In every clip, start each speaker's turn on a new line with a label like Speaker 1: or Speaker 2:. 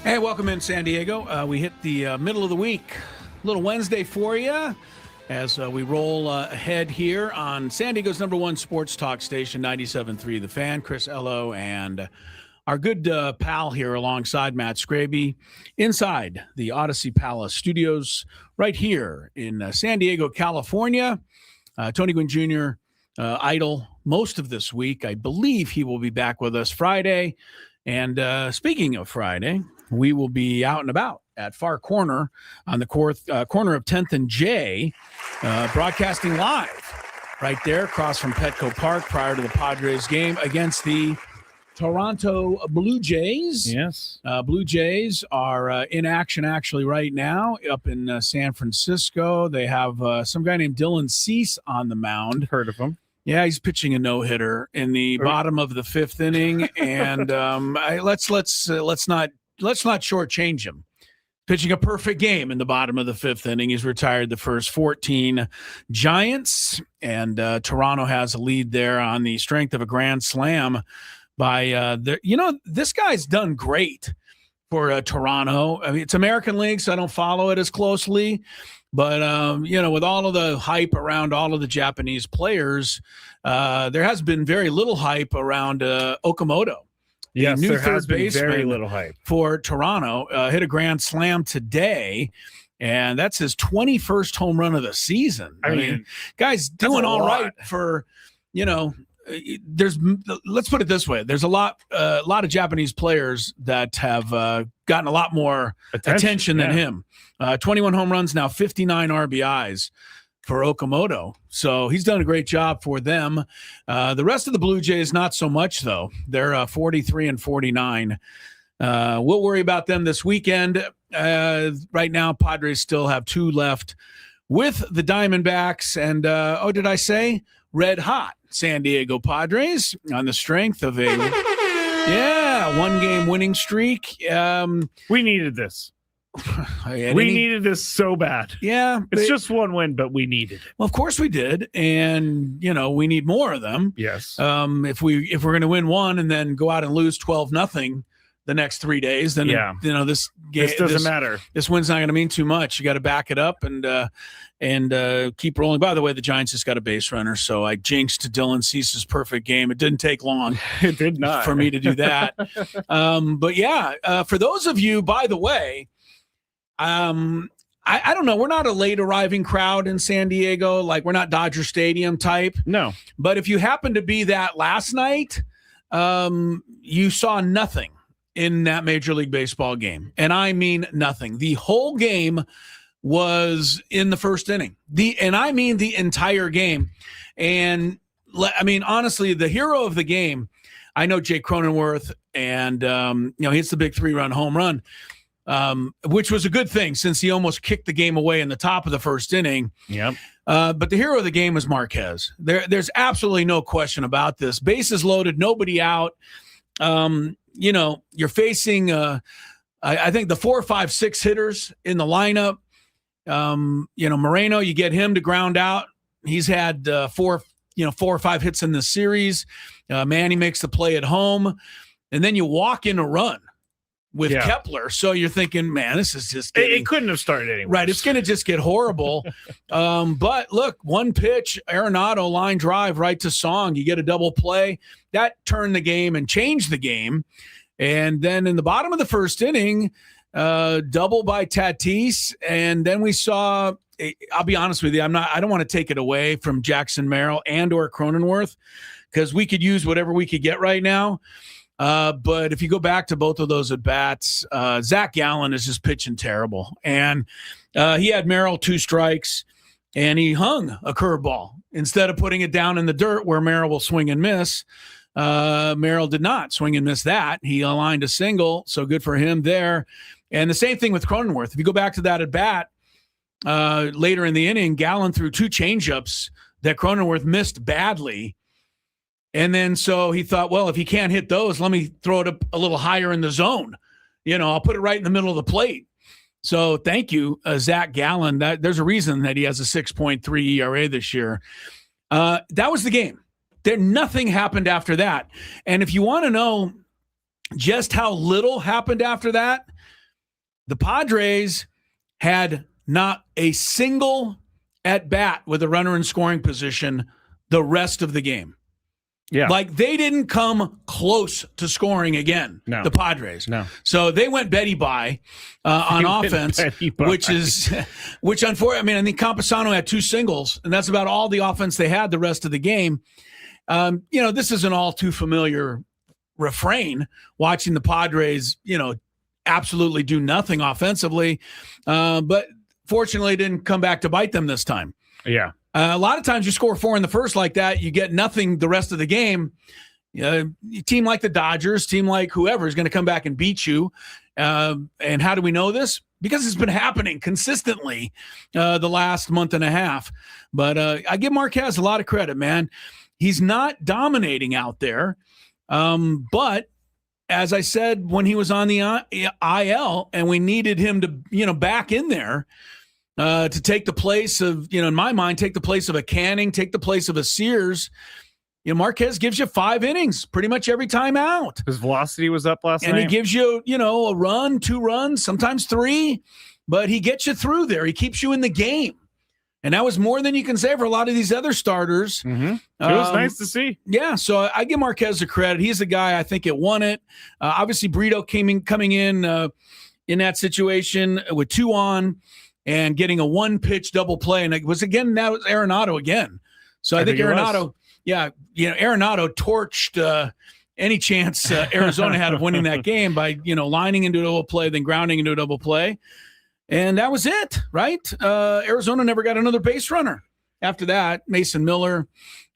Speaker 1: Hey, welcome in San Diego. We hit the middle of the week. Little Wednesday for you as we roll ahead here on San Diego's number one sports talk station, 97.3 The Fan. Chris Ello and our good pal here alongside Matt Skraby inside the Odyssey Palace studios right here in San Diego, California. Tony Gwynn Jr. Idle most of this week. I believe he will be back with us Friday. And speaking of Friday, we will be out and about at Far Corner on the corner of 10th and J, broadcasting live right there across from Petco Park prior to the Padres game against the Toronto Blue Jays.
Speaker 2: Yes.
Speaker 1: Blue Jays are in action actually right now up in San Francisco. They have some guy named Dylan Cease on the mound.
Speaker 2: Heard of him.
Speaker 1: Yeah, he's pitching a no-hitter in the bottom of the fifth inning, and let's not shortchange him. Pitching a perfect game in the bottom of the fifth inning. He's retired the first 14 Giants, and Toronto has a lead there on the strength of a grand slam by this guy's done great for Toronto. I mean, it's American League, so I don't follow it as closely. But, with all of the hype around all of the Japanese players, there has been very little hype around Okamoto.
Speaker 2: Yes,
Speaker 1: new
Speaker 2: there
Speaker 1: third
Speaker 2: has been
Speaker 1: baseman
Speaker 2: very little hype.
Speaker 1: For Toronto. Hit a grand slam today, and that's his 21st home run of the season. I mean, guy's doing all right for, let's put it this way. There's a lot of Japanese players that have gotten a lot more attention than him. 21 home runs now, 59 RBIs for Okamoto. So he's done a great job for them. The rest of the Blue Jays, not so much, though. They're 43 and 49. We'll worry about them this weekend. Right now, Padres still have 2 left with the Diamondbacks. And, did I say red hot San Diego Padres on the strength of a one-game winning streak.
Speaker 2: We needed this. We needed this so bad.
Speaker 1: Yeah.
Speaker 2: It's just one win, but we needed it.
Speaker 1: Well, of course we did. And, we need more of them.
Speaker 2: Yes.
Speaker 1: If we're going to win one and then go out and lose 12-0 the next 3 days, then, this
Speaker 2: doesn't matter.
Speaker 1: This win's not going to mean too much. You got to back it up and keep rolling. By the way, the Giants just got a base runner, so I jinxed Dylan Cease's perfect game. It didn't take long.
Speaker 2: It did not.
Speaker 1: For me to do that. For those of you, by the way, I don't know. We're not a late arriving crowd in San Diego. Like, we're not Dodger Stadium type.
Speaker 2: No.
Speaker 1: But if you happen to be that last night, you saw nothing in that Major League Baseball game. And I mean nothing. The whole game was in the first inning. The entire game. And I mean, honestly, the hero of the game, I know Jake Cronenworth, and hits the big 3-run home run, which was a good thing since he almost kicked the game away in the top of the first inning.
Speaker 2: Yep.
Speaker 1: But the hero of the game was Marquez. There's absolutely no question about this. Bases loaded, nobody out. You're facing, I think, the 4, 5, 6 hitters in the lineup. Moreno, you get him to ground out. He's had 4 or 5 hits in the series. Manny makes the play at home. And then you walk in a run with Kepler. So you're thinking, man, this is just
Speaker 2: it couldn't have started anyway.
Speaker 1: Right. It's going to just get horrible. But look, one pitch, Arenado line drive right to Song. You get a double play. That turned the game and changed the game. And then in the bottom of the first inning, double by Tatis. And then we saw, I'll be honest with you, I don't want to take it away from Jackson Merrill and or Cronenworth, because we could use whatever we could get right now. But if you go back to both of those at bats, Zach Gallen is just pitching terrible. And he had Merrill 2 strikes, and he hung a curveball instead of putting it down in the dirt where Merrill will swing and miss. Merrill did not swing and miss that. He aligned a single, so good for him there. And the same thing with Cronenworth. If you go back to that at bat later in the inning, Gallen threw 2 changeups that Cronenworth missed badly. And then so he thought, well, if he can't hit those, let me throw it up a little higher in the zone. I'll put it right in the middle of the plate. So thank you, Zach Gallen. There's a reason that he has a 6.3 ERA this year. That was the game. Nothing happened after that. And if you want to know just how little happened after that, The Padres had not a single at-bat with a runner in scoring position the rest of the game.
Speaker 2: Yeah.
Speaker 1: Like, they didn't come close to scoring again, the Padres.
Speaker 2: No.
Speaker 1: So they went Betty by on offense, which unfortunately, I mean, I think Camposano had 2 singles, and that's about all the offense they had the rest of the game. This is an all too familiar refrain, watching the Padres, absolutely do nothing offensively. But fortunately, it didn't come back to bite them this time.
Speaker 2: Yeah.
Speaker 1: A lot of times you score 4 in the first like that, you get nothing the rest of the game. A team like the Dodgers, team like whoever is going to come back and beat you. And how do we know this? Because it's been happening consistently the last month and a half. But I give Marquez a lot of credit, man. He's not dominating out there. But as I said, when he was on the IL and we needed him to, back in there, to take the place of, in my mind, take the place of a Canning, take the place of a Sears. Marquez gives you 5 innings pretty much every time out.
Speaker 2: His velocity was up last night.
Speaker 1: And he gives you, a run, 2 runs, sometimes 3, but he gets you through there. He keeps you in the game. And that was more than you can say for a lot of these other starters.
Speaker 2: Mm-hmm. It was nice to see.
Speaker 1: Yeah, so I give Marquez the credit. He's the guy I think it won it. Obviously, Brito coming in that situation with 2 on and getting a 1-pitch double play. And it was Arenado again. So I think Arenado, Arenado torched any chance Arizona had of winning that game by, lining into a double play, then grounding into a double play. And that was it, right? Arizona never got another base runner. After that, Mason Miller,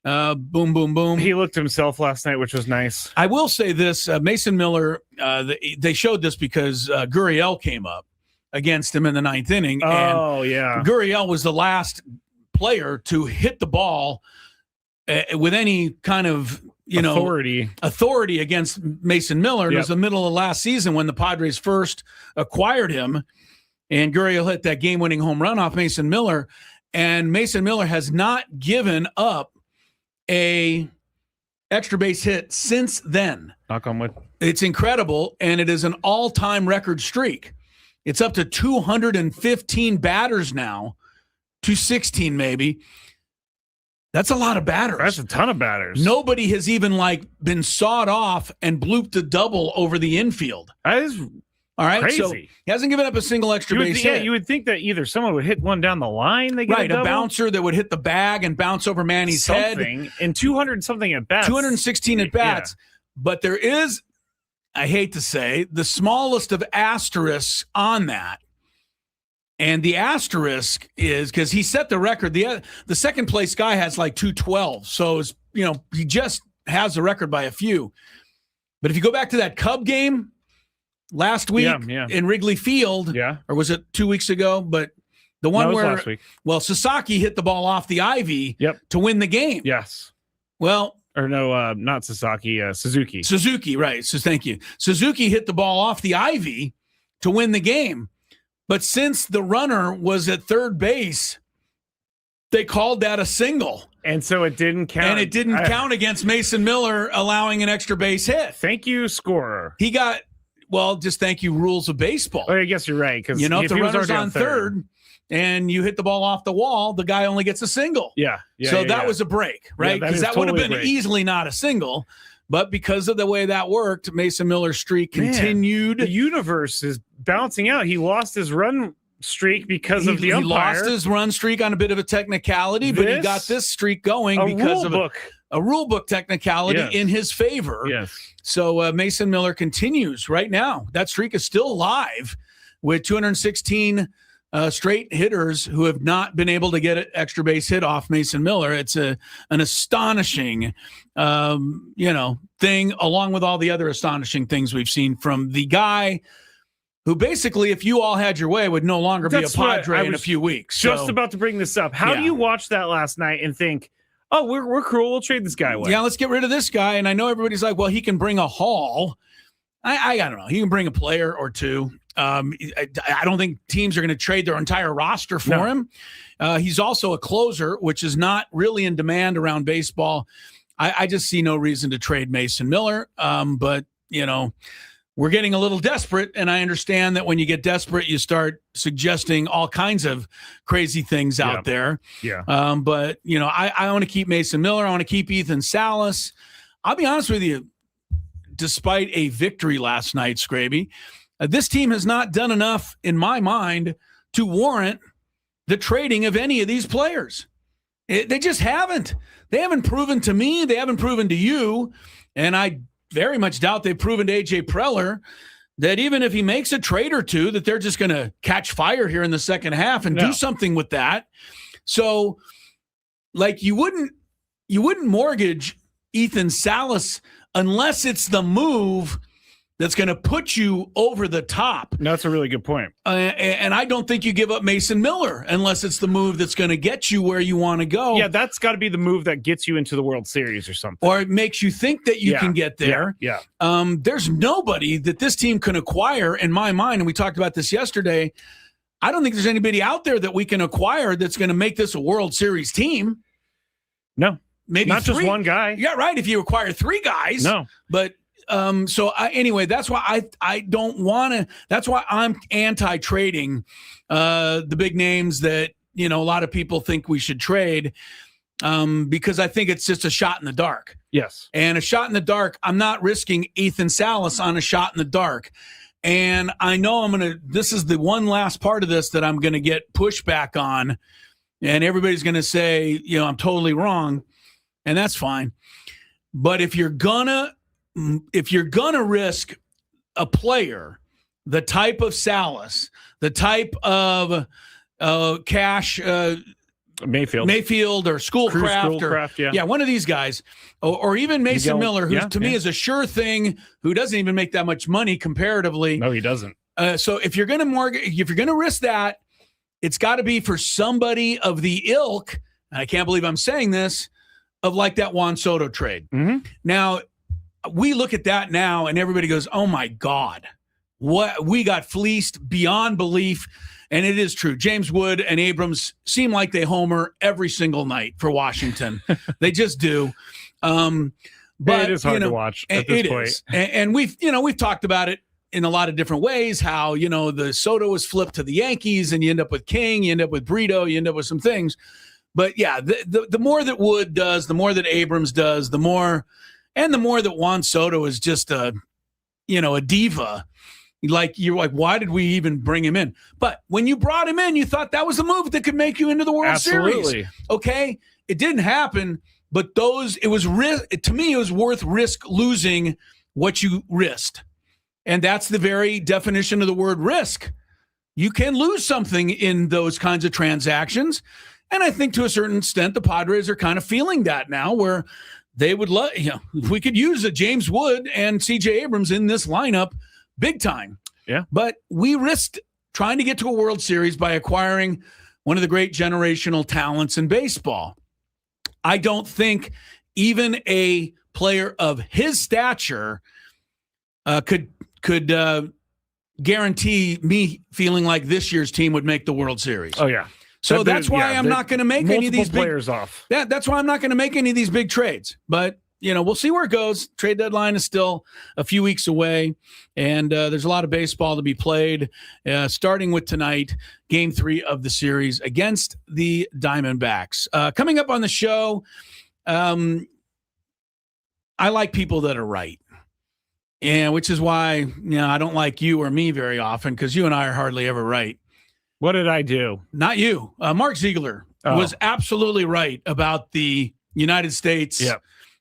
Speaker 1: boom, boom, boom.
Speaker 2: He looked himself last night, which was nice.
Speaker 1: I will say this, Mason Miller, they showed this because Gurriel came up against him in the 9th inning.
Speaker 2: Oh,
Speaker 1: and
Speaker 2: yeah.
Speaker 1: Gurriel was the last player to hit the ball with any kind of, authority against Mason Miller. Yep. It was the middle of last season when the Padres first acquired him, and Gurriel hit that game-winning home run off Mason Miller. And Mason Miller has not given up a extra base hit since then.
Speaker 2: Knock on wood.
Speaker 1: It's incredible, and it is an all-time record streak. It's up to 215 batters now, 216 maybe. That's a lot of batters.
Speaker 2: That's a ton of batters.
Speaker 1: Nobody has even been sawed off and blooped a double over the infield.
Speaker 2: That is
Speaker 1: all right.
Speaker 2: Crazy.
Speaker 1: So he hasn't given up a single extra base hit.
Speaker 2: Yeah, you would think that either someone would hit one down the line, they get
Speaker 1: right, a bouncer that would hit the bag and bounce over Manny's head.
Speaker 2: And 200 something at bats.
Speaker 1: 216 at bats. Yeah. But there is, I hate to say, the smallest of asterisks on that. And the asterisk is because he set the record. The second place guy has 212. So it's, he just has the record by a few. But if you go back to that Cub game last week in Wrigley Field, or was it 2 weeks ago? But the one where
Speaker 2: last week.
Speaker 1: Well, Sasaki hit the ball off the ivy to win the game.
Speaker 2: Yes.
Speaker 1: Well,
Speaker 2: or no, not Sasaki, Suzuki.
Speaker 1: Suzuki, right. So thank you. Suzuki hit the ball off the ivy to win the game. But since the runner was at third base, they called that a single.
Speaker 2: And so it didn't count.
Speaker 1: And it didn't count against Mason Miller allowing an extra base hit.
Speaker 2: Thank you, scorer.
Speaker 1: He got, just thank you, rules of baseball.
Speaker 2: Oh, I guess you're right. Because
Speaker 1: if the runner's on third and you hit the ball off the wall, the guy only gets a single. So that was a break, right? Because that would have been easily not a single. But because of the way that worked, Mason Miller's streak continued.
Speaker 2: The universe is bouncing out. He lost his run streak because of the umpire.
Speaker 1: He lost his run streak on a bit of a technicality, but he got this streak going because of a rule book technicality in his favor.
Speaker 2: Yes.
Speaker 1: So Mason Miller continues right now. That streak is still alive with 216 straight hitters who have not been able to get an extra base hit off Mason Miller. It's an astonishing, thing, along with all the other astonishing things we've seen from the guy who basically, if you all had your way, would no longer be a Padre in a few weeks.
Speaker 2: Just about to bring this up. How do you watch that last night and think, oh, we're cool, we'll trade this guy away?
Speaker 1: Yeah, let's get rid of this guy. And I know everybody's like, well, he can bring a haul. I don't know. He can bring a player or two. I don't think teams are going to trade their entire roster for him. He's also a closer, which is not really in demand around baseball. I just see no reason to trade Mason Miller. But, we're getting a little desperate, and I understand that when you get desperate, you start suggesting all kinds of crazy things out there.
Speaker 2: Yeah.
Speaker 1: But, I want to keep Mason Miller. I want to keep Ethan Salas. I'll be honest with you, despite a victory last night, Skraby, this team has not done enough, in my mind, to warrant the trading of any of these players. They just haven't. They haven't proven to me. They haven't proven to you. And I very much doubt they've proven to A.J. Preller that even if he makes a trade or two, that they're just going to catch fire here in the second half and do something with that. So, like, you wouldn't mortgage Ethan Salas unless it's the move that's going to put you over the top.
Speaker 2: No, that's a really good point.
Speaker 1: And I don't think you give up Mason Miller unless it's the move that's going to get you where you want to go.
Speaker 2: Yeah, that's got to be the move that gets you into the World Series or something.
Speaker 1: Or it makes you think that you can get there.
Speaker 2: Yeah.
Speaker 1: There's nobody that this team can acquire, in my mind, and we talked about this yesterday. I don't think there's anybody out there that we can acquire that's going to make this a World Series team.
Speaker 2: No.
Speaker 1: Maybe
Speaker 2: not
Speaker 1: three.
Speaker 2: Just one guy.
Speaker 1: Yeah, right. If you acquire three guys.
Speaker 2: No.
Speaker 1: But anyway, that's why I don't want to. That's why I'm anti-trading the big names that a lot of people think we should trade, because I think it's just a shot in the dark.
Speaker 2: Yes,
Speaker 1: and a shot in the dark. I'm not risking Ethan Salas on a shot in the dark, and I know this is the one last part of this that I'm gonna get pushback on, and everybody's gonna say I'm totally wrong, and that's fine. But if you're gonna risk a player, the type of Salas, the type of Cash Mayfield or Schoolcraft, one of these guys, or even Mason Miller, who to me is a sure thing, who doesn't even make that much money comparatively.
Speaker 2: No, he doesn't.
Speaker 1: So if you're going to risk that, it's got to be for somebody of the ilk, and I can't believe I'm saying this, of like that Juan Soto trade.
Speaker 2: Mm-hmm.
Speaker 1: Now, we look at that now and everybody goes, oh my God, what we got fleeced beyond belief. And it is true. James Wood and Abrams seem like they homer every single night for Washington. They just do. But
Speaker 2: it is hard to watch at this point.
Speaker 1: And we've talked about it in a lot of different ways, how, the Soto was flipped to the Yankees and you end up with King, you end up with Brito, you end up with some things. But yeah, the more that Wood does, the more that Abrams does, the more that Juan Soto is just a diva. You're like, why did we even bring him in? But when you brought him in, you thought that was a move that could make you into the World Series. Okay, it didn't happen, but it was to me, it was worth losing what you risked, and that's the very definition of the word risk. You can lose something in those kinds of transactions, and I think to a certain extent, the Padres are kind of feeling that now, where they would love, if we could use a James Wood and C.J. Abrams in this lineup big time.
Speaker 2: Yeah.
Speaker 1: But we risked trying to get to a World Series by acquiring one of the great generational talents in baseball. I don't think even a player of his stature could guarantee me feeling like this year's team would make the World Series.
Speaker 2: Oh, yeah.
Speaker 1: So that's why I'm not going to make any of these
Speaker 2: players off.
Speaker 1: Yeah, that's why I'm not going to make any of these big trades. But we'll see where it goes. Trade deadline is still a few weeks away, and there's a lot of baseball to be played. Starting with tonight, Game 3 of the series against the Diamondbacks. Coming up on the show, I like people that are right. And which is why, I don't like you or me very often, because you and I are hardly ever right.
Speaker 2: What did I do?
Speaker 1: Not you. Mark Ziegler was absolutely right about the United States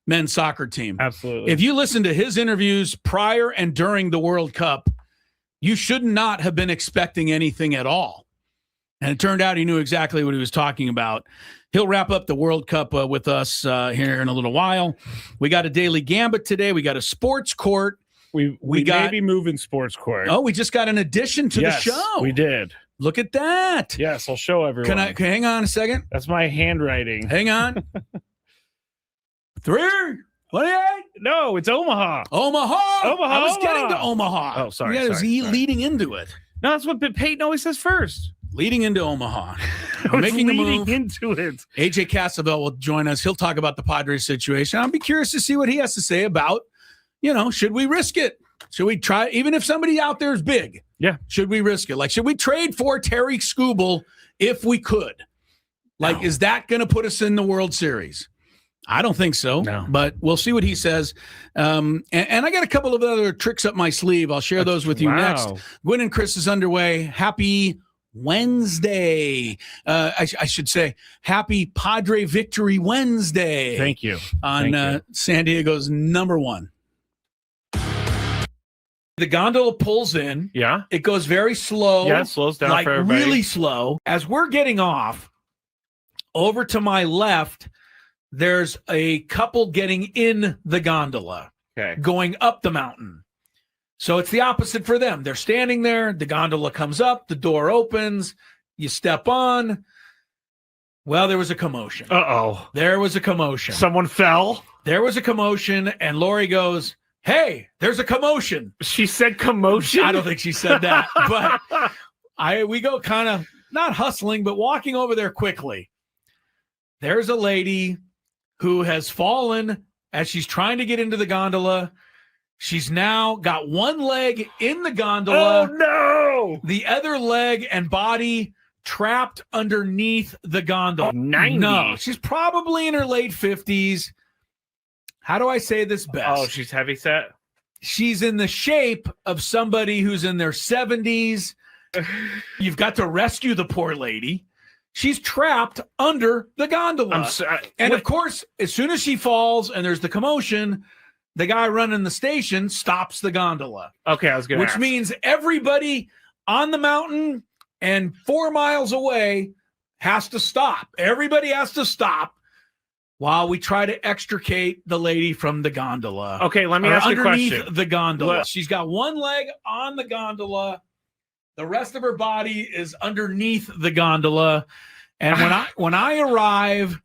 Speaker 1: men's soccer team.
Speaker 2: Absolutely.
Speaker 1: If you listen to his interviews prior and during the World Cup, you should not have been expecting anything at all. And it turned out he knew exactly what he was talking about. He'll wrap up the World Cup with us here in a little while. We got a Daily Gambit today. We got a Sports Court.
Speaker 2: We may be moving Sports Court.
Speaker 1: Oh, we just got an addition to the show.
Speaker 2: We did.
Speaker 1: Look at that.
Speaker 2: Yes, I'll show everyone.
Speaker 1: Can I hang on a second?
Speaker 2: That's my handwriting.
Speaker 1: Hang on. 3:28.
Speaker 2: No, it's Omaha.
Speaker 1: Omaha. I was getting to Omaha.
Speaker 2: Oh, sorry.
Speaker 1: Yeah,
Speaker 2: sorry.
Speaker 1: Leading into it.
Speaker 2: No, that's what Peyton always says first.
Speaker 1: Leading into Omaha.
Speaker 2: We're
Speaker 1: making
Speaker 2: leading
Speaker 1: a move.
Speaker 2: into it.
Speaker 1: AJ Cassavell will join us. He'll talk about the Padres situation. I'll be curious to see what he has to say about, should we risk it? Should we try, even if somebody out there is big?
Speaker 2: Yeah.
Speaker 1: Should we risk it? Like, should we trade for Terry Skubal if we could? Like, is that going to put us in the World Series? I don't think so, but we'll see what he says. And I got a couple of other tricks up my sleeve. I'll share those with you next. Gwynn and Chris is underway. Happy Wednesday. I should say happy Padre Victory Wednesday.
Speaker 2: Thank you.
Speaker 1: On San Diego's number one. The gondola pulls in.
Speaker 2: Yeah.
Speaker 1: It goes very slow.
Speaker 2: Yeah, it slows down
Speaker 1: like
Speaker 2: for everybody.
Speaker 1: Really slow. As we're getting off, over to my left, there's a couple getting in the gondola, going up the mountain. So it's the opposite for them. They're standing there. The gondola comes up. The door opens. You step on. Well, there was a commotion.
Speaker 2: Uh-oh.
Speaker 1: There was a commotion.
Speaker 2: Someone fell?
Speaker 1: There was a commotion, and Lori goes, "Hey, there's a commotion."
Speaker 2: She said commotion?
Speaker 1: I don't think she said that. But we go kind of, not hustling, but walking over there quickly. There's a lady who has fallen as she's trying to get into the gondola. She's now got one leg in the gondola.
Speaker 2: Oh, no!
Speaker 1: The other leg and body trapped underneath the gondola.
Speaker 2: 90.
Speaker 1: No, she's probably in her late 50s. How do I say this best?
Speaker 2: Oh, she's heavy set?
Speaker 1: She's in the shape of somebody who's in their 70s. You've got to rescue the poor lady. She's trapped under the gondola. Of course, as soon as she falls and there's the commotion, the guy running the station stops the gondola.
Speaker 2: Okay, I was going to ask.
Speaker 1: Which means everybody on the mountain and 4 miles away has to stop. Everybody has to stop while we try to extricate the lady from the gondola.
Speaker 2: Okay, let me ask you a question.
Speaker 1: Underneath the gondola. She's got one leg on the gondola. The rest of her body is underneath the gondola. And when I arrive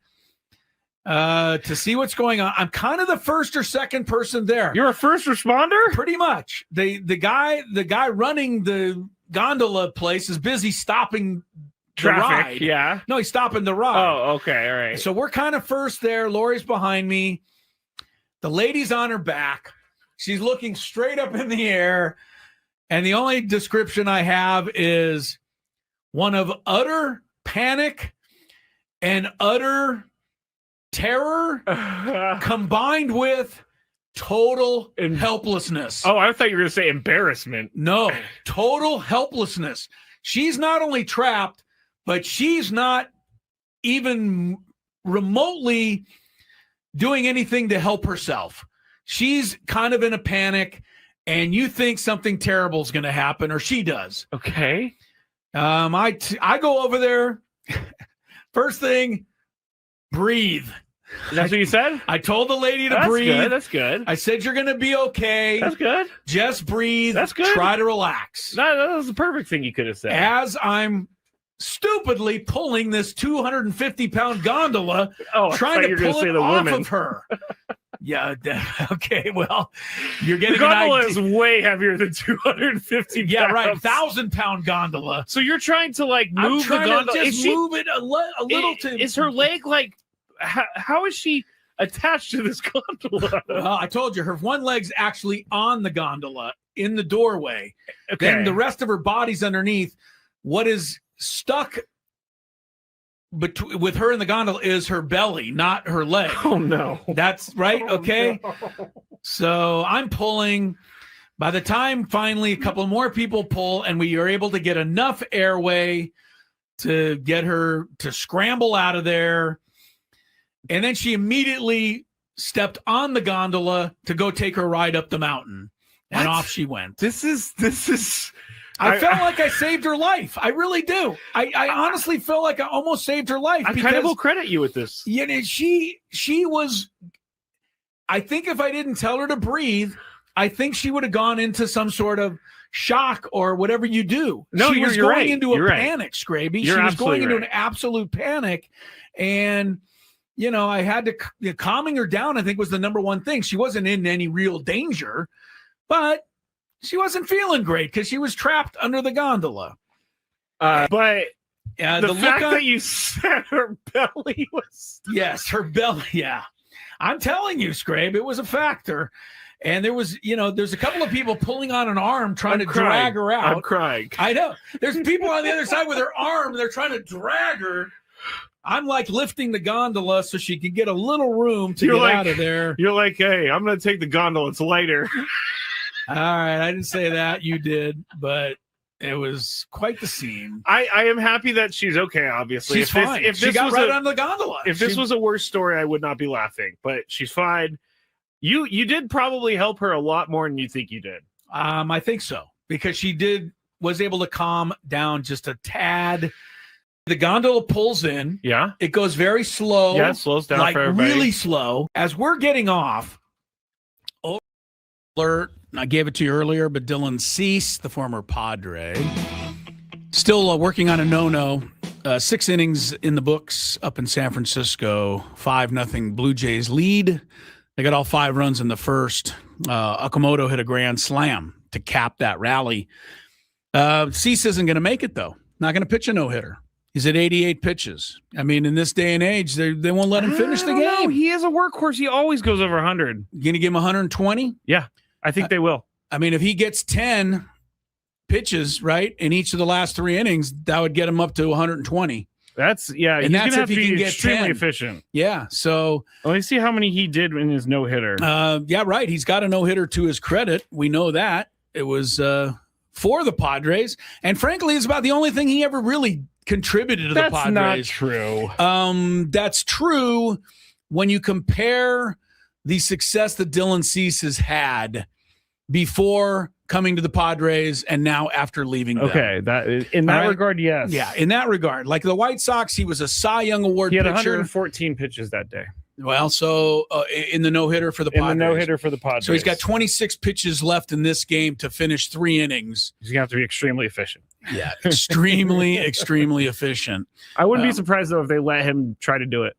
Speaker 1: to see what's going on, I'm kind of the first or second person there.
Speaker 2: You're a first responder?
Speaker 1: Pretty much. The guy running the gondola place is busy stopping
Speaker 2: traffic.
Speaker 1: The ride.
Speaker 2: Yeah.
Speaker 1: No, he's stopping the ride.
Speaker 2: Oh, okay. All right.
Speaker 1: So we're kind of first there. Lori's behind me. The lady's on her back. She's looking straight up in the air. And the only description I have is one of utter panic and utter terror combined with total helplessness.
Speaker 2: Oh, I thought you were going to say embarrassment.
Speaker 1: No, total helplessness. She's not only trapped, but she's not even remotely doing anything to help herself. She's kind of in a panic. And you think something terrible is going to happen, or she does.
Speaker 2: Okay.
Speaker 1: I go over there. First thing, breathe.
Speaker 2: That's what you said?
Speaker 1: I told the lady to breathe.
Speaker 2: That's good.
Speaker 1: I said, you're going to be okay.
Speaker 2: That's good.
Speaker 1: Just breathe.
Speaker 2: That's good.
Speaker 1: Try to relax.
Speaker 2: That was the perfect thing you could have said.
Speaker 1: As I'm stupidly pulling this 250-pound gondola, trying to pull it off of her. Yeah. Okay. Well, you're getting
Speaker 2: the gondola is way heavier than 250 pounds.
Speaker 1: Yeah, right. 1,000-pound gondola.
Speaker 2: So you're trying to move the gondola.
Speaker 1: Just move it a little.
Speaker 2: Is her leg how is she attached to this gondola?
Speaker 1: Well, I told you her one leg's actually on the gondola in the doorway.
Speaker 2: Okay.
Speaker 1: Then the rest of her body's underneath. What is stuck with her in the gondola is her belly, not her leg.
Speaker 2: Oh, no.
Speaker 1: That's right. Okay.
Speaker 2: No.
Speaker 1: So I'm pulling. By the time finally a couple more people pull and we are able to get enough airway to get her to scramble out of there. And then she immediately stepped on the gondola to go take her ride up the mountain. And off she went.
Speaker 2: This is
Speaker 1: I felt like I saved her life. I really do. I honestly feel like I almost saved her life.
Speaker 2: I kind of will credit you with this.
Speaker 1: You know, she was. I think if I didn't tell her to breathe, I think she would have gone into some sort of shock or whatever you do.
Speaker 2: No,
Speaker 1: she was
Speaker 2: you're
Speaker 1: going
Speaker 2: right.
Speaker 1: into
Speaker 2: You're
Speaker 1: a
Speaker 2: right.
Speaker 1: panic, Skraby.
Speaker 2: You're
Speaker 1: She was going into
Speaker 2: right.
Speaker 1: an absolute panic, and I had to calming her down. I think was the number one thing. She wasn't in any real danger, but she wasn't feeling great because she was trapped under the gondola.
Speaker 2: But the fact
Speaker 1: look
Speaker 2: that you said her belly was...
Speaker 1: Yes, her belly, yeah. I'm telling you, Skrabe, it was a factor. And there was, there's a couple of people pulling on an arm trying to
Speaker 2: crying.
Speaker 1: drag her out.
Speaker 2: I'm crying.
Speaker 1: I know. There's people on the other side with her arm. They're trying to drag her. I'm like lifting the gondola so she can get a little room to get out of there.
Speaker 2: You're like, hey, I'm going to take the gondola. It's lighter.
Speaker 1: All right. I didn't say that. You did. But it was quite the scene.
Speaker 2: I am happy that she's okay, obviously.
Speaker 1: She's fine. If she got right on the gondola.
Speaker 2: If this was a worse story, I would not be laughing. But she's fine. You did probably help her a lot more than you think you did.
Speaker 1: I think so. Because she was able to calm down just a tad. The gondola pulls in.
Speaker 2: Yeah.
Speaker 1: It goes very slow.
Speaker 2: Yeah, it slows down for everybody.
Speaker 1: Really slow. As we're getting off, alert, I gave it to you earlier, but Dylan Cease, the former Padre, still working on a no-no. 6 innings in the books up in San Francisco. 5-0 Blue Jays lead. They got all 5 runs in the first. Okamoto hit a grand slam to cap that rally. Cease isn't going to make it, though. Not going to pitch a no-hitter. He's at 88 pitches. I mean, in this day and age, they won't let him finish the game.
Speaker 2: No, he is a workhorse. He always goes over 100.
Speaker 1: You going to give him 120?
Speaker 2: Yeah, I think they will.
Speaker 1: I mean, if he gets 10 pitches, right, in each of the last 3 innings, that would get him up to 120.
Speaker 2: He's going to have to be extremely efficient.
Speaker 1: Yeah, so.
Speaker 2: Let me see how many he did in his no-hitter.
Speaker 1: Yeah, right. He's got a no-hitter to his credit. We know that. It was for the Padres. And frankly, it's about the only thing he ever really contributed to the Padres.
Speaker 2: That's not true.
Speaker 1: That's true when you compare the success that Dylan Cease has had before coming to the Padres and now after leaving them.
Speaker 2: Okay, in that regard, yes.
Speaker 1: Yeah, in that regard. Like the White Sox, he was a Cy Young Award pitcher.
Speaker 2: He had 114 pitches that day.
Speaker 1: Well, so in the no-hitter for the Padres.
Speaker 2: In the no-hitter for the Padres.
Speaker 1: So he's got 26 pitches left in this game to finish 3 innings.
Speaker 2: He's going to have to be extremely efficient.
Speaker 1: Yeah, extremely, extremely efficient.
Speaker 2: I wouldn't be surprised, though, if they let him try to do it.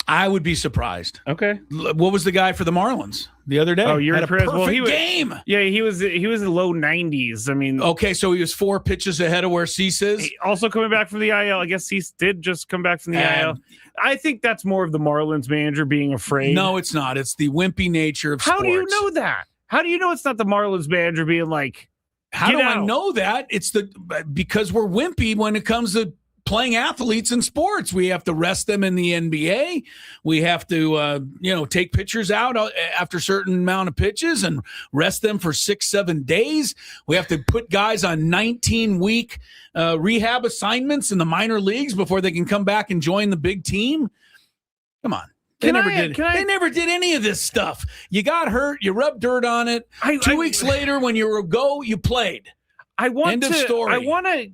Speaker 1: I would be surprised.
Speaker 2: Okay.
Speaker 1: What was the guy for the Marlins the other day?
Speaker 2: Oh, you're
Speaker 1: had a perfect
Speaker 2: perfect
Speaker 1: game.
Speaker 2: Yeah, he was in the low 90s. I mean,
Speaker 1: okay, so he was 4 pitches ahead of where Cease is.
Speaker 2: Also coming back from the IL. I guess Cease did just come back from the IL. I think that's more of the Marlins manager being afraid.
Speaker 1: No, it's not. It's the wimpy nature of sports.
Speaker 2: How do you know that? How do you know it's not the Marlins manager being like,
Speaker 1: how do I know that? It's because we're wimpy when it comes to playing athletes in sports. We have to rest them in the NBA. We have to, take pitchers out after a certain amount of pitches and rest them for 6-7 days. We have to put guys on 19-week rehab assignments in the minor leagues before they can come back and join the big team. Come on. They never did any of this stuff. You got hurt. You rubbed dirt on it. 2 weeks later, when you played.
Speaker 2: I want to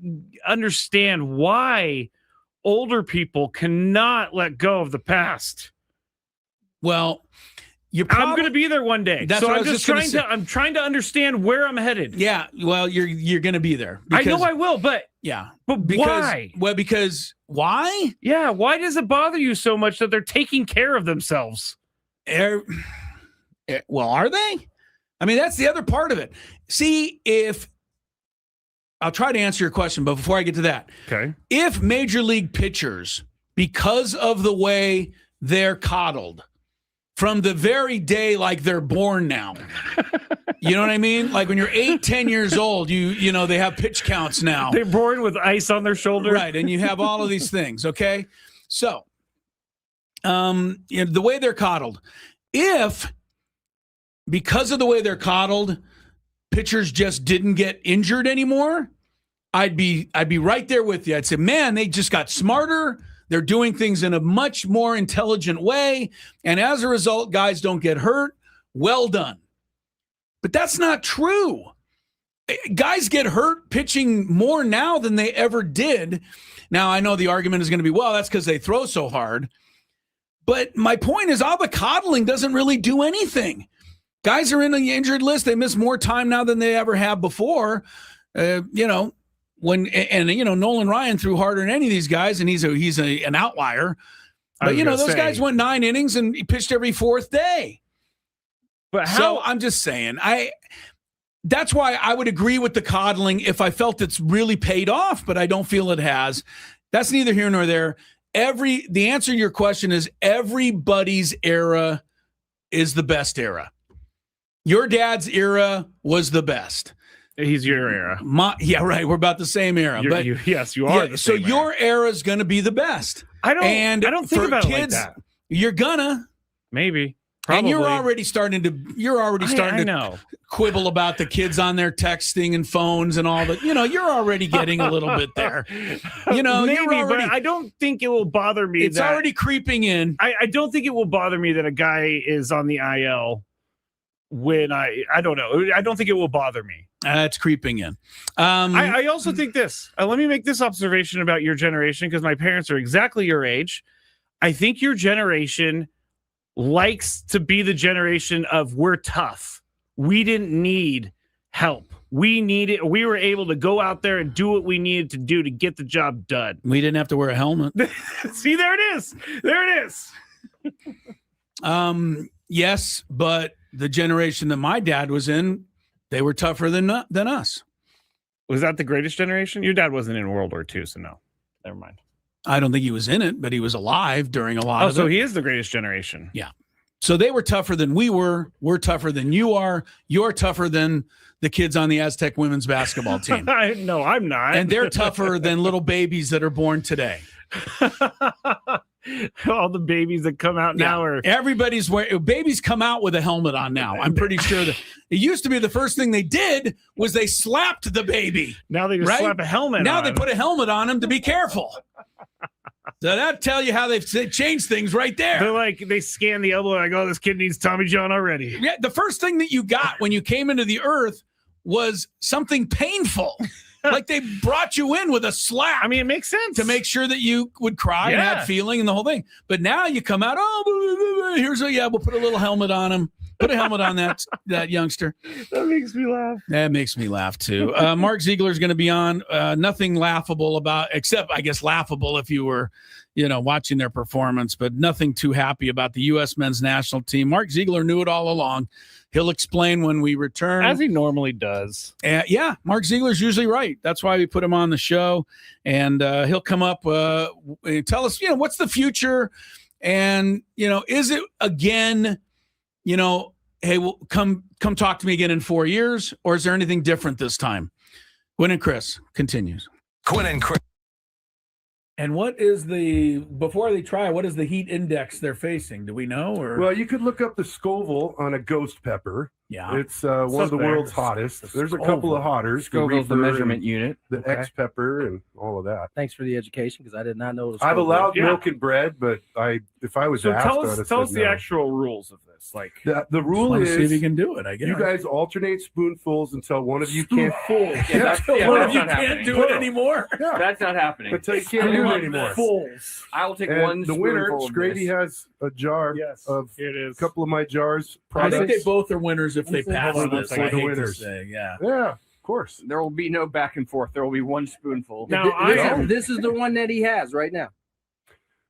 Speaker 2: understand why older people cannot let go of the past.
Speaker 1: Well,
Speaker 2: I'm going to be there one day.
Speaker 1: That's
Speaker 2: so
Speaker 1: what
Speaker 2: I'm trying to understand where I'm headed.
Speaker 1: Yeah, well, you're going to be there.
Speaker 2: I know I will, but
Speaker 1: why? Well, because why?
Speaker 2: Yeah, why does it bother you so much that they're taking care of themselves?
Speaker 1: Well, are they? I mean, that's the other part of it. See, I'll try to answer your question, but before I get to that,
Speaker 2: okay.
Speaker 1: If major league pitchers, because of the way they're coddled from the very day like they're born now, you know what I mean? Like when you're 8-10 years old, you know they have pitch counts now.
Speaker 2: They're born with ice on their shoulder,
Speaker 1: right? And you have all of these things. Okay, so the way they're coddled, if because of the way they're coddled, pitchers just didn't get injured anymore, I'd be right there with you. I'd say, man, they just got smarter. They're doing things in a much more intelligent way. And as a result, guys don't get hurt. Well done. But that's not true. Guys get hurt pitching more now than they ever did. Now, I know the argument is going to be, well, that's because they throw so hard. But my point is, all the coddling doesn't really do anything. Guys are in the injured list. They miss more time now than they ever have before. Nolan Ryan threw harder than any of these guys, and he's an outlier. But those guys went 9 innings and he pitched every 4th day.
Speaker 2: But
Speaker 1: so I'm just saying, that's why I would agree with the coddling if I felt it's really paid off, but I don't feel it has. That's neither here nor there. The answer to your question is everybody's era is the best era. Your dad's era was the best.
Speaker 2: He's your era.
Speaker 1: Yeah, right. We're about the same era.
Speaker 2: Yes, you are.
Speaker 1: So your era is going to be the best.
Speaker 2: I don't think about kids, it like that.
Speaker 1: You're gonna
Speaker 2: maybe. Probably.
Speaker 1: And you're already starting to quibble about the kids on their texting and phones and all that. You're already getting a little bit there.
Speaker 2: Maybe, but I don't think it will bother me.
Speaker 1: It's already creeping in.
Speaker 2: I don't think it will bother me that a guy is on the IL when I don't know. I don't think it will bother me.
Speaker 1: It's creeping in.
Speaker 2: I also think this. Let me make this observation about your generation because my parents are exactly your age. I think your generation likes to be the generation of we're tough. We didn't need help. We were able to go out there and do what we needed to do to get the job done.
Speaker 1: We didn't have to wear a helmet.
Speaker 2: See, there it is. There it
Speaker 1: is. Yes, but the generation that my dad was in, they were tougher than us.
Speaker 2: Was that the greatest generation? Your dad wasn't in World War II, so no. Never mind.
Speaker 1: I don't think he was in it, but he was alive during a lot of it.
Speaker 2: So he is the greatest generation.
Speaker 1: Yeah. So they were tougher than we were. We're tougher than you are. You're tougher than the kids on the Aztec women's basketball team.
Speaker 2: No, I'm not.
Speaker 1: And they're tougher than little babies that are born today.
Speaker 2: All the babies that come out now are
Speaker 1: everybody's wearing. Babies come out with a helmet on now. I'm pretty sure that it used to be the first thing they did was they slapped the baby.
Speaker 2: Now they just slap a helmet
Speaker 1: now
Speaker 2: on
Speaker 1: they put a helmet on him to be careful. So that tell you how they've changed things right there.
Speaker 2: They're like, they scan the elbow like, oh, this kid needs Tommy John already.
Speaker 1: Yeah, the first thing that you got when you came into the earth was something painful. Like they brought you in with a slap.
Speaker 2: I mean, it makes sense.
Speaker 1: To make sure that you would cry and had feeling and the whole thing. But now you come out, we'll put a little helmet on him. Put a helmet on that youngster.
Speaker 2: That makes me laugh.
Speaker 1: That makes me laugh too. Mark Ziegler is going to be on. Nothing laughable about, except I guess laughable if you were, watching their performance, but nothing too happy about the U.S. men's national team. Mark Ziegler knew it all along. He'll explain when we return.
Speaker 2: As he normally does.
Speaker 1: Mark Ziegler's usually right. That's why we put him on the show. And he'll come up and tell us, what's the future? And, is it again, hey, well, come talk to me again in 4 years? Or is there anything different this time? Gwynn and Chris continues.
Speaker 3: Gwynn and Chris.
Speaker 1: And what is before they try, what is the heat index they're facing? Do we know? Or
Speaker 4: well, you could look up the Scoville on a ghost pepper.
Speaker 1: Yeah.
Speaker 4: It's one of the world's hottest. There's a couple of hotters.
Speaker 5: Scoville's the measurement unit.
Speaker 4: The X pepper and all of that.
Speaker 5: Thanks for the education because I did not know.
Speaker 4: I've allowed milk and bread, but if I was asked,
Speaker 2: tell us the actual rules of this. Like
Speaker 4: the rule is,
Speaker 1: see if you can do it. I guess
Speaker 4: you guys alternate spoonfuls until one of you can't.
Speaker 1: One of you can't do it anymore.
Speaker 5: Yeah. That's not happening.
Speaker 4: Until you can't do it anymore.
Speaker 5: Fulls. I will take one.
Speaker 4: The winner, Skraby, has a jar of a couple of my jars.
Speaker 1: I think they both are winners if they pass this.
Speaker 4: For the winners.
Speaker 1: Yeah,
Speaker 4: of course.
Speaker 5: There will be no back and forth. There will be one spoonful.
Speaker 2: Now,
Speaker 5: this is the one that he has right now.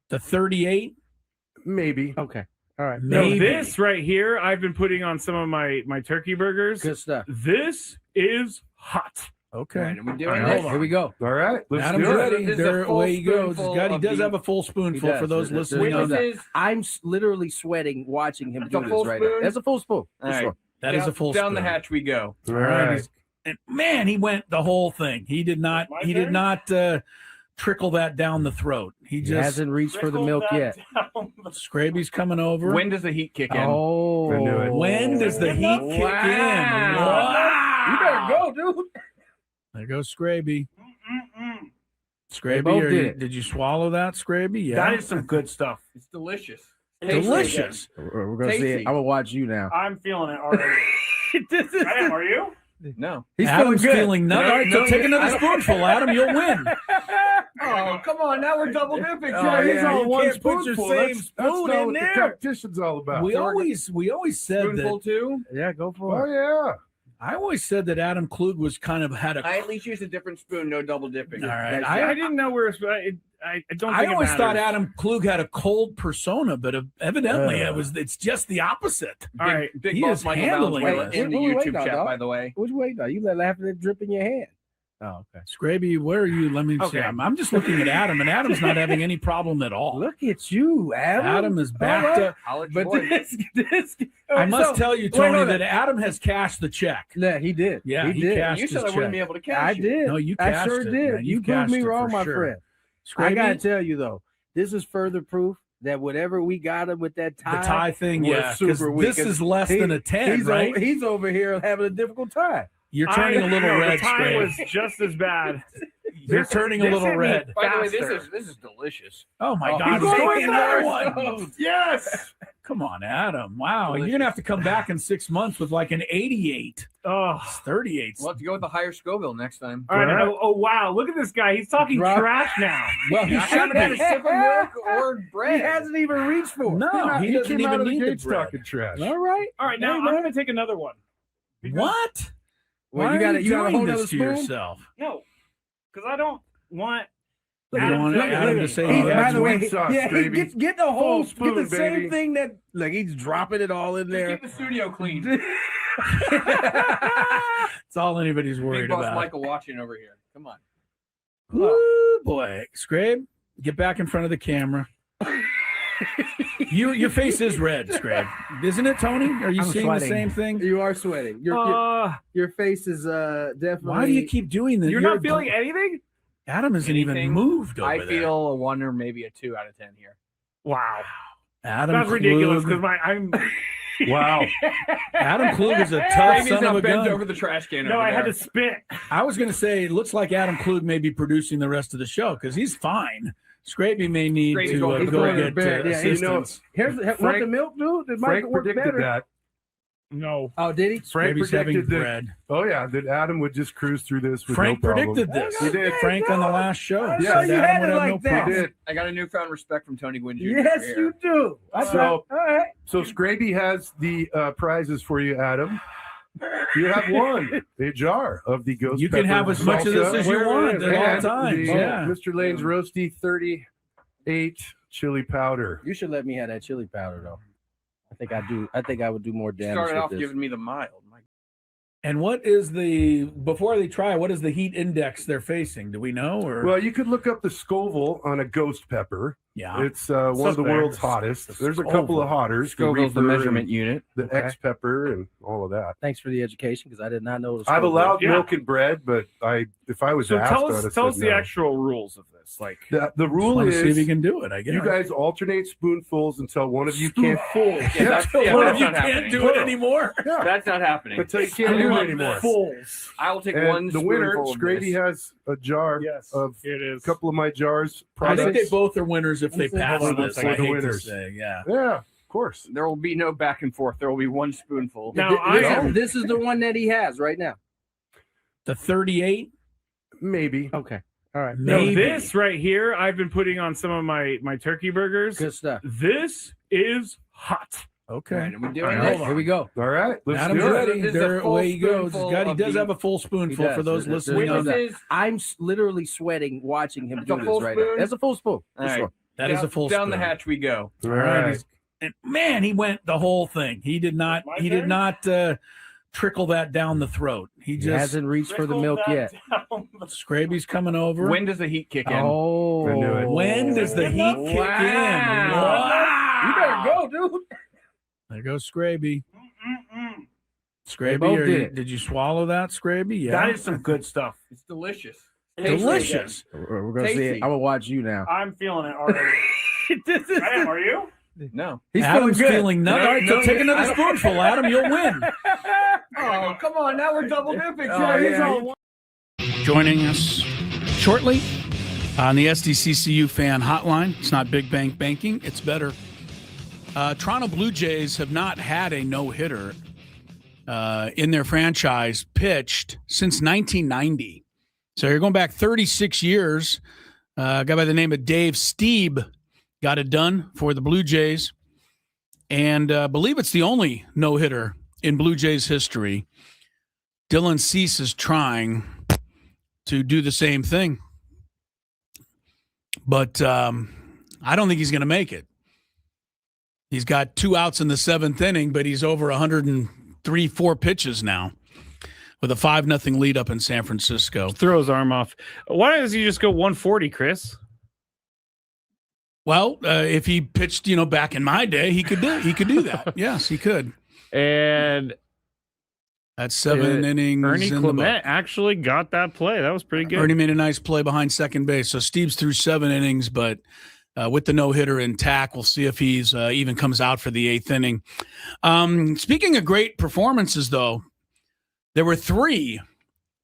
Speaker 1: The 38,
Speaker 4: maybe.
Speaker 5: Okay. All right.
Speaker 2: No, this right here, I've been putting on some of my turkey burgers.
Speaker 5: Good stuff.
Speaker 2: This is hot.
Speaker 1: Okay.
Speaker 5: Right, here we go.
Speaker 4: All right.
Speaker 1: Adam's ready. There away he goes. He does have a full spoonful for those listening.
Speaker 5: I'm literally sweating watching him do this right now. That's a full spoon.
Speaker 1: All right. That is a full spoon.
Speaker 5: Down the hatch we go.
Speaker 4: All right.
Speaker 1: And man, he went the whole thing. He did not trickle that down the throat. He just
Speaker 5: hasn't reached for the milk yet.
Speaker 1: Skraby's coming over.
Speaker 5: When does the heat kick in?
Speaker 4: I knew it.
Speaker 1: When does the heat kick in? Wow.
Speaker 5: You better go, dude.
Speaker 1: There goes Skraby. Skraby, did you swallow that, Skraby? Yeah.
Speaker 2: That is some good stuff.
Speaker 5: It's delicious.
Speaker 1: Delicious.
Speaker 5: We're going to see it. I'm going to watch you now.
Speaker 2: I'm feeling it already. Are you?
Speaker 5: No.
Speaker 1: Adam's feeling nothing. All right, so take another spoonful, Adam. You'll win.
Speaker 5: Oh, come on. Now we're double dipping.
Speaker 4: He's all one
Speaker 1: put your same spoon in there.
Speaker 4: The competition's all about.
Speaker 1: We always said
Speaker 5: spoonful too?
Speaker 4: Yeah, go for it. Oh, yeah.
Speaker 1: I always said that Adam Klug was kind of had a.
Speaker 5: I at least used a different spoon, no double dipping.
Speaker 1: All right,
Speaker 2: I didn't know where. I don't.
Speaker 1: I always thought Adam Klug had a cold persona, but evidently it's just the opposite.
Speaker 5: All right, he is handling it
Speaker 1: in
Speaker 5: the YouTube chat. By the way,
Speaker 6: Which way now? You let half of it drip in your hand.
Speaker 5: Oh, okay.
Speaker 1: Skraby, where are you? Let me see.
Speaker 2: Okay.
Speaker 1: I'm just looking at Adam, and Adam's not having any problem at all.
Speaker 5: Look at you, Adam.
Speaker 1: Adam is back up.
Speaker 5: But this
Speaker 1: I must tell you, Tony,
Speaker 5: wait.
Speaker 1: that Adam has cashed the check.
Speaker 5: Yeah, he did.
Speaker 1: Yeah,
Speaker 5: he did.
Speaker 1: cashed
Speaker 5: You
Speaker 1: his
Speaker 5: said I wouldn't
Speaker 1: check.
Speaker 5: be able to cash. I did.
Speaker 1: No, you
Speaker 5: I
Speaker 1: cashed
Speaker 5: sure
Speaker 1: it,
Speaker 5: did.
Speaker 1: man.
Speaker 5: You proved
Speaker 1: cashed
Speaker 5: me
Speaker 1: it
Speaker 5: wrong,
Speaker 1: for
Speaker 5: my
Speaker 1: sure.
Speaker 5: friend. I
Speaker 1: Skraby,
Speaker 5: gotta tell you though, this is further proof that whatever we got him with that
Speaker 1: the
Speaker 5: tie,
Speaker 1: tie thing,
Speaker 5: was
Speaker 1: yeah, because
Speaker 5: super weak.
Speaker 1: this is less than a 10,
Speaker 5: he's
Speaker 1: right?
Speaker 5: He's over here having a difficult time.
Speaker 1: You're turning a little red,
Speaker 2: The time
Speaker 1: Skraby.
Speaker 2: was just as bad.
Speaker 1: You're turning a little
Speaker 2: hit me
Speaker 1: red.
Speaker 5: By the way,
Speaker 2: faster.
Speaker 5: this is delicious.
Speaker 1: Oh, my
Speaker 5: Oh,
Speaker 1: God.
Speaker 5: he's
Speaker 1: he's
Speaker 5: going
Speaker 1: taking
Speaker 5: for
Speaker 1: another
Speaker 5: it.
Speaker 1: one.
Speaker 2: Yes.
Speaker 1: Come on, Adam. Wow. You're going to have to come back in 6 months with like an 88.
Speaker 2: Oh.
Speaker 1: 38.
Speaker 3: We'll have to go with the higher Scoville next time.
Speaker 2: All right. Oh, wow. Look at this guy. He's talking trash now.
Speaker 1: Well, he
Speaker 3: I
Speaker 1: should
Speaker 3: haven't had a
Speaker 1: be.
Speaker 3: sip of milk or bread.
Speaker 5: He hasn't even reached for it.
Speaker 1: No, he doesn't
Speaker 4: came out
Speaker 1: even
Speaker 4: of the
Speaker 1: need
Speaker 4: gates
Speaker 1: the bread.
Speaker 4: talking trash.
Speaker 5: All right.
Speaker 2: All right. Now I'm going to take another one.
Speaker 1: What?
Speaker 5: Well,
Speaker 1: Why
Speaker 5: you got
Speaker 1: are
Speaker 5: to
Speaker 1: you doing
Speaker 5: hold
Speaker 1: this
Speaker 5: another
Speaker 1: to
Speaker 5: spoon.
Speaker 1: yourself?
Speaker 2: No, because I don't want.
Speaker 1: You don't want Adam to say
Speaker 5: He,
Speaker 1: he
Speaker 5: by
Speaker 1: has
Speaker 5: the way,
Speaker 4: wheat sauce,
Speaker 5: yeah, he
Speaker 4: baby.
Speaker 5: get the whole
Speaker 4: Full spoon,
Speaker 5: get the same
Speaker 4: baby.
Speaker 5: thing that like he's dropping it all in there.
Speaker 3: Keep the studio clean.
Speaker 1: It's all anybody's
Speaker 3: Big
Speaker 1: worried
Speaker 3: boss
Speaker 1: about.
Speaker 3: Michael watching over here. Come on.
Speaker 1: Ooh, boy. Scrabe, get back in front of the camera. Your face is red, Scrabe. Isn't it, Tony? Are you
Speaker 5: I'm
Speaker 1: seeing
Speaker 5: sweating.
Speaker 1: the same thing?
Speaker 5: You are sweating. Your face is definitely.
Speaker 1: Why do you keep doing this?
Speaker 2: You're not feeling anything?
Speaker 1: Adam hasn't even
Speaker 3: Anything?
Speaker 1: moved over
Speaker 3: I
Speaker 1: there.
Speaker 3: feel a 1 or maybe a 2 out of 10 here.
Speaker 2: Wow.
Speaker 1: Adam
Speaker 2: That's ridiculous
Speaker 1: Klug.
Speaker 2: because I'm.
Speaker 4: Wow.
Speaker 1: Adam Klug is a tough
Speaker 3: Maybe
Speaker 1: son
Speaker 3: now
Speaker 1: of a
Speaker 3: bent
Speaker 1: gun.
Speaker 3: over the trash can.
Speaker 2: No,
Speaker 3: over
Speaker 2: I had
Speaker 3: there.
Speaker 2: to spit.
Speaker 1: I was going to say it looks like Adam Klug may be producing the rest of the show because he's fine. Scraby may need
Speaker 3: Scraby's
Speaker 1: to
Speaker 3: going
Speaker 5: He's
Speaker 1: go
Speaker 5: going to
Speaker 1: get
Speaker 5: bed. Yeah, you know,
Speaker 1: assistance.
Speaker 5: here's want
Speaker 4: Frank-
Speaker 5: the milk, dude. It might
Speaker 4: Frank
Speaker 5: work
Speaker 4: predicted
Speaker 5: better.
Speaker 4: that.
Speaker 2: No.
Speaker 5: Oh, did he?
Speaker 4: Frank
Speaker 1: Scraby's having
Speaker 4: predicted that.
Speaker 1: bread.
Speaker 4: Oh yeah, that Adam would just cruise through this with
Speaker 1: Frank
Speaker 4: no problem.
Speaker 1: predicted this.
Speaker 4: He did.
Speaker 1: Frank on the last show.
Speaker 5: I
Speaker 1: said
Speaker 5: know you
Speaker 1: Adam
Speaker 5: had
Speaker 1: would
Speaker 5: it
Speaker 1: have
Speaker 5: like
Speaker 1: no
Speaker 5: that.
Speaker 4: He
Speaker 1: problem.
Speaker 4: did.
Speaker 3: I got a newfound respect from Tony Gwynn Jr.
Speaker 5: Yes,
Speaker 3: here.
Speaker 5: you do.
Speaker 4: So-
Speaker 5: all right.
Speaker 4: So Skraby has the prizes for you, Adam. You have one, a jar of the ghost.
Speaker 1: You can
Speaker 4: pepper
Speaker 1: have as much of this
Speaker 4: salsa
Speaker 1: as you want at all
Speaker 4: and
Speaker 1: times.
Speaker 4: the,
Speaker 1: Yeah.
Speaker 4: Mr. Lane's roasty 38 chili powder.
Speaker 5: You should let me have that chili powder though. I think I do. I think I would do more damage.
Speaker 3: Started
Speaker 5: with
Speaker 3: off
Speaker 5: this.
Speaker 3: giving me the mild. My
Speaker 1: And what is before they try, what is the heat index they're facing? Do we know? Or
Speaker 4: Well, you could look up the Scoville on a ghost pepper.
Speaker 1: yeah.
Speaker 4: It's one of the
Speaker 2: Suspect.
Speaker 4: world's hottest. There's a couple of hotters.
Speaker 3: Scoville's the
Speaker 4: Reaper
Speaker 3: measurement
Speaker 4: and
Speaker 3: unit.
Speaker 4: the
Speaker 5: Okay.
Speaker 4: X pepper and all of that.
Speaker 5: Thanks for the education because I did not know. It was
Speaker 4: I've
Speaker 5: so
Speaker 4: allowed
Speaker 2: Yeah.
Speaker 4: milk and bread, but if I was
Speaker 2: So
Speaker 4: asked,
Speaker 2: tell
Speaker 4: I would
Speaker 2: us
Speaker 4: have
Speaker 2: tell us
Speaker 4: said
Speaker 2: the
Speaker 4: no.
Speaker 2: actual rules of this. Like
Speaker 4: The rule
Speaker 1: Want to see if you
Speaker 4: is
Speaker 1: can do it. I guess
Speaker 4: you guys alternate spoonfuls until one of you can't.
Speaker 3: Yeah, that's,
Speaker 1: One
Speaker 3: yeah,
Speaker 1: of
Speaker 3: that's
Speaker 1: you
Speaker 3: not
Speaker 1: can't
Speaker 3: happening.
Speaker 1: do it anymore.
Speaker 4: Yeah,
Speaker 3: That's not happening.
Speaker 4: until you can't do it anymore.
Speaker 2: fools.
Speaker 3: I will take
Speaker 4: And
Speaker 3: one
Speaker 4: the winner,
Speaker 3: spoonful of
Speaker 4: Skraby,
Speaker 3: this.
Speaker 4: has a jar
Speaker 2: Yes.
Speaker 4: of
Speaker 2: Here it
Speaker 4: a
Speaker 2: is.
Speaker 4: couple of my jars.
Speaker 1: I think they
Speaker 4: products.
Speaker 1: both are winners if they
Speaker 5: Hold on
Speaker 1: pass
Speaker 2: one
Speaker 1: this.
Speaker 2: second.
Speaker 1: I
Speaker 4: The
Speaker 1: hate to
Speaker 4: winners.
Speaker 1: say, yeah.
Speaker 4: Yeah, of course.
Speaker 3: There will be no back and forth. There will be one spoonful.
Speaker 2: Now, I am.
Speaker 5: This is the one that he has right now.
Speaker 1: The 38,
Speaker 4: Maybe.
Speaker 5: Okay. All right.
Speaker 2: No,
Speaker 1: maybe.
Speaker 2: this right here, I've been putting on some of my turkey burgers.
Speaker 5: Good stuff.
Speaker 2: This is hot.
Speaker 3: All
Speaker 1: Okay.
Speaker 3: right, are we
Speaker 5: All
Speaker 3: doing
Speaker 5: right.
Speaker 3: this?
Speaker 5: Here we go.
Speaker 4: All right. Let's
Speaker 1: Adam's
Speaker 4: do it.
Speaker 1: ready.
Speaker 3: This is a
Speaker 1: There,
Speaker 3: full
Speaker 1: away he goes.
Speaker 3: spoonful
Speaker 1: He
Speaker 3: of
Speaker 1: does
Speaker 3: the-
Speaker 1: have a full spoonful
Speaker 5: He does.
Speaker 1: for those
Speaker 5: This-
Speaker 1: listening.
Speaker 5: this
Speaker 1: on
Speaker 3: This
Speaker 1: that.
Speaker 3: is
Speaker 5: I'm literally sweating watching him
Speaker 3: That's
Speaker 5: do
Speaker 3: a
Speaker 5: this
Speaker 3: full
Speaker 5: right
Speaker 3: spoon?
Speaker 5: now. That's a full spoon.
Speaker 3: all
Speaker 5: For
Speaker 3: right.
Speaker 5: sure.
Speaker 1: That is a full
Speaker 3: down the
Speaker 1: spoon.
Speaker 3: hatch we go.
Speaker 4: All
Speaker 1: All right.
Speaker 4: right.
Speaker 1: And man, he went the whole thing. He did not.
Speaker 2: My
Speaker 1: He did
Speaker 2: turn?
Speaker 1: not trickle that down the throat. He
Speaker 5: He
Speaker 1: just.
Speaker 5: hasn't reached for the milk yet.
Speaker 1: Scraby's coming over.
Speaker 3: When does the heat kick in?
Speaker 5: Oh,
Speaker 4: I knew it.
Speaker 1: When does the heat kick in?
Speaker 3: Wow.
Speaker 5: You better go, dude.
Speaker 1: There goes Scraby.
Speaker 2: Mm-mm.
Speaker 1: Scraby,
Speaker 5: both
Speaker 1: are
Speaker 5: did
Speaker 1: you-
Speaker 5: it.
Speaker 1: did you swallow that, Scraby? Yeah.
Speaker 2: That is some good stuff.
Speaker 3: It's delicious.
Speaker 1: delicious.
Speaker 5: We're gonna see
Speaker 3: Tasty.
Speaker 5: it. I'm gonna watch you now.
Speaker 2: I'm feeling it already. I am, are you?
Speaker 3: No.
Speaker 5: He's
Speaker 1: Adam's
Speaker 5: feeling good.
Speaker 1: feeling nothing. All right, so take another spoonful, Adam. You'll win.
Speaker 3: Oh, come on. Now we're double dipping.
Speaker 5: Oh, yeah.
Speaker 1: Joining us shortly on the SDCCU fan hotline. It's not big bank banking. It's better. Toronto Blue Jays have not had a no-hitter in their franchise pitched since 1990. So you're going back 36 years. A guy by the name of Dave Steeb got it done for the Blue Jays. And I believe it's the only no-hitter in Blue Jays history. Dylan Cease is trying to do the same thing. But I don't think he's going to make it. He's got 2 outs in the 7th inning, but he's over 103, 4 pitches now. with a 5-0 lead up in San Francisco.
Speaker 2: Throw his arm off. Why doesn't he just go 140, Chris?
Speaker 1: Well, if he pitched, back in my day, he could do that. Yes, he could.
Speaker 2: And
Speaker 1: that's 7 innings.
Speaker 2: Ernie Clement actually got that play. That was pretty good.
Speaker 1: Ernie made a nice play behind second base. So Steve's through 7 innings, but with the no-hitter intact, we'll see if he's even comes out for the 8th inning. Speaking of great performances, though, there were 3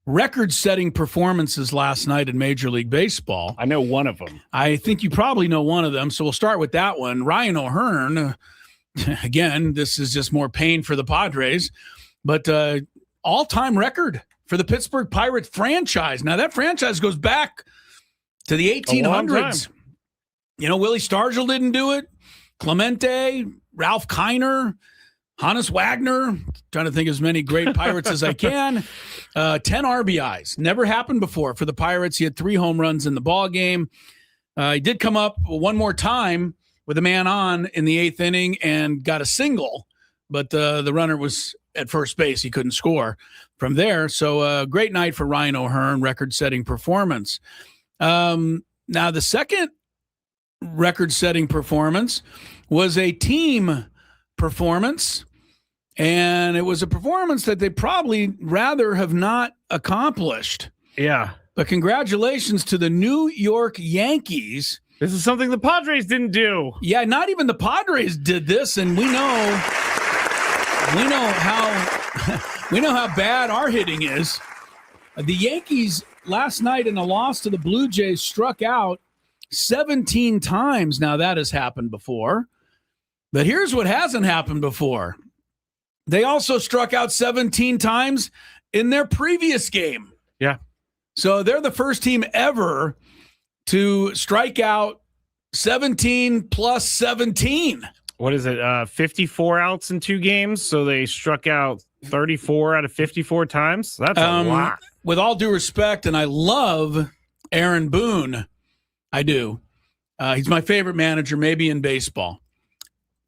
Speaker 1: record-setting performances last night in Major League Baseball.
Speaker 2: I know one of them.
Speaker 1: I think you probably know one of them, so we'll start with that one. Ryan O'Hearn, again, this is just more pain for the Padres, but all-time record for the Pittsburgh Pirates franchise. Now, that franchise goes back to the 1800s. Willie Stargell didn't do it. Clemente, Ralph Kiner, Hannes Wagner, trying to think of as many great Pirates as I can. 10 RBIs. Never happened before for the Pirates. He had 3 home runs in the ball game. He did come up one more time with a man on in the 8th inning and got a single, but the runner was at first base. He couldn't score from there. So great night for Ryan O'Hearn, record-setting performance. Now, the second record-setting performance was a team performance, and it was a performance that they probably rather have not accomplished.
Speaker 2: Yeah.
Speaker 1: But congratulations to the New York Yankees.
Speaker 2: This is something the Padres didn't do.
Speaker 1: Yeah, not even the Padres did this, and we know how bad our hitting is. The Yankees last night in a loss to the Blue Jays struck out 17 times. Now, that has happened before. But here's what hasn't happened before. They also struck out 17 times in their previous game.
Speaker 2: Yeah.
Speaker 1: So they're the first team ever to strike out 17 plus 17.
Speaker 2: What is it? 54 outs in 2 games. So they struck out 34 out of 54 times. That's a lot.
Speaker 1: With all due respect, and I love Aaron Boone. I do. He's my favorite manager, maybe in baseball,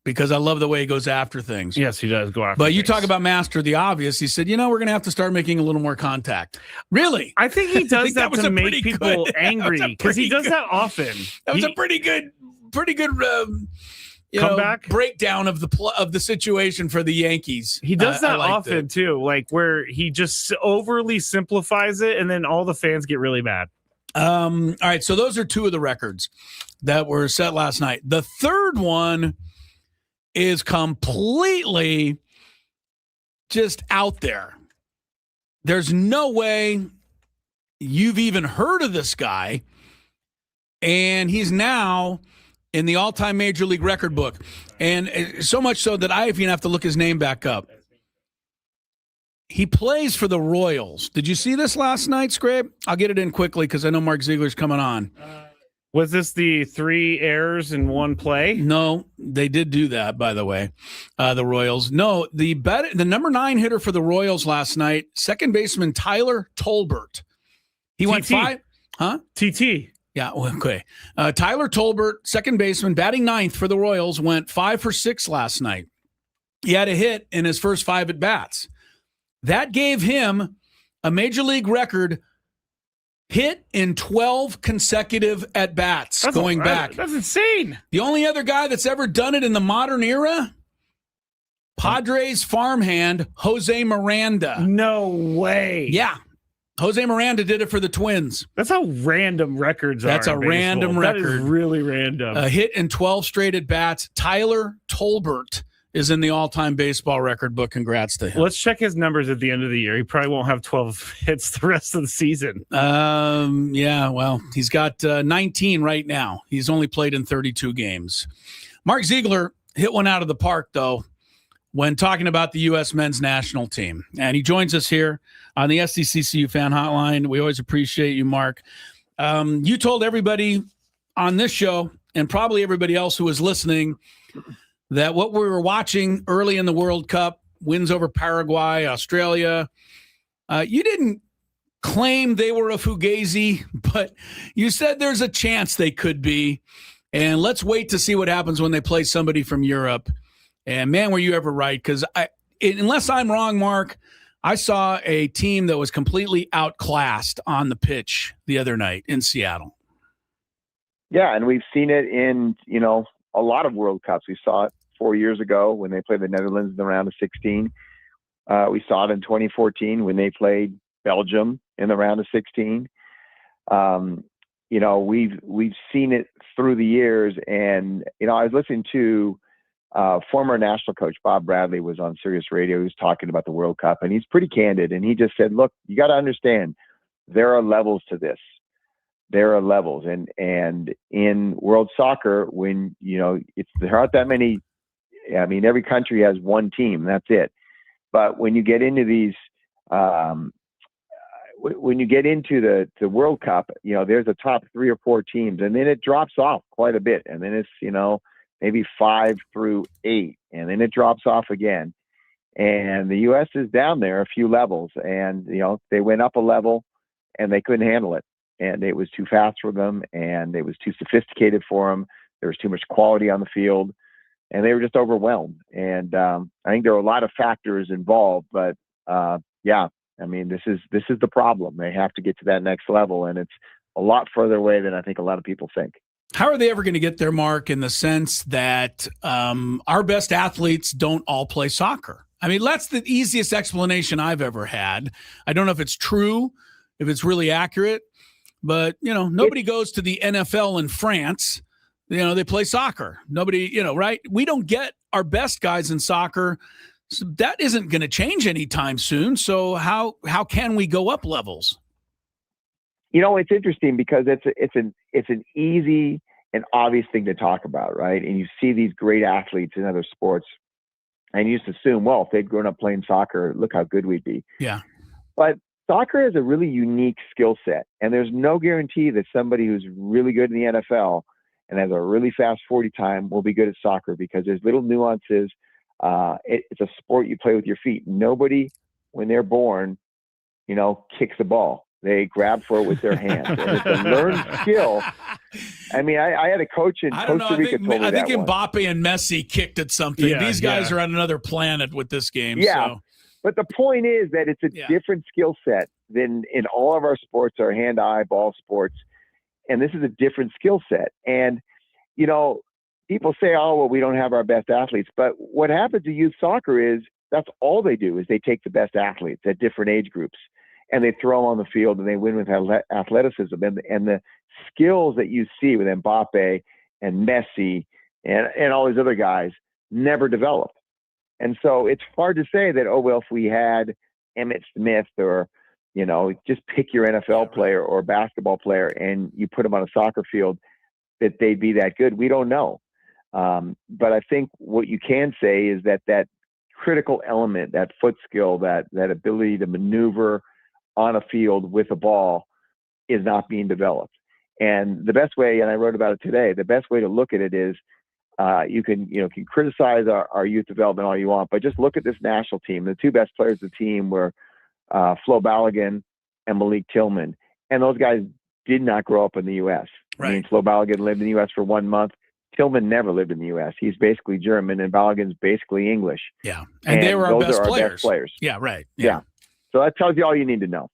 Speaker 1: because I love the way he goes after things.
Speaker 2: Yes, he does go after
Speaker 1: But you
Speaker 2: things.
Speaker 1: talk about master of the obvious. He said, we're going to have to start making a little more contact. Really?
Speaker 2: I think he does that
Speaker 1: was
Speaker 2: to
Speaker 1: a
Speaker 2: make
Speaker 1: pretty
Speaker 2: people
Speaker 1: good-
Speaker 2: angry because he does that often.
Speaker 1: That was a pretty good
Speaker 2: Comeback?
Speaker 1: breakdown of the situation for the Yankees.
Speaker 2: He does that
Speaker 1: liked
Speaker 2: often
Speaker 1: it.
Speaker 2: too, like where he just overly simplifies it, and then all the fans get really mad.
Speaker 1: All right, so those are 2 of the records that were set last night. The third one is completely just out there. There's no way you've even heard of this guy, and he's now in the all-time Major League record book, and so much so that I even have to look his name back up. He plays for the Royals. Did you see this last night, Skrabe? I'll get it in quickly because I know Mark Ziegler's coming on.
Speaker 2: Was this the 3 errors in 1 play?
Speaker 1: No, they did do that, by the way, the Royals. No, the number 9 hitter for the Royals last night, second baseman Tyler Tolbert. He went 5. Huh?
Speaker 2: TT.
Speaker 1: Yeah, okay. Tyler Tolbert, second baseman, batting 9th for the Royals, went 5 for 6 last night. He had a hit in his first 5 at-bats. That gave him a Major League record hit in 12 consecutive at-bats going back.
Speaker 2: That's insane.
Speaker 1: The only other guy that's ever done it in the modern era, Padres farmhand Jose Miranda.
Speaker 2: No way.
Speaker 1: Yeah. Jose Miranda did it for the Twins.
Speaker 2: That's how random records are.
Speaker 1: That's a random
Speaker 2: That is
Speaker 1: record.
Speaker 2: really random.
Speaker 1: A hit in 12 straight at-bats. Tyler Tolbert is in the all-time baseball record book. Congrats to him.
Speaker 2: Let's check his numbers at the end of the year. He probably won't have 12 hits the rest of the season.
Speaker 1: Yeah, well, he's got 19 right now. He's only played in 32 games. Mark Ziegler hit one out of the park, though, when talking about the U.S. men's national team. And he joins us here on the SDCCU Fan Hotline. We always appreciate you, Mark. You told everybody on this show, and probably everybody else who was listening, that what we were watching early in the World Cup, wins over Paraguay, Australia, you didn't claim they were a fugazi, but you said there's a chance they could be. And let's wait to see what happens when they play somebody from Europe. And, man, were you ever right? Because unless I'm wrong, Mark, I saw a team that was completely outclassed on the pitch the other night in Seattle.
Speaker 6: Yeah, and we've seen it in, a lot of World Cups. We saw it 4 years ago when they played the Netherlands in the round of 16. We saw it in 2014 when they played Belgium in the round of 16. We've seen it through the years, and I was listening to former national coach Bob Bradley was on Sirius Radio. He was talking about the World Cup, and he's pretty candid. And he just said, "Look, you got to understand, there are levels to this. There are levels, and in world soccer, when there aren't that many. I mean, every country has one team. That's it. But when you get into these, when you get into the World Cup, there's a top 3 or 4 teams, and then it drops off quite a bit, and then it's maybe 5 through 8, and then it drops off again. And the U.S. is down there a few levels, and they went up a level, and they couldn't handle it, and it was too fast for them, and it was too sophisticated for them. There was too much quality on the field, and they were just overwhelmed. And I think there are a lot of factors involved, but yeah, I mean, this is the problem. They have to get to that next level, and it's a lot further away than I think a lot of people think.
Speaker 1: How are they ever going to get there, Mark, in the sense that our best athletes don't all play soccer? I mean, that's the easiest explanation I've ever had. I don't know if it's true, if it's really accurate, but, nobody goes to the NFL in France. They play soccer. Nobody, right? We don't get our best guys in soccer. So that isn't going to change anytime soon. So how can we go up levels?
Speaker 6: It's interesting because it's an easy and obvious thing to talk about, right? And you see these great athletes in other sports, and you just assume, well, if they'd grown up playing soccer, look how good we'd be.
Speaker 1: Yeah.
Speaker 6: But soccer is a really unique skill set, and there's no guarantee that somebody who's really good in the NFL and has a really fast 40 time will be good at soccer, because there's little nuances. It's a sport you play with your feet. Nobody, when they're born, kicks the ball. They grab for it with their hands. And it's a learned skill. I mean, I had a coach in Costa Rica told me
Speaker 1: I think
Speaker 6: that
Speaker 1: Mbappe and Messi kicked at something.
Speaker 2: Yeah,
Speaker 1: These guys are on another planet with this game.
Speaker 6: Yeah.
Speaker 1: So.
Speaker 6: But the point is that it's a different skill set than in all of our sports, our hand-eye ball sports. And this is a different skill set. And, people say, oh, well, we don't have our best athletes. But what happens to youth soccer is that's all they do, is they take the best athletes at different age groups, and they throw them on the field, and they win with athleticism. And the skills that you see with Mbappe and Messi and all these other guys never develop. And so it's hard to say that, oh, well, if we had Emmitt Smith or, just pick your NFL player or basketball player and you put them on a soccer field, that they'd be that good. We don't know. But I think what you can say is that critical element, that foot skill, that ability to maneuver on a field with a ball is not being developed. And the best way, and I wrote about it today, the best way to look at it is you can criticize our youth development all you want, but just look at this national team. The 2 best players of the team were Flo Balogun and Malik Tillman. And those guys did not grow up in the U.S.
Speaker 1: Right.
Speaker 6: I mean, Flo Balogun lived in the U.S. for 1 month. Tillman never lived in the U.S. He's basically German, and Balogun's basically English.
Speaker 1: Yeah. And they were our best players.
Speaker 6: Yeah,
Speaker 1: right.
Speaker 6: Yeah. So that tells you all you need to know.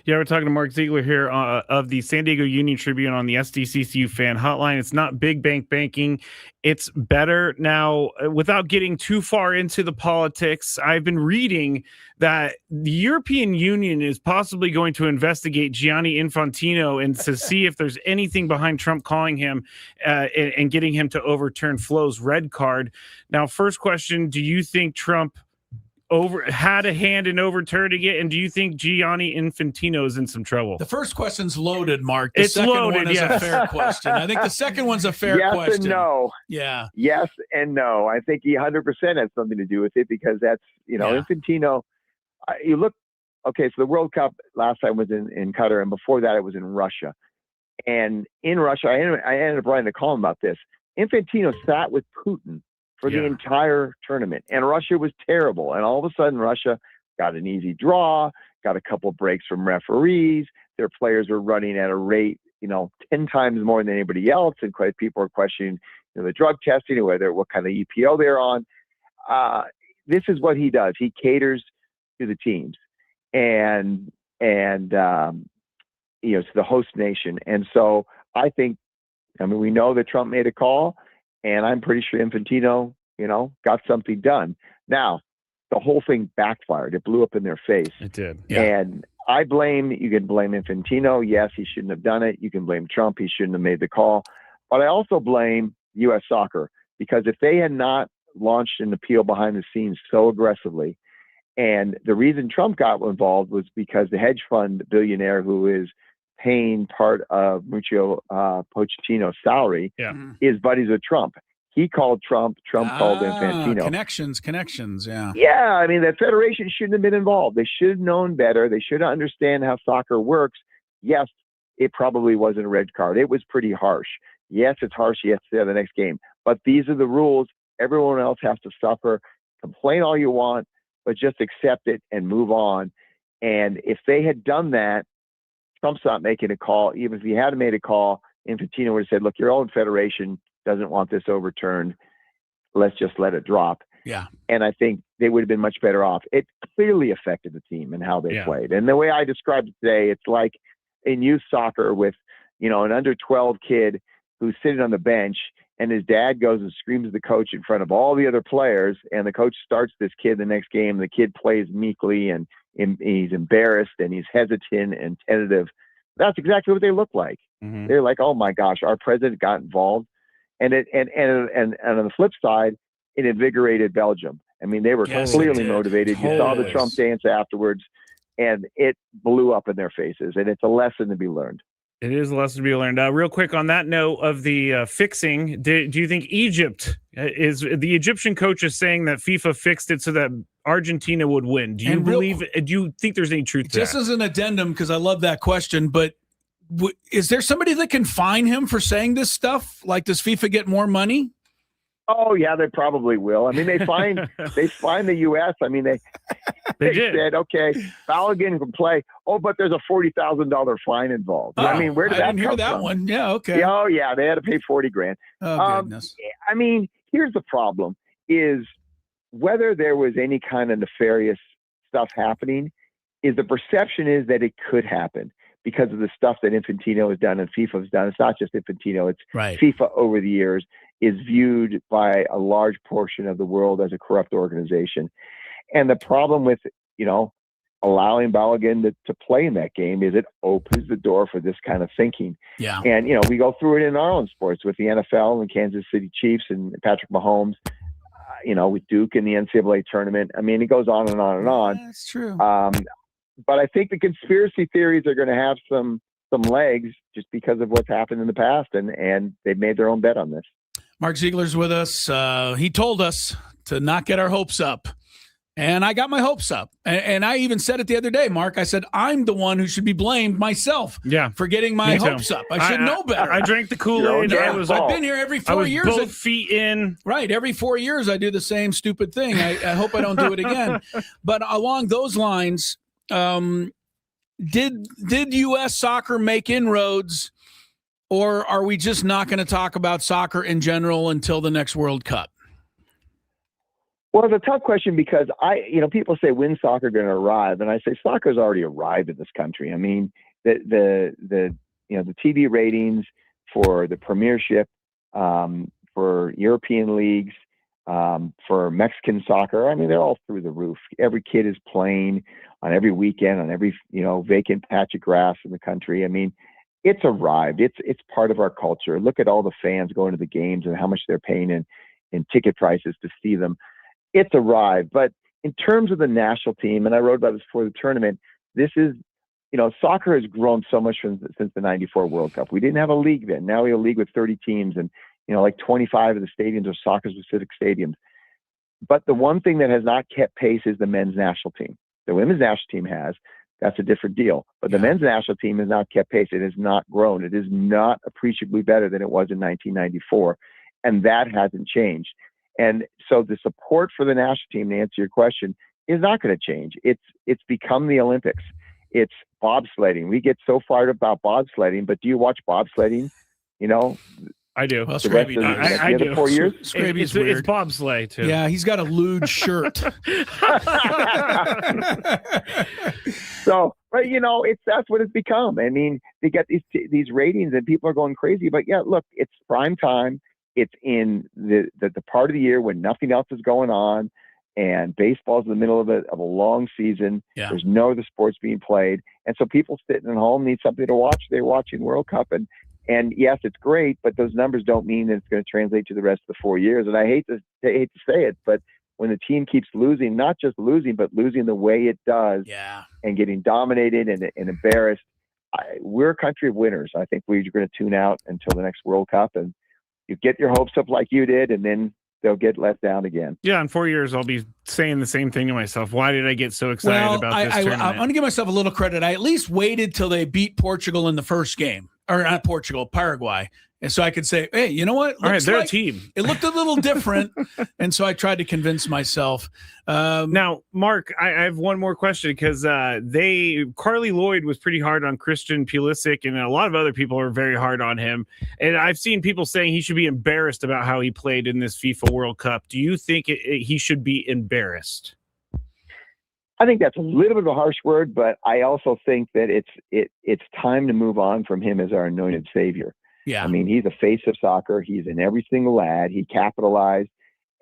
Speaker 2: Yeah, we're talking to Mark Ziegler here of the San Diego Union Tribune on the SDCCU fan hotline. It's not big bank banking. It's better. Now, without getting too far into the politics, I've been reading that the European Union is possibly going to investigate Gianni Infantino and to see if there's anything behind Trump calling him and getting him to overturn Flo's red card. Now, first question, do you think Trump had a hand in overturning it, and do you think Gianni Infantino is in some trouble?
Speaker 1: The first question's loaded, Mark. The
Speaker 2: It's
Speaker 1: second
Speaker 2: loaded,
Speaker 1: one is a fair question. I think the second one's a fair
Speaker 6: Yes
Speaker 1: question.
Speaker 6: and no.
Speaker 1: Yeah.
Speaker 6: Yes and no. I think he 100% has something to do with it, because that's, Infantino. You look, okay, so the World Cup last time was in Qatar, and before that it was in Russia. And in Russia, I ended up writing a column about this. Infantino sat with Putin for the entire tournament, and Russia was terrible. And all of a sudden, Russia got an easy draw, got a couple breaks from referees. Their players were running at a rate, 10 times more than anybody else. And quite people are questioning, the drug testing, or what kind of EPO they're on. This is what he does. He caters to the teams and to the host nation. And so I think, we know that Trump made a call, and I'm pretty sure Infantino, got something done. Now, the whole thing backfired. It blew up in their face.
Speaker 2: It did.
Speaker 1: Yeah.
Speaker 6: And you can blame Infantino. Yes, he shouldn't have done it. You can blame Trump. He shouldn't have made the call. But I also blame U.S. Soccer, because if they had not launched an appeal behind the scenes so aggressively, and the reason Trump got involved was because the hedge fund billionaire who is paying part of Mauricio Pochettino's salary is buddies with Trump. He called Trump. Trump called Infantino.
Speaker 1: Connections. Yeah.
Speaker 6: Yeah. The federation shouldn't have been involved. They should have known better. They should understand how soccer works. Yes, it probably wasn't a red card. It was pretty harsh. Yes, it's harsh. Yes, the next game. But these are the rules. Everyone else has to suffer. Complain all you want, but just accept it and move on. And if they had done that, Trump's not making a call. Even if he had made a call, Infantino would have said, look, your own federation doesn't want this overturned. Let's just let it drop.
Speaker 1: Yeah.
Speaker 6: And I think they would have been much better off. It clearly affected the team and how they played. And the way I described it today, it's like in youth soccer with, an under 12 kid who's sitting on the bench, and his dad goes and screams at the coach in front of all the other players, and the coach starts this kid the next game. The kid plays meekly, and he's embarrassed, and he's hesitant and tentative. That's exactly what they look like.
Speaker 2: Mm-hmm.
Speaker 6: They're like, oh my gosh, our president got involved. And on the flip side, it invigorated Belgium. They were clearly motivated.
Speaker 2: Totally.
Speaker 6: You saw the Trump dance afterwards, and it blew up in their faces. And it's a lesson to be learned.
Speaker 2: It is a lesson to be learned. Real quick on that note of the fixing, do you think Egypt is the Egyptian coach is saying that FIFA fixed it so that Argentina would win? Do you do you think there's any truth to that?
Speaker 1: Just as an addendum, because I love that question, but is there somebody that can fine him for saying this stuff? Like, does FIFA get more money?
Speaker 6: Oh yeah, they probably will. They find the U.S. They said, okay, Balogun can play. Oh, but there's a $40,000 fine involved.
Speaker 1: Oh,
Speaker 6: where did that
Speaker 1: I didn't hear
Speaker 6: come
Speaker 1: that
Speaker 6: from?
Speaker 1: one. Yeah, okay.
Speaker 6: Oh yeah, they had to pay $40,000.
Speaker 1: Oh goodness.
Speaker 6: Here's the problem: is whether there was any kind of nefarious stuff happening. Is the perception is that it could happen because of the stuff that Infantino has done and FIFA has done. It's not just Infantino; it's
Speaker 1: Right.
Speaker 6: FIFA over the years is viewed by a large portion of the world as a corrupt organization. And the problem with, allowing Balogun to play in that game is it opens the door for this kind of thinking.
Speaker 1: Yeah.
Speaker 6: And, we go through it in our own sports with the NFL and Kansas City Chiefs and Patrick Mahomes, with Duke in the NCAA tournament. It goes on and on and on.
Speaker 1: That's true.
Speaker 6: But I think the conspiracy theories are going to have some legs just because of what's happened in the past, and they've made their own bet on this.
Speaker 1: Mark Ziegler's with us. He told us to not get our hopes up. And I got my hopes up. And I even said it the other day, Mark. I said, I'm the one who should be blamed myself for getting my hopes up. I should know better.
Speaker 2: I drank the Kool-Aid.
Speaker 1: I've been here every 4 years.
Speaker 2: Both feet in.
Speaker 1: Right. Every 4 years, I do the same stupid thing. I hope I don't do it again. But along those lines, did U.S. soccer make inroads? Or are we just not going to talk about soccer in general until the next World Cup?
Speaker 6: Well, it's a tough question because people say when's soccer going to arrive, and I say soccer's already arrived in this country. The TV ratings for the Premiership, for European leagues, for Mexican soccer. They're all through the roof. Every kid is playing on every weekend on every vacant patch of grass in the country. It's arrived. It's part of our culture. Look at all the fans going to the games and how much they're paying in ticket prices to see them. It's arrived. But in terms of the national team, and I wrote about this before the tournament, this is, soccer has grown so much since the 94 World Cup. We didn't have a league then. Now we have a league with 30 teams and, 25 of the stadiums are soccer-specific stadiums. But the one thing that has not kept pace is the men's national team. The women's national team has. That's a different deal. But the men's national team has not kept pace. It has not grown. It is not appreciably better than it was in 1994. And that hasn't changed. And so the support for the national team, to answer your question, is not going to change. It's become the Olympics. It's bobsledding. We get so fired about bobsledding, but do you watch bobsledding?
Speaker 2: I do.
Speaker 1: Well,
Speaker 6: The rest
Speaker 1: Skraby
Speaker 6: of
Speaker 1: does.
Speaker 6: the
Speaker 2: I
Speaker 6: other
Speaker 2: do.
Speaker 6: 4 years.
Speaker 1: Skraby's
Speaker 2: It's
Speaker 1: weird.
Speaker 2: bobsleigh too.
Speaker 1: Yeah, he's got a lewd shirt.
Speaker 6: So, but that's what it's become. I mean, they get these ratings, and people are going crazy. But yeah, look, it's prime time. It's in the part of the year when nothing else is going on, and baseball's in the middle of a long season.
Speaker 1: Yeah.
Speaker 6: There's no other sports being played, and so people sitting at home need something to watch. They're watching World Cup, and yes, it's great, but those numbers don't mean that it's going to translate to the rest of the 4 years. And I hate to say it, but when the team keeps losing, not just losing, but losing the way it does,
Speaker 1: Yeah.
Speaker 6: and getting dominated and embarrassed, we're a country of winners. I think we're going to tune out until the next World Cup, and you get your hopes up like you did, and then they'll get let down again.
Speaker 2: Yeah, in 4 years, I'll be saying the same thing to myself. Why did I get so excited about this tournament?
Speaker 1: I'm going to give myself a little credit. I at least waited till they beat Portugal in the first game. Or not Portugal, Paraguay. And so I could say, hey, you know what?
Speaker 2: All right,
Speaker 1: Looks
Speaker 2: they're
Speaker 1: like
Speaker 2: a team.
Speaker 1: It looked a little different. And so I tried to convince myself.
Speaker 2: Now, Mark, I have one more question because Carly Lloyd was pretty hard on Christian Pulisic, and a lot of other people are very hard on him. And I've seen people saying he should be embarrassed about how he played in this FIFA World Cup. Do you think he should be embarrassed?
Speaker 6: I think that's a little bit of a harsh word, but I also think that it's time to move on from him as our anointed savior.
Speaker 1: Yeah.
Speaker 6: I mean, he's a face of soccer. He's in every single ad. He capitalized.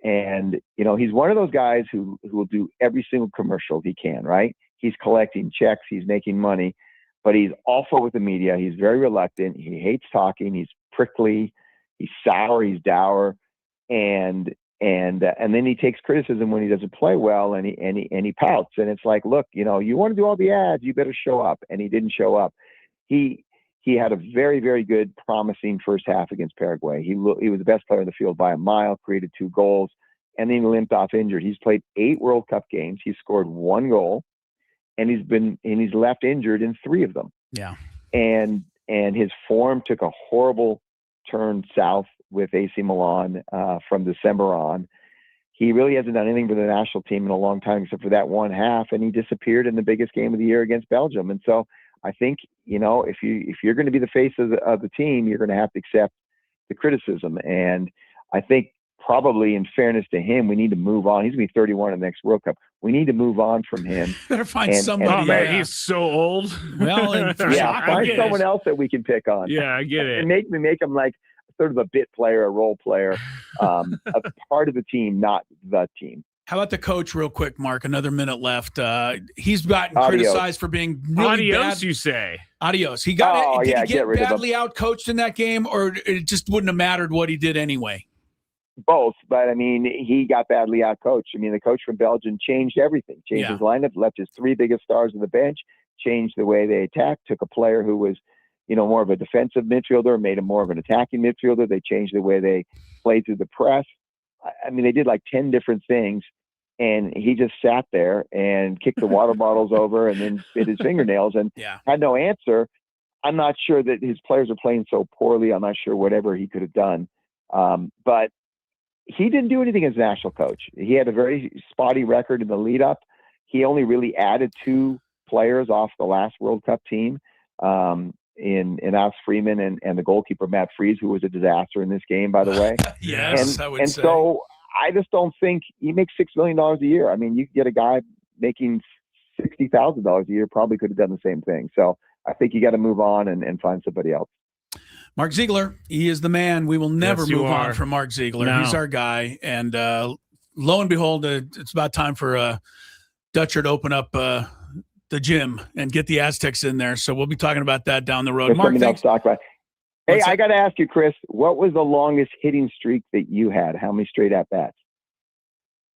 Speaker 6: And, he's one of those guys who will do every single commercial he can, right? He's collecting checks. He's making money. But he's awful with the media. He's very reluctant. He hates talking. He's prickly. He's sour. He's dour. And then he takes criticism when he doesn't play well, and he pouts. And it's like, look, you want to do all the ads, you better show up. And he didn't show up. He had a very, very good, promising first half against Paraguay. He was the best player in the field by a mile, created 2 goals, and then he limped off injured. He's played 8 World Cup games. He's scored 1 goal, and he's left injured in 3 of them.
Speaker 1: Yeah.
Speaker 6: And his form took a horrible turn south with AC Milan from December on. He really hasn't done anything for the national team in a long time except for that one half, and he disappeared in the biggest game of the year against Belgium. And so I think, if you're going to be the face of the team, you're going to have to accept the criticism. And I think probably in fairness to him, we need to move on. He's going to be 31 in the next World Cup. We need to move on from him.
Speaker 1: Better find somebody.
Speaker 2: Oh, man, he's so old.
Speaker 1: Well, and
Speaker 6: find someone else that we can pick on.
Speaker 2: Yeah, I get it.
Speaker 6: And make him like sort of a bit player, a role player, a part of the team, not the team.
Speaker 1: How about the coach real quick, Mark? Another minute left. He's gotten
Speaker 6: Adios.
Speaker 1: criticized for being really
Speaker 2: Adios,
Speaker 6: bad.
Speaker 2: you say?
Speaker 1: Adios. He got
Speaker 6: Get
Speaker 1: he get
Speaker 6: rid of him.
Speaker 1: badly outcoached in that game, or it just wouldn't have mattered what he did anyway?
Speaker 6: Both, but I mean, he got badly outcoached. I mean, the coach from Belgium changed everything, changed his lineup, left his 3 biggest stars on the bench, changed the way they attacked, took a player who was, more of a defensive midfielder, made him more of an attacking midfielder. They changed the way they played through the press. I mean, they did like 10 different things, and he just sat there and kicked the water bottles over and then bit his fingernails and had no answer. I'm not sure that his players are playing so poorly. I'm not sure whatever he could have done. But he didn't do anything as national coach. He had a very spotty record in the lead up. He only really added 2 players off the last World Cup team, in Alex Freeman and the goalkeeper, Matt Freese, who was a disaster in this game, by the way.
Speaker 1: Yes, I would say.
Speaker 6: So I just don't think he makes $6 million a year. I mean, you could get a guy making $60,000 a year, probably could have done the same thing. So I think you got to move on and find somebody else.
Speaker 1: Mark Ziegler, he is the man. We will never move on from Mark Ziegler.
Speaker 2: No.
Speaker 1: He's our guy. And lo and behold, it's about time for Dutcher to open up the gym and get the Aztecs in there. So we'll be talking about that down the road.
Speaker 6: There's
Speaker 1: Mark,
Speaker 6: something else to talk about. Hey, I got to ask you, Chris, what was the longest hitting streak that you had? How many straight at-bats?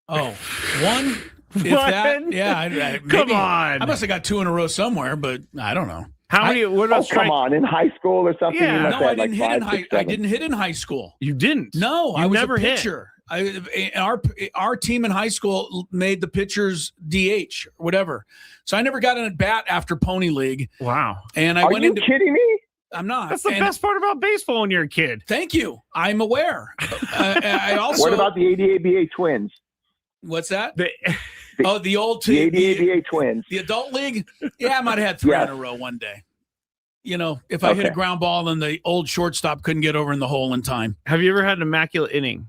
Speaker 1: Oh, 1? If that, yeah. Maybe,
Speaker 2: Come on.
Speaker 1: I must have got 2 in a row somewhere, but I don't know.
Speaker 2: How many? What about
Speaker 6: come on, in high school or something?
Speaker 2: Yeah.
Speaker 6: You must
Speaker 1: No, I
Speaker 6: have
Speaker 1: didn't
Speaker 6: like
Speaker 1: hit in
Speaker 6: 5,
Speaker 1: high.
Speaker 6: 6,
Speaker 1: I
Speaker 6: 7.
Speaker 1: didn't hit in high school.
Speaker 2: You didn't?
Speaker 1: No,
Speaker 2: You
Speaker 1: I was
Speaker 2: never
Speaker 1: a
Speaker 2: hit.
Speaker 1: pitcher. Our team in high school made the pitchers DH or whatever. So I never got an at bat after Pony League.
Speaker 2: Wow.
Speaker 1: And I
Speaker 6: Are
Speaker 1: went
Speaker 6: you
Speaker 1: into.
Speaker 6: kidding me?
Speaker 1: I'm not.
Speaker 2: That's the best part about baseball when you're a kid.
Speaker 1: Thank you. I'm aware. I also.
Speaker 6: What about the ADABA Twins?
Speaker 1: What's that?
Speaker 2: The
Speaker 1: The old
Speaker 6: The
Speaker 1: team.
Speaker 6: ADABA Twins.
Speaker 1: The adult league. Yeah, I might have had 3
Speaker 6: Yes.
Speaker 1: in a row one day. if I hit a
Speaker 6: Okay.
Speaker 1: ground ball and the old shortstop couldn't get over in the hole in time.
Speaker 2: Have you ever had an immaculate inning?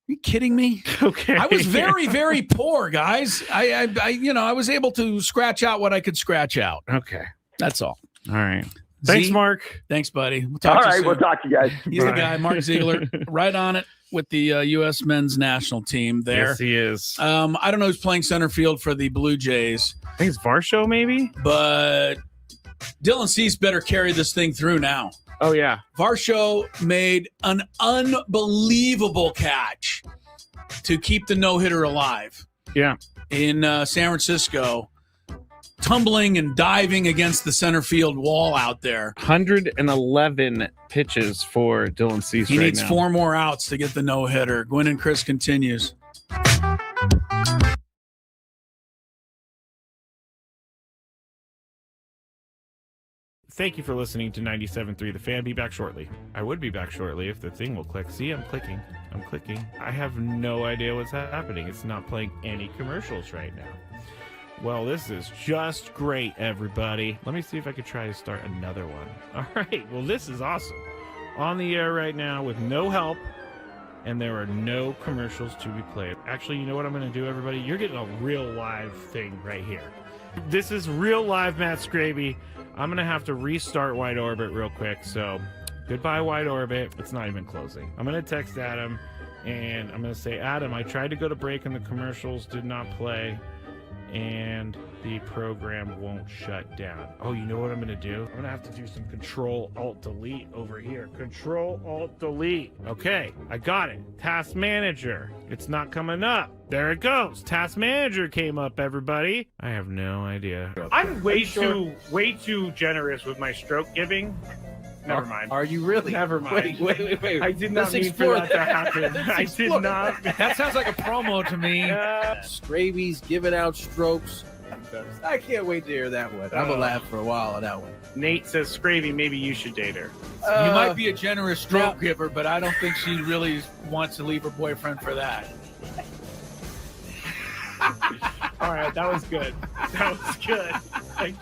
Speaker 1: Are you kidding me?
Speaker 2: Okay.
Speaker 1: I was very, very poor, guys. I was able to scratch out what I could scratch out.
Speaker 2: Okay.
Speaker 1: That's all.
Speaker 2: All right. Thanks,
Speaker 1: Z,
Speaker 2: Mark.
Speaker 1: Thanks, buddy. We'll
Speaker 6: All
Speaker 1: talk to you
Speaker 6: right,
Speaker 1: soon.
Speaker 6: we'll talk to you guys.
Speaker 1: He's the
Speaker 2: Bye.
Speaker 1: guy, Mark Ziegler, right on it with the U.S. men's national team there.
Speaker 2: Yes, he is.
Speaker 1: I don't know who's playing center field for the Blue Jays,
Speaker 2: I think it's Varsho, maybe?
Speaker 1: but Dylan Cease better carry this thing through now.
Speaker 2: Oh, yeah.
Speaker 1: Varsho made an unbelievable catch to keep the no-hitter alive.
Speaker 2: Yeah.
Speaker 1: In San Francisco, tumbling and diving against the center field wall out there.
Speaker 2: 111 pitches for Dylan Cease
Speaker 1: He
Speaker 2: right
Speaker 1: needs
Speaker 2: now.
Speaker 1: 4 more outs to get the no-hitter. Gwynn and Chris continues.
Speaker 2: Thank you for listening to 97.3 The Fan. Be back shortly. I would be back shortly if the thing will click. See, I'm clicking. I have no idea what's happening. It's not playing any commercials right now. Well, this is just great, everybody. Let me see if I could try to start another one. All right. Well, this is awesome. On the air right now with no help, and there are no commercials to be played. Actually, you know what I'm going to do, everybody? You're getting a real live thing right here. This is real live Matt Skraby. I'm going to have to restart Wide Orbit real quick. So goodbye, Wide Orbit. It's not even closing. I'm going to text Adam, and I'm going to say, Adam, I tried to go to break and the commercials did not play, and the program won't shut down. Oh, you know what I'm going to do? I'm going to have to do some Control-Alt-Delete over here. Control-Alt-Delete. Okay, I got it. Task Manager. It's not coming up. There it goes. Task Manager came up, everybody. I have no idea. I'm way too generous with my stroke giving. Never mind.
Speaker 5: Are you really?
Speaker 2: Never mind.
Speaker 5: Wait.
Speaker 2: I did not
Speaker 5: Let's
Speaker 2: mean for
Speaker 5: explore
Speaker 2: that to happen.
Speaker 5: Let's
Speaker 2: I did
Speaker 5: explore.
Speaker 2: not.
Speaker 1: That sounds like a promo to me.
Speaker 5: Skraby's giving out strokes. I can't wait to hear that one. I'm gonna laugh for a while on that one.
Speaker 2: Nate says, Skraby, maybe you should date her.
Speaker 1: You might be a generous stroke giver, but I don't think she really wants to leave her boyfriend for that.
Speaker 2: All right, that was good. That was good.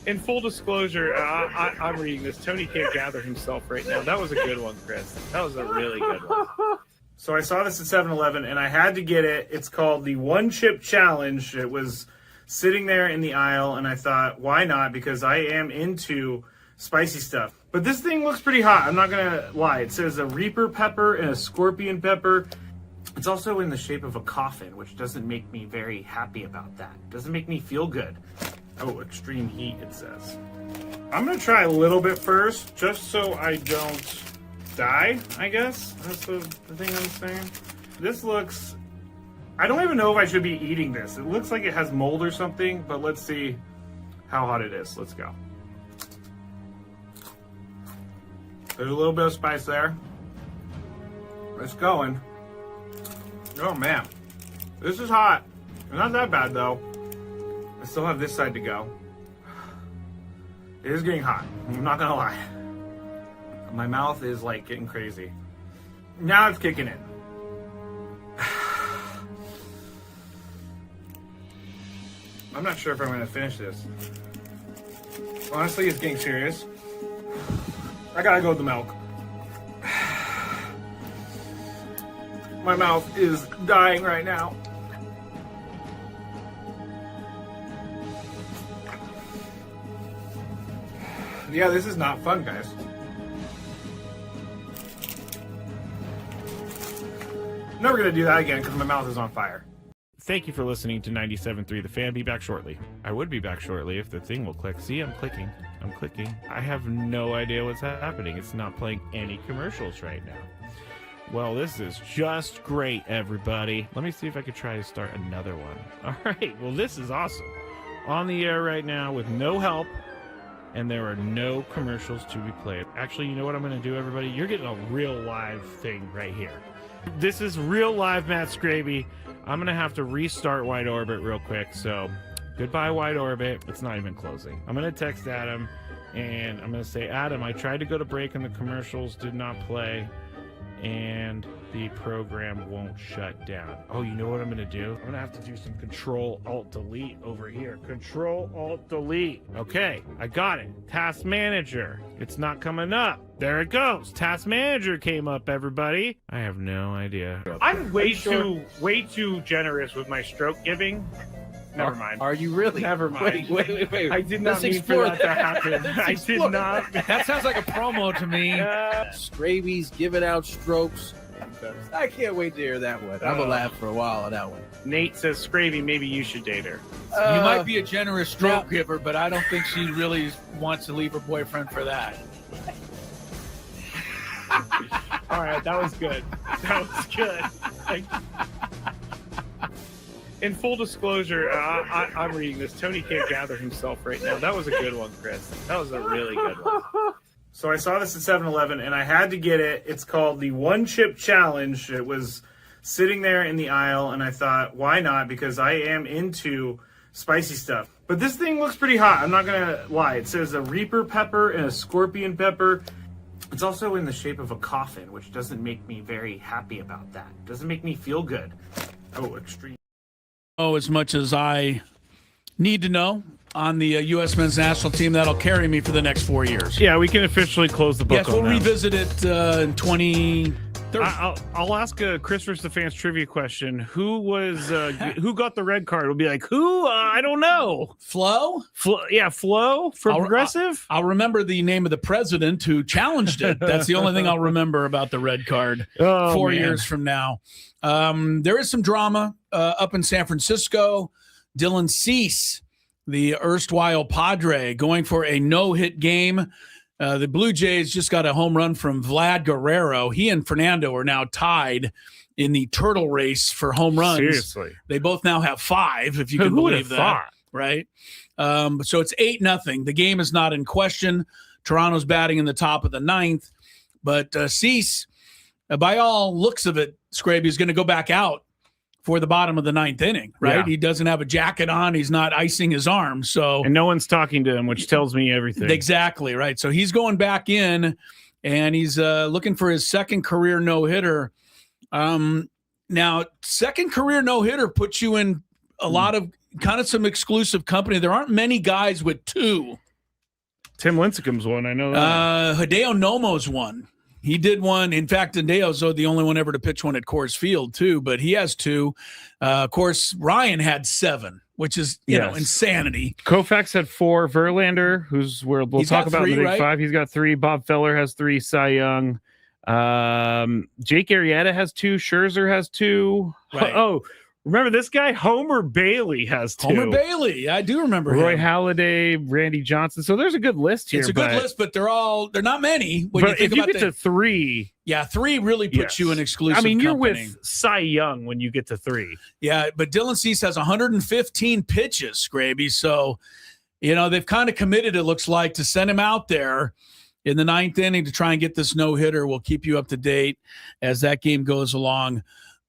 Speaker 2: In full disclosure, I'm reading this. Tony can't gather himself right now. That was a good one, Chris. That was a really good one. So I saw this at 7-Eleven, and I had to get it. It's called the One Chip Challenge. It was sitting there in the aisle, and I thought, why not? Because I am into spicy stuff. But this thing looks pretty hot. I'm not going to lie. It says a Reaper pepper and a Scorpion pepper. It's also in the shape of a coffin, which doesn't make me very happy about that. It doesn't make me feel good. Oh, extreme heat, it says. I'm going to try a little bit first, just so I don't die, I guess. That's the thing I'm saying. This looks... I don't even know if I should be eating this. It looks like it has mold or something, but let's see how hot it is. Let's go. There's a little bit of spice there. It's going. Oh, man. This is hot. Not that bad, though. I still have this side to go. It is getting hot. I'm not gonna lie. My mouth is like getting crazy. Now it's kicking in. I'm not sure if I'm gonna finish this. Honestly, it's getting serious. I gotta go with the milk. My mouth is dying right now. Yeah, this is not fun, guys. Never gonna do that again because my mouth is on fire. Thank you for listening to 97.3 The Fan. Be back shortly. I would be back shortly if the thing will click. See, I'm clicking. I have no idea what's happening. It's not playing any commercials right now. Well, this is just great, everybody. Let me see if I could try to start another one. All right. Well, this is awesome. On the air right now with no help, and there are no commercials to be played. Actually, you know what I'm going to do, everybody? You're getting a real live thing right here. This is real live Matt Skraby. I'm going to have to restart Wide Orbit real quick. So goodbye, Wide Orbit. It's not even closing. I'm going to text Adam, and I'm going to say, Adam, I tried to go to break and the commercials did not play, and the program won't shut down. Oh, you know what I'm going to do? I'm going to have to do some Control-Alt-Delete over here. Control-Alt-Delete. Okay, I got it. Task Manager. It's not coming up. There it goes. Task Manager came up, everybody. I have no idea. I'm way too generous with my stroke giving. Never mind.
Speaker 5: Are you really?
Speaker 2: Never mind.
Speaker 5: Wait.
Speaker 2: I did not
Speaker 5: Let's
Speaker 2: mean
Speaker 5: explore
Speaker 2: for that to happen. I did not.
Speaker 1: That sounds like a promo to me.
Speaker 5: Skraby's giving out strokes. I can't wait to hear that one. I'm gonna laugh for a while on that one.
Speaker 2: Nate says, Skraby, maybe you should date her.
Speaker 1: You might be a generous stroke giver, but I don't think she really wants to leave her boyfriend for that.
Speaker 2: All right, that was good. That was good. In full disclosure, I'm reading this. Tony can't gather himself right now. That was a good one, Chris. That was a really good one. So I saw this at 7-Eleven, and I had to get it. It's called the One Chip Challenge. It was sitting there in the aisle, and I thought, why not? Because I am into spicy stuff. But this thing looks pretty hot. I'm not going to lie. It says a Reaper pepper and a Scorpion pepper. It's also in the shape of a coffin, which doesn't make me very happy about that. It doesn't make me feel good. Oh, extreme.
Speaker 1: Oh, as much as I need to know on the U.S. men's national team that'll carry me for the next 4 years.
Speaker 2: Yeah, we can officially close the book.
Speaker 1: Yes, we'll revisit it in 2030.
Speaker 2: I'll ask a Chris versus the Fans trivia question. Who got the red card? We'll be like, who? I don't know.
Speaker 1: Flo?
Speaker 2: Flo from Progressive?
Speaker 1: I'll remember the name of the president who challenged it. That's the only thing I'll remember about the red card 4 years from now. There is some drama up in San Francisco. Dylan Cease, the erstwhile Padre, going for a no-hit game. The Blue Jays just got a home run from Vlad Guerrero. He and Fernando are now tied in the turtle race for home runs.
Speaker 2: Seriously.
Speaker 1: They both now have 5, if you can believe that.
Speaker 2: Thought?
Speaker 1: Right? So it's 8-0. The game is not in question. Toronto's batting in the top of the 9th. But Cease, by all looks of it, Skraby is going to go back out for the bottom of the 9th inning, right?
Speaker 2: Yeah.
Speaker 1: He doesn't have a jacket on. He's not icing his arm.
Speaker 2: And no one's talking to him, which tells me everything.
Speaker 1: Exactly, right? So he's going back in, and he's looking for his second career no-hitter. Now, second career no-hitter puts you in a lot of kind of some exclusive company. There aren't many guys with 2.
Speaker 2: Tim Lincecum's one, I know that.
Speaker 1: Hideo Nomo's one. He did one. In fact, Hideo's the only one ever to pitch one at Coors Field, too, but he has 2. Of course, Ryan had 7, which is, you know, insanity.
Speaker 2: Koufax had 4. Verlander, we'll talk about
Speaker 1: 3,
Speaker 2: in the Big
Speaker 1: right?
Speaker 2: 5. He's got 3. Bob Feller has 3. Cy Young. Jake Arrieta has 2. Scherzer has 2.
Speaker 1: Right.
Speaker 2: Oh, remember this guy? Homer Bailey has 2.
Speaker 1: Homer Bailey. I do remember
Speaker 2: Roy
Speaker 1: him.
Speaker 2: Halladay, Randy Johnson. So there's a good list here.
Speaker 1: It's a good list, but they're not many. When
Speaker 2: But
Speaker 1: you think
Speaker 2: if you
Speaker 1: about
Speaker 2: get to 3.
Speaker 1: Yeah, 3 really puts you in exclusive
Speaker 2: I mean, you're
Speaker 1: company.
Speaker 2: with Cy Young when you get to 3.
Speaker 1: Yeah, but Dylan Cease has 115 pitches, Skraby. So, you know, they've kind of committed, it looks like, to send him out there in the 9th inning to try and get this no-hitter. We'll keep you up to date as that game goes along.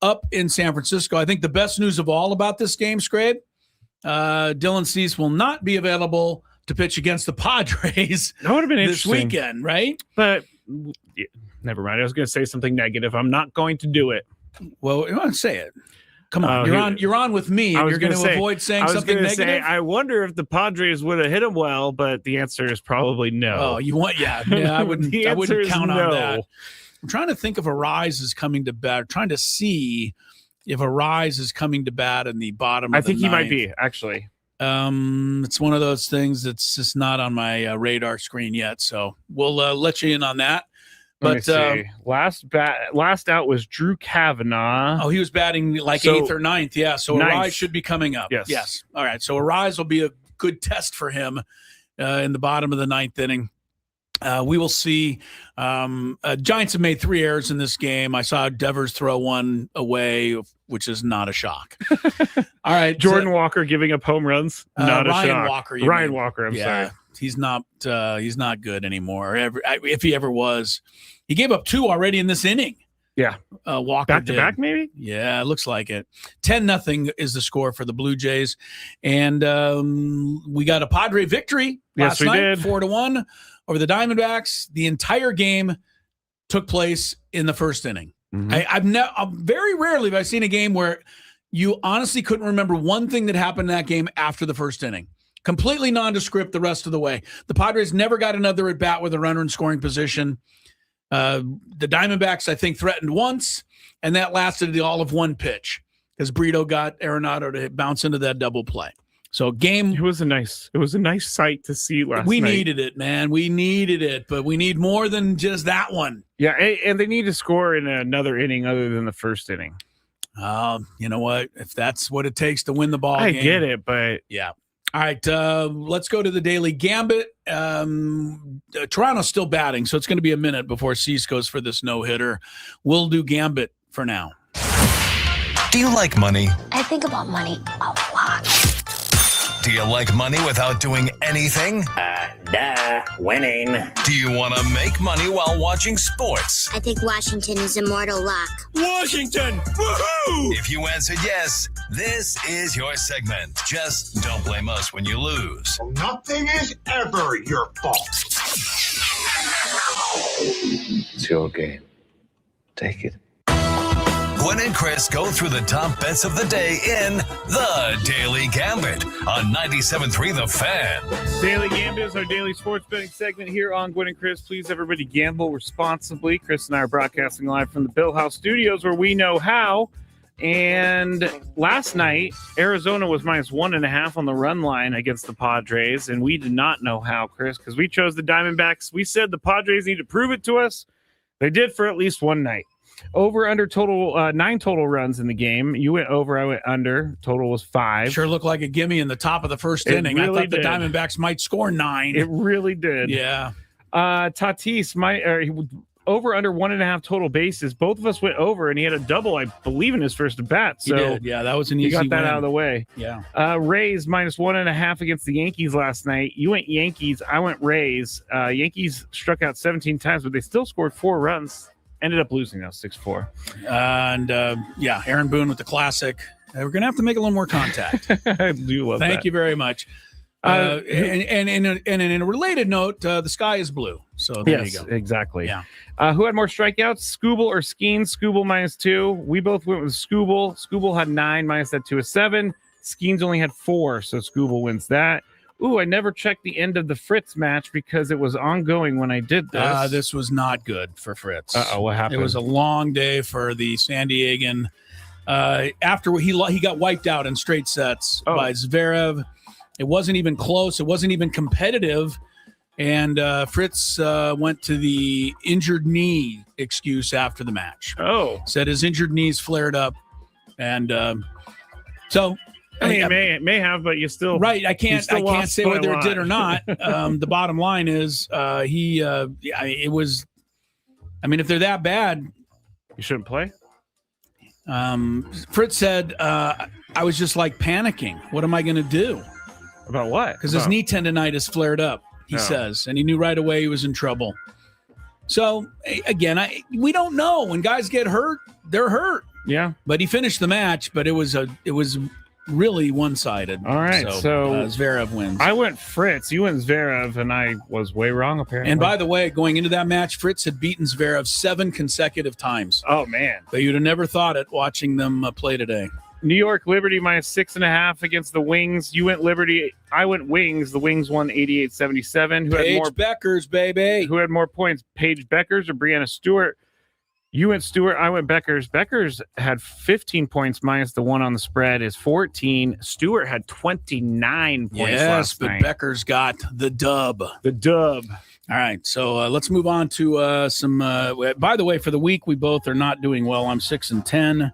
Speaker 1: Up in San Francisco, I think the best news of all about this game, Skrabe, Dylan Cease will not be available to pitch against the Padres
Speaker 2: That would have been
Speaker 1: this
Speaker 2: interesting.
Speaker 1: weekend, right?
Speaker 2: But yeah, never mind. I was going to say something negative. I'm not going to do it.
Speaker 1: Well, you want to say it. Come on, you're on with me. And you're going to avoid saying something negative.
Speaker 2: I wonder if the Padres would have hit him well, but the answer is probably no.
Speaker 1: Oh, you want? Yeah, I wouldn't.
Speaker 2: The
Speaker 1: I
Speaker 2: answer
Speaker 1: wouldn't
Speaker 2: is
Speaker 1: count
Speaker 2: no.
Speaker 1: on that. I'm trying to think if Arise is coming to bat. Trying to see if Arise is coming to bat in the bottom.
Speaker 2: I think he might be actually.
Speaker 1: It's one of those things that's just not on my radar screen yet. So we'll let you in on that. But
Speaker 2: last out was Drew Kavanaugh.
Speaker 1: Oh, he was batting like 8th or 9th. Yeah. So Arise should be coming up. Yes. All right. So Arise will be a good test for him in the bottom of the 9th inning. We will see. Giants have made 3 errors in this game. I saw Devers throw one away, which is not a shock. All right.
Speaker 2: Jordan Walker giving up home runs. Not a
Speaker 1: Ryan
Speaker 2: shock.
Speaker 1: Walker.
Speaker 2: Ryan Walker. I'm sorry.
Speaker 1: He's not good anymore. If he ever was, he gave up 2 already in this inning.
Speaker 2: Yeah.
Speaker 1: Walker
Speaker 2: back to back, maybe?
Speaker 1: Yeah, it looks like it. 10-0 is the score for the Blue Jays. And we got a Padre victory last night, 4-1 over the Diamondbacks. The entire game, took place in the first inning.
Speaker 2: Mhm.
Speaker 1: I've very rarely have I seen a game where you honestly couldn't remember one thing that happened in that game after the first inning. Completely nondescript the rest of the way. The Padres never got another at bat with a runner in scoring position. The Diamondbacks, I think, threatened once, and that lasted all of one pitch because Brito got Arenado to bounce into that double play. So game.
Speaker 2: It was a nice sight to see last
Speaker 1: We
Speaker 2: night.
Speaker 1: needed it, man. We needed it, but we need more than just that one.
Speaker 2: Yeah, and they need to score in another inning other than the first inning.
Speaker 1: You know what? If that's what it takes to win the ball
Speaker 2: I
Speaker 1: game.
Speaker 2: get it, but
Speaker 1: Yeah. All right, let's go to the Daily Gambit. Toronto's still batting, so it's going to be a minute before Cease goes for this no-hitter. We'll do Gambit for now.
Speaker 7: Do you like money?
Speaker 8: I think about money a lot.
Speaker 7: Do you like money without doing anything?
Speaker 9: Winning.
Speaker 7: Do you want to make money while watching sports?
Speaker 8: I think Washington is immortal luck.
Speaker 7: Washington! Woohoo! If you answered yes, this is your segment. Just don't blame us when you lose.
Speaker 10: Nothing is ever your fault.
Speaker 11: It's your game. Take it.
Speaker 7: Gwynn and Chris go through the top bets of the day in The Daily Gambit on 97.3 The Fan.
Speaker 2: Daily Gambit is our daily sports betting segment here on Gwynn and Chris. Please, everybody, gamble responsibly. Chris and I are broadcasting live from the Bill House Studios where we know how. And last night, Arizona was minus 1.5 on the run line against the Padres, and we did not know how, Chris, because we chose the Diamondbacks. We said the Padres need to prove it to us. They did for at least one night. Over under total 9 total runs in the game. You went over, I went under. Total was 5.
Speaker 1: Sure looked like a gimme in the top of the first
Speaker 2: It
Speaker 1: inning.
Speaker 2: really
Speaker 1: I thought the
Speaker 2: did.
Speaker 1: Diamondbacks might score 9.
Speaker 2: It really did.
Speaker 1: Yeah.
Speaker 2: Tatis, over under 1.5 total bases. Both of us went over, and he had a double, I believe, in his first at bat.
Speaker 1: He
Speaker 2: So
Speaker 1: did. Yeah, that was an
Speaker 2: you
Speaker 1: easy
Speaker 2: got that
Speaker 1: win.
Speaker 2: out of the way.
Speaker 1: Yeah.
Speaker 2: Rays minus 1.5 against the Yankees last night. You went Yankees. I went Rays. Yankees struck out 17 times, but they still scored 4 runs. Ended up losing though, 6-4.
Speaker 1: And Aaron Boone with the classic. We're going to have to make a little more contact.
Speaker 2: I do love that.
Speaker 1: Thank you very much. And in a related note, the sky is blue. So there
Speaker 2: Yes,
Speaker 1: you go.
Speaker 2: exactly.
Speaker 1: Yeah.
Speaker 2: Who had more strikeouts, Skubal or Skeen? Skubal minus 2. We both went with Skubal. Skubal had 9, minus that 2 is 7. Skeen's only had 4, so Skubal wins that. Ooh, I never checked the end of the Fritz match because it was ongoing when I did this.
Speaker 1: This was not good for Fritz.
Speaker 2: Uh-oh, what happened?
Speaker 1: It was a long day for the San Diegan. After he got wiped out in straight sets by Zverev. It wasn't even close. It wasn't even competitive. And Fritz went to the injured knee excuse after the match.
Speaker 2: Oh.
Speaker 1: Said his injured knees flared up. And so...
Speaker 2: I mean, it may have, but you still
Speaker 1: right. I can't say whether it did or not. The bottom line is it was. I mean, if they're that bad,
Speaker 2: you shouldn't play.
Speaker 1: Fritz said, "I was just like panicking. What am I going to do?"
Speaker 2: About what?
Speaker 1: Because his knee tendonitis flared up. He says, and he knew right away he was in trouble. So again, we don't know when guys get hurt; they're hurt.
Speaker 2: Yeah.
Speaker 1: But he finished the match, but it was really one-sided.
Speaker 2: All right, so
Speaker 1: Zverev wins.
Speaker 2: I went Fritz. You went Zverev, and I was way wrong, apparently.
Speaker 1: And by the way, going into that match, Fritz had beaten Zverev 7 consecutive times.
Speaker 2: Oh, man.
Speaker 1: But you'd have never thought it watching them play today.
Speaker 2: New York Liberty minus 6.5 against the Wings. You went Liberty. I went Wings. The Wings won 88-77.
Speaker 1: Paige Beckers, baby.
Speaker 2: Who had more points, Paige Beckers or Brianna Stewart? You went Stewart. I went Beckers. Beckers had 15 points minus the 1 on the spread is 14. Stewart had 29 points last night.
Speaker 1: Beckers got the dub.
Speaker 2: The dub.
Speaker 1: All right, so let's move on to some. By the way, for the week, we both are not doing well. I'm 6-10.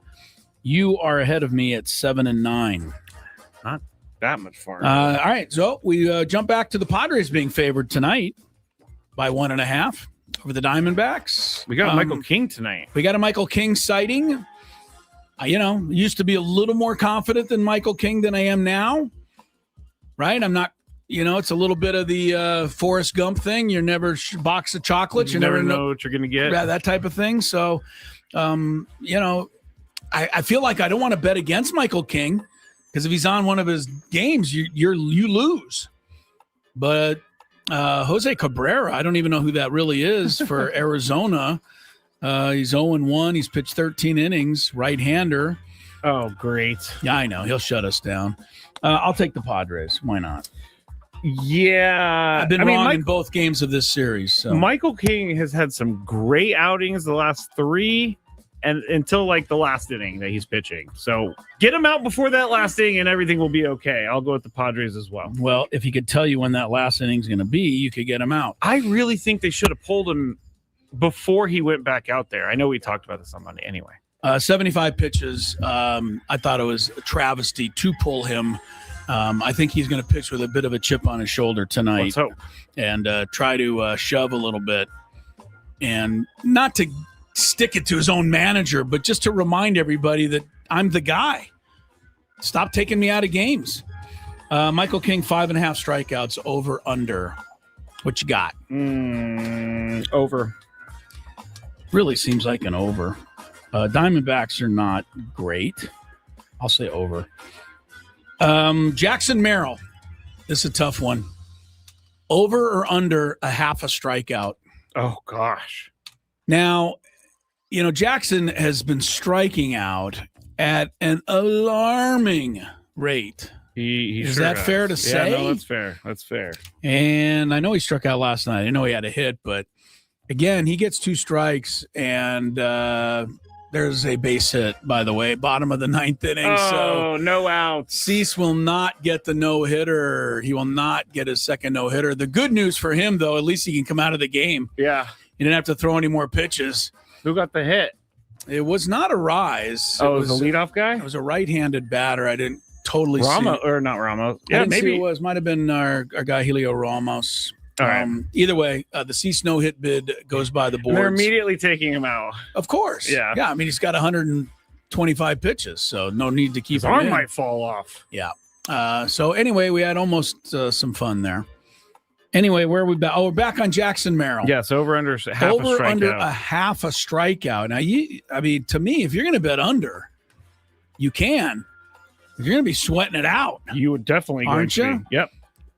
Speaker 1: You are ahead of me at 7-9.
Speaker 2: Not that much far.
Speaker 1: All right, so we jump back to the Padres being favored tonight by 1.5. Over the Diamondbacks.
Speaker 2: We got Michael King tonight.
Speaker 1: We got a Michael King sighting. Used to be a little more confident than Michael King than I am now. Right? I'm not, it's a little bit of the Forrest Gump thing. You're never box of chocolates.
Speaker 2: You never know what you're going to get.
Speaker 1: Yeah, that type of thing. So, I feel like I don't want to bet against Michael King because if he's on one of his games, you lose. But Jose Cabrera, I don't even know who that really is for Arizona. He's 0-1. He's pitched 13 innings. Right-hander.
Speaker 2: Oh, great.
Speaker 1: Yeah, I know. He'll shut us down. I'll take the Padres. Why not?
Speaker 2: Yeah.
Speaker 1: I've been wrong in both games of this series. So.
Speaker 2: Michael King has had some great outings the last 3 and until like the last inning that he's pitching. So get him out before that last inning and everything will be okay. I'll go with the Padres as well.
Speaker 1: Well, if he could tell you when that last inning's going to be, you could get him out.
Speaker 2: I really think they should have pulled him before he went back out there. I know we talked about this on Monday anyway.
Speaker 1: 75 pitches. I thought it was a travesty to pull him. I think he's going to pitch with a bit of a chip on his shoulder tonight.
Speaker 2: Let's hope.
Speaker 1: And try to shove a little bit. And not to stick it to his own manager, but just to remind everybody that I'm the guy. Stop taking me out of games. Michael King, 5.5 strikeouts, over, under. What you got?
Speaker 2: Over.
Speaker 1: Really seems like an over. Diamondbacks are not great. I'll say over. Jackson Merrill. This is a tough one. Over or under a half a strikeout?
Speaker 2: Oh, gosh.
Speaker 1: Now, Jackson has been striking out at an alarming rate.
Speaker 2: He
Speaker 1: is
Speaker 2: sure
Speaker 1: that
Speaker 2: has.
Speaker 1: fair to say?
Speaker 2: Yeah, no, that's fair. That's fair.
Speaker 1: And I know he struck out last night. I know he had a hit, but again, he gets 2 strikes, and there's a base hit, by the way, bottom of the 9th inning.
Speaker 2: Oh, no outs.
Speaker 1: Cease will not get the no-hitter. He will not get his second no-hitter. The good news for him, though, at least he can come out of the game.
Speaker 2: Yeah.
Speaker 1: He didn't have to throw any more pitches.
Speaker 2: Who got the hit?
Speaker 1: It was not a Rise.
Speaker 2: Oh, it was the leadoff guy?
Speaker 1: It was a right-handed batter. I didn't totally
Speaker 2: Ramos,
Speaker 1: see.
Speaker 2: or not Ramos.
Speaker 1: Yeah,
Speaker 2: maybe
Speaker 1: it was. Might have been our guy, Helio Ramos.
Speaker 2: All right.
Speaker 1: Either way, the Cease no-hit bid goes by the boards.
Speaker 2: And they're immediately taking him out.
Speaker 1: Of course.
Speaker 2: Yeah.
Speaker 1: Yeah, I mean, he's got 125 pitches, so no need to keep
Speaker 2: His
Speaker 1: him
Speaker 2: arm
Speaker 1: in.
Speaker 2: might fall off.
Speaker 1: Yeah. So anyway, we had almost some fun there. Anyway, where are we back? Oh, we're back on Jackson Merrill.
Speaker 2: Yes, over under half a
Speaker 1: Over
Speaker 2: strikeout.
Speaker 1: under a half a strikeout. Now, to me, if you're going to bet under, you can. You're going to be sweating it out.
Speaker 2: You would definitely
Speaker 1: Aren't
Speaker 2: going to
Speaker 1: you?
Speaker 2: be. Yep.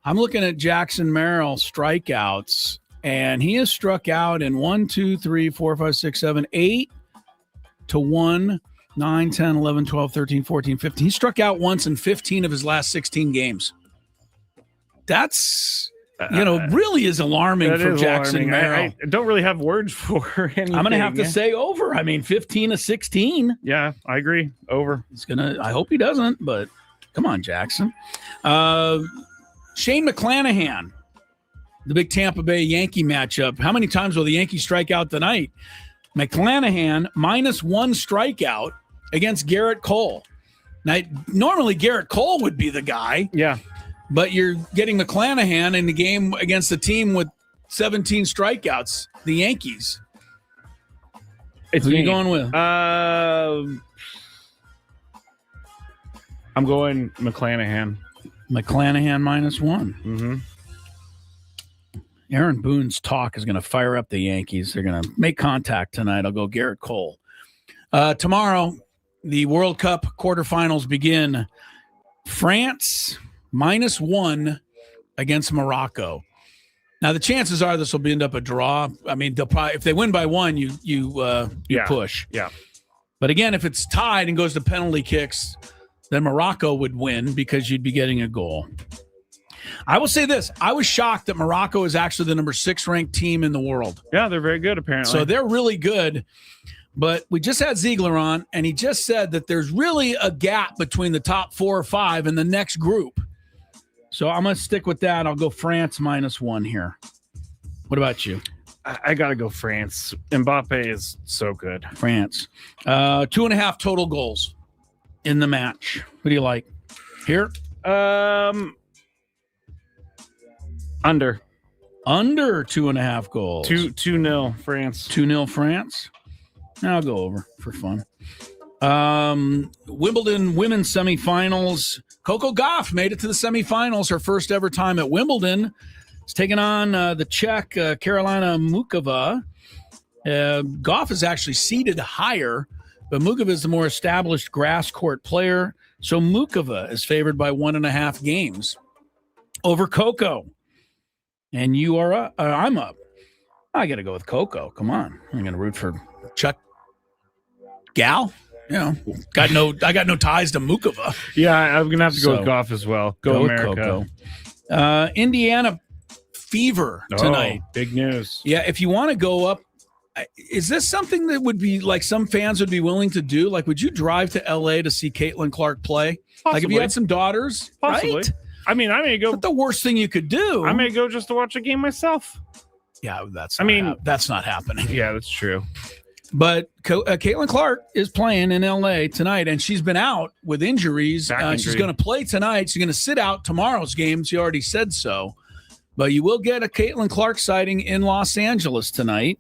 Speaker 1: I'm looking at Jackson Merrill strikeouts, and he has struck out in 1, 2, 3, 4, 5, 6, 7, 8 to 1, 9, 10, 11, 12, 13, 14, 15. He struck out once in 15 of his last 16 games. That's, really is alarming for Jackson Merrill.
Speaker 2: I don't really have words for anything.
Speaker 1: I'm going to have to say over. I mean, 15 to 16.
Speaker 2: Yeah, I agree. Over.
Speaker 1: I hope he doesn't, but come on, Jackson. Shane McClanahan, the big Tampa Bay Yankee matchup. How many times will the Yankees strike out tonight? McClanahan, -1 strikeout against Garrett Cole. Now, normally Garrett Cole would be the guy.
Speaker 2: Yeah.
Speaker 1: But you're getting McClanahan in the game against a team with 17 strikeouts, the Yankees.
Speaker 2: It's
Speaker 1: Who are you
Speaker 2: me.
Speaker 1: going with?
Speaker 2: I'm going McClanahan.
Speaker 1: McClanahan -1.
Speaker 2: Mm-hmm.
Speaker 1: Aaron Boone's talk is going to fire up the Yankees. They're going to make contact tonight. I'll go Garrett Cole. Tomorrow, the World Cup quarterfinals begin. France -1 against Morocco. Now, the chances are this will end up a draw. I mean, they'll probably, if they win by 1, you push.
Speaker 2: Yeah.
Speaker 1: But again, if it's tied and goes to penalty kicks, then Morocco would win because you'd be getting a goal. I will say this. I was shocked that Morocco is actually the number 6 ranked team in the world.
Speaker 2: Yeah, they're very good, apparently.
Speaker 1: So they're really good. But we just had Ziegler on, and he just said that there's really a gap between the top 4 or 5 and the next group. So I'm going to stick with that. I'll go France -1 here. What about you?
Speaker 2: I got to go France. Mbappe is so good.
Speaker 1: France. 2.5 total goals in the match. What do you like? Here?
Speaker 2: Under
Speaker 1: 2.5 goals.
Speaker 2: 2-0 France.
Speaker 1: 2-0 France. I'll go over for fun. Wimbledon women's semifinals. Coco Gauff made it to the semifinals, her first ever time at Wimbledon. It's taking on the Czech Karolina Mukova. Gauff is actually seated higher, but Mukova is the more established grass court player. So Mukova is favored by 1.5 games over Coco. And you are up. I'm up. I got to go with Coco. Come on. I'm going to root for Chuck Gal. I got no ties to Mukova.
Speaker 2: Yeah, I'm gonna have to go
Speaker 1: So,
Speaker 2: with Goff as well. Go
Speaker 1: with
Speaker 2: America.
Speaker 1: Coco. Indiana Fever tonight.
Speaker 2: Big news.
Speaker 1: Yeah, if you want to go up, is this something that would be like some fans would be willing to do? Like, would you drive to LA to see Caitlin Clark play?
Speaker 2: Possibly.
Speaker 1: Like, if you had some daughters,
Speaker 2: Possibly.
Speaker 1: right?
Speaker 2: I mean, I may go.
Speaker 1: Not the worst thing you could do.
Speaker 2: I may go just to watch a game myself.
Speaker 1: Yeah, that's not happening.
Speaker 2: Yeah, that's true.
Speaker 1: But Caitlin Clark is playing in LA tonight, and she's been out with injuries. She's going to play tonight. She's going to sit out tomorrow's game. She already said so. But you will get a Caitlin Clark sighting in Los Angeles tonight.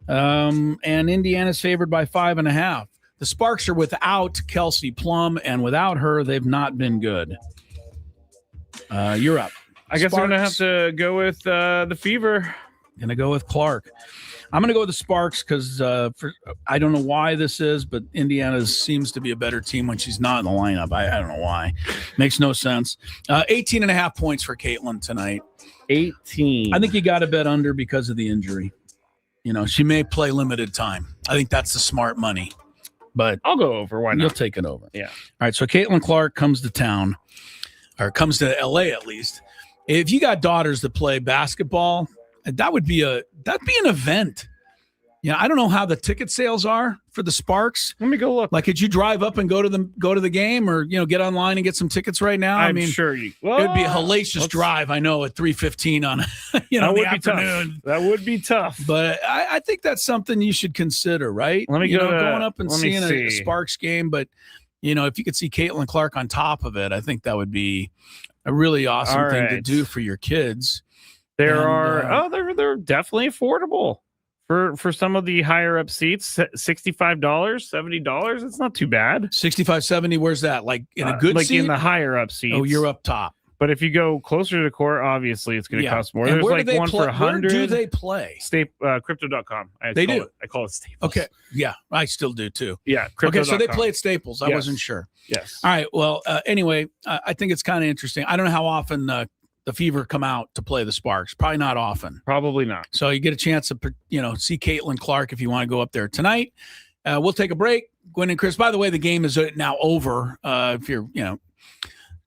Speaker 1: And Indiana's favored by 5.5. The Sparks are without Kelsey Plum, and without her, they've not been good. You're up.
Speaker 2: I guess I'm going to have to go with the Fever.
Speaker 1: Going to go with Clark. I'm going to go with the Sparks because I don't know why this is, but Indiana seems to be a better team when she's not in the lineup. I don't know why. Makes no sense. 18.5 points for Caitlin tonight.
Speaker 2: 18.
Speaker 1: I think you got to bet under because of the injury. She may play limited time. I think that's the smart money. But
Speaker 2: I'll go over. Why not?
Speaker 1: You'll take it over.
Speaker 2: Yeah.
Speaker 1: All right. So Caitlin Clark comes to town, or comes to LA at least. If you got daughters that play basketball, that'd be an event. I don't know how the ticket sales are for the Sparks.
Speaker 2: Let me go look.
Speaker 1: Like, could you drive up and go to the game, or get online and get some tickets right now?
Speaker 2: I'm sure
Speaker 1: it would be a hellacious drive. I know at 3:15 on the afternoon.
Speaker 2: That would be tough.
Speaker 1: But I think that's something you should consider, right?
Speaker 2: Let me go
Speaker 1: going up and seeing a Sparks game, but if you could see Caitlin Clark on top of it, I think that would be a really awesome thing to do for your kids.
Speaker 2: They're definitely affordable for some of the higher up seats. $65, $70. It's not too bad.
Speaker 1: 65-70. Where's that? Like in a good
Speaker 2: like
Speaker 1: seat?
Speaker 2: in the higher up seats.
Speaker 1: Oh, you're up top.
Speaker 2: But if you go closer to the court, obviously it's going to cost more.
Speaker 1: And
Speaker 2: There's
Speaker 1: where
Speaker 2: like
Speaker 1: do they
Speaker 2: one
Speaker 1: play?
Speaker 2: for 100.
Speaker 1: Where do they play?
Speaker 2: Crypto.com. I call it Staples.
Speaker 1: Okay. Yeah, I still do too.
Speaker 2: Yeah.
Speaker 1: Okay, so they play at Staples. I wasn't sure.
Speaker 2: Yes.
Speaker 1: All right. Well, anyway, I think it's kind of interesting. I don't know how often the Fever come out to play the Sparks. Probably not often.
Speaker 2: Probably not.
Speaker 1: So you get a chance to see Caitlin Clark if you want to go up there tonight. We'll take a break. Gwynn and Chris. By the way, the game is now over. If you're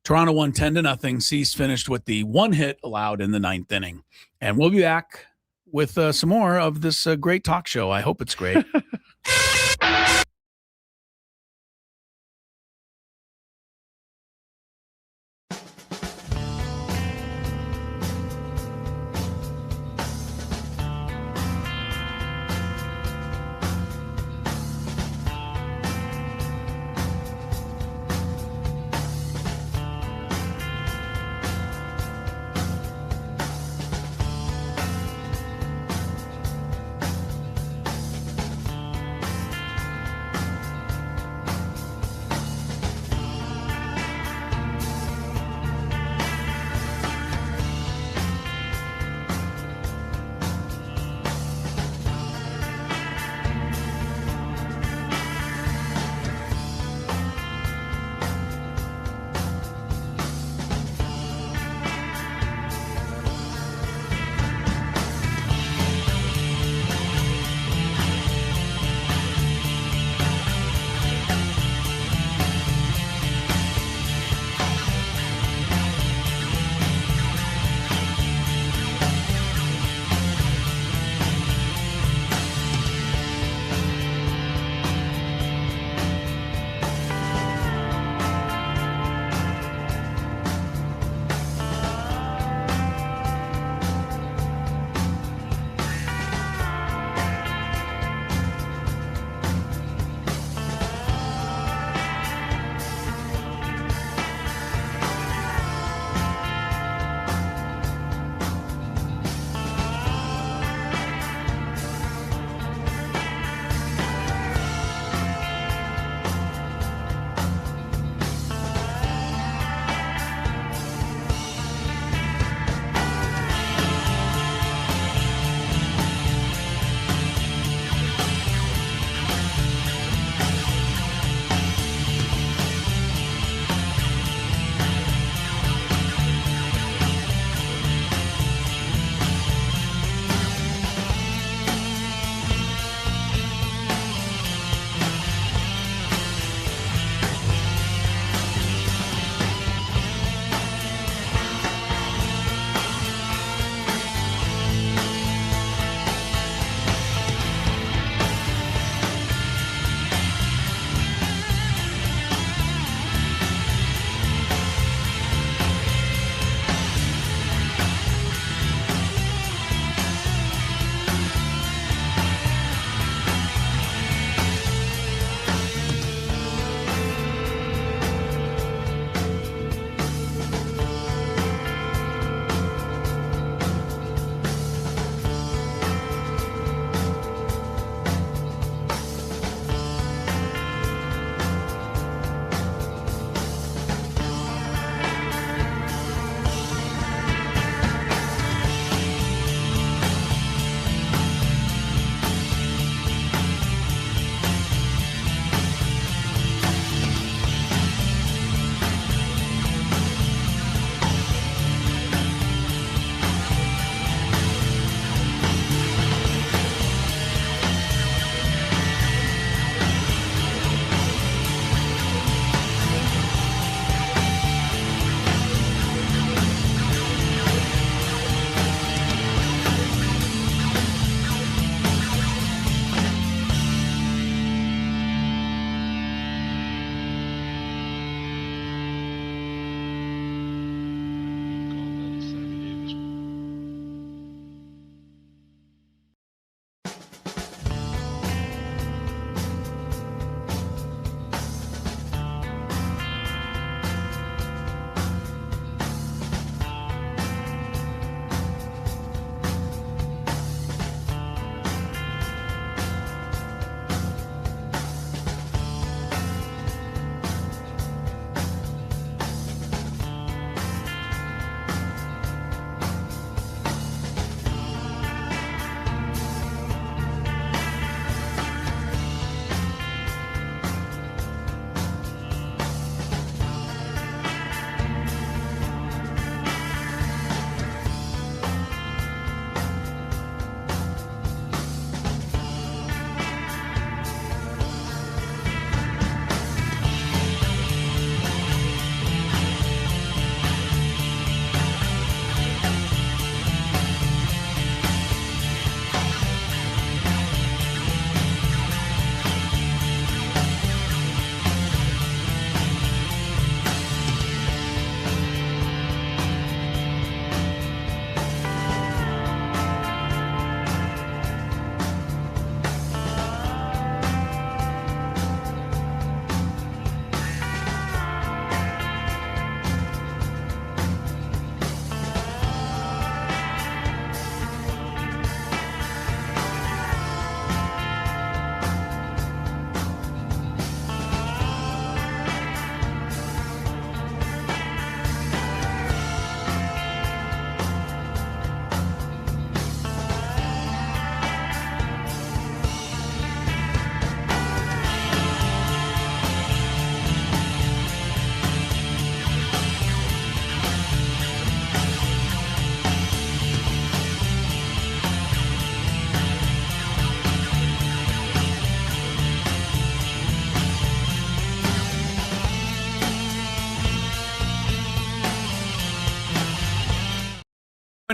Speaker 1: Toronto won 10-0. Cease finished with the one hit allowed in the 9th inning. And we'll be back with some more of this great talk show. I hope it's great.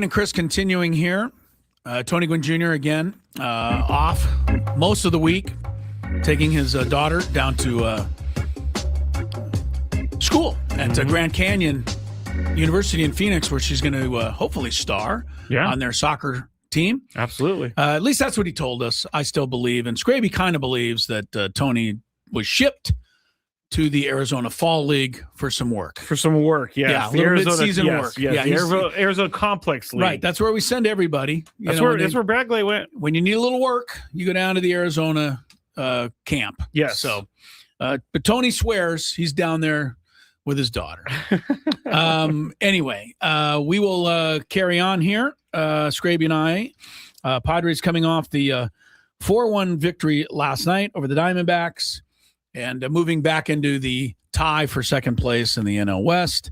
Speaker 1: And Chris continuing here. Tony Gwynn Jr. again off most of the week, taking his daughter down to school at Grand Canyon University in Phoenix, where she's going to hopefully star on their soccer team.
Speaker 2: Absolutely.
Speaker 1: At least that's what he told us. I still believe. And Skraby kind of believes that Tony was shipped to the Arizona Fall League for some work.
Speaker 2: Yeah,
Speaker 1: Yeah, the mid-season work.
Speaker 2: Yes, the Arizona Complex League.
Speaker 1: Right, that's where we send everybody.
Speaker 2: That's where Bagley went.
Speaker 1: When you need a little work, you go down to the Arizona camp.
Speaker 2: Yes.
Speaker 1: So, but Tony swears he's down there with his daughter. Anyway, we will carry on here. Skraby and I, Padres coming off the 4-1 victory last night over the Diamondbacks. And moving back into the tie for second place in the NL West,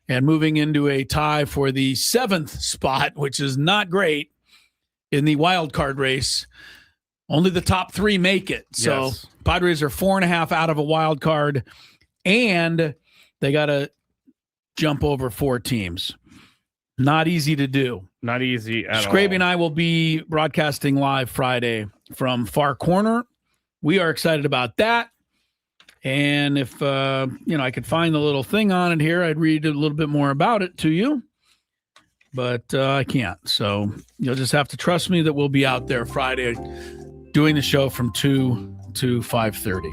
Speaker 1: and moving into a tie for the 7th spot, which is not great in the wild card race. Only the top 3 make it. So Padres are 4.5 out of a wild card, and they got to jump over 4 teams. Not easy to do.
Speaker 2: Not easy at all.
Speaker 1: Skraby and I will be broadcasting live Friday from Far Corner. We are excited about that. And if, I could find the little thing on it here, I'd read a little bit more about it to you. But I can't. So you'll just have to trust me that we'll be out there Friday doing the show from 2 to 5:30.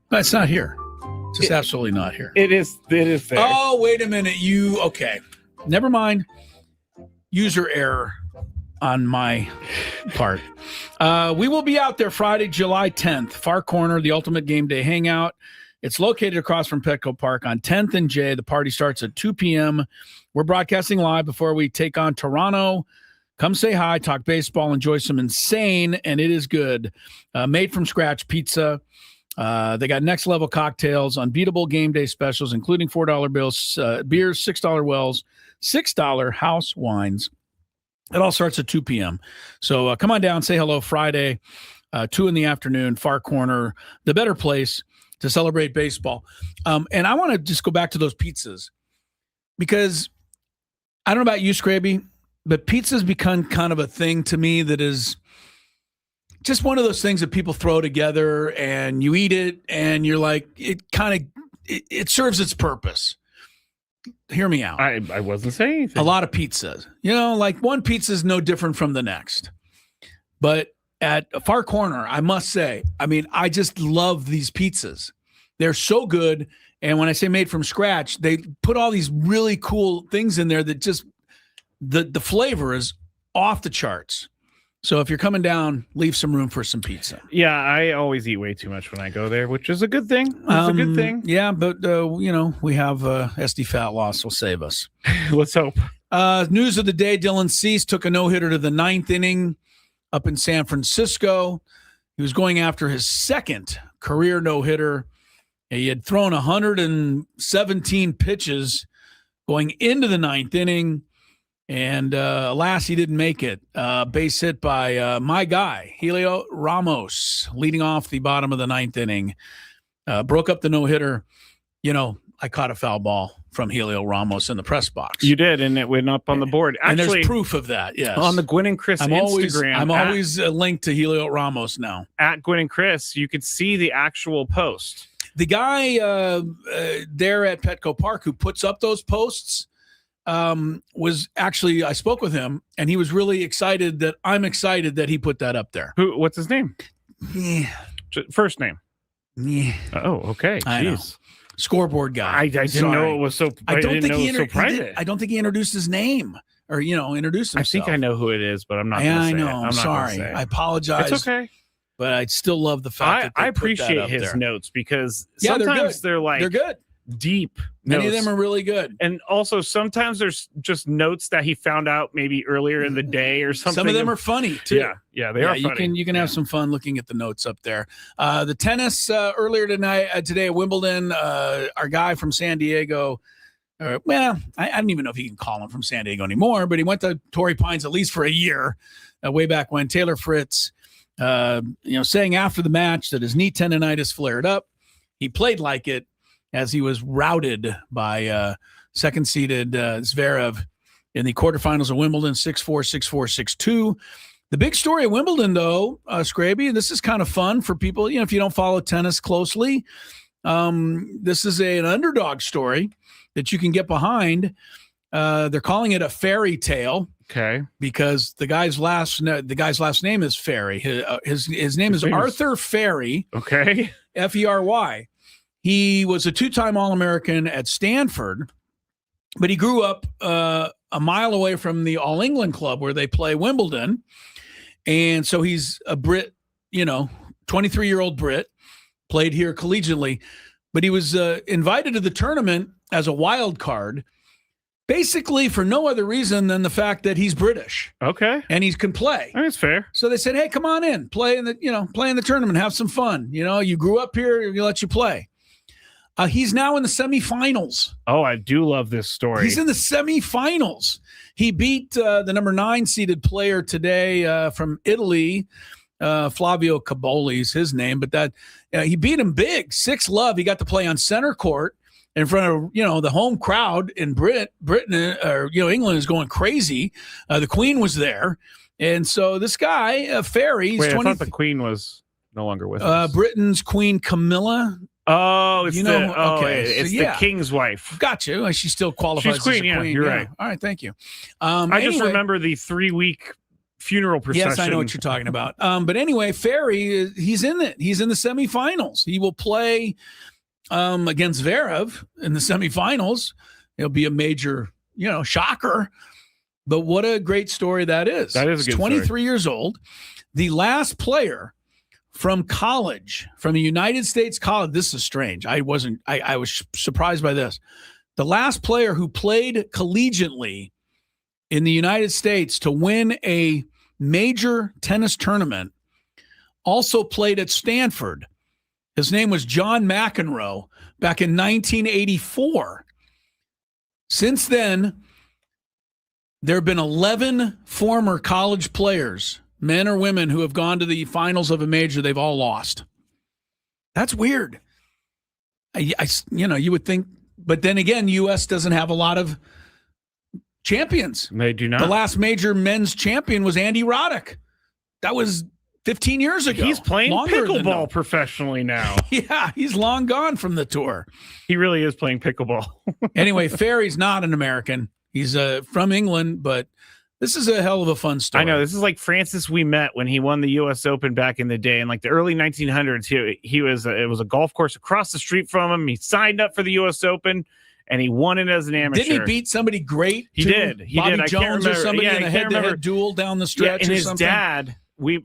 Speaker 1: But it's not here. It's just absolutely not here.
Speaker 2: It is there.
Speaker 1: Oh, wait a minute. Okay. Never mind. User error on my part. We will be out there Friday, July 10th, Far Corner, the Ultimate Game Day Hangout. It's located across from Petco Park on 10th and J. The party starts at 2 p.m. We're broadcasting live before we take on Toronto. Come say hi, talk baseball, enjoy some insane, and it is good. Made from scratch pizza. They got next level cocktails, unbeatable game day specials, including $4 bills, beers, $6 wells, $6 house wines. It all starts at 2 p.m. So come on down, say hello Friday, 2 in the afternoon, Far Corner, the better place to celebrate baseball. And I want to just go back to those pizzas because I don't know about you, Skraby, but pizza's become kind of a thing to me that is just one of those things that people throw together and you eat it and you're like, it serves its purpose. Hear me out.
Speaker 2: I wasn't saying anything.
Speaker 1: A lot of pizzas. Like one pizza is no different from the next. But at Far Corner, I must say, I just love these pizzas. They're so good. And when I say made from scratch, they put all these really cool things in there that just, the flavor is off the charts. So if you're coming down, leave some room for some pizza.
Speaker 2: Yeah, I always eat way too much when I go there, which is a good thing. It's a good thing.
Speaker 1: Yeah, but, we have SD fat loss will save us.
Speaker 2: Let's hope.
Speaker 1: News of the day, Dylan Cease took a no-hitter to the 9th inning up in San Francisco. He was going after his 2nd career no-hitter. He had thrown 117 pitches going into the 9th inning. And alas, he didn't make it. Base hit by my guy, Helio Ramos, leading off the bottom of the 9th inning. Broke up the no-hitter. I caught a foul ball from Helio Ramos in the press box.
Speaker 2: You did, and it went up on the board.
Speaker 1: Actually, and there's proof of that, yes.
Speaker 2: On the Gwynn and Chris Instagram.
Speaker 1: I'm always linked to Helio Ramos now.
Speaker 2: At Gwynn and Chris, you could see the actual post.
Speaker 1: The guy there at Petco Park who puts up those posts, was actually, I spoke with him and he was really excited that I'm excited that he put that up there.
Speaker 2: What's his name?
Speaker 1: Yeah.
Speaker 2: First name.
Speaker 1: Yeah.
Speaker 2: Oh, okay.
Speaker 1: Jeez. Scoreboard guy.
Speaker 2: I didn't know it was so. I don't think he so private.
Speaker 1: I don't think he introduced his name or introduced himself.
Speaker 2: I think I know who it is, but I'm not.
Speaker 1: Yeah,
Speaker 2: I
Speaker 1: know. I'm sorry. I apologize.
Speaker 2: It's okay.
Speaker 1: But I still love the fact that
Speaker 2: I appreciate his notes because
Speaker 1: sometimes
Speaker 2: they're like
Speaker 1: they're good.
Speaker 2: Deep.
Speaker 1: Many of them are really good.
Speaker 2: And also sometimes there's just notes that he found out maybe earlier in the day or something.
Speaker 1: Some of them are funny too.
Speaker 2: Yeah, they are funny.
Speaker 1: You can have some fun looking at the notes up there. The tennis earlier today at Wimbledon, our guy from San Diego, I don't even know if you can call him from San Diego anymore, but he went to Torrey Pines at least for a year, way back when. Taylor Fritz, saying after the match that his knee tendonitis flared up. He played like it, as he was routed by second-seeded Zverev in the quarterfinals of Wimbledon, 6-4, 6-4, 6-2. The big story of Wimbledon, though, Skraby, and this is kind of fun for people, if you don't follow tennis closely, this is an underdog story that you can get behind. They're calling it a fairy tale.
Speaker 2: Okay.
Speaker 1: Because the guy's last name is Ferry. His name is Arthur Ferry.
Speaker 2: Okay.
Speaker 1: F-E-R-Y. He was a 2-time All-American at Stanford, but he grew up a mile away from the All England Club where they play Wimbledon. And so he's a Brit, 23-year-old Brit, played here collegiately, but he was invited to the tournament as a wild card, basically for no other reason than the fact that he's British.
Speaker 2: Okay.
Speaker 1: And he can play.
Speaker 2: That's fair.
Speaker 1: So they said, hey, come on in, play in the tournament, have some fun. You grew up here, we'll let you play. He's now in the semifinals.
Speaker 2: Oh, I do love this story.
Speaker 1: He's in the semifinals. He beat the number 9 seeded player today from Italy, Flavio Caboli is his name, but he beat him big, 6-love. He got to play on center court in front of the home crowd in Britain, or England is going crazy. The Queen was there, and so this guy Ferry.
Speaker 2: Wait, I thought the Queen was no longer with us.
Speaker 1: Britain's Queen Camilla.
Speaker 2: Oh, it's
Speaker 1: okay.
Speaker 2: It's
Speaker 1: So,
Speaker 2: the king's wife.
Speaker 1: Got you. She still qualifies
Speaker 2: She's queen,
Speaker 1: as a queen.
Speaker 2: You're right.
Speaker 1: All right, thank you.
Speaker 2: I just remember the 3-week funeral procession.
Speaker 1: Yes, I know what you're talking about. But anyway, Ferry, he's in it. He's in the semifinals. He will play against Zverev in the semifinals. It'll be a major, shocker. But what a great story that is.
Speaker 2: That is a good
Speaker 1: 23
Speaker 2: story.
Speaker 1: years old. The last player from college, from the United States college. This is strange. I was surprised by this. The last player who played collegiately in the United States to win a major tennis tournament also played at Stanford. His name was John McEnroe back in 1984. Since then, there have been 11 former college players, men or women, who have gone to the finals of a major. They've all lost. That's weird. You would think, but then again, U.S. doesn't have a lot of champions.
Speaker 2: They do not.
Speaker 1: The last major men's champion was Andy Roddick. That was 15 years ago.
Speaker 2: He's playing
Speaker 1: Longer than
Speaker 2: pickleball professionally now.
Speaker 1: Yeah, he's long gone from the tour.
Speaker 2: He really is playing pickleball.
Speaker 1: Anyway, Ferry's not an American. He's from England, but this is a hell of a fun story.
Speaker 2: I know. This is like Francis we met when he won the U.S. Open back in the day. In like the early 1900s, it was a golf course across the street from him. He signed up for the U.S. Open, and he won it as an amateur.
Speaker 1: Didn't he beat somebody great?
Speaker 2: He did. He
Speaker 1: Bobby
Speaker 2: did. I can't
Speaker 1: Jones
Speaker 2: remember.
Speaker 1: or somebody in a
Speaker 2: I can't
Speaker 1: head-to-head
Speaker 2: remember.
Speaker 1: duel down the stretch
Speaker 2: and
Speaker 1: or
Speaker 2: his
Speaker 1: something?
Speaker 2: dad,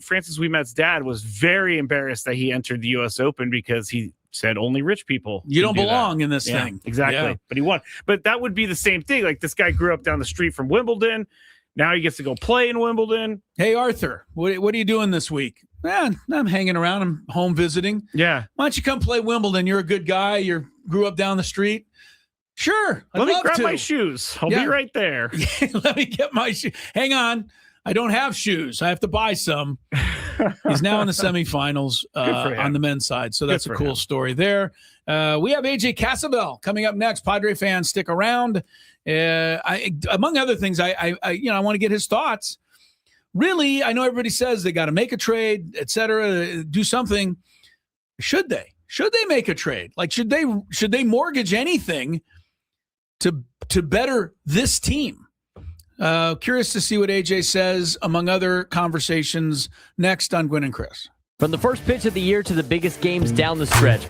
Speaker 2: Francis Ouimet's dad, was very embarrassed that he entered the U.S. Open because he said only rich people.
Speaker 1: You don't
Speaker 2: do
Speaker 1: belong
Speaker 2: that.
Speaker 1: in this thing.
Speaker 2: Exactly.
Speaker 1: Yeah.
Speaker 2: But he won. But that would be the same thing. Like this guy grew up down the street from Wimbledon. Now he gets to go play in Wimbledon.
Speaker 1: Hey, Arthur, what are you doing this week? Man, I'm hanging around. I'm home visiting.
Speaker 2: Yeah.
Speaker 1: Why don't you come play Wimbledon? You're a good guy. You grew up down the street. Sure.
Speaker 2: Let me grab
Speaker 1: to.
Speaker 2: my shoes. I'll be right there.
Speaker 1: Let me get my shoes. Hang on. I don't have shoes. I have to buy some. He's now in the semifinals on the men's side. So that's a cool story there. We have AJ Casabell coming up next. Padre fans, stick around. Among other things, I want to get his thoughts. Really, I know everybody says they got to make a trade, et cetera, do something. Should they? Should they make a trade? Like, should they mortgage anything to better this team? Curious to see what AJ says, among other conversations, next on Gwynn and Chris.
Speaker 12: From the first pitch of the year to the biggest games down the stretch.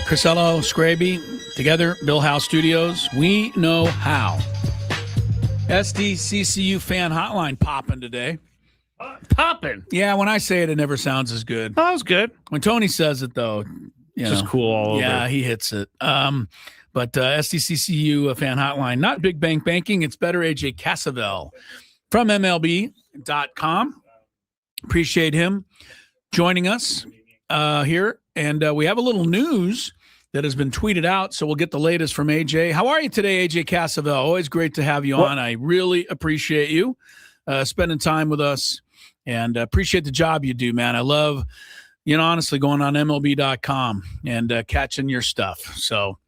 Speaker 1: Crisello, Skraby, together, Bill House Studios. We know how. SDCCU fan hotline popping today.
Speaker 2: Popping.
Speaker 1: Yeah, when I say it, it never sounds as good.
Speaker 2: That was good.
Speaker 1: When Tony says it, though,
Speaker 2: Just cool all over.
Speaker 1: Yeah, he hits it. But SDCCU fan hotline, not Big Bank Banking. It's better AJ Cassavell from MLB.com. Appreciate him joining us here. And we have a little news that has been tweeted out, so we'll get the latest from AJ. How are you today, AJ Cassavell? Always great to have you on. I really appreciate you spending time with us, and appreciate the job you do, man. I love, honestly, going on MLB.com and catching your stuff. So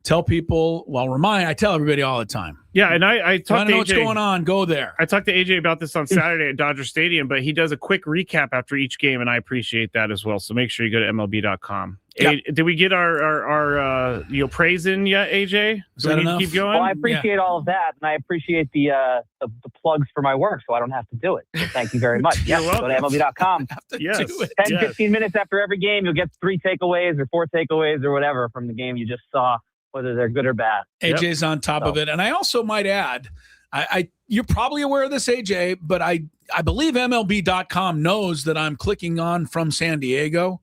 Speaker 1: tell people, I tell everybody all the time.
Speaker 2: Yeah, and I talked to AJ.
Speaker 1: What's going on, go there.
Speaker 2: I talked to AJ about this on Saturday at Dodger Stadium, but he does a quick recap after each game, and I appreciate that as well. So make sure you go to MLB.com.
Speaker 1: Yep.
Speaker 2: Did we get our praise in yet, AJ?
Speaker 1: Is that enough?
Speaker 2: Keep going?
Speaker 13: Well, I appreciate all of that, and I appreciate the plugs for my work, so I don't have to do it. So thank you very much.
Speaker 2: You're
Speaker 13: Go to
Speaker 2: welcome.
Speaker 13: MLB.com.
Speaker 2: Yes.
Speaker 13: 10, 15 minutes after every game, you'll get 3 takeaways or 4 takeaways or whatever from the game you just saw, whether they're good or bad.
Speaker 1: AJ's on top of it. And I also might add, you're probably aware of this, AJ, but I believe MLB.com knows that I'm clicking on from San Diego,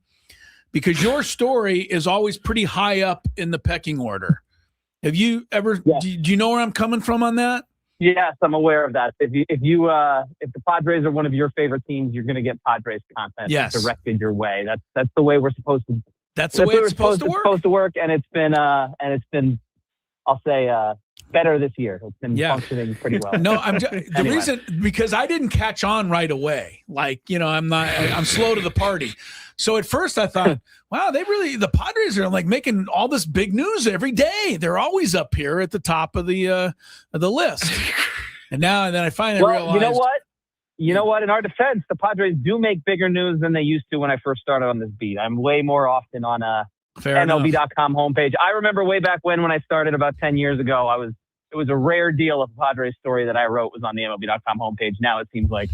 Speaker 1: because your story is always pretty high up in the pecking order. Have you ever, do you know where I'm coming from on that?
Speaker 13: Yes, I'm aware of that. If the Padres are one of your favorite teams, you're going to get Padres content directed your way. That's the way we're supposed to.
Speaker 1: That's the way it's supposed to work.
Speaker 13: It's supposed to work, and it's been, I'll say, better this year. It's been functioning pretty well.
Speaker 1: No, the reason, because I didn't catch on right away. I'm slow to the party. So at first I thought, wow, the Padres are like making all this big news every day. They're always up here at the top of the list. And then I finally realized.
Speaker 13: You know what? In our defense, the Padres do make bigger news than they used to when I first started on this beat. I'm way more often on MLB.com homepage. I remember way back when I started about 10 years ago, it was a rare deal if a Padres story that I wrote was on the MLB.com homepage. Now it seems like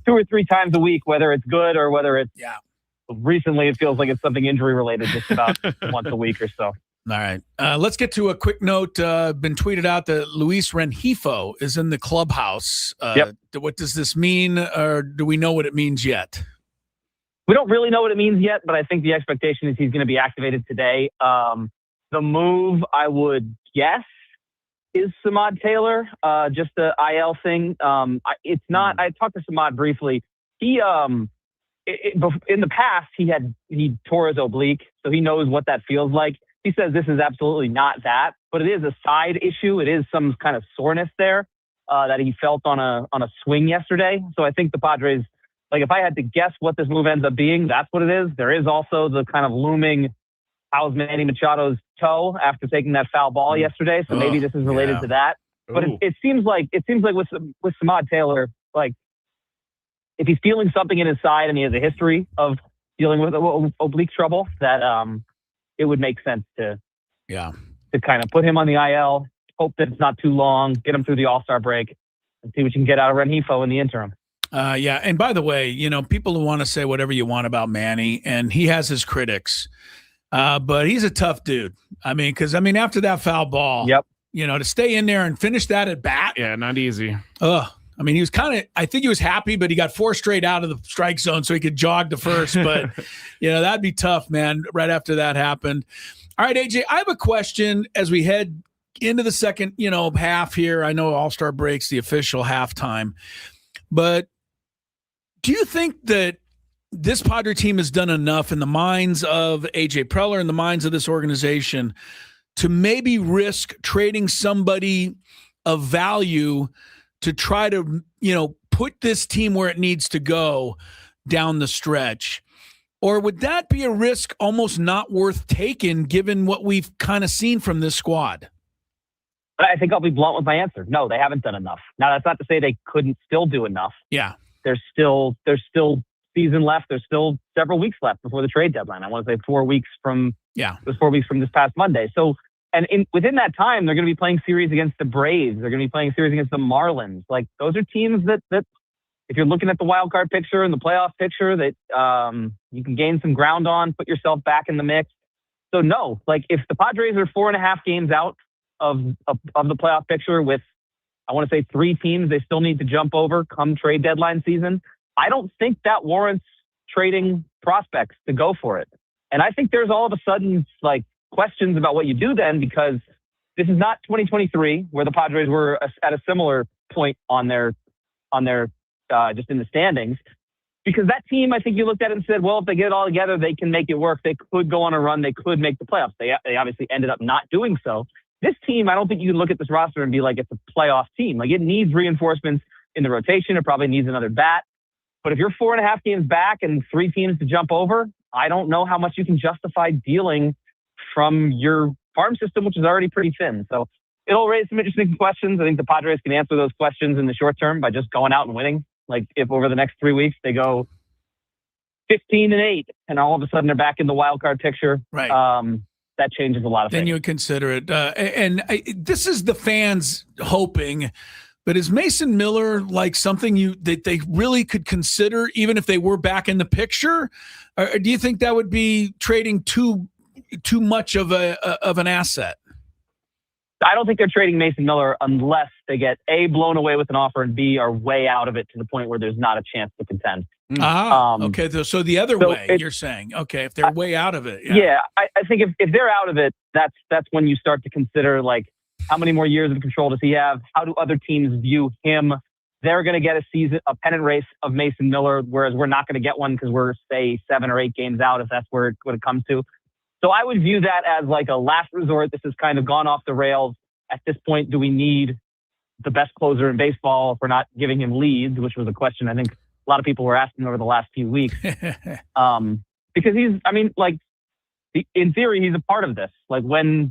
Speaker 13: 2 or 3 times a week, whether it's good or whether it's recently it feels like it's something injury related, just about once a week or so.
Speaker 1: All right. Let's get to a quick note. Been tweeted out that Luis Rengifo is in the clubhouse. What does this mean, or do we know what it means yet?
Speaker 13: We don't really know what it means yet, but I think the expectation is he's going to be activated today. The move, I would guess, is Samad Taylor, just the IL thing. It's not. I talked to Samad briefly. He in the past he tore his oblique, so he knows what that feels like. He says this is absolutely not that, but it is a side issue. It is some kind of soreness there that he felt on a swing yesterday. So I think the Padres, if I had to guess what this move ends up being, that's what it is. There is also the kind of looming, how's Manny Machado's toe after taking that foul ball yesterday. So maybe this is related to that. But it seems like with Samad Taylor, if he's feeling something in his side and he has a history of dealing with oblique trouble, that it would make sense to kind of put him on the IL, hope that it's not too long, get him through the All-Star break, and see what you can get out of Rengifo in the interim.
Speaker 1: And by the way, people who want to say whatever you want about Manny, and he has his critics, but he's a tough dude. Because after that foul ball, to stay in there and finish that at bat.
Speaker 2: Yeah, not easy.
Speaker 1: He was I think he was happy, but he got 4 straight out of the strike zone so he could jog to first. But, that'd be tough, man, right after that happened. All right, AJ, I have a question as we head into the second, half here. I know All-Star break's the official halftime, but do you think that this Padre team has done enough in the minds of AJ Preller and the minds of this organization to maybe risk trading somebody of value to try to, put this team where it needs to go down the stretch? Or would that be a risk almost not worth taking given what we've kind of seen from this squad?
Speaker 13: I think I'll be blunt with my answer. No, they haven't done enough. Now, that's not to say they couldn't still do enough.
Speaker 1: Yeah.
Speaker 13: There's still season left. There's still several weeks left before the trade deadline. I want to say 4 weeks from it was 4 weeks from this past Monday. So, and within that time, they're going to be playing series against the Braves. They're going to be playing series against the Marlins. Those are teams that if you're looking at the wild card picture and the playoff picture, that you can gain some ground on, put yourself back in the mix. So no, like if the Padres are 4.5 games out of the playoff picture with, I want to say 3 teams they still need to jump over come trade deadline season, I don't think that warrants trading prospects to go for it. And I think there's all of a sudden like questions about what you do then, because this is not 2023 where the Padres were at a similar point on their just in the standings. Because that team, I think you looked at it and said, well, if they get it all together, they can make it work. They could go on a run. They could make the playoffs. They obviously ended up not doing so. This team, I don't think you can look at this roster and be like, it's a playoff team. Like, it needs reinforcements in the rotation. It probably needs another bat. But if you're 4.5 games back and 3 teams to jump over, I don't know how much you can justify dealing from your farm system, which is already pretty thin. So it'll raise some interesting questions. I think the Padres can answer those questions in the short term by just going out and winning. Like, if over the next 3 weeks they go 15-8 and all of a sudden they're back in the wild card picture,
Speaker 1: right?
Speaker 13: That changes a lot of things.
Speaker 1: Then you would consider it. This is the fans hoping, but is Mason Miller like something that they really could consider, even if they were back in the picture? Or do you think that would be trading too much of an asset?
Speaker 13: I don't think they're trading Mason Miller unless they get A, blown away with an offer, and B, are way out of it to the point where there's not a chance to contend.
Speaker 1: Okay. So the other way, you're saying, okay, if they're way out of it.
Speaker 13: Yeah, I think if they're out of it, that's when you start to consider, like, how many more years of control does he have? How do other teams view him? They're going to get a pennant race of Mason Miller, whereas we're not going to get one because we're, say, 7 or 8 games out, if that's what it comes to. So I would view that as like a last resort. This has kind of gone off the rails. At this point, do we need the best closer in baseball if we're not giving him leads, which was a question I think a lot of people were asking over the last few weeks. Because in theory, he's a part of this. Like,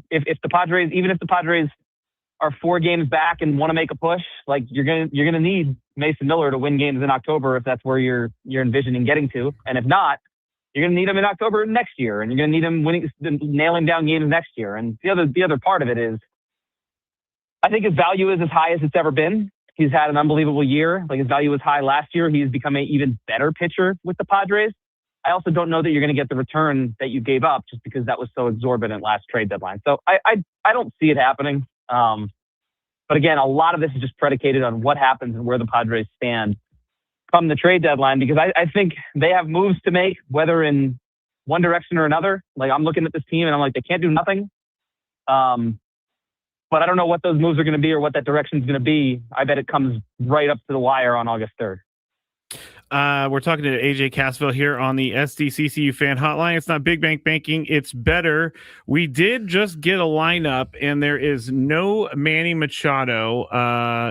Speaker 13: if the Padres, even if the Padres are 4 games back and want to make a push, like, you're gonna need Mason Miller to win games in October if that's where you're envisioning getting to. And if not, you're going to need him in October next year, and you're going to need him nailing down games next year. And the other part of it is, I think his value is as high as it's ever been. He's had an unbelievable year. Like, his value was high last year. He's become an even better pitcher with the Padres. I also don't know that you're going to get the return that you gave up just because that was so exorbitant last trade deadline. So I don't see it happening. But again, a lot of this is just predicated on what happens and where the Padres stand from the trade deadline, because I think they have moves to make, whether in one direction or another. Like, I'm looking at this team and I'm like, they can't do nothing. But I don't know what those moves are going to be or what that direction is going to be. I bet it comes right up to the wire on August 3rd.
Speaker 2: We're talking to AJ Cassville here on the SDCCU fan hotline. It's not big bank banking, it's better. We did just get a lineup, and there is no Manny Machado,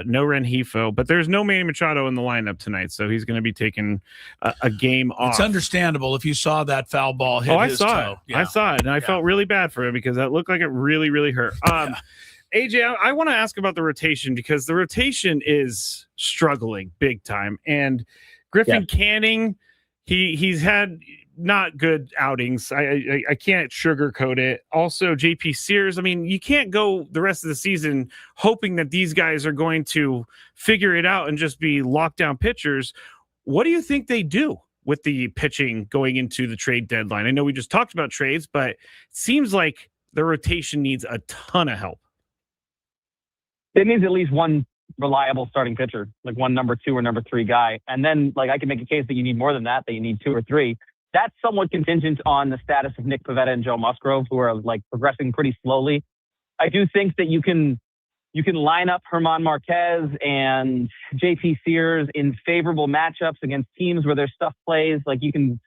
Speaker 2: no Rengifo, but there's no Manny Machado in the lineup tonight, so he's going to be taking a game off.
Speaker 1: It's understandable if you saw that foul ball hit his toe.
Speaker 2: Yeah. I saw it, and I felt really bad for him because that looked like it really, really hurt. AJ, I want to ask about the rotation, because the rotation is struggling big time, and Griffin Canning, he's had not good outings. I can't sugarcoat it. Also, JP Sears. I mean, you can't go the rest of the season hoping that these guys are going to figure it out and just be lockdown pitchers. What do you think they do with the pitching going into the trade deadline? I know we just talked about trades, but it seems like the rotation needs a ton of help.
Speaker 13: It needs at least one reliable starting pitcher, like one number 2 or number 3 guy. And then, like, I can make a case that you need more than that you need 2 or 3. That's somewhat contingent on the status of Nick Pivetta and Joe Musgrove, who are, like, progressing pretty slowly. I do think that you can line up German Marquez and JP Sears in favorable matchups against teams where their stuff plays. Like, you can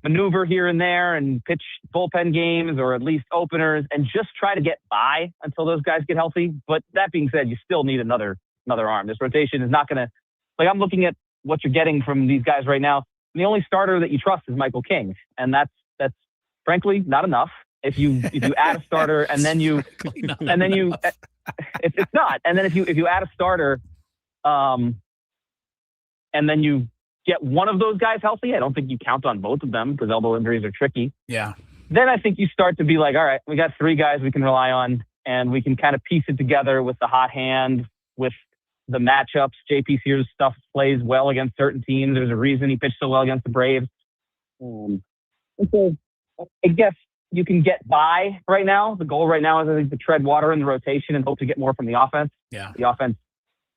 Speaker 13: maneuver here and there and pitch bullpen games or at least openers and just try to get by until those guys get healthy. But that being said, you still need another arm. This rotation is not going to, like, I'm looking at what you're getting from these guys right now. And the only starter that you trust is Michael King. And that's frankly not enough. If you add a starter and then you, it's not. And then if you add a starter, and then you get one of those guys healthy, I don't think you count on both of them because elbow injuries are tricky.
Speaker 1: Yeah.
Speaker 13: Then I think you start to be like, all right, we got 3 guys we can rely on, and we can kind of piece it together with the hot hand, with the matchups. JP Sears stuff plays well against certain teams. There's a reason he pitched so well against the Braves. So I guess you can get by right now. The goal right now is, I think, to tread water in the rotation and hope to get more from the offense.
Speaker 1: Yeah.
Speaker 13: The offense,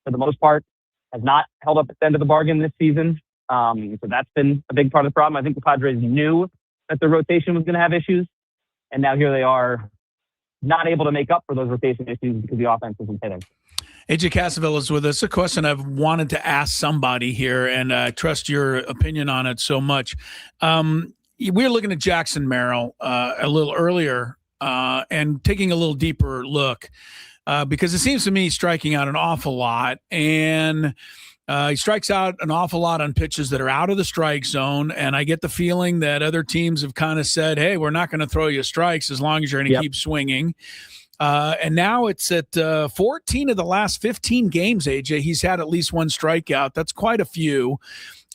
Speaker 13: for the most part, has not held up at the end of the bargain this season. So that's been a big part of the problem. I think the Padres knew that the rotation was going to have issues, and now here they are, not able to make up for those rotation issues because the offense isn't hitting.
Speaker 1: AJ Cassavell is with us. A question I've wanted to ask somebody here, and I trust your opinion on it so much. We were looking at Jackson Merrill a little earlier and taking a little deeper look because it seems to me he's striking out an awful lot, and he strikes out an awful lot on pitches that are out of the strike zone, and I get the feeling that other teams have kind of said, hey, we're not going to throw you strikes as long as you're going to keep swinging. And now it's at 14 of the last 15 games, AJ. He's had at least one strikeout. That's quite a few.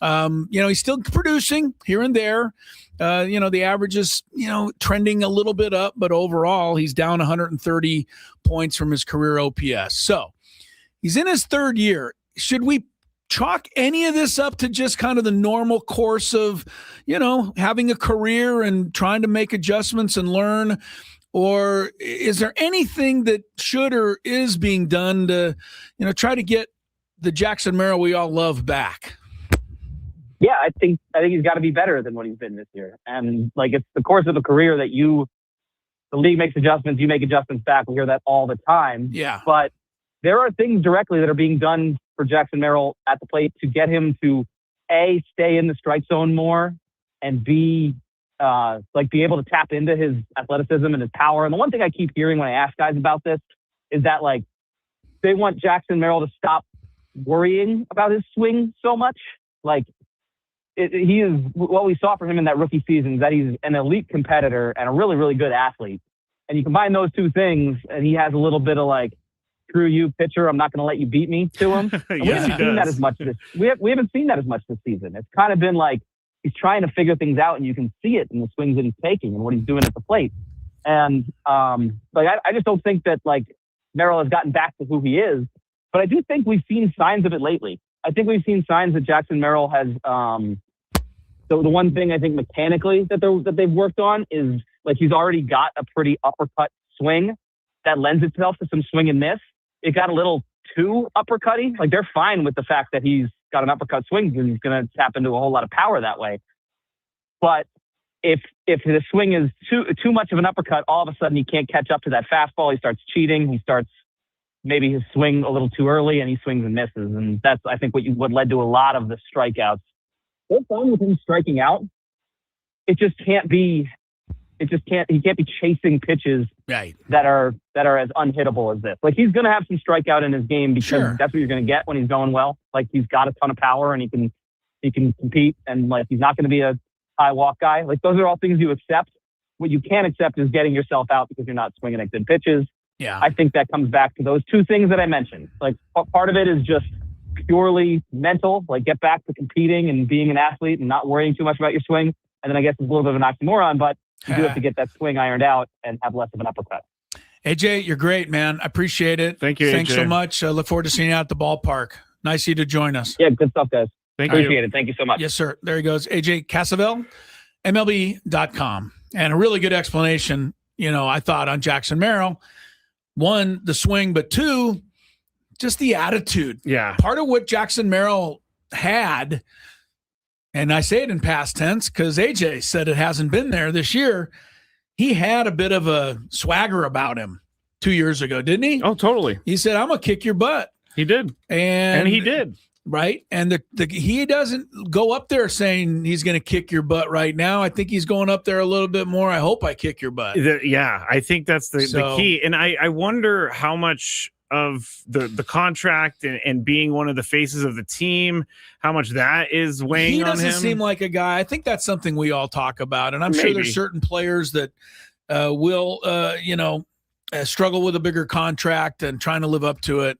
Speaker 1: He's still producing here and there. The average is, trending a little bit up, but overall he's down 130 points from his career OPS. So he's in his third year. Should we chalk any of this up to just kind of the normal course of, having a career and trying to make adjustments and learn? Or is there anything that should or is being done to, try to get the Jackson Merrill we all love back?
Speaker 13: Yeah, I think he's got to be better than what he's been this year. And it's the course of a career that the league makes adjustments, you make adjustments back. We hear that all the time.
Speaker 1: Yeah.
Speaker 13: But there are things directly that are being done for Jackson Merrill at the plate to get him to A, stay in the strike zone more, and B, be able to tap into his athleticism and his power. And the one thing I keep hearing when I ask guys about this is that they want Jackson Merrill to stop worrying about his swing so much. He is, what we saw from him in that rookie season is that he's an elite competitor and a really, really good athlete. And you combine those two things, and he has a little bit of screw you, pitcher, I'm not going to let you beat me to him. And we haven't seen that as much we haven't seen that as much this season. It's kind of been he's trying to figure things out, and you can see it in the swings that he's taking and what he's doing at the plate. And I just don't think that Merrill has gotten back to who he is, but I do think we've seen signs of it lately. I think we've seen signs that Jackson Merrill has. The one thing I think mechanically that they've worked on is he's already got a pretty uppercut swing that lends itself to some swing and miss. It got a little too uppercutty. They're fine with the fact that he's got an uppercut swing and he's going to tap into a whole lot of power that way. But if the swing is too much of an uppercut, all of a sudden he can't catch up to that fastball. He starts cheating. He starts maybe his swing a little too early, and he swings and misses. And that's, I think, what led to a lot of the strikeouts. They're fine with him striking out. It just can't be. He can't be chasing pitches that are as unhittable as this. He's going to have some strikeout in his game because that's what you're going to get when he's going well. He's got a ton of power and he can compete, and he's not going to be a high walk guy. Those are all things you accept. What you can't accept is getting yourself out because you're not swinging at good pitches.
Speaker 1: Yeah.
Speaker 13: I think that comes back to those two things that I mentioned. Part of it is just purely mental, get back to competing and being an athlete and not worrying too much about your swing. And then I guess it's a little bit of an oxymoron, but you do have to get that swing ironed out and have less of an uppercut.
Speaker 1: AJ, you're great, man. I appreciate it.
Speaker 2: Thank you,
Speaker 1: Thanks
Speaker 2: AJ.
Speaker 1: so much. I look forward to seeing you at the ballpark. Nice of you to join us.
Speaker 13: Yeah, good stuff, guys.
Speaker 2: Appreciate
Speaker 13: it. Thank you so much.
Speaker 1: Yes, sir. There he goes. AJ Cassavell, MLB.com. And a really good explanation, I thought, on Jackson Merrill. One, the swing, but two, just the attitude.
Speaker 2: Yeah.
Speaker 1: Part of what Jackson Merrill had, and I say it in past tense because AJ said it hasn't been there this year, he had a bit of a swagger about him 2 years ago, didn't he?
Speaker 2: Oh, totally.
Speaker 1: He said, I'm going to kick your butt.
Speaker 2: He did. And he did.
Speaker 1: Right. And he doesn't go up there saying he's going to kick your butt right now. I think he's going up there a little bit more. I hope I kick your butt.
Speaker 2: Yeah, I think that's the key. And I wonder how much of the contract and being one of the faces of the team, how much that is weighing on him. He doesn't
Speaker 1: seem like a guy. I think that's something we all talk about. And I'm sure there's certain players that will, struggle with a bigger contract and trying to live up to it.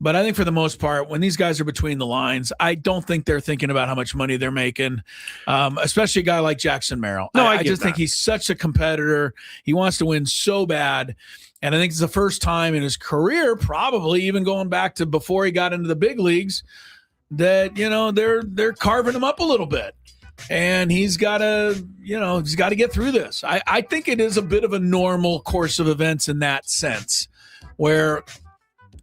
Speaker 1: But I think for the most part, when these guys are between the lines, I don't think they're thinking about how much money they're making, especially a guy like Jackson Merrill.
Speaker 2: No,
Speaker 1: I just think he's such a competitor. He wants to win so bad. And I think it's the first time in his career, probably even going back to before he got into the big leagues, that, they're carving him up a little bit. and he's got to get through this. I think it is a bit of a normal course of events in that sense, where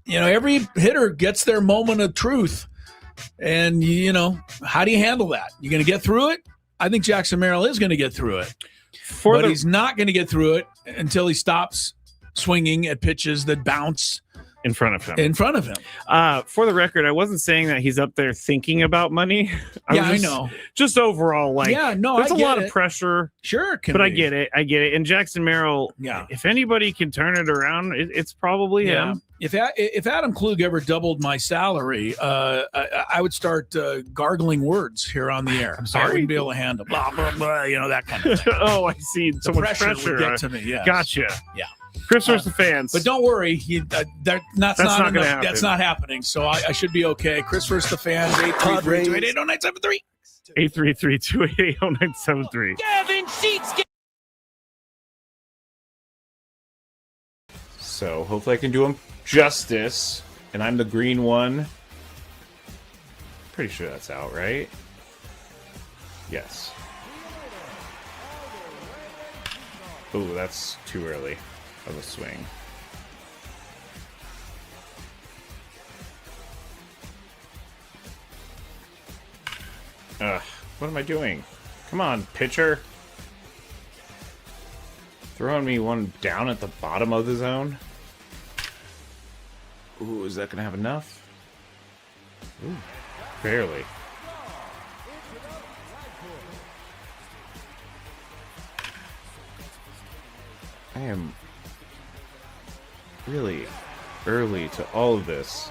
Speaker 1: every hitter gets their moment of truth, and how do you handle that? You're going to get through it. I think Jackson Merrill is going to get through it, but he's not going to get through it until he stops swinging at pitches that bounce
Speaker 2: in front of him. For the record, I wasn't saying that he's up there thinking about money. I know. Just overall, it's a lot of pressure.
Speaker 1: Sure,
Speaker 2: but I get it. And Jackson Merrill, if anybody can turn it around, it's probably him.
Speaker 1: If Adam Klug ever doubled my salary, I would start gargling words here on the air.
Speaker 2: I'm sorry,
Speaker 1: I wouldn't be able to handle blah blah blah. That kind of thing.
Speaker 2: Oh, I see. So much pressure
Speaker 1: would get to me. Yes.
Speaker 2: Gotcha.
Speaker 1: Yeah.
Speaker 2: Chris versus the fans.
Speaker 1: But don't worry, that's not happening. So I should be okay. Chris versus the fans. 833-288-0973.
Speaker 2: 833-288-0973.
Speaker 12: Gavin Sheets.
Speaker 2: So hopefully I can do him justice. And I'm the green one. Pretty sure that's out, right? Yes. Ooh, that's too early of a swing. What am I doing? Come on, pitcher. Throwing me one down at the bottom of the zone. Ooh, is that going to have enough? Ooh, barely. I am really early to all of this.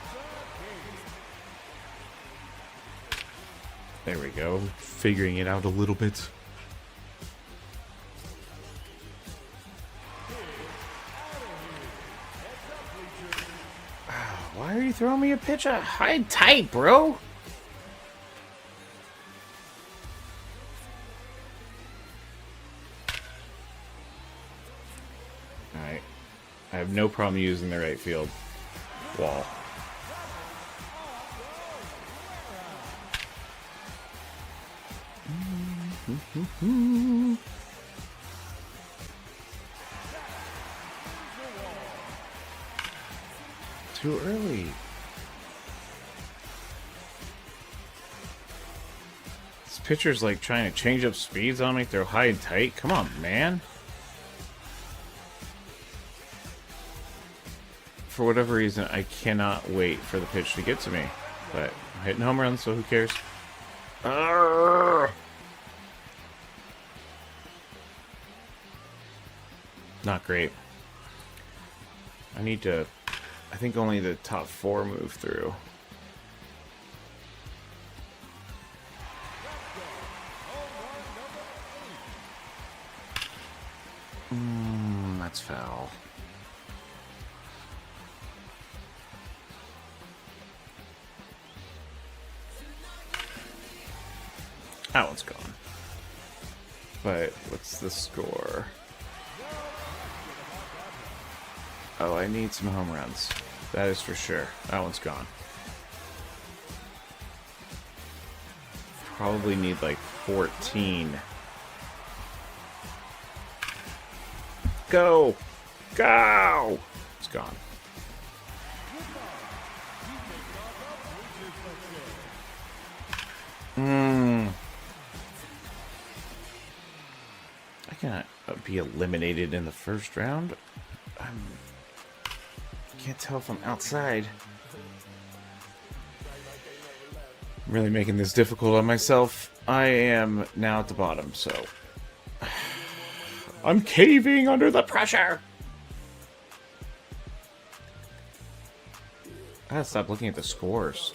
Speaker 2: There we go. Figuring it out a little bit. Why are you throwing me a pitch high tight, bro? Alright. I have no problem using the right field wall. Too early. This pitcher's like trying to change up speeds on me, throw high and tight. Come on, man. For whatever reason, I cannot wait for the pitch to get to me. But I'm hitting home runs, so who cares? Not great. I need to... I think only the top 4 move through. That's foul. That one's gone. But what's the score? Oh, I need some home runs. That is for sure. That one's gone. Probably need like 14. Go! Go! It's gone. I cannot be eliminated in the first round. Can't tell if I'm outside. I'm really making this difficult on myself. I am now at the bottom, so I'm caving under the pressure. I gotta stop looking at the scores.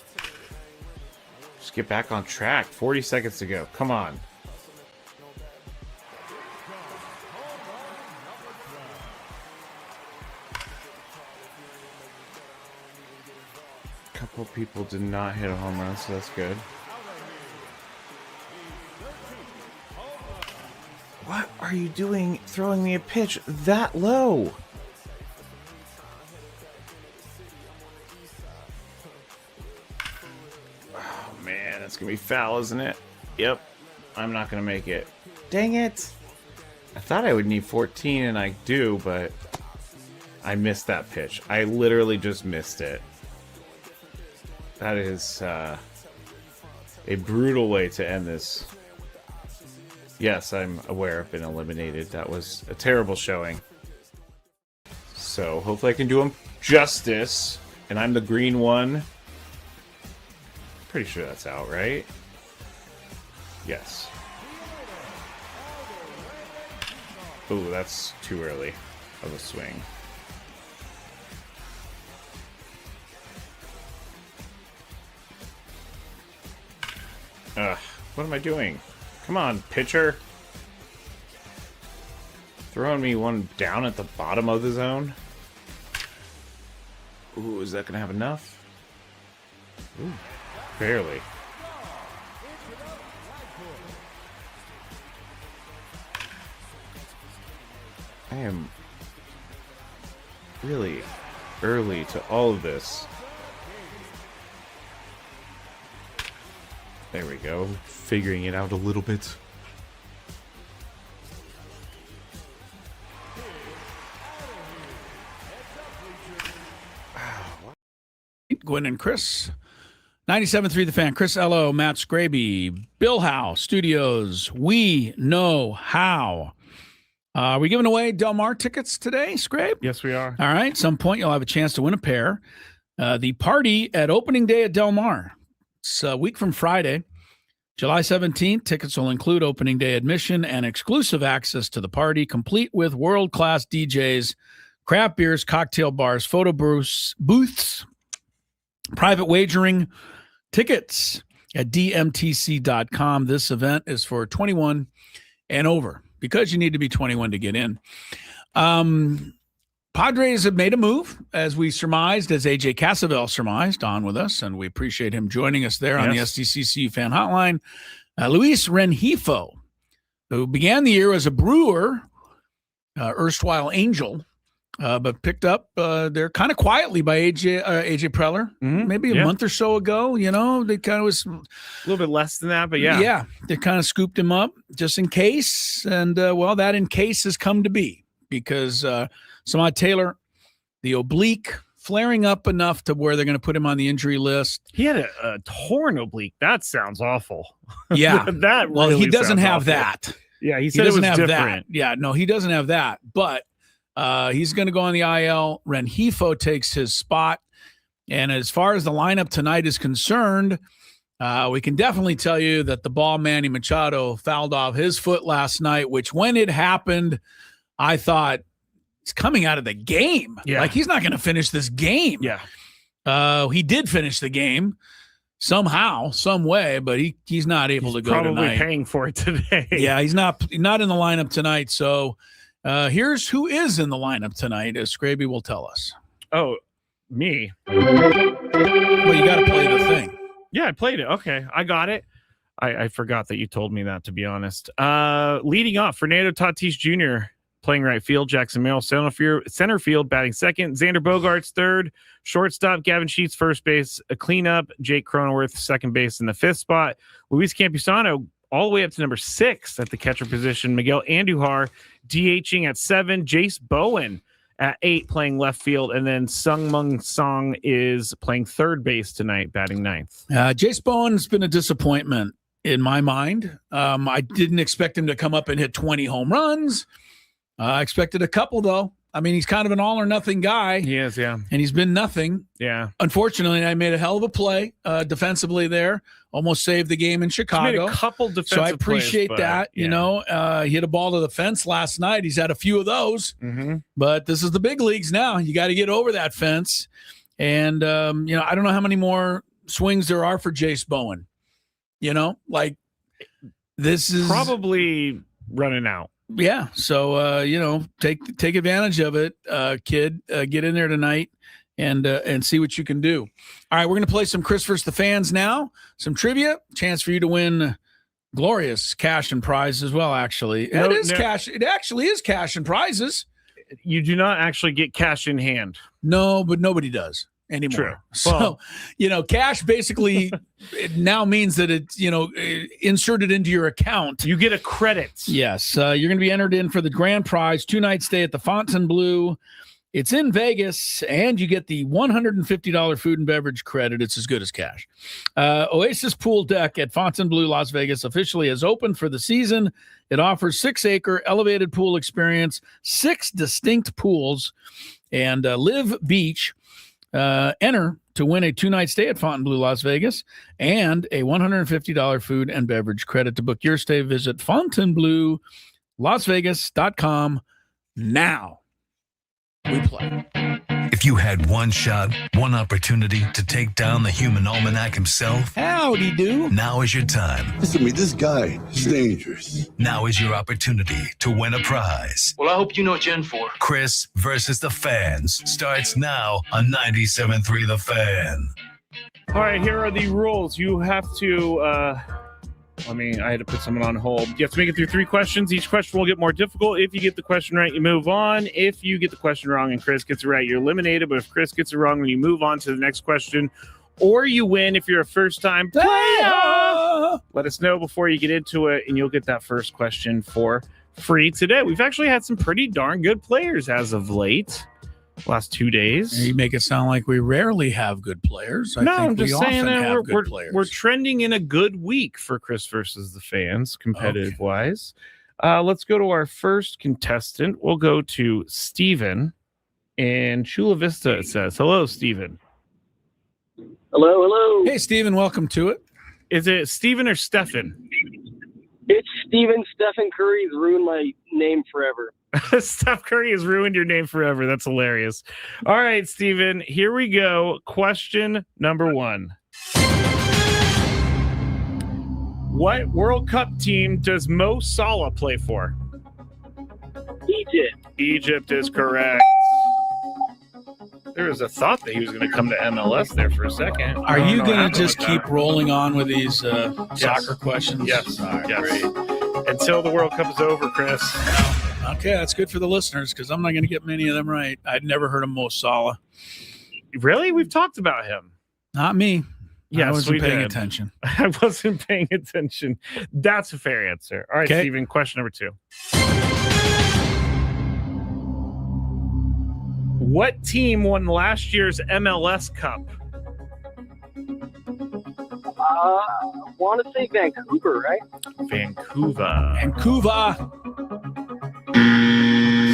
Speaker 2: Just get back on track. 40 seconds to go. Come on. Couple people did not hit a home run, so that's good. What are you doing throwing me a pitch that low? Oh man, that's gonna be foul, isn't it? Yep. I'm not going to make it. Dang it. I thought I would need 14, and I do, but I missed that pitch. I literally just missed it. That is a brutal way to end this. Yes, I'm aware I've been eliminated. That was a terrible showing. So hopefully I can do him justice. And I'm the green one. Pretty sure that's out, right? Yes. Ooh, that's too early of a swing. What am I doing? Come on, pitcher. Throwing me one down at the bottom of the zone. Ooh, is that going to have enough? Ooh, barely. I am really early to all of this. There we go. Figuring it out a little bit.
Speaker 1: Gwynn and Chris. 97.3 The Fan. Chris Ello, Matt Skraby, Bill Howe Studios. We know how. Are we giving away Del Mar tickets today, Skrabe?
Speaker 2: Yes, we are.
Speaker 1: All right. Some point you'll have a chance to win a pair. The party at opening day at Del Mar. It's a week from Friday, July 17th. Tickets will include opening day admission and exclusive access to the party, complete with world-class DJs, craft beers, cocktail bars, photo booths, private wagering, tickets at dmtc.com. This event is for 21 and over because you need to be 21 to get in. Padres have made a move, as we surmised, as AJ Cassavell surmised, on with us, and we appreciate him joining us there on the SDCCU fan hotline. Luis Rengifo, who began the year as a Brewer, erstwhile Angel, but picked up there kind of quietly by AJ Preller, maybe a month or so ago. You know, they kind of was
Speaker 2: a little bit less than that, but
Speaker 1: yeah, they kind of scooped him up just in case, and well, that in case has come to be because Samad Taylor, the oblique flaring up enough to where they're going to put him on the injury list.
Speaker 2: He had a torn oblique. That sounds awful.
Speaker 1: Yeah,
Speaker 2: that
Speaker 1: well,
Speaker 2: really
Speaker 1: he doesn't have
Speaker 2: awful.
Speaker 1: that.
Speaker 2: Yeah, he said it was different.
Speaker 1: That. Yeah, no, he doesn't have that, but. He's going to go on the IL. Rengifo takes his spot. And as far as the lineup tonight is concerned, we can definitely tell you that the ball, Manny Machado, fouled off his foot last night, which when it happened, I thought he's coming out of the game.
Speaker 2: Yeah.
Speaker 1: Like he's not going to finish this game.
Speaker 2: Yeah.
Speaker 1: He did finish the game somehow, some way, but he's not able to go
Speaker 2: probably
Speaker 1: tonight.
Speaker 2: Paying for it today.
Speaker 1: Yeah, he's not in the lineup tonight. So here's who is in the lineup tonight, as Skraby will tell us.
Speaker 2: Oh, me.
Speaker 1: Well, you got to play the thing.
Speaker 2: Yeah, I played it. Okay, I got it. I forgot that you told me that, to be honest. Leading off, Fernando Tatis Jr. playing right field, Jackson Merrill center field, batting second, Xander Bogaerts third, shortstop, Gavin Sheets first base, a cleanup, Jake Cronenworth second base in the fifth spot, Luis Campusano all the way up to number 6 at the catcher position. Miguel Andujar DHing at 7. Jace Bowen at 8 playing left field. And then Sung Mung Song is playing third base tonight, batting 9th.
Speaker 1: Jace Bowen's been a disappointment in my mind. I didn't expect him to come up and hit 20 home runs. I expected a couple, though. I mean, he's kind of an all-or-nothing guy.
Speaker 2: He is, yeah.
Speaker 1: And he's been nothing.
Speaker 2: Yeah.
Speaker 1: Unfortunately, I made a hell of a play defensively there. Almost saved the game in Chicago.
Speaker 2: He's made a couple defensive
Speaker 1: so I appreciate
Speaker 2: plays,
Speaker 1: that.
Speaker 2: Yeah.
Speaker 1: You know, he hit a ball to the fence last night. He's had a few of those.
Speaker 2: Mm-hmm.
Speaker 1: But this is the big leagues now. You got to get over that fence. And, you know, I don't know how many more swings there are for Jace Bowen. You know, like this is
Speaker 2: probably running out.
Speaker 1: Yeah. So, you know, take advantage of it, kid. Get in there tonight and see what you can do. All right. We're going to play some Chris vs. the Fans now. Some trivia. Chance for you to win glorious cash and prizes as well, actually. Cash. It actually is cash and prizes.
Speaker 2: You do not actually get cash in hand.
Speaker 1: No, but nobody does. anymore.
Speaker 2: True.
Speaker 1: So, cash basically it now means that it's, inserted into your account.
Speaker 2: You get a credit.
Speaker 1: Yes. You're going to be entered in for the grand prize, 2-night stay at the Fontainebleau. It's in Vegas, and you get the $150 food and beverage credit. It's as good as cash. Oasis Pool Deck at Fontainebleau, Las Vegas, officially has opened for the season. It offers 6-acre elevated pool experience, 6 distinct pools, and Live Beach. Enter to win a 2-night stay at Fontainebleau, Las Vegas, and a $150 food and beverage credit. To book your stay, visit FontainebleauLasVegas.com now. We play.
Speaker 7: If you had one shot, one opportunity to take down the human almanac himself,
Speaker 1: howdy do.
Speaker 7: Now is your time.
Speaker 14: Listen to me, this guy is dangerous.
Speaker 7: Now is your opportunity to win a prize.
Speaker 3: Well, I hope you know what you're in for.
Speaker 7: Chris versus the Fans starts now on 97.3 The Fan.
Speaker 2: All right, here are the rules. You have to I had to put someone on hold. You have to make it through 3 questions. Each question will get more difficult. If you get the question right, you move on. If you get the question wrong and Chris gets it right, you're eliminated. But if Chris gets it wrong, then you move on to the next question. Or you win if you're a first-time player. Let us know before you get into it, and you'll get that first question for free today. We've actually had some pretty darn good players as of late. Last 2 days.
Speaker 1: You make it sound like we rarely have good players.
Speaker 2: I'm just saying that
Speaker 1: players.
Speaker 2: We're trending in a good week for Chris versus the Fans, competitive wise. Let's go to our first contestant. We'll go to Steven in Chula Vista. It says, hello, Steven.
Speaker 15: Hello.
Speaker 1: Hey, Steven, welcome to it.
Speaker 2: Is it Steven or Stefan?
Speaker 15: It's Steven. Stephen Curry's ruined my name forever.
Speaker 2: Steph Curry has ruined your name forever. That's hilarious. All right, Steven, here we go. Question number 1. What World Cup team does Mo Salah play for?
Speaker 15: Egypt.
Speaker 2: Egypt is correct. There was a thought that he was going to come to MLS there for a second.
Speaker 1: Are you going to just keep rolling on with these soccer questions?
Speaker 2: Yes.
Speaker 1: All right,
Speaker 2: yes.
Speaker 1: great.
Speaker 2: Until the World Cup is over, Chris.
Speaker 1: Okay, that's good for the listeners because I'm not going to get many of them right. I'd never heard of Mo Salah.
Speaker 2: Really? We've talked about him.
Speaker 1: Not me.
Speaker 2: Yes,
Speaker 1: I wasn't paying
Speaker 2: did.
Speaker 1: attention.
Speaker 2: I wasn't paying attention. That's a fair answer. All right,
Speaker 1: Okay.
Speaker 2: Steven, question number 2. What team won last year's MLS Cup?
Speaker 15: I want to say Vancouver, right?
Speaker 2: Vancouver.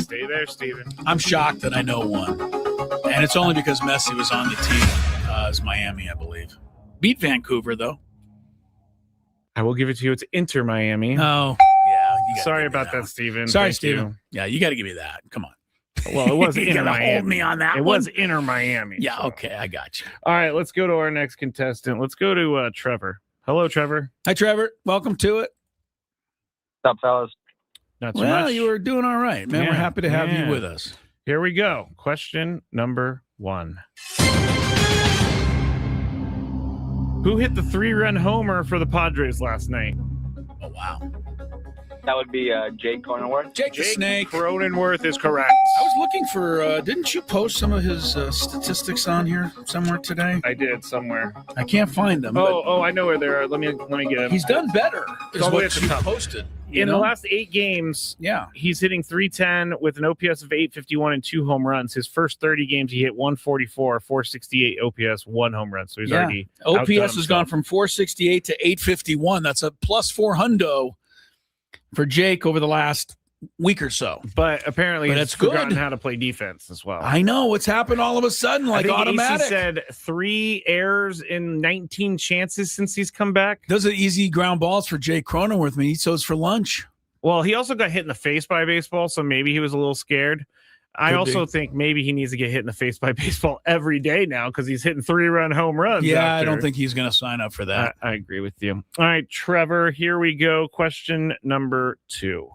Speaker 2: Stay there, Steven.
Speaker 1: I'm shocked that I know one. And it's only because Messi was on the team as Miami, I believe. Beat Vancouver, though.
Speaker 2: I will give it to you. It's Inter Miami.
Speaker 1: Oh, yeah.
Speaker 2: Sorry about that, Steven.
Speaker 1: Sorry,
Speaker 2: Thank
Speaker 1: Steven.
Speaker 2: you.
Speaker 1: Yeah, you got to give me that. Come on.
Speaker 2: Well, it was
Speaker 1: You
Speaker 2: Inter
Speaker 1: gotta
Speaker 2: Miami.
Speaker 1: hold me on that
Speaker 2: It
Speaker 1: one.
Speaker 2: was Inter Miami.
Speaker 1: Yeah,
Speaker 2: so.
Speaker 1: okay. I got you.
Speaker 2: All right, let's go to our next contestant. Let's go to Trevor. Hello, Trevor.
Speaker 1: Hi, Trevor. Welcome to it.
Speaker 15: What's up, fellas?
Speaker 2: Not too
Speaker 1: Well,
Speaker 2: much.
Speaker 1: you were doing all right, man.
Speaker 2: Yeah,
Speaker 1: We're happy to have
Speaker 2: yeah.
Speaker 1: you with us.
Speaker 2: Here we go. Question number 1. Who hit the 3-run homer for the Padres last night?
Speaker 1: Oh, wow.
Speaker 15: That would be Jake Cronenworth.
Speaker 1: Jake the Snake.
Speaker 2: Cronenworth is correct.
Speaker 1: I was looking for, didn't you post some of his statistics on here somewhere today?
Speaker 2: I did somewhere.
Speaker 1: I can't find them.
Speaker 2: Oh, I know where they are. Let me get him.
Speaker 1: He's done better, is
Speaker 2: all the way at
Speaker 1: what
Speaker 2: the
Speaker 1: you
Speaker 2: top.
Speaker 1: posted.
Speaker 2: In the last 8 games,
Speaker 1: Yeah.
Speaker 2: he's hitting 310 with an OPS of 851 and 2 home runs. His first 30 games, he hit 144, 468 OPS, 1 home run. So he's already outdone
Speaker 1: OPS has
Speaker 2: himself.
Speaker 1: gone from 468 to 851. That's a plus 400 for Jake over the last week or so.
Speaker 2: But apparently
Speaker 1: But
Speaker 2: he's
Speaker 1: it's good.
Speaker 2: forgotten how to play defense as well.
Speaker 1: I know what's happened all of a sudden, like
Speaker 2: I think
Speaker 1: automatic.
Speaker 2: AC said 3 errors in 19 chances since he's come back.
Speaker 1: Those are easy ground balls for Jake Cronenworth. He eats those for lunch.
Speaker 2: Well, he also got hit in the face by a baseball, so maybe he was a little scared. I
Speaker 1: Could
Speaker 2: also
Speaker 1: be.
Speaker 2: think maybe he needs to get hit in the face by baseball every day now because he's hitting 3-run home runs.
Speaker 1: Yeah, I
Speaker 2: after.
Speaker 1: don't think he's going to sign up for that.
Speaker 2: I agree with you. All right, Trevor, here we go. Question number 2.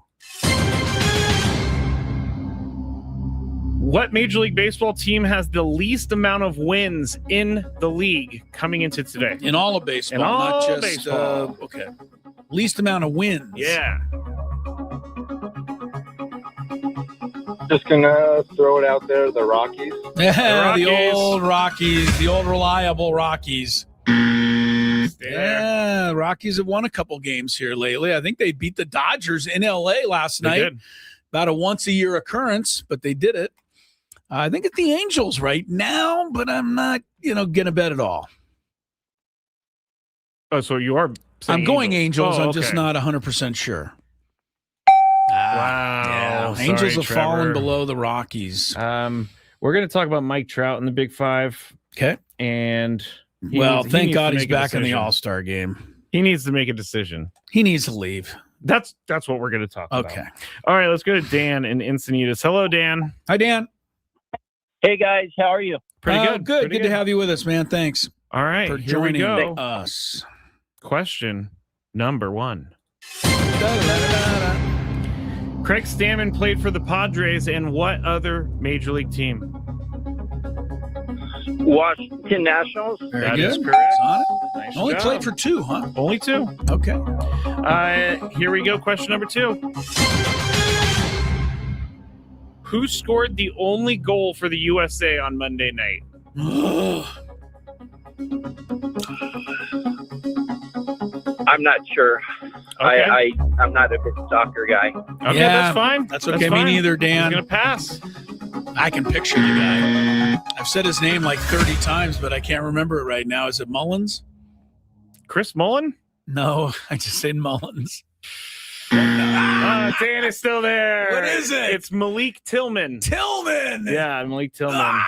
Speaker 2: What Major League Baseball team has the least amount of wins in the league coming into today?
Speaker 1: In all of baseball,
Speaker 2: In all
Speaker 1: not just
Speaker 2: baseball.
Speaker 1: okay. Least amount of wins.
Speaker 2: Yeah.
Speaker 16: Just gonna throw it out there, the Rockies.
Speaker 1: Yeah, the old Rockies, the old reliable Rockies. Yeah, Rockies have won a couple games here lately. I think they beat the Dodgers in LA last night.
Speaker 2: Did.
Speaker 1: About a once-a-year occurrence, but they did it. I think it's the Angels right now, but I'm not, going to bet at all.
Speaker 2: Oh, so you are saying
Speaker 1: I'm going Angels.
Speaker 2: Oh,
Speaker 1: I'm just not 100% sure.
Speaker 2: Wow.
Speaker 1: Yeah. Angels have
Speaker 2: Trevor.
Speaker 1: fallen below the Rockies.
Speaker 2: We're going to talk about Mike Trout in the Big Five.
Speaker 1: Okay.
Speaker 2: And
Speaker 1: thank God he's back in the All-Star game.
Speaker 2: He needs to make a decision.
Speaker 1: He needs to leave.
Speaker 2: That's what we're going to talk about.
Speaker 1: Okay.
Speaker 2: All right, let's go to Dan in Encinitas. Hello, Dan.
Speaker 1: Hi, Dan.
Speaker 15: Hey, guys. How are you?
Speaker 2: Pretty good.
Speaker 1: Good.
Speaker 2: Pretty
Speaker 1: Good to have you with us, man. Thanks.
Speaker 2: All right,
Speaker 1: for
Speaker 2: here we
Speaker 1: joining
Speaker 2: go.
Speaker 1: us.
Speaker 2: Question number 1. Craig Stammen played for the Padres and what other major league team?
Speaker 15: Washington Nationals.
Speaker 1: Very
Speaker 2: That is
Speaker 1: good.
Speaker 2: correct.
Speaker 1: Nice Only
Speaker 2: job.
Speaker 1: played for 2, huh?
Speaker 2: Only 2.
Speaker 1: Okay.
Speaker 2: Here we go. Question number 2. Who scored the only goal for the USA on Monday night?
Speaker 15: I'm not sure.
Speaker 2: Okay.
Speaker 15: I'm not a big soccer guy.
Speaker 2: Okay, that's fine.
Speaker 1: That's okay. Me neither, Dan.
Speaker 2: I'm going to pass.
Speaker 1: I can picture the guy. I've said his name like 30 times, but I can't remember it right now. Is it Mullins?
Speaker 2: Chris Mullen?
Speaker 1: No, I just said Mullins.
Speaker 2: Dan is still there.
Speaker 1: What is it?
Speaker 2: It's Malik Tillman.
Speaker 1: Tillman.
Speaker 2: Yeah, Malik Tillman.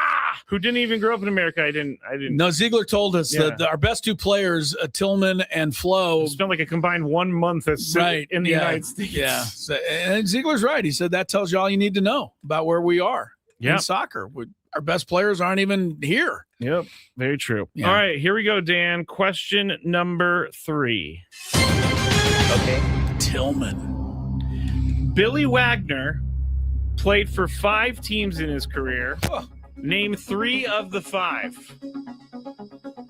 Speaker 2: Who didn't even grow up in America. I didn't.
Speaker 1: No, Ziegler told us that our best 2 players, Tillman and Flo,
Speaker 2: spent like a combined 1 month in the United States.
Speaker 1: Yeah. So, and Ziegler's right. He said that tells you all you need to know about where we are in soccer. Our best players aren't even here.
Speaker 2: Yep. Very true.
Speaker 1: Yeah.
Speaker 2: All right, here we go, Dan. Question number 3.
Speaker 1: Okay. Tillman.
Speaker 2: Billy Wagner played for 5 teams in his career. Name 3 of the 5.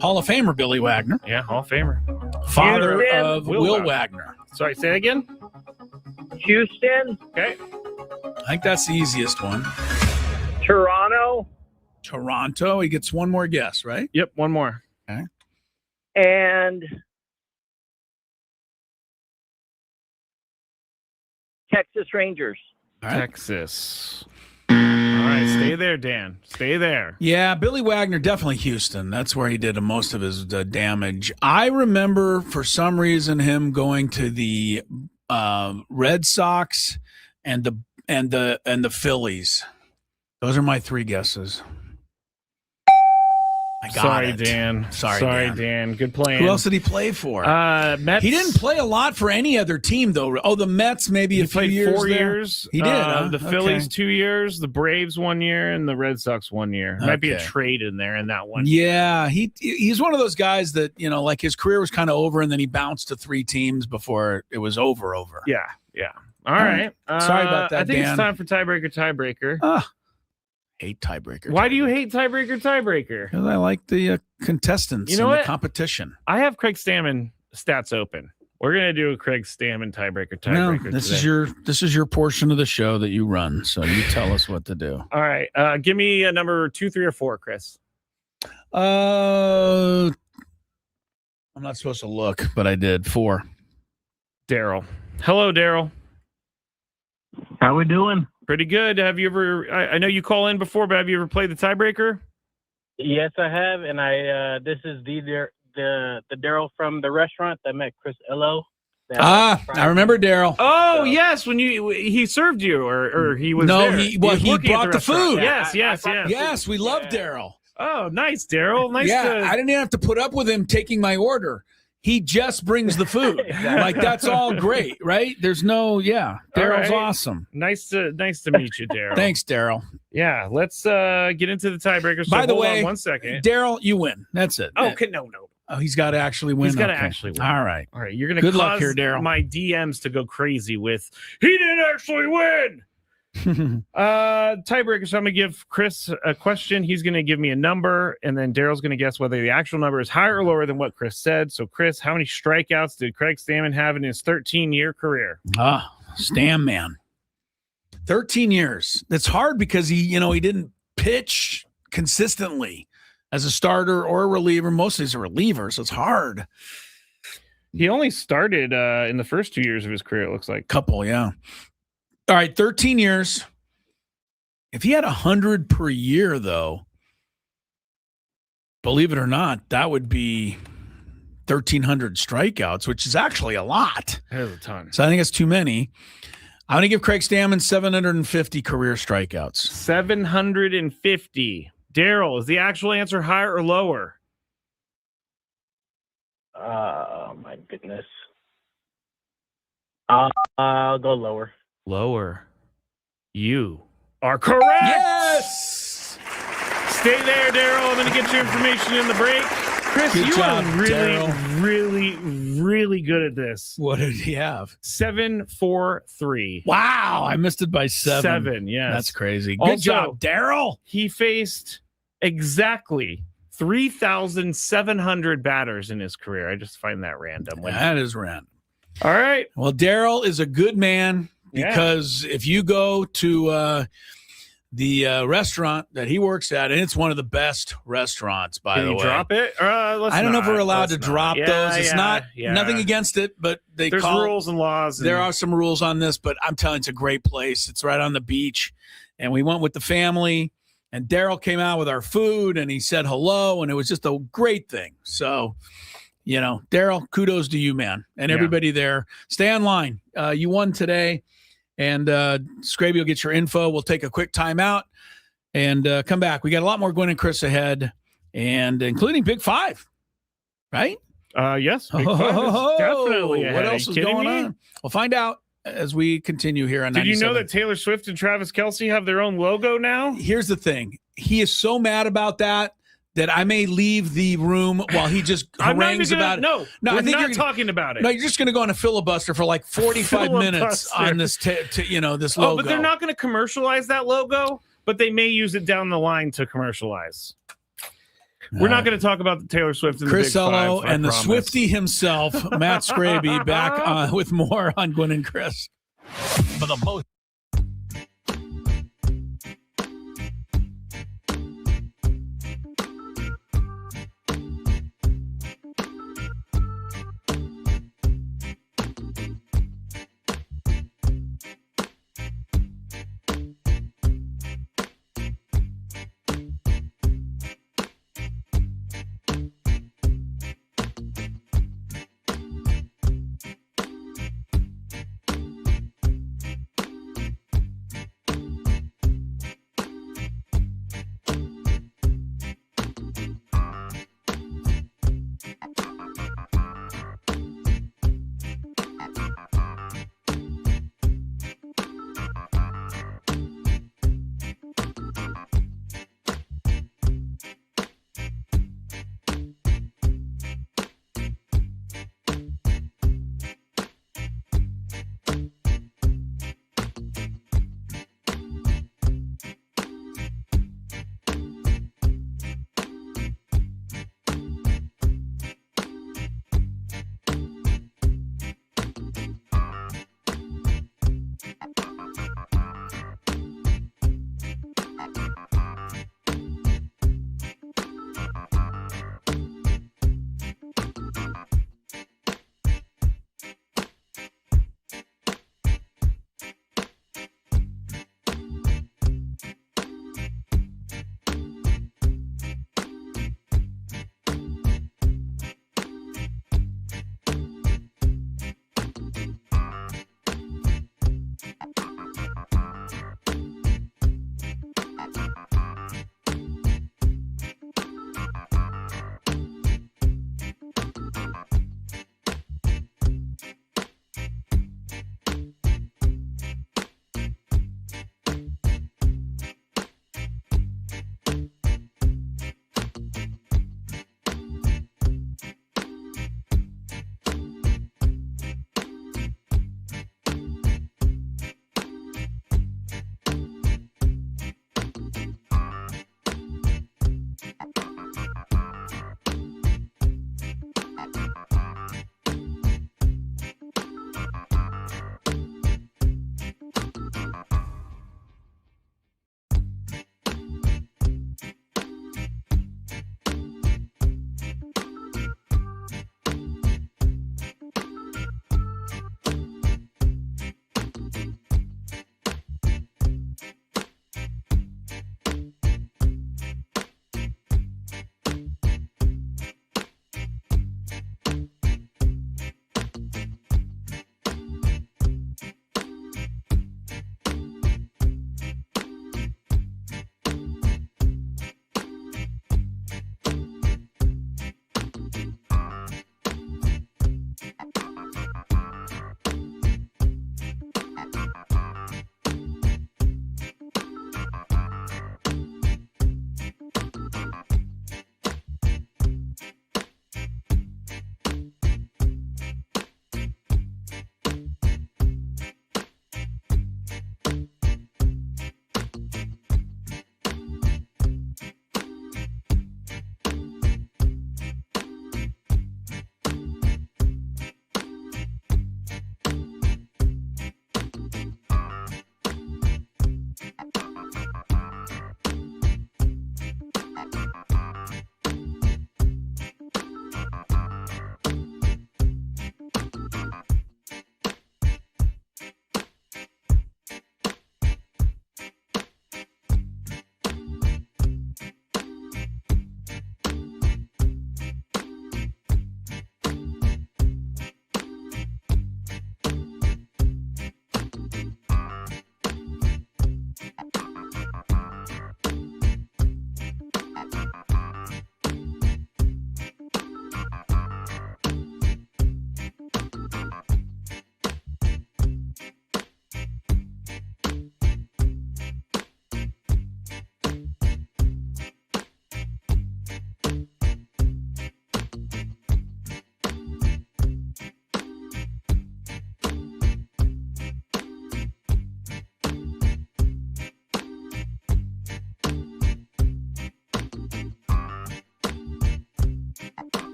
Speaker 1: Hall of Famer Billy Wagner.
Speaker 2: Yeah, Hall of Famer.
Speaker 1: Father of Will Wagner.
Speaker 2: Sorry, say that again.
Speaker 15: Houston.
Speaker 2: Okay.
Speaker 1: I think that's the easiest one.
Speaker 15: Toronto.
Speaker 1: He gets one more guess, right?
Speaker 2: Yep, one more.
Speaker 1: Okay.
Speaker 15: And Texas Rangers.
Speaker 1: All right.
Speaker 2: Texas. All right, stay there, Dan. Stay there.
Speaker 1: Yeah, Billy Wagner, definitely Houston. That's where he did most of his damage. I remember for some reason him going to the Red Sox and the Phillies. Those are my 3 guesses. I got it.
Speaker 2: Dan. Sorry, Dan. Good playing.
Speaker 1: Who else did he play for?
Speaker 2: Mets.
Speaker 1: He didn't play a lot for any other team, though. Oh, the Mets, maybe a few years.
Speaker 2: He played 4
Speaker 1: there.
Speaker 2: years.
Speaker 1: He did.
Speaker 2: The Phillies 2 years, the Braves 1 year, and the Red Sox 1 year. Might be a trade in there in that one.
Speaker 1: Yeah, he's one of those guys that, like his career was kind of over, and then he bounced to 3 teams before it was over.
Speaker 2: Yeah. All right.
Speaker 1: Sorry about that,
Speaker 2: I think
Speaker 1: Dan.
Speaker 2: it's time for tiebreaker.
Speaker 1: Hate tiebreaker.
Speaker 2: Why do you hate tiebreaker?
Speaker 1: Because I like the contestants
Speaker 2: You know
Speaker 1: and
Speaker 2: what?
Speaker 1: the competition.
Speaker 2: I have Craig Stammen stats open. We're gonna do a Craig Stammen tiebreaker.
Speaker 1: No, this is your portion of the show that you run, so you tell us what to do.
Speaker 2: All right. Give me a number 2, 3, or 4, Chris.
Speaker 1: I'm not supposed to look, but I did. 4.
Speaker 2: Daryl. Hello, Daryl.
Speaker 15: How we doing?
Speaker 2: Pretty good. Have you ever? I know you call in before, but have you ever played the tiebreaker?
Speaker 15: Yes, I have, and this is the Daryl from the restaurant that met Chris Illo.
Speaker 1: I remember Daryl.
Speaker 2: Oh yes, when he served you, or he was there.
Speaker 1: he
Speaker 2: was
Speaker 1: brought the food.
Speaker 2: Yes.
Speaker 1: We love Daryl.
Speaker 2: Oh, nice, Daryl. Nice.
Speaker 1: I didn't even have to put up with him taking my order. He just brings the food. Like, that's all great, right? There's no, Daryl's awesome.
Speaker 2: Nice to meet you, Daryl.
Speaker 1: Thanks, Daryl.
Speaker 2: Yeah, let's get into the tiebreaker. So
Speaker 1: By the
Speaker 2: hold
Speaker 1: way,
Speaker 2: on 1 second.
Speaker 1: Daryl, you win. That's it.
Speaker 2: Oh, okay, no.
Speaker 1: Oh, he's got to actually win.
Speaker 2: He's got to actually win.
Speaker 1: All right.
Speaker 2: You're gonna
Speaker 1: good
Speaker 2: cause
Speaker 1: luck here, Daryl.
Speaker 2: My DMs to go crazy with he didn't actually win. Tiebreaker. So I'm gonna give Chris a question. He's gonna give me a number, and then Daryl's gonna guess whether the actual number is higher or lower than what Chris said. So, Chris, how many strikeouts did Craig Stammen have in his 13-year career?
Speaker 1: Stam man. 13 years. That's hard because he didn't pitch consistently as a starter or a reliever. Mostly as a reliever, so it's hard.
Speaker 2: He only started in the first 2 years of his career, it looks like.
Speaker 1: Couple, yeah. All right, 13 years. If he had 100 per year, though, believe it or not, that would be 1,300 strikeouts, which is actually a lot.
Speaker 2: That is a ton.
Speaker 1: So I think it's too many. I'm going to give Craig Stammen 750 career strikeouts.
Speaker 2: 750. Daryl, is the actual answer higher or lower?
Speaker 15: Oh, my goodness. I'll go lower.
Speaker 2: Lower. You are correct.
Speaker 1: Yes.
Speaker 2: Stay there, Daryl. I'm going to get your information in the break. Chris,
Speaker 1: Good
Speaker 2: you
Speaker 1: job,
Speaker 2: are really,
Speaker 1: Daryl.
Speaker 2: really, really good at this.
Speaker 1: What did he have?
Speaker 2: 743.
Speaker 1: Wow, I missed it by 7.
Speaker 2: 7, yes.
Speaker 1: That's crazy. Good
Speaker 2: Also,
Speaker 1: job, Daryl.
Speaker 2: He faced exactly 3,700 batters in his career. I just find that random.
Speaker 1: That is random.
Speaker 2: All right.
Speaker 1: Well, Daryl is a good man because if you go to the restaurant that he works at, and it's one of the best restaurants, by the way.
Speaker 2: Drop it?
Speaker 1: I don't know if we're allowed to drop those. It's not nothing against it, but there's
Speaker 2: rules and laws.
Speaker 1: There are some rules on this, but I'm telling you, it's a great place. It's right on the beach, and we went with the family. And Daryl came out with our food, and he said hello, and it was just a great thing. So, Daryl, kudos to you, man, and everybody there. Stay online. You won today, and Skraby will get your info. We'll take a quick timeout and come back. We got a lot more Gwynn and Chris ahead, and including Big Five, right?
Speaker 2: Yes. Big Five is definitely ahead.
Speaker 1: What else is going on? We'll find out as we continue here on 97.
Speaker 2: Did you know that Taylor Swift and Travis Kelce have their own logo now?
Speaker 1: Here's the thing. He is so mad about that I may leave the room while he just harangues about it.
Speaker 2: No,
Speaker 1: I think
Speaker 2: you're not talking about it.
Speaker 1: No, you're just going to go on a filibuster for like 45 minutes on this, this logo.
Speaker 2: Oh, but they're not going to commercialize that logo, but they may use it down the line to commercialize. We're not going to talk about the Taylor Swift and
Speaker 1: Chris
Speaker 2: the Big
Speaker 1: Ello
Speaker 2: Five,
Speaker 1: and the
Speaker 2: promise.
Speaker 1: Swiftie himself, Matt Skraby, back on with more on Gwynn and Chris.
Speaker 7: For the most.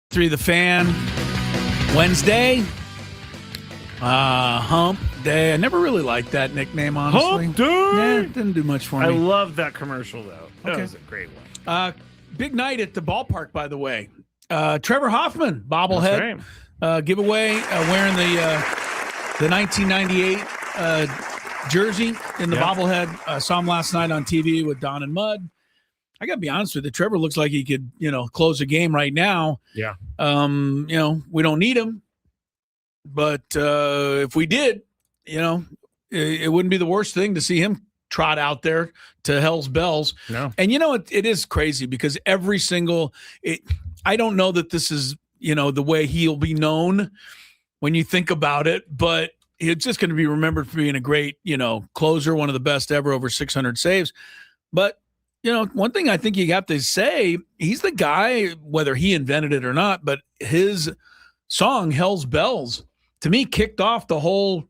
Speaker 1: Through the Fan Wednesday, Hump Day. I never really liked that nickname, honestly.
Speaker 2: Hump Day.
Speaker 1: Yeah, it didn't do much for me.
Speaker 2: I love that commercial though. That
Speaker 1: Okay.
Speaker 2: was a great one.
Speaker 1: Big night at the ballpark, by the way. Trevor Hoffman bobblehead giveaway, wearing the 1998 jersey in the bobblehead. Saw him last night on TV with Don and Mud. I got to be honest with you. Trevor looks like he could, close a game right now.
Speaker 2: Yeah.
Speaker 1: We don't need him, but if we did, it wouldn't be the worst thing to see him trot out there to hell's bells.
Speaker 2: No.
Speaker 1: And it is crazy because every single I don't know that this is, the way he'll be known when you think about it, but it's just going to be remembered for being a great, closer, one of the best ever, over 600 saves. But one thing I think you have to say, he's the guy, whether he invented it or not, but his song, Hell's Bells, to me, kicked off the whole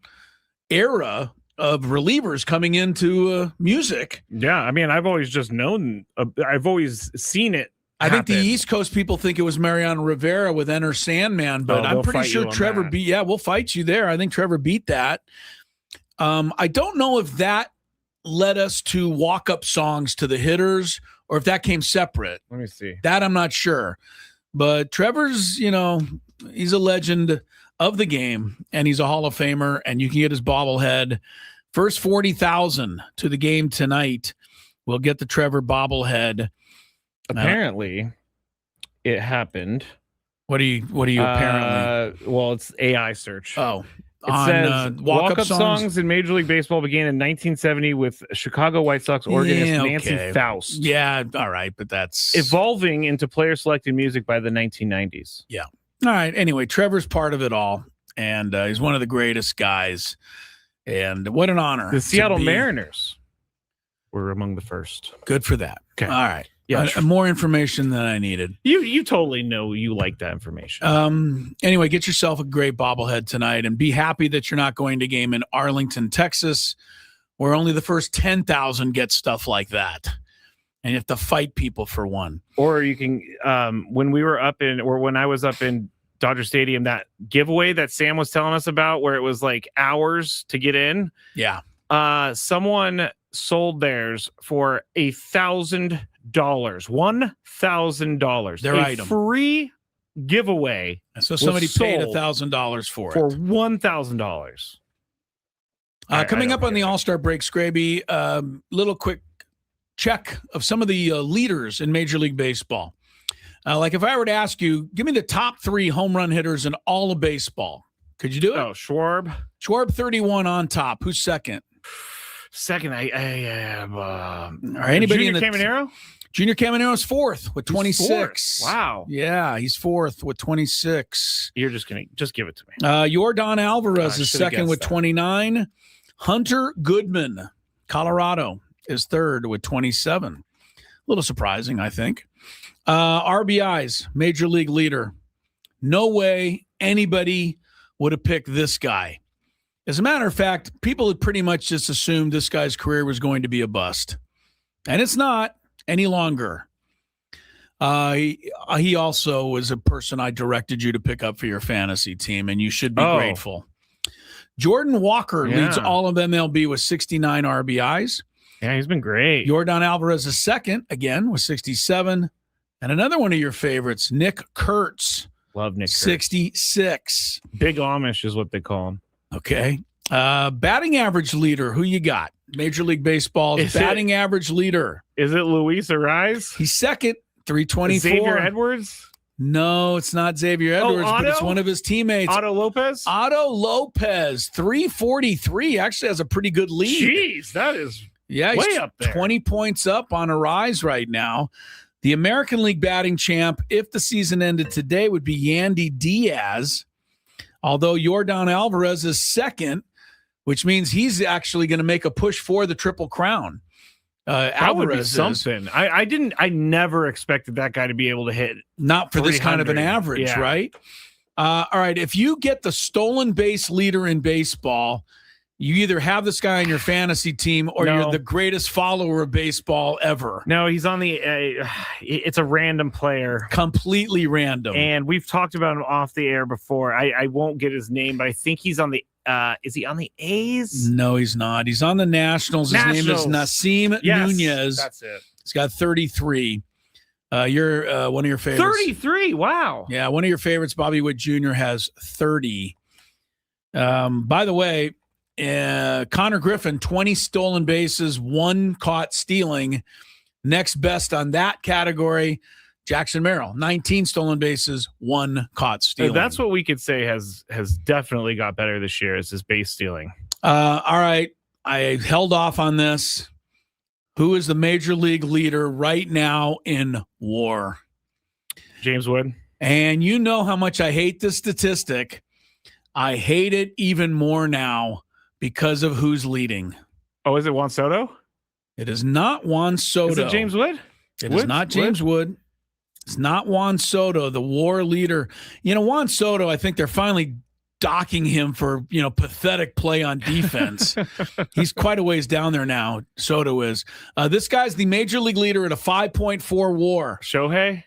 Speaker 1: era of relievers coming into music.
Speaker 2: Yeah, I mean, I've always just known, I've always seen it.
Speaker 1: I think the East Coast people think it was Mariano Rivera with Enter Sandman, but I'm pretty sure Trevor beat. Yeah, we'll fight you there. I think Trevor beat that. I don't know if that led us to walk up songs to the hitters or if that came separate.
Speaker 2: Let me see.
Speaker 1: That I'm not sure. But Trevor's, he's a legend of the game and he's a Hall of Famer, and you can get his bobblehead. First 40,000 to the game tonight. We'll get the Trevor bobblehead.
Speaker 2: Apparently, it happened.
Speaker 1: What are you apparently?
Speaker 2: Well, it's AI search.
Speaker 1: Oh.
Speaker 2: It says walk-up songs in Major League Baseball began in 1970 with Chicago White Sox organist Nancy Faust.
Speaker 1: Yeah, all right, but that's
Speaker 2: evolving into player-selected music by the 1990s.
Speaker 1: Yeah. All right. Anyway, Trevor's part of it all, and he's one of the greatest guys. And what an honor!
Speaker 2: The Seattle Mariners were among the first.
Speaker 1: Good for that.
Speaker 2: Okay.
Speaker 1: All right.
Speaker 2: Yeah,
Speaker 1: more information than I needed.
Speaker 2: You totally know you like that information.
Speaker 1: Anyway, get yourself a great bobblehead tonight, and be happy that you're not going to game in Arlington, Texas, where only the first 10,000 get stuff like that, and you have to fight people for one.
Speaker 2: Or you can, when I was up in Dodger Stadium, that giveaway that Sam was telling us about, where it was like hours to get in.
Speaker 1: Yeah.
Speaker 2: Someone sold theirs for $1,000. $1,000.
Speaker 1: Their item.
Speaker 2: Free giveaway.
Speaker 1: So somebody
Speaker 2: was
Speaker 1: paid
Speaker 2: sold
Speaker 1: $1,000 for it.
Speaker 2: for $1,000.
Speaker 1: Coming up on the All-Star break, Skraby, little quick check of some of the leaders in Major League Baseball. Like if I were to ask you, give me the top 3 home run hitters in all of baseball. Could you do it?
Speaker 2: Oh, Schwarb.
Speaker 1: Schwarb 31 on top. Who's second?
Speaker 2: Second, I am.
Speaker 1: Or anybody
Speaker 2: Junior
Speaker 1: in the
Speaker 2: Caminero?
Speaker 1: Junior Caminero's 4th with 26.
Speaker 2: Wow.
Speaker 1: Yeah, he's 4th with 26.
Speaker 2: You're just going to just give it to me.
Speaker 1: Yordan Alvarez is second with
Speaker 2: that.
Speaker 1: 29. Hunter Goodman, Colorado, is third with 27. A little surprising, I think. RBIs, Major League leader. No way anybody would have picked this guy. As a matter of fact, people had pretty much just assumed this guy's career was going to be a bust. And it's not any longer. He also was a person I directed you to pick up for your fantasy team, and you should be grateful. Jordan Walker leads all of MLB with 69 RBIs.
Speaker 2: Yeah, he's been great.
Speaker 1: Yordan Alvarez is second, again, with 67. And another one of your favorites, Nick Kurtz.
Speaker 2: Love Nick Kurtz.
Speaker 1: 66.
Speaker 2: Big Amish is what they call him.
Speaker 1: Okay. Batting average leader, who you got? Major League Baseball's batting average leader.
Speaker 2: Is it Luis Ariz?
Speaker 1: He's second, 324.
Speaker 2: Xavier Edwards?
Speaker 1: No, it's not Xavier Edwards, but it's one of his teammates.
Speaker 2: Otto Lopez?
Speaker 1: Otto Lopez, 343. Actually has a pretty good lead.
Speaker 2: Jeez, that is
Speaker 1: way
Speaker 2: up there.
Speaker 1: 20 points up on a rise right now. The American League batting champ, if the season ended today, would be Yandy Diaz. Although Yordan Alvarez is second, which means he's actually going to make a push for the Triple Crown.
Speaker 2: That would be
Speaker 1: Alvarez
Speaker 2: something. I never expected that guy to be able to hit.
Speaker 1: Not for this kind of an
Speaker 2: 300.
Speaker 1: average,
Speaker 2: Yeah.
Speaker 1: right? All right. If you get the stolen base leader in baseball, you either have this guy on your fantasy team or you're the greatest follower of baseball ever.
Speaker 2: No, he's on the it's a random player.
Speaker 1: Completely random.
Speaker 2: And we've talked about him off the air before. I won't get his name, but I think he's on the is he on the A's?
Speaker 1: No, he's not. He's on the Nationals. His name is Nasim Nunez.
Speaker 2: That's it.
Speaker 1: He's got 33. You're one of your favorites.
Speaker 2: 33. Wow.
Speaker 1: Yeah, one of your favorites, Bobby Witt Jr., has 30. By the way, Connor Griffin, 20 stolen bases, 1 caught stealing. Next best on that category, Jackson Merrill, 19 stolen bases, 1 caught stealing.
Speaker 2: That's what we could say has definitely got better this year is his base stealing.
Speaker 1: All right. I held off on this. Who is the major league leader right now in WAR?
Speaker 2: James Wood.
Speaker 1: And you know how much I hate this statistic. I hate it even more now because of who's leading.
Speaker 2: Oh, is it Juan Soto?
Speaker 1: It is not Juan Soto.
Speaker 2: Is it James Wood?
Speaker 1: It is not James Wood. It's not Juan Soto, the WAR leader. You know, Juan Soto, I think they're finally docking him for, pathetic play on defense. He's quite a ways down there now, Soto is. This guy's the major league leader at a 5.4 WAR.
Speaker 2: Shohei?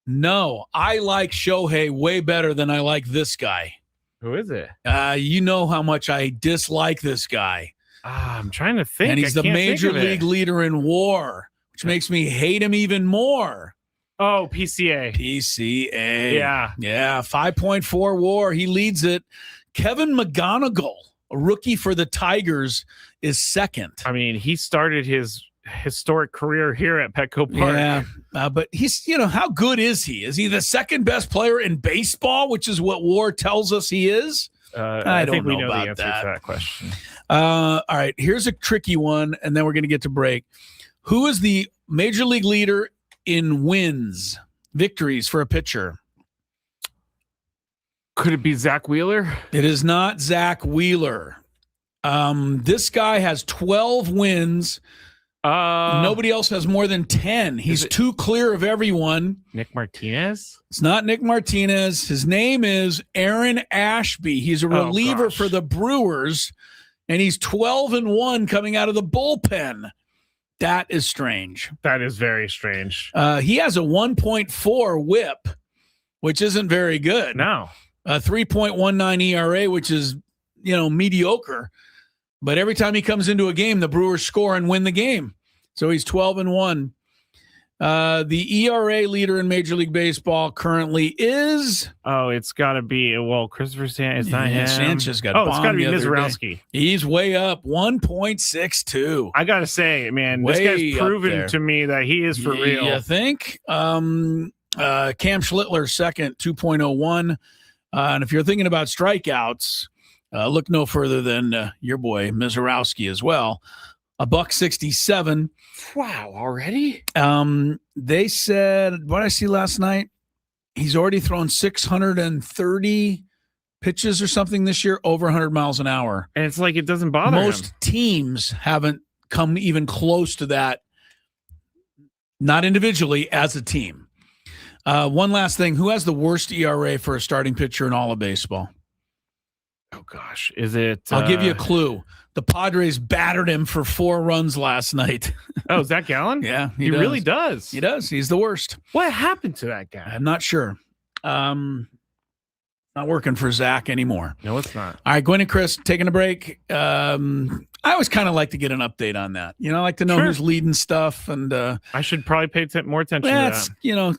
Speaker 1: No, I like Shohei way better than I like this guy.
Speaker 2: Who is it?
Speaker 1: You know how much I dislike this guy.
Speaker 2: I'm trying to think.
Speaker 1: And he's the major league leader in WAR, which makes me hate him even more.
Speaker 2: Oh, PCA.
Speaker 1: PCA.
Speaker 2: Yeah.
Speaker 1: Yeah, 5.4 WAR. He leads it. Kevin McGonigal, a rookie for the Tigers, is second.
Speaker 2: I mean, he started his historic career here at Petco Park.
Speaker 1: Yeah, but he's, how good is he? Is he the second best player in baseball, which is what WAR tells us he is? I don't
Speaker 2: think we
Speaker 1: know
Speaker 2: know
Speaker 1: about
Speaker 2: the answer
Speaker 1: that.
Speaker 2: to that question.
Speaker 1: All right, here's a tricky one, and then we're going to get to break. Who is the major league leader in wins, victories for a pitcher?
Speaker 2: Could it be Zach Wheeler?
Speaker 1: It is not Zach Wheeler. This guy has 12 wins. Nobody else has more than 10. He's too clear of everyone.
Speaker 2: Nick Martinez?
Speaker 1: It's not Nick Martinez. His name is Aaron Ashby. He's a reliever for the Brewers, and he's 12-1 coming out of the bullpen. That is strange.
Speaker 2: That is very strange.
Speaker 1: He has a 1.4 whip, which isn't very good.
Speaker 2: No.
Speaker 1: A 3.19 ERA, which is, mediocre. But every time he comes into a game, the Brewers score and win the game. So he's 12-1. The ERA leader in Major League Baseball currently is.
Speaker 2: Oh, it's got to be Christopher Sanchez. It's not him.
Speaker 1: Sanchez got.
Speaker 2: Oh, it's got to be
Speaker 1: bombed the other
Speaker 2: Mizorowski.
Speaker 1: day. He's way up, 1.62.
Speaker 2: I gotta say, man, this guy's proven to me that he is for real.
Speaker 1: You think? Cam Schlittler second, 2.01. And if you're thinking about strikeouts, look no further than your boy Mizorowski as well. $167.
Speaker 2: Wow, already?
Speaker 1: They said, what I see last night, he's already thrown 630 pitches or something this year, over 100 miles an hour.
Speaker 2: And it's like it doesn't bother
Speaker 1: Most
Speaker 2: him.
Speaker 1: teams haven't come even close to that, not individually, as a team. One last thing. Who has the worst ERA for a starting pitcher in all of baseball?
Speaker 2: Oh, gosh. Is it?
Speaker 1: I'll give you a clue. The Padres battered him for 4 runs last night.
Speaker 2: Oh, is that Gallen?
Speaker 1: Yeah,
Speaker 2: he really does.
Speaker 1: He does. He's the worst.
Speaker 2: What happened to that guy?
Speaker 1: I'm not sure. Not working for Zach anymore.
Speaker 2: No, it's not.
Speaker 1: All right, Gwynn and Chris taking a break. I always kind of like to get an update on that. I like to know who's leading stuff, and
Speaker 2: I should probably pay more attention to that.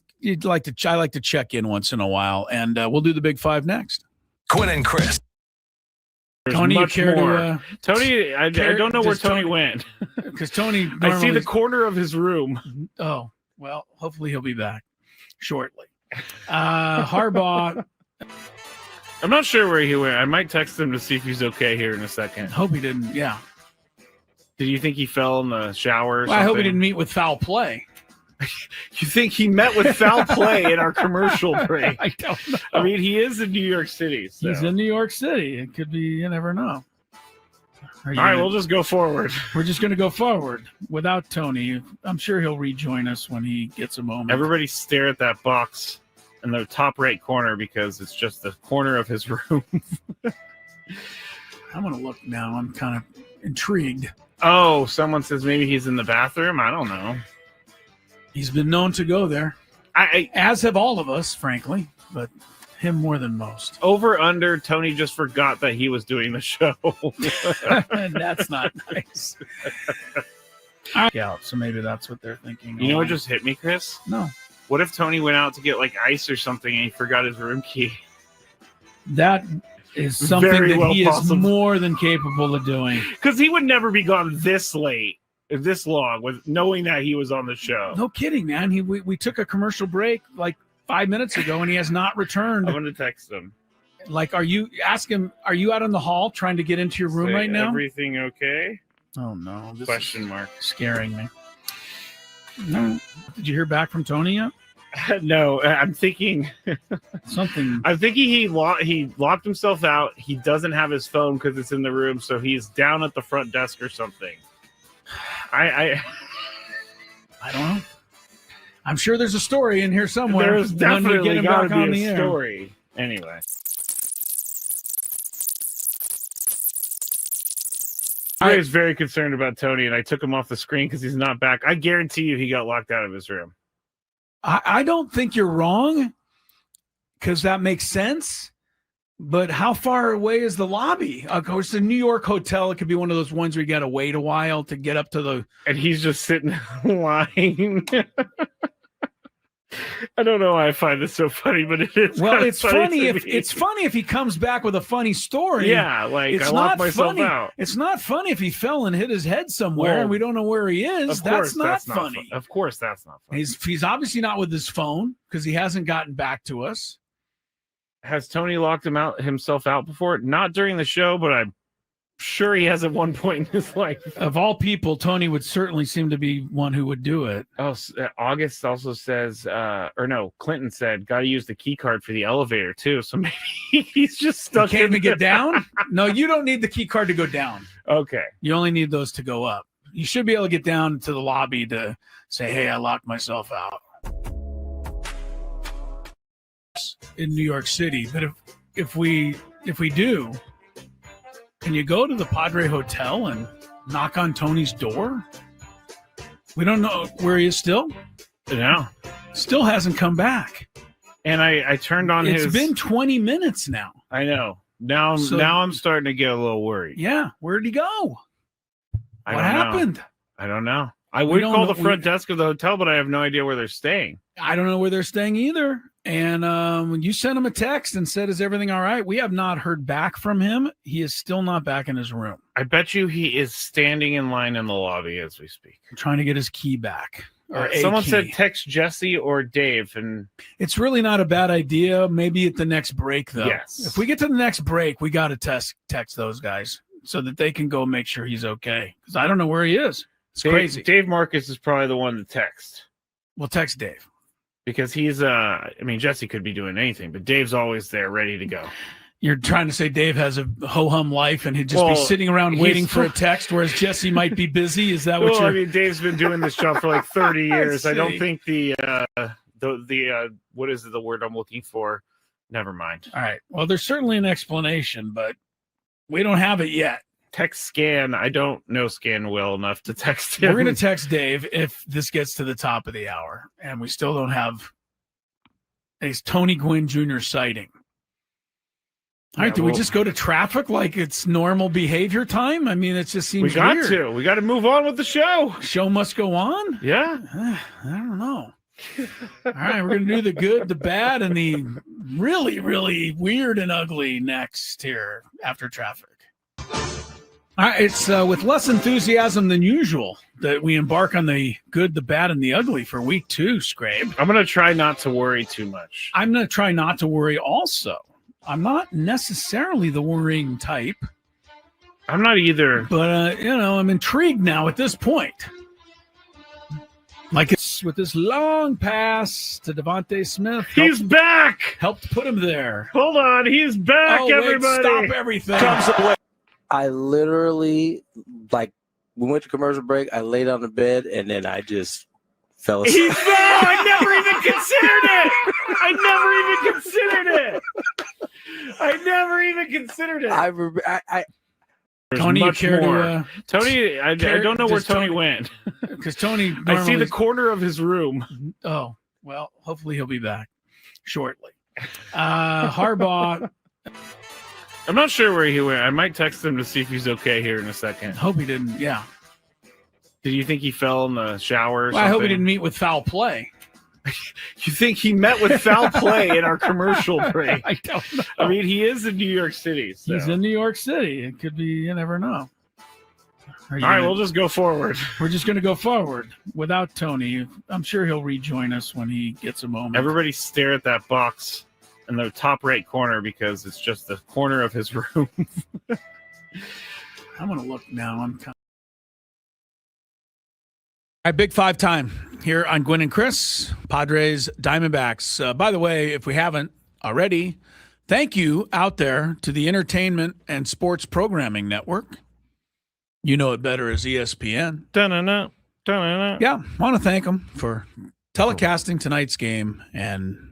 Speaker 1: I like to check in once in a while, and we'll do the Big Five next.
Speaker 7: Gwynn and Chris.
Speaker 1: Tony, you care to,
Speaker 2: Tony, I don't know where Tony went.
Speaker 1: Because Tony,
Speaker 2: I see the corner of his room.
Speaker 1: Oh, well, hopefully he'll be back shortly. Harbaugh.
Speaker 2: I'm not sure where he went. I might text him to see if he's okay here in a second.
Speaker 1: Hope he didn't. Yeah.
Speaker 2: Did you think he fell in the shower? Or
Speaker 1: I hope he didn't meet with foul play.
Speaker 2: You think he met with foul play in our commercial break?
Speaker 1: I don't know.
Speaker 2: I mean, he is in New York City. So.
Speaker 1: He's in New York City. It could be. You never know.
Speaker 2: All right, we'll just go forward.
Speaker 1: We're just going to go forward without Tony. I'm sure he'll rejoin us when he gets a moment.
Speaker 2: Everybody stare at that box in the top right corner because it's just the corner of his room.
Speaker 1: I'm going to look now. I'm kind of intrigued.
Speaker 2: Oh, someone says maybe he's in the bathroom. I don't know.
Speaker 1: He's been known to go there, as have all of us, frankly, but him more than most.
Speaker 2: Over under, Tony just forgot that he was doing the show.
Speaker 1: That's not nice. Yeah, so maybe that's what they're thinking.
Speaker 2: You know what just hit me, Chris?
Speaker 1: No.
Speaker 2: What if Tony went out to get like ice or something and he forgot his room key?
Speaker 1: That is something that he is more than capable of doing.
Speaker 2: Because he would never be gone this late. This long with knowing that he was on the show.
Speaker 1: No kidding, man. We took a commercial break like 5 minutes ago and he has not returned.
Speaker 2: I'm going to text him.
Speaker 1: Like, are you out in the hall trying to get into your room right now?
Speaker 2: Everything okay?
Speaker 1: Oh no.
Speaker 2: Question mark.
Speaker 1: Scaring me. No. Did you hear back from Tony yet?
Speaker 2: No, I'm thinking
Speaker 1: something.
Speaker 2: I'm thinking he locked himself out. He doesn't have his phone because it's in the room, so he's down at the front desk or something. I
Speaker 1: don't know. I'm sure there's a story in here somewhere.
Speaker 2: There's definitely got to be a story.
Speaker 1: Air.
Speaker 2: Anyway. I was very concerned about Tony, and I took him off the screen because he's not back. I guarantee you he got locked out of his room.
Speaker 1: I don't think you're wrong because that makes sense. But how far away is the lobby? Of course, the New York hotel, it could be one of those ones where you got to wait a while to get up to the...
Speaker 2: And he's just sitting in line. I don't know why I find this so funny, but it is.
Speaker 1: Well, it's funny if he comes back with a funny story.
Speaker 2: Yeah, like I locked myself out.
Speaker 1: It's not funny if he fell and hit his head somewhere and we don't know where he is. That's not funny.
Speaker 2: Of course, that's not funny.
Speaker 1: He's obviously not with his phone because he hasn't gotten back to us.
Speaker 2: Has Tony locked himself out before? Not during the show, but I'm sure he has at one point in his life.
Speaker 1: Of all people, Tony would certainly seem to be one who would do it.
Speaker 2: Oh, August also says, Clinton said, got to use the key card for the elevator too. So maybe he's just stuck.
Speaker 1: You can't even get down? No, you don't need the key card to go down.
Speaker 2: Okay.
Speaker 1: You only need those to go up. You should be able to get down to the lobby to say, hey, I locked myself out. In New York City, but if we do, can you go to the Padre Hotel and knock on Tony's door? We don't know where he is still.
Speaker 2: No,
Speaker 1: still hasn't come back.
Speaker 2: And I turned on
Speaker 1: It's been 20 minutes now.
Speaker 2: I know. Now I'm starting to get a little worried.
Speaker 1: Yeah, where'd he go? What happened?
Speaker 2: I don't know. I would call the front desk of the hotel, but I have no idea where they're staying.
Speaker 1: I don't know where they're staying either. And when you sent him a text and said, is everything all right? We have not heard back from him. He is still not back in his room.
Speaker 2: I bet you he is standing in line in the lobby as we speak.
Speaker 1: Trying to get his key back.
Speaker 2: Someone said text Jesse or Dave, and
Speaker 1: it's really not a bad idea. Maybe at the next break, though.
Speaker 2: Yes.
Speaker 1: If we get to the next break, we got to text those guys so that they can go make sure he's okay. Because I don't know where he is. It's crazy.
Speaker 2: Dave Marcus is probably the one to text.
Speaker 1: We'll text Dave.
Speaker 2: Because he's, Jesse could be doing anything, but Dave's always there, ready to go.
Speaker 1: You're trying to say Dave has a ho-hum life and he'd just be sitting around waiting for a text, whereas Jesse might be busy? Is that what you're...
Speaker 2: Dave's been doing this job for like 30 years. I don't think the what is the word I'm looking for? Never mind.
Speaker 1: All right. Well, there's certainly an explanation, but we don't have it yet.
Speaker 2: Text Scan. I don't know Scan well enough to text him.
Speaker 1: We're going to text Dave if this gets to the top of the hour, and we still don't have a Tony Gwynn Jr. sighting. All right, do we just go to traffic like it's normal behavior time? I mean, it just seems weird.
Speaker 2: We got to move on with the show.
Speaker 1: Show must go on?
Speaker 2: Yeah.
Speaker 1: I don't know. All right, we're going to do the good, the bad, and the really, really weird and ugly next here after traffic. All right, it's with less enthusiasm than usual that we embark on the good, the bad, and the ugly for week 2, Skrabe.
Speaker 2: I'm going to try not to worry too much.
Speaker 1: I'm going to try not to worry also. I'm not necessarily the worrying type.
Speaker 2: I'm not either.
Speaker 1: But, I'm intrigued now at this point. Like it's with this long pass to Devontae Smith.
Speaker 2: He's back!
Speaker 1: Helped put him there.
Speaker 2: Hold on, he's back, everybody!
Speaker 1: Stop everything.
Speaker 5: I literally, we went to commercial break, I laid on the bed, and then I just fell asleep.
Speaker 2: I never even considered it!
Speaker 1: Tony, you care to...
Speaker 2: Tony, I don't know where Tony went.
Speaker 1: Because Tony
Speaker 2: I see the corner of his room.
Speaker 1: Oh, well, hopefully he'll be back shortly. Harbaugh...
Speaker 2: I'm not sure where he went. I might text him to see if he's okay here in a second.
Speaker 1: Hope he didn't, yeah.
Speaker 2: Did you think he fell in the shower or something?
Speaker 1: I hope he didn't meet with foul play.
Speaker 2: You think he met with foul play in our commercial break?
Speaker 1: I don't know.
Speaker 2: I mean, he is in New York City. So.
Speaker 1: He's in New York City. It could be, you never know.
Speaker 2: All right, we'll just go forward.
Speaker 1: We're just going to go forward without Tony. I'm sure he'll rejoin us when he gets a moment.
Speaker 2: Everybody stare at that box in the top right corner because it's just the corner of his room.
Speaker 1: I'm going to look now. All right, Big Five time here on Gwynn and Chris, Padres, Diamondbacks. By the way, if we haven't already, thank you out there to the Entertainment and Sports Programming Network. You know it better as ESPN.
Speaker 2: Dun-dun-dun, dun-dun-dun.
Speaker 1: Yeah, I want to thank them for telecasting tonight's game and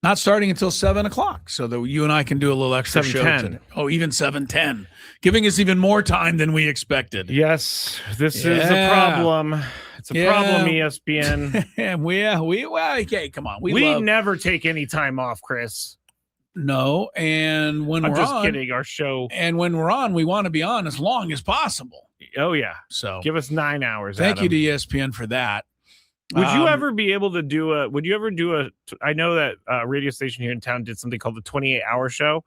Speaker 1: not starting until 7 o'clock so that you and I can do a little extra show today. Oh, even 7:10, giving us even more time than we expected.
Speaker 2: Yes, this is a problem. It's a problem, ESPN.
Speaker 1: Okay, come on.
Speaker 2: We never take any time off, Chris.
Speaker 1: No, and when
Speaker 2: I'm
Speaker 1: we're
Speaker 2: just
Speaker 1: on,
Speaker 2: kidding. Our show,
Speaker 1: and when we're on, we want to be on as long as possible.
Speaker 2: Oh yeah,
Speaker 1: so
Speaker 2: give us 9 hours.
Speaker 1: Thank you to ESPN for that.
Speaker 2: Would you ever be able to do I know that a radio station here in town did something called the 28-hour show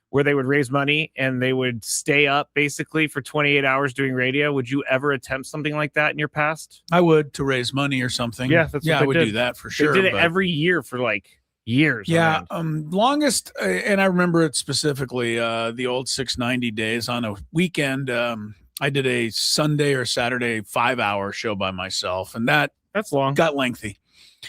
Speaker 2: where they would raise money and they would stay up basically for 28 hours doing radio. Would you ever attempt something like that in your past?
Speaker 1: I would, to raise money or something.
Speaker 2: Yeah, that's what
Speaker 1: I would do that for sure.
Speaker 2: They did it every year for like years.
Speaker 1: Yeah, longest, and I remember it specifically, the old 690 days on a weekend. I did a Sunday or Saturday 5-hour show by myself, and that's long. Got lengthy.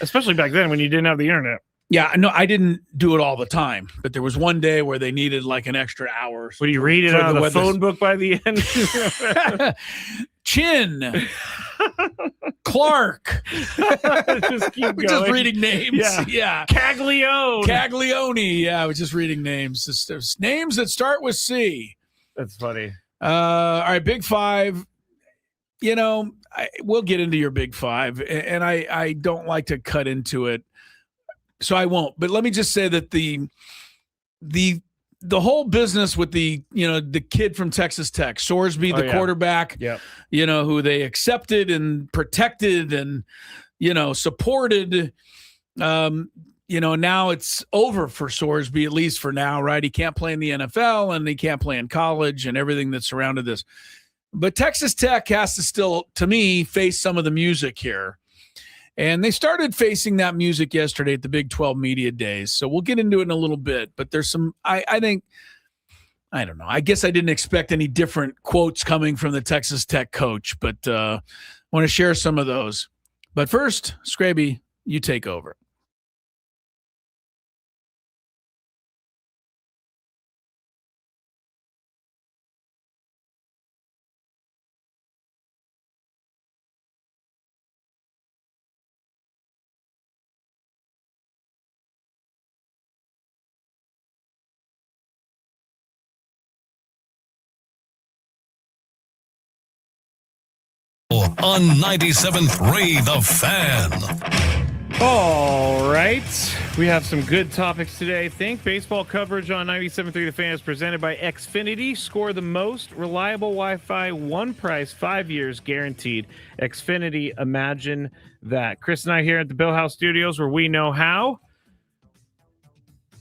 Speaker 2: Especially back then when you didn't have the internet.
Speaker 1: Yeah, no, I didn't do it all the time, but there was one day where they needed like an extra hour.
Speaker 2: Would you read it out of the phone book by the end?
Speaker 1: Chin. Clark.
Speaker 2: Just keep
Speaker 1: We're just reading names. Yeah. Caglione. Yeah, we're just reading names. There's names that start with C.
Speaker 2: That's funny.
Speaker 1: All right, Big Five. We'll get into your Big Five, and I don't like to cut into it, so I won't. But let me just say that the the whole business with the kid from Texas Tech, Sorsby, the quarterback, who they accepted and protected and, supported, now it's over for Sorsby, at least for now, right? He can't play in the NFL and he can't play in college and everything that surrounded this. But Texas Tech has to still, to me, face some of the music here. And they started facing that music yesterday at the Big 12 Media Days. So we'll get into it in a little bit. But there's some, I don't know. I guess I didn't expect any different quotes coming from the Texas Tech coach. But I want to share some of those. But first, Skraby, you take over.
Speaker 7: On 97.3 The Fan.
Speaker 2: All right. We have some good topics today. Think baseball coverage on 97.3 The Fan is presented by Xfinity. Score the most reliable Wi-Fi, one price, 5 years guaranteed. Xfinity, imagine that. Chris and I here at the Bill House Studios, where we know how.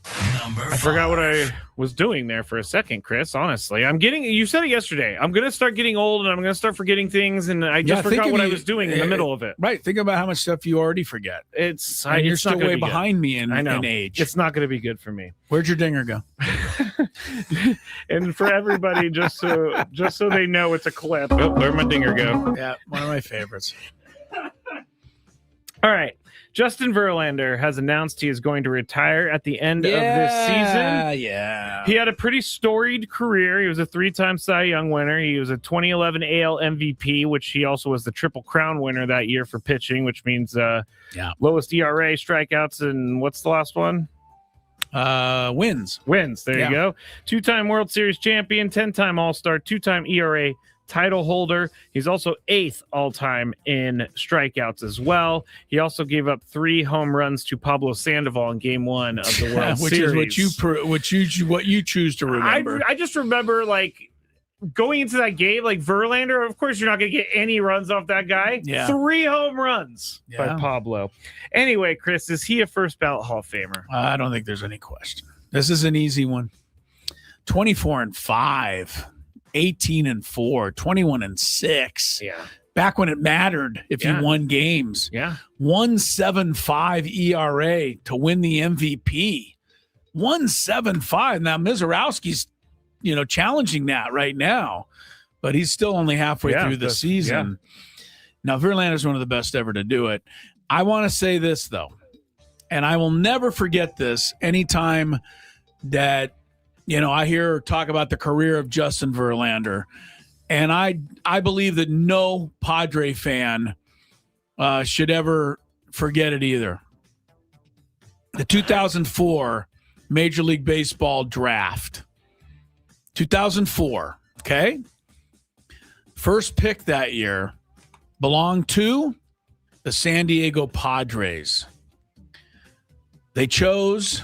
Speaker 2: I forgot what I was doing there for a second, Chris. Honestly, you said it yesterday. I'm going to start getting old and I'm going to start forgetting things. And I just forgot what I was doing in the middle of it.
Speaker 1: Right. Think about how much stuff you already forget. You're still way behind me in age.
Speaker 2: It's not going to be good for me.
Speaker 1: Where'd your dinger go?
Speaker 2: And for everybody, just so they know it's a clip. Oh, where'd my dinger go?
Speaker 1: Yeah. One of my favorites.
Speaker 2: All right. Justin Verlander has announced he is going to retire at the end of this season.
Speaker 1: Yeah.
Speaker 2: He had a pretty storied career. He was a 3-time Cy Young winner. He was a 2011 AL MVP, which he also was the Triple Crown winner that year for pitching, which means lowest ERA, strikeouts, and what's the last one?
Speaker 1: Wins.
Speaker 2: There you go. 2-time World Series champion, 10-time All-Star, 2-time ERA title holder. He's also 8th all-time in strikeouts as well. He also gave up 3 home runs to Pablo Sandoval in Game 1 of the World Series.
Speaker 1: Which is what you choose to remember.
Speaker 2: I just remember going into that game, Verlander. Of course, you're not going to get any runs off that guy.
Speaker 1: Yeah.
Speaker 2: 3 home runs by Pablo. Anyway, Chris, is he a first ballot Hall of Famer?
Speaker 1: I don't think there's any question. This is an easy one. 24-5. 18-4, 21-6.
Speaker 2: Yeah.
Speaker 1: Back when it mattered if you won games.
Speaker 2: Yeah.
Speaker 1: 1.75 ERA to win the MVP. 1.75. Now Mizorowski's, challenging that right now, but he's still only halfway through the season. Yeah. Now Verlander's one of the best ever to do it. I want to say this though, and I will never forget this anytime that I hear talk about the career of Justin Verlander, and I believe that no Padre fan should ever forget it either. The 2004 Major League Baseball draft. 2004, okay? First pick that year belonged to the San Diego Padres. They chose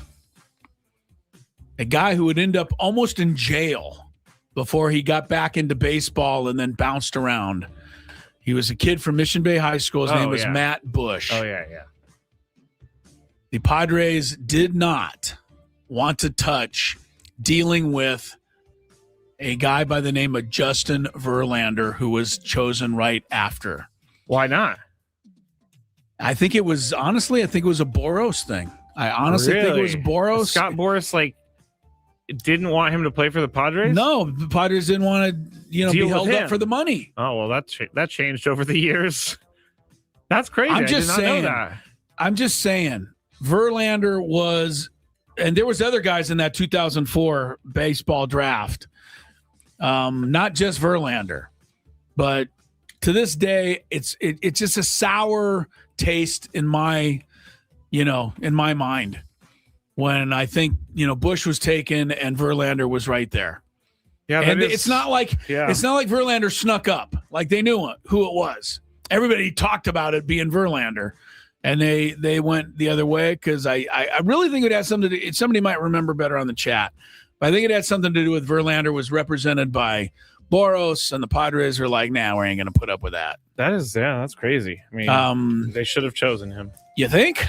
Speaker 1: a guy who would end up almost in jail before he got back into baseball and then bounced around. He was a kid from Mission Bay High School. His name was Matt Bush.
Speaker 2: Oh, yeah.
Speaker 1: The Padres did not want to touch dealing with a guy by the name of Justin Verlander, who was chosen right after.
Speaker 2: Why not?
Speaker 1: I think it was a Boros thing. I honestly think it was Boros.
Speaker 2: Scott Boras, didn't want him to play for the Padres?
Speaker 1: No, the Padres didn't want to, be held up for the money.
Speaker 2: Oh, well, that changed over the years. That's crazy. I did not know that.
Speaker 1: I'm just saying, Verlander was, and there was other guys in that 2004 baseball draft, not just Verlander, but to this day, it's just a sour taste in my mind. When I think, Bush was taken and Verlander was right there.
Speaker 2: Yeah,
Speaker 1: and it's not like Verlander snuck up. Like they knew who it was. Everybody talked about it being Verlander, and they went the other way because I really think it has something to do. Somebody might remember better on the chat, But I think it had something to do with Verlander was represented by Boros, and the Padres are like, nah, we ain't going to put up with that.
Speaker 2: That's crazy. I mean, they should have chosen him.
Speaker 1: You think?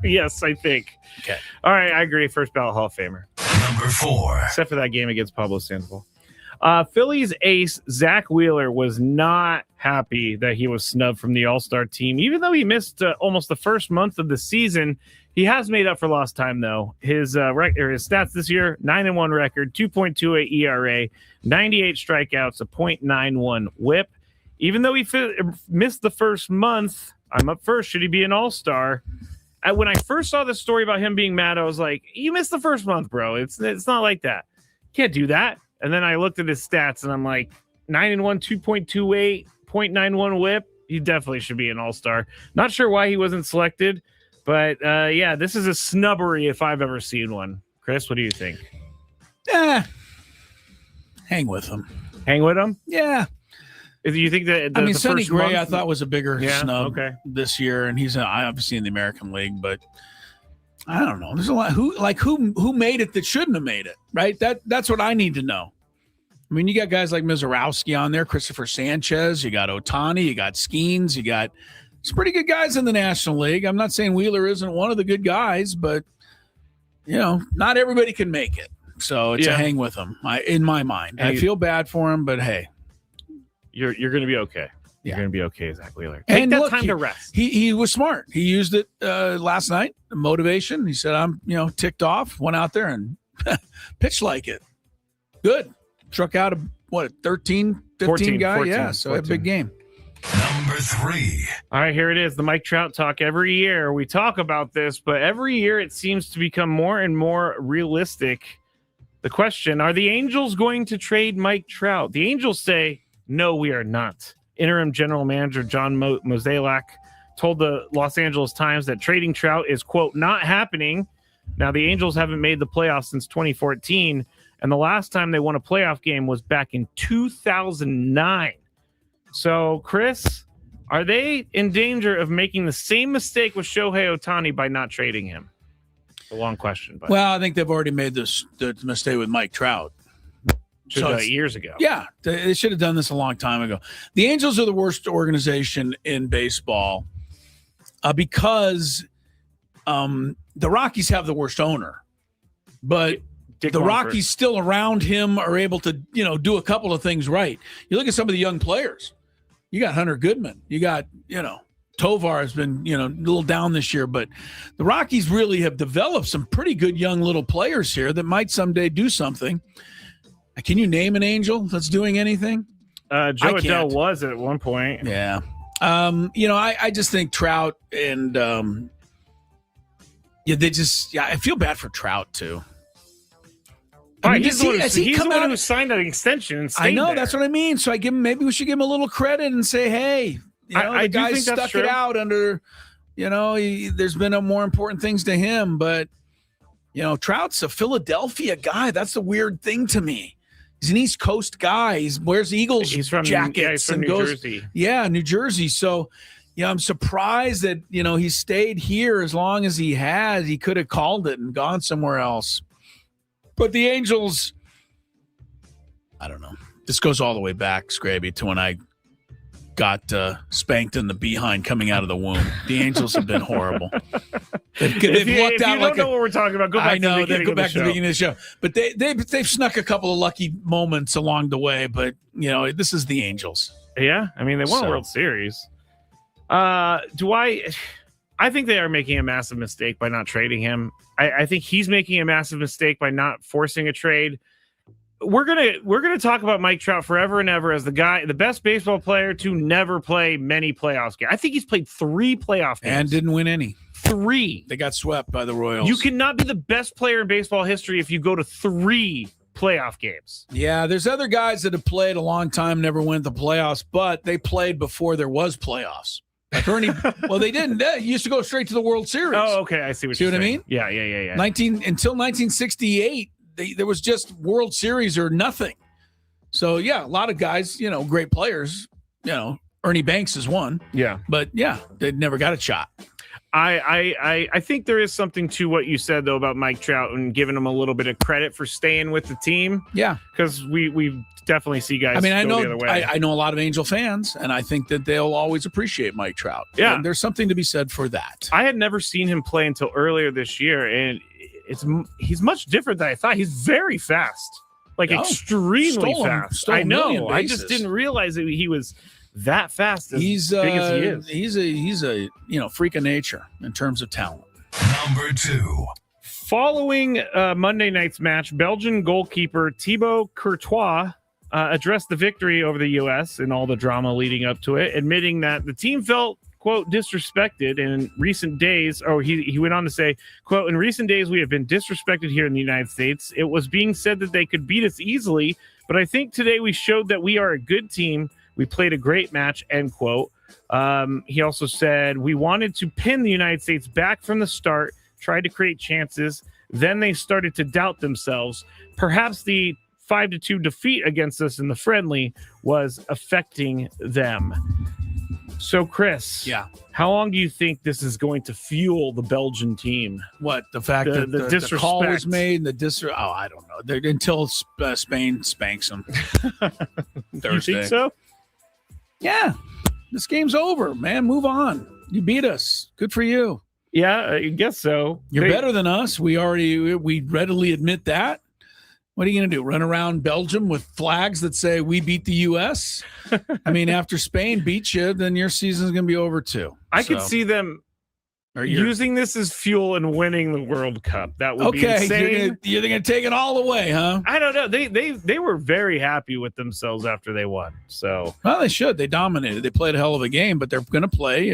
Speaker 2: Yes, I think.
Speaker 1: Okay.
Speaker 2: All right, I agree. First ballot Hall of Famer.
Speaker 7: Number 4.
Speaker 2: Except for that game against Pablo Sandoval. Phillies ace Zach Wheeler was not happy that he was snubbed from the All-Star team. Even though he missed almost the first month of the season, he has made up for lost time, though. His stats this year, 9-1 record, 2.28 ERA, 98 strikeouts, a .91 whip. Even though he missed the first month, I'm up first. Should he be an All-Star? When I first saw the story about him being mad, I was like, you missed the first month, bro. It's not like that. Can't do that. And then I looked at his stats, and I'm like, 9-1, 2.28, .91 whip. He definitely should be an All-Star. Not sure why he wasn't selected, but this is a snubbery if I've ever seen one. Chris, what do you think?
Speaker 1: Hang with him.
Speaker 2: Hang with him?
Speaker 1: Yeah.
Speaker 2: Do you think that?
Speaker 1: I mean, Sonny Gray, I thought was a bigger snub
Speaker 2: okay.
Speaker 1: this year, and he's obviously in the American League, but I don't know. There's a lot who made it that shouldn't have made it, right? That's what I need to know. I mean, you got guys like Mizorowski on there, Christopher Sanchez, you got Ohtani, you got Skeens, you got some pretty good guys in the National League. I'm not saying Wheeler isn't one of the good guys, but not everybody can make it. So it's a hang with him. In my mind, I feel bad for him, but hey,
Speaker 2: you're going to be okay. You're going to be okay, Zach Wheeler.
Speaker 1: Take
Speaker 2: that time to rest.
Speaker 1: He was smart. He used it last night, motivation. He said, I'm ticked off, went out there and pitched like it. Good. Struck out a 13, 15 guy? 14, yeah, so 14. A big game.
Speaker 7: Number 3.
Speaker 2: All right, here it is, the Mike Trout talk. Every year we talk about this, but every year it seems to become more and more realistic. The question, are the Angels going to trade Mike Trout? The Angels say, no, we are not. Interim general manager John Mozeliak told the Los Angeles Times that trading Trout is, quote, not happening. Now, the Angels haven't made the playoffs since 2014, and the last time they won a playoff game was back in 2009. So, Chris, are they in danger of making the same mistake with Shohei Ohtani by not trading him? It's a long question. But
Speaker 1: well, I think they've already made the mistake with Mike Trout.
Speaker 2: Years ago.
Speaker 1: Yeah, they should have done this a long time ago. The Angels are the worst organization in baseball because the Rockies have the worst owner. But the Rockies still around him are able to, do a couple of things right. You look at some of the young players. You got Hunter Goodman. You got, Tovar has been, a little down this year. But the Rockies really have developed some pretty good young little players here that might someday do something. Can you name an Angel that's doing anything?
Speaker 2: Joe Adele was at one point.
Speaker 1: Yeah. I just think Trout and I feel bad for Trout too.
Speaker 2: I mean, he's the one who signed that extension and stayed
Speaker 1: I know,
Speaker 2: there.
Speaker 1: that's what I mean. So maybe we should give him a little credit and say, hey,
Speaker 2: I
Speaker 1: the
Speaker 2: do
Speaker 1: guy
Speaker 2: think that's
Speaker 1: stuck
Speaker 2: true.
Speaker 1: it out under, there's been more important things to him. But, Trout's a Philadelphia guy. That's the weird thing to me. He's an East Coast guy. He wears Eagles jackets
Speaker 2: from
Speaker 1: and
Speaker 2: New
Speaker 1: goes,
Speaker 2: Jersey.
Speaker 1: Yeah, New Jersey. So, I'm surprised that, he stayed here as long as he has. He could have called it and gone somewhere else. But the Angels, I don't know. This goes all the way back, Skraby, to when I got spanked in the behind coming out of the womb. The Angels have been horrible. They've lucked out. If you
Speaker 2: don't know what we're talking about, go back to the beginning
Speaker 1: to the beginning of the show. But they've snuck a couple of lucky moments along the way. But, this is the Angels.
Speaker 2: Yeah, I mean, they won a World Series. I think they are making a massive mistake by not trading him. I think he's making a massive mistake by not forcing a trade. We're gonna talk about Mike Trout forever and ever as the best baseball player to never play many playoff games. I think he's played 3 playoff games
Speaker 1: and didn't win any.
Speaker 2: 3.
Speaker 1: They got swept by the Royals.
Speaker 2: You cannot be the best player in baseball history if you go to 3 playoff games.
Speaker 1: Yeah, there's other guys that have played a long time, never went to the playoffs, but they played before there was playoffs. Like well, they didn't. They used to go straight to the World Series.
Speaker 2: Oh, okay. I see what you're saying. I mean? Yeah.
Speaker 1: Until 1968, there was just World Series or nothing. So, yeah, a lot of guys, great players, Ernie Banks is one.
Speaker 2: Yeah.
Speaker 1: But, yeah, they never got a shot.
Speaker 2: I think there is something to what you said though about Mike Trout and giving him a little bit of credit for staying with the team.
Speaker 1: Yeah,
Speaker 2: because we definitely see guys.
Speaker 1: I mean, I
Speaker 2: go
Speaker 1: know
Speaker 2: the other way.
Speaker 1: I know a lot of Angel fans, and I think that they'll always appreciate Mike Trout.
Speaker 2: Yeah,
Speaker 1: and there's something to be said for that.
Speaker 2: I had never seen him play until earlier this year, and he's much different than I thought. He's very fast, like extremely fast. I know. I just didn't realize that he was that fast. As big as he is.
Speaker 1: He's a freak of nature in terms of talent.
Speaker 7: Number 2.
Speaker 2: Following Monday night's match, Belgian goalkeeper Thibaut Courtois addressed the victory over the U.S. and all the drama leading up to it, admitting that the team felt, quote, disrespected in recent days. Or he went on to say, quote, in recent days, we have been disrespected here in the United States. It was being said that they could beat us easily, but I think today we showed that we are a good team. We played a great match, end quote. He also said, we wanted to pin the United States back from the start, tried to create chances. Then they started to doubt themselves. Perhaps the 5-2 defeat against us in the friendly was affecting them. So, Chris, how long do you think this is going to fuel the Belgian team?
Speaker 1: What, the fact that the call was made, I don't know. Until Spain spanks them Thursday.
Speaker 2: You think so?
Speaker 1: Yeah, this game's over, man. Move on. You beat us. Good for you.
Speaker 2: Yeah, I guess so.
Speaker 1: You're better than us. We readily admit that. What are you going to do? Run around Belgium with flags that say we beat the U.S.? I mean, after Spain beats you, then your season's going to be over too.
Speaker 2: I could see them using this as fuel and winning the World Cup. That would be insane.
Speaker 1: You're going to take it all away, huh?
Speaker 2: I don't know. They were very happy with themselves after they won. So,
Speaker 1: well, they should. They dominated. They played a hell of a game, but they're going to play,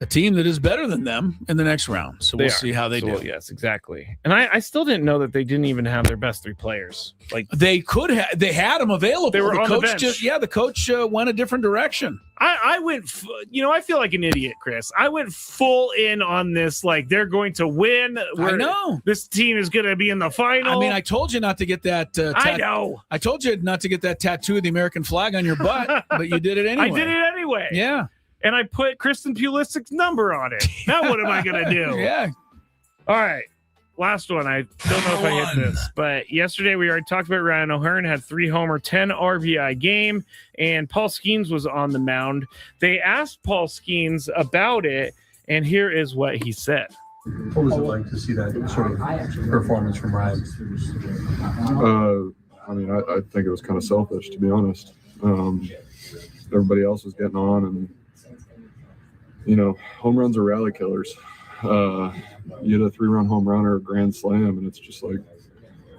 Speaker 1: a team that is better than them in the next round. So we'll see how they do.
Speaker 2: Yes, exactly. And I still didn't know that they didn't even have their best 3 players. Like
Speaker 1: they could have. They had them available.
Speaker 2: They were on the bench.
Speaker 1: The coach went a different direction.
Speaker 2: I went. I feel like an idiot, Chris. I went full in on this. Like they're going to win.
Speaker 1: I know
Speaker 2: this team is going to be in the final.
Speaker 1: I mean, I told you not to get that.
Speaker 2: I know.
Speaker 1: I told you not to get that tattoo of the American flag on your butt, but you did it anyway.
Speaker 2: I did it anyway.
Speaker 1: Yeah.
Speaker 2: And I put Kristen Pulisic's number on it. Now what am I going to do?
Speaker 1: Yeah.
Speaker 2: All right. Last one. I don't know if I hit this, but yesterday we already talked about Ryan O'Hearn had 3-homer, 10 RBI game, and Paul Skeens was on the mound. They asked Paul Skeens about it, and here is what he said.
Speaker 17: What was it like to see that sort of performance from Ryan?
Speaker 18: I mean, I think it was kind of selfish, to be honest. Everybody else was getting on, and home runs are rally killers. You hit a 3-run home run or a grand slam, and it's just like,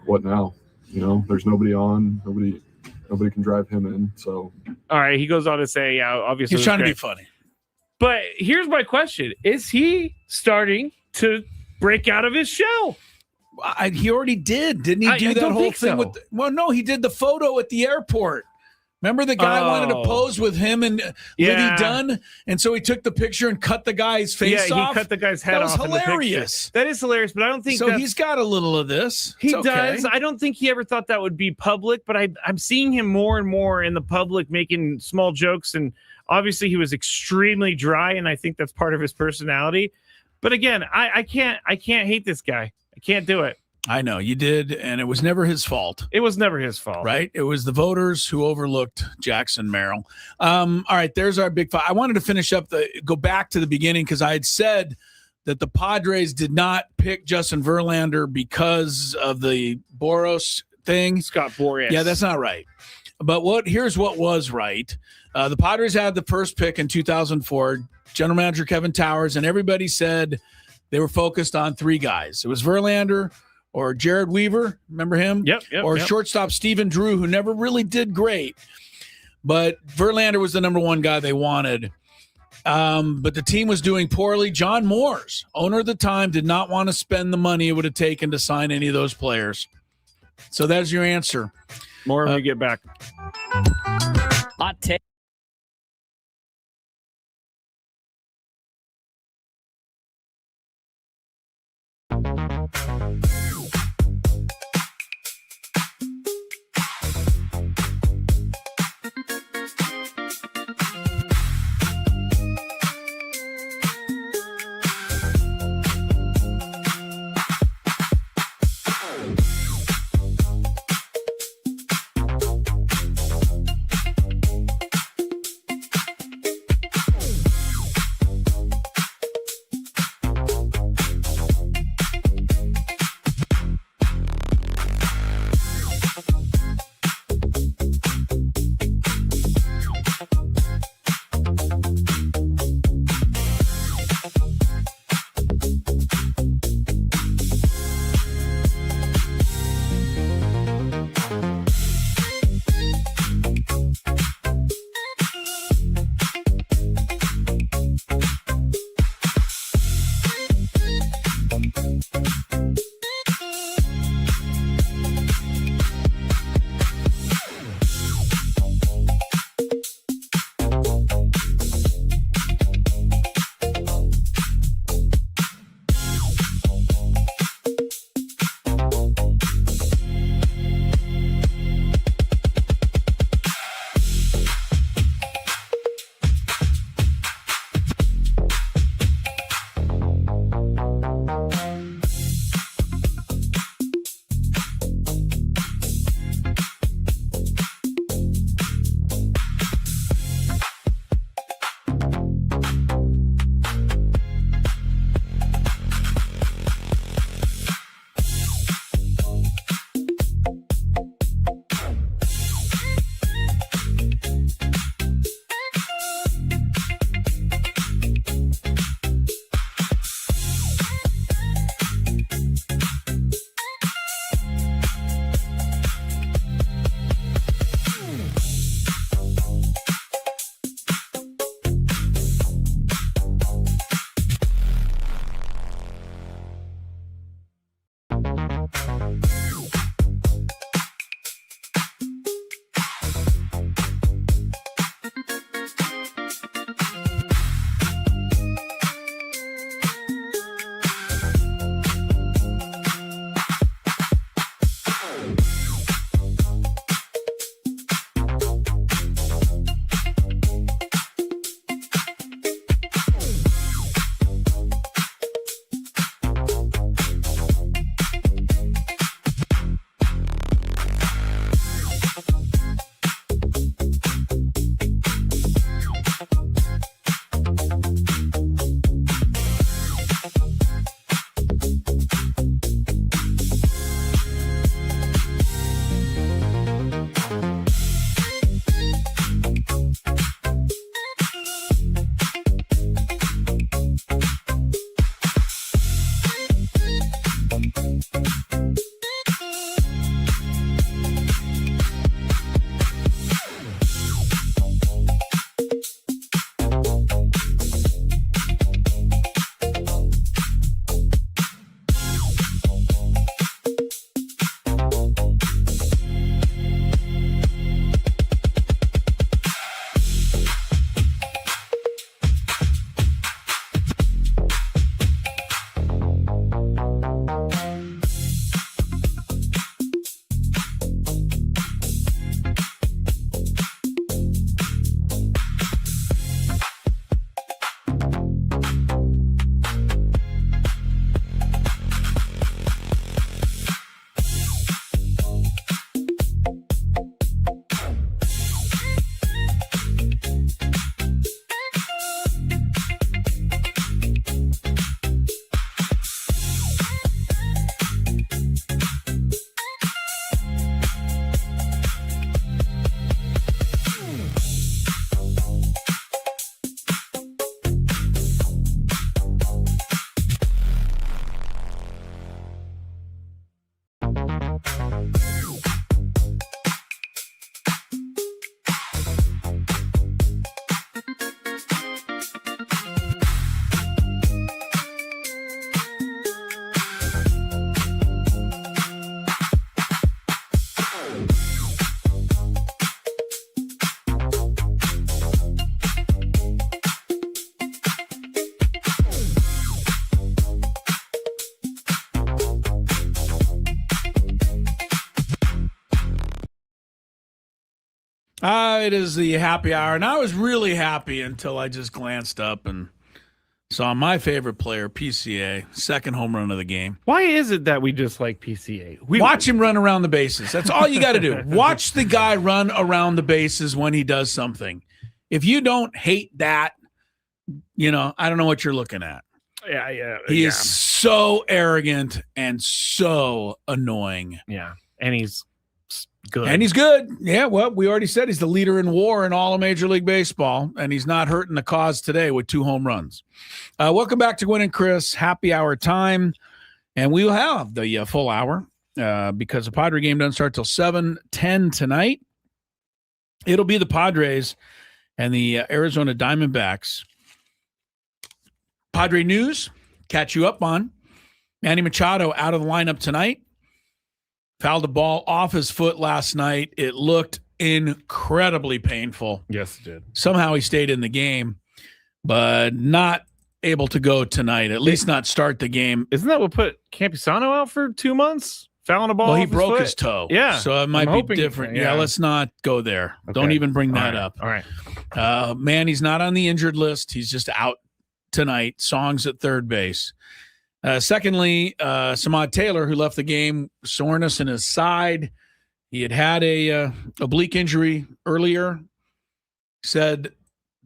Speaker 18: what now? There's nobody on, nobody can drive him in. So,
Speaker 2: all right, he goes on to say, obviously
Speaker 1: he's trying to be funny.
Speaker 2: But here's my question: is he starting to break out of his shell?
Speaker 1: He already did, didn't he? Do that whole thing with? Well, no, he did the photo at the airport. Remember the guy wanted to pose with him and Liddy Dunn? And so he took the picture and cut the guy's face off?
Speaker 2: Yeah, he cut the guy's head off.
Speaker 1: That was hilarious.
Speaker 2: That is hilarious, but I don't think
Speaker 1: so. He's got a little of this.
Speaker 2: He does. I don't think he ever thought that would be public, but I'm seeing him more and more in the public making small jokes. And obviously he was extremely dry, and I think that's part of his personality. But again, I can't hate this guy. I can't do it.
Speaker 1: I know you did, and it was never his fault.
Speaker 2: It was never his fault,
Speaker 1: right? It was the voters who overlooked Jackson Merrill. All right, there's our big five. I wanted to finish up go back to the beginning because I had said that the Padres did not pick Justin Verlander because of the Boros thing.
Speaker 2: Scott Boras.
Speaker 1: Yeah, that's not right. But here's what was right. The Padres had the first pick in 2004. General Manager Kevin Towers and everybody said they were focused on 3 guys. It was Verlander, or Jared Weaver, remember him?
Speaker 2: Yep.
Speaker 1: Or shortstop Stephen Drew, who never really did great. But Verlander was the number 1 guy they wanted. But the team was doing poorly. John Moores, owner at the time, did not want to spend the money it would have taken to sign any of those players. So that's your answer.
Speaker 2: More when we get back.
Speaker 12: Hot take.
Speaker 1: It is the happy hour, and I was really happy until I just glanced up and saw my favorite player, PCA, second home run of the game.
Speaker 2: Why is it that we dislike PCA?
Speaker 1: Watch him run around the bases. That's all you got to do. Watch the guy run around the bases when he does something. If you don't hate that, I don't know what you're looking at.
Speaker 2: Yeah.
Speaker 1: He is so arrogant and so annoying.
Speaker 2: Yeah, and he's good.
Speaker 1: And he's good. Yeah, well, we already said he's the leader in WAR in all of Major League Baseball, and he's not hurting the cause today with 2 home runs. Welcome back to Gwynn and Chris. Happy hour time, and we will have the full hour because the Padre game doesn't start till 7:10 tonight. It'll be the Padres and the Arizona Diamondbacks. Padre news, catch you up on. Manny Machado out of the lineup tonight. Fouled the ball off his foot last night. It looked incredibly painful.
Speaker 2: Yes, it did.
Speaker 1: Somehow he stayed in the game, but not able to go tonight, at least not start the game.
Speaker 2: Isn't that what put Campisano out for 2 months? Fouling a ball
Speaker 1: Well, he
Speaker 2: off his
Speaker 1: broke
Speaker 2: foot?
Speaker 1: his toe.
Speaker 2: Yeah.
Speaker 1: So it might be different. Yeah, let's not go there.
Speaker 2: Okay.
Speaker 1: Don't even bring that up.
Speaker 2: All right.
Speaker 1: He's not on the injured list. He's just out tonight. Songs at third base. Secondly, Samad Taylor, who left the game, soreness in his side. He had a oblique injury earlier. Said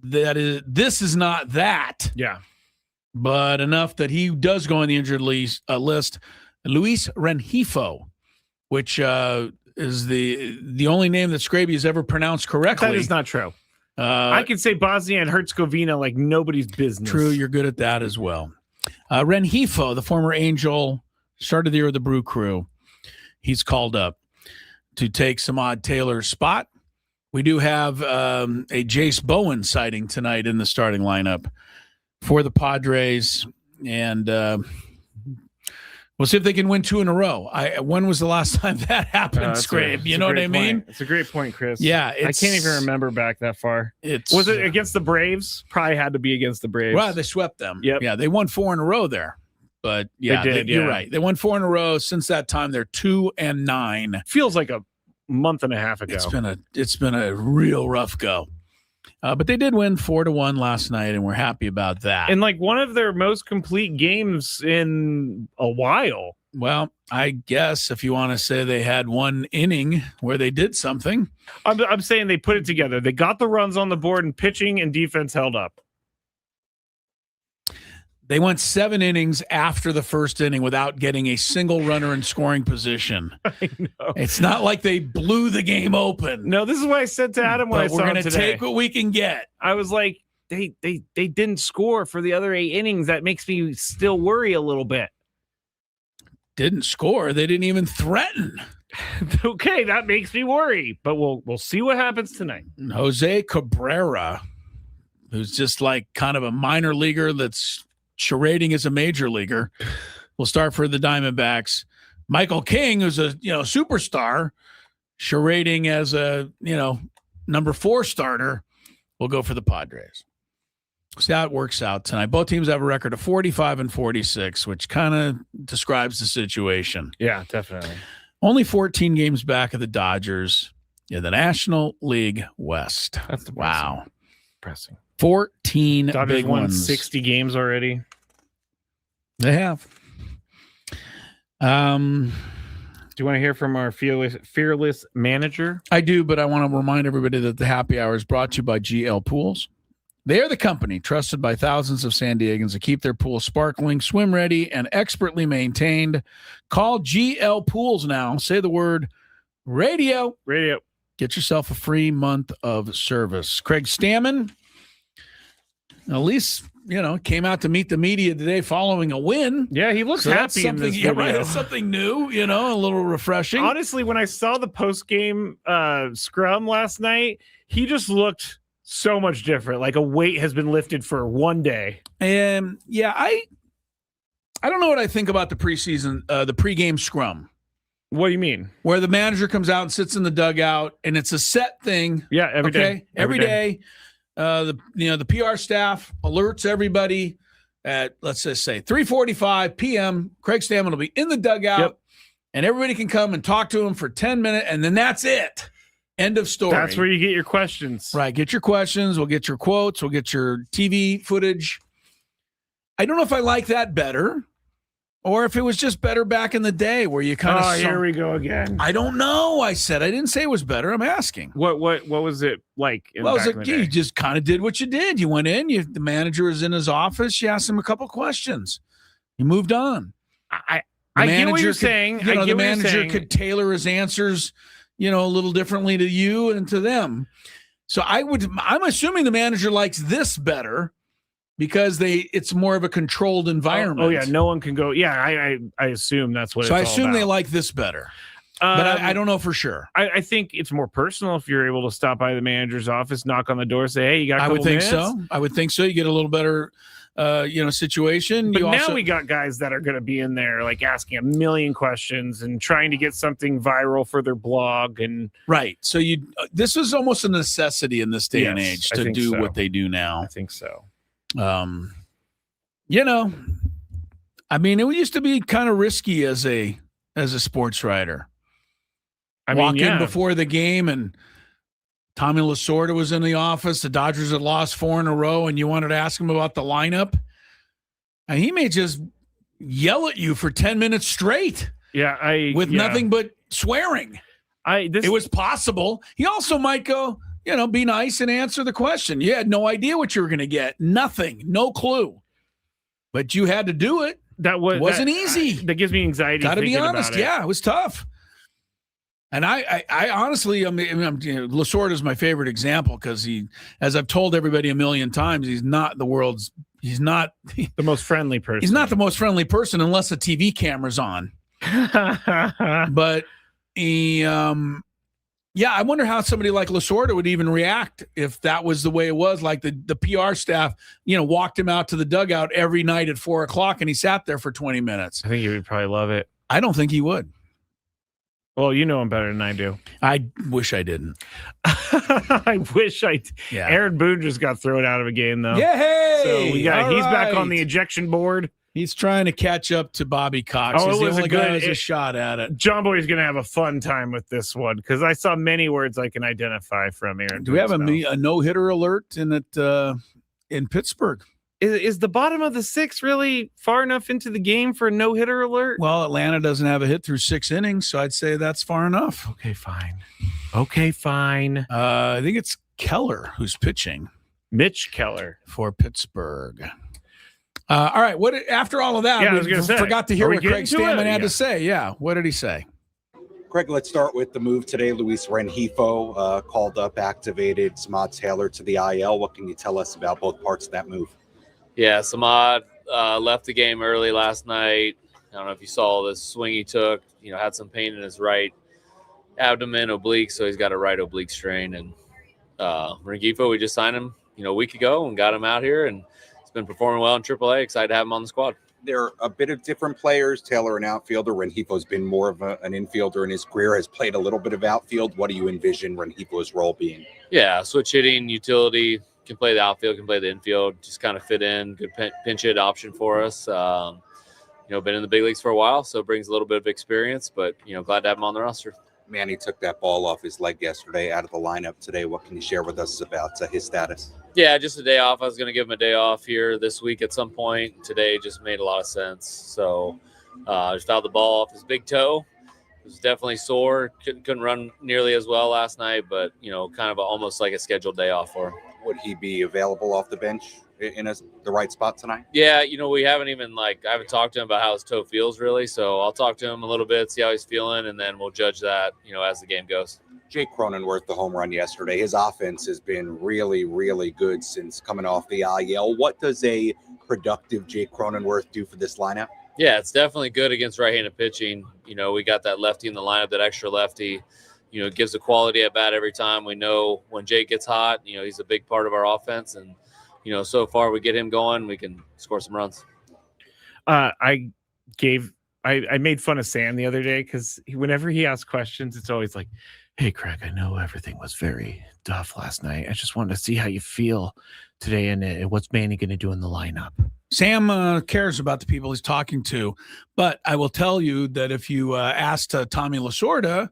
Speaker 1: that this is not that.
Speaker 2: Yeah.
Speaker 1: But enough that he does go on the injured list. Luis Rengifo, which is the only name that Skraby has ever pronounced correctly.
Speaker 2: That is not true. I can say Bosnia and Herzegovina like nobody's business.
Speaker 1: True, you're good at that as well. Rengifo, the former Angel, started the year with the Brew Crew. He's called up to take Samad Taylor's spot. We do have a Jace Bowen sighting tonight in the starting lineup for the Padres, and we'll see if they can win 2 in a row. When was the last time that happened, Scrape? You know what I mean?
Speaker 2: It's a great point, Chris.
Speaker 1: Yeah.
Speaker 2: I can't even remember back that far. Was it against the Braves? Probably had to be against the Braves.
Speaker 1: Well, they swept them.
Speaker 2: Yep.
Speaker 1: Yeah, they won 4 in a row there. But yeah,
Speaker 2: they did,
Speaker 1: you're right. They won 4 in a row. Since that time, they're 2-9.
Speaker 2: Feels like a month and a half ago.
Speaker 1: It's been a real rough go. But they did win 4-1 last night, and we're happy about that.
Speaker 2: And like one of their most complete games in a while.
Speaker 1: Well, I guess if you want to say they had one inning where they did something.
Speaker 2: I'm saying they put it together. They got the runs on the board, and pitching and defense held up.
Speaker 1: They went 7 innings after the first inning without getting a single runner in scoring position.
Speaker 2: I know.
Speaker 1: It's not like they blew the game open.
Speaker 2: No, this is what I said to Adam when I saw him today.
Speaker 1: We're going to take what we can get.
Speaker 2: I was like, they didn't score for the other 8 innings. That makes me still worry a little bit.
Speaker 1: Didn't score. They didn't even threaten.
Speaker 2: Okay, that makes me worry. But we'll see what happens tonight.
Speaker 1: Jose Cabrera, who's just like kind of a minor leaguer that's charading as a major leaguer, will start for the Diamondbacks. Michael King, who's a superstar, charading as a number 4 starter, will go for the Padres. See how it works out tonight. Both teams have a record of 45-46, which kind of describes the situation.
Speaker 2: Yeah, definitely.
Speaker 1: Only 14 games back of the Dodgers in the National League West.
Speaker 2: That's depressing.
Speaker 1: Wow.
Speaker 2: Depressing.
Speaker 1: 14
Speaker 2: Dodgers
Speaker 1: big
Speaker 2: won
Speaker 1: ones.
Speaker 2: 60 games already.
Speaker 1: They have.
Speaker 2: Do you want to hear from our fearless manager?
Speaker 1: I do, but I want to remind everybody that the happy hour is brought to you by GL Pools. They are the company trusted by thousands of San Diegans to keep their pool sparkling, swim ready, and expertly maintained. Call GL Pools now. Say the word radio.
Speaker 2: Radio.
Speaker 1: Get yourself a free month of service. Craig Stammen, at least, came out to meet the media today following a win.
Speaker 2: Yeah, he looks happy in this video.
Speaker 1: Yeah, right. It's something new, a little refreshing.
Speaker 2: Honestly, when I saw the post-game scrum last night, he just looked so much different. Like a weight has been lifted for one day.
Speaker 1: And yeah, I don't know what I think about the preseason, the pregame scrum.
Speaker 2: What do you mean?
Speaker 1: Where the manager comes out and sits in the dugout, and it's a set thing.
Speaker 2: Yeah, every day.
Speaker 1: Every day. The PR staff alerts everybody at, let's just say, 3:45 p.m. Craig Stammen will be in the dugout, and everybody can come and talk to him for 10 minutes, and then that's it. End of story.
Speaker 2: That's where you get your questions.
Speaker 1: Right. Get your questions. We'll get your quotes. We'll get your TV footage. I don't know if I like that better or if it was just better back in the day where you kind of.
Speaker 2: Oh, here we go again.
Speaker 1: I don't know. I didn't say it was better. I'm asking.
Speaker 2: What was it like?
Speaker 1: You just kind of did what you did. You went in, the manager was in his office. You asked him a couple questions. You moved on.
Speaker 2: I get what you're saying.
Speaker 1: The manager could tailor his answers, a little differently to you and to them. So I'm assuming the manager likes this better because it's more of a controlled environment.
Speaker 2: Oh yeah, no one can go. Yeah, I assume that's what.
Speaker 1: So
Speaker 2: it's
Speaker 1: I assume
Speaker 2: all about.
Speaker 1: they like this better, but I don't know for sure.
Speaker 2: I think it's more personal if you're able to stop by the manager's office, knock on the door, say, "Hey, you got?"
Speaker 1: I would think so. I would think so. You get a little better, situation.
Speaker 2: But now we got guys that are going to be in there, like asking a million questions and trying to get something viral for their blog and
Speaker 1: right. So this was almost a necessity in this day and age to do what they do now.
Speaker 2: I think so.
Speaker 1: It used to be kind of risky as a sports writer. Walk in before the game and Tommy Lasorda was in the office. The Dodgers had lost 4 in a row and you wanted to ask him about the lineup. And he may just yell at you for 10 minutes straight.
Speaker 2: Yeah.
Speaker 1: With nothing but swearing. It was possible. He also might go, be nice and answer the question. You had no idea what you were going to get. Nothing. No clue. But you had to do it.
Speaker 2: It
Speaker 1: wasn't easy.
Speaker 2: That gives me anxiety.
Speaker 1: Got to be honest. Yeah, it was tough. And I honestly, Lasorda is my favorite example because as I've told everybody a million times, he's not the
Speaker 2: most friendly person.
Speaker 1: He's not the most friendly person unless the TV camera's on. But he, I wonder how somebody like Lasorda would even react if that was the way it was. Like the PR staff, walked him out to the dugout every night at 4:00 and he sat there for 20 minutes.
Speaker 2: I think he would probably love it.
Speaker 1: I don't think he would.
Speaker 2: Well, you know him better than I do.
Speaker 1: I wish I didn't.
Speaker 2: I wish I.
Speaker 1: Yeah.
Speaker 2: Aaron Boone just got thrown out of a game though.
Speaker 1: Yay!
Speaker 2: So he's back on the ejection board.
Speaker 1: He's trying to catch up to Bobby Cox. He's the only guy who has a shot at it.
Speaker 2: John Boy's going to have a fun time with this one because I saw many words I can identify from Aaron.
Speaker 1: Do we have a no-hitter alert in Pittsburgh?
Speaker 2: Is the bottom of the 6th really far enough into the game for a no-hitter alert?
Speaker 1: Well, Atlanta doesn't have a hit through 6 innings, so I'd say that's far enough.
Speaker 2: Okay, fine.
Speaker 1: I think it's Keller who's pitching.
Speaker 2: Mitch Keller
Speaker 1: for Pittsburgh. All right. What after all of that?
Speaker 2: Yeah, I was going to say.
Speaker 1: Forgot to hear what Craig Stammen had to say. Yeah. What did he say?
Speaker 19: Craig, let's start with the move today. Luis Rengifo called up, activated Samad Taylor to the IL. What can you tell us about both parts of that move?
Speaker 20: Yeah, Samad left the game early last night. I don't know if you saw the swing he took. Had some pain in his right abdomen, oblique, so he's got a right oblique strain. And Rengifo, we just signed him, a week ago and got him out here, and he's been performing well in AAA. Excited to have him on the squad.
Speaker 19: They're a bit of different players. Taylor, an outfielder. Rengifo's been more of an infielder in his career, has played a little bit of outfield. What do you envision Rengifo's role being?
Speaker 20: Yeah, switch hitting, utility, can play the outfield, can play the infield, just kind of fit in. Good pinch hit option for us. Been in the big leagues for a while, so brings a little bit of experience, but, glad to have him on the roster.
Speaker 19: Manny took that ball off his leg yesterday, out of the lineup today. What can you share with us about his status?
Speaker 20: Yeah, just a day off. I was going to give him a day off here this week at some point. Today just made a lot of sense. So just fouled the ball off his big toe. It was definitely sore. Couldn't run nearly as well last night, but, kind of almost like a scheduled day off for him.
Speaker 19: Would he be available off the bench in the right spot tonight?
Speaker 20: Yeah, we haven't even I haven't talked to him about how his toe feels really. So I'll talk to him a little bit, see how he's feeling, and then we'll judge that, as the game goes.
Speaker 19: Jake Cronenworth, the home run yesterday. His offense has been really, really good since coming off the IL. What does a productive Jake Cronenworth do for this lineup?
Speaker 20: Yeah, it's definitely good against right-handed pitching. We got that lefty in the lineup, that extra lefty. Gives a quality at bat every time. We know when Jake gets hot, he's a big part of our offense. And, so far we get him going, we can score some runs.
Speaker 2: I made fun of Sam the other day because whenever he asks questions, it's always like, hey, Craig, I know everything was very tough last night. I just wanted to see how you feel today and what's Manny going to do in the lineup.
Speaker 1: Sam cares about the people he's talking to, but I will tell you that if you asked Tommy Lasorda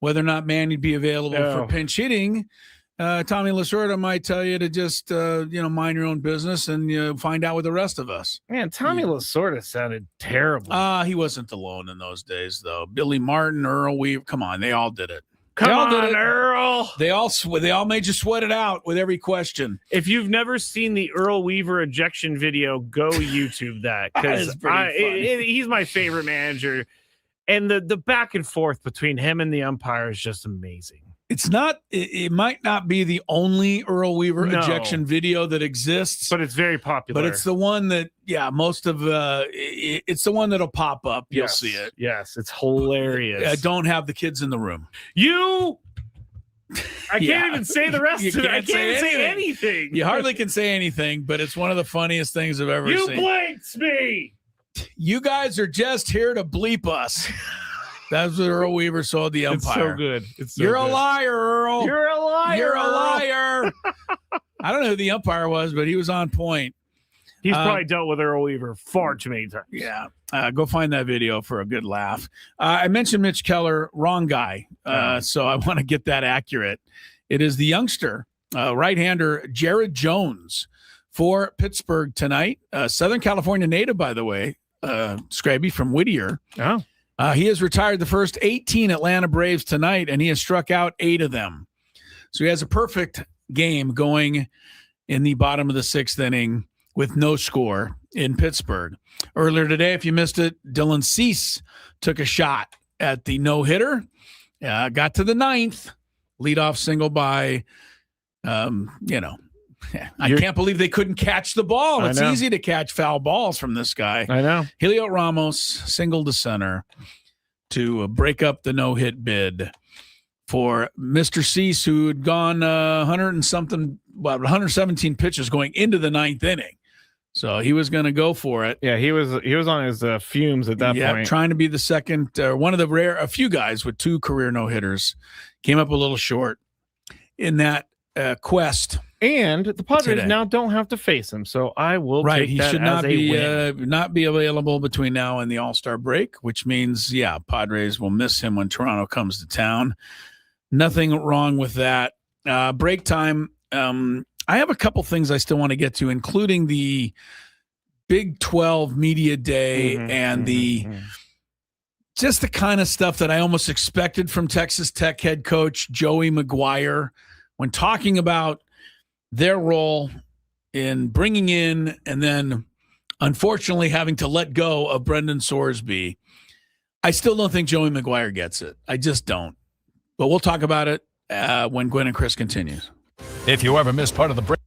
Speaker 1: whether or not Manny'd be available for pinch hitting, Tommy Lasorda might tell you to just mind your own business and find out with the rest of us.
Speaker 2: Man, Tommy Lasorda sounded terrible.
Speaker 1: He wasn't alone in those days, though. Billy Martin, Earl Weaver, come on, they all did it.
Speaker 2: Come on, Earl.
Speaker 1: They all made you sweat it out with every question.
Speaker 2: If you've never seen the Earl Weaver ejection video, go YouTube that, because he's my favorite manager, and the back and forth between him and the umpire is just amazing.
Speaker 1: It might not be the only Earl Weaver ejection video that exists,
Speaker 2: but it's very popular.
Speaker 1: But it's the one that, it's the one that'll pop up. You'll see it.
Speaker 2: Yes, it's hilarious.
Speaker 1: I don't have the kids in the room.
Speaker 2: I can't even say the rest of it. I can't even say anything.
Speaker 1: You hardly can say anything, but it's one of the funniest things I've ever seen.
Speaker 2: You blinked me.
Speaker 1: You guys are just here to bleep us. That's what Earl Weaver told the umpire.
Speaker 2: It's so good.
Speaker 1: You're a liar, Earl.
Speaker 2: You're a liar.
Speaker 1: You're a liar. I don't know who the umpire was, but he was on point.
Speaker 2: He's probably dealt with Earl Weaver far too many times.
Speaker 1: Yeah. Go find that video for a good laugh. I mentioned Mitch Keller, wrong guy. So I want to get that accurate. It is the youngster, right-hander Jared Jones for Pittsburgh tonight. Southern California native, by the way, Skraby from Whittier.
Speaker 2: Oh.
Speaker 1: He has retired the first 18 Atlanta Braves tonight, and he has struck out 8 of them. So he has a perfect game going in the bottom of the 6th inning with no score in Pittsburgh. Earlier today, if you missed it, Dylan Cease took a shot at the no-hitter, got to the 9th, leadoff single by, I can't believe they couldn't catch the ball. It's easy to catch foul balls from this guy.
Speaker 2: I know.
Speaker 1: Helio Ramos singled to center to break up the no-hit bid for Mr. Cease, who had gone 117 pitches going into the 9th inning. So he was going to go for it.
Speaker 2: Yeah, he was on his fumes at that point.
Speaker 1: Trying to be the second, one of the a few guys with 2 career no-hitters. Came up a little short in that quest.
Speaker 2: And the Padres now don't have to face him, so I will take
Speaker 1: he
Speaker 2: that
Speaker 1: should
Speaker 2: as
Speaker 1: not be available between now and the All-Star break, which means Padres will miss him when Toronto comes to town. Nothing wrong with that. Break time. I have a couple things I still want to get to, including the Big 12 Media Day and just the kind of stuff that I almost expected from Texas Tech head coach Joey McGuire when talking about their role in bringing in and then unfortunately having to let go of Brendan Sorsby. I still don't think Joey McGuire gets it. I just don't. But we'll talk about it when Gwynn and Chris continues.
Speaker 21: If you ever missed part of the break.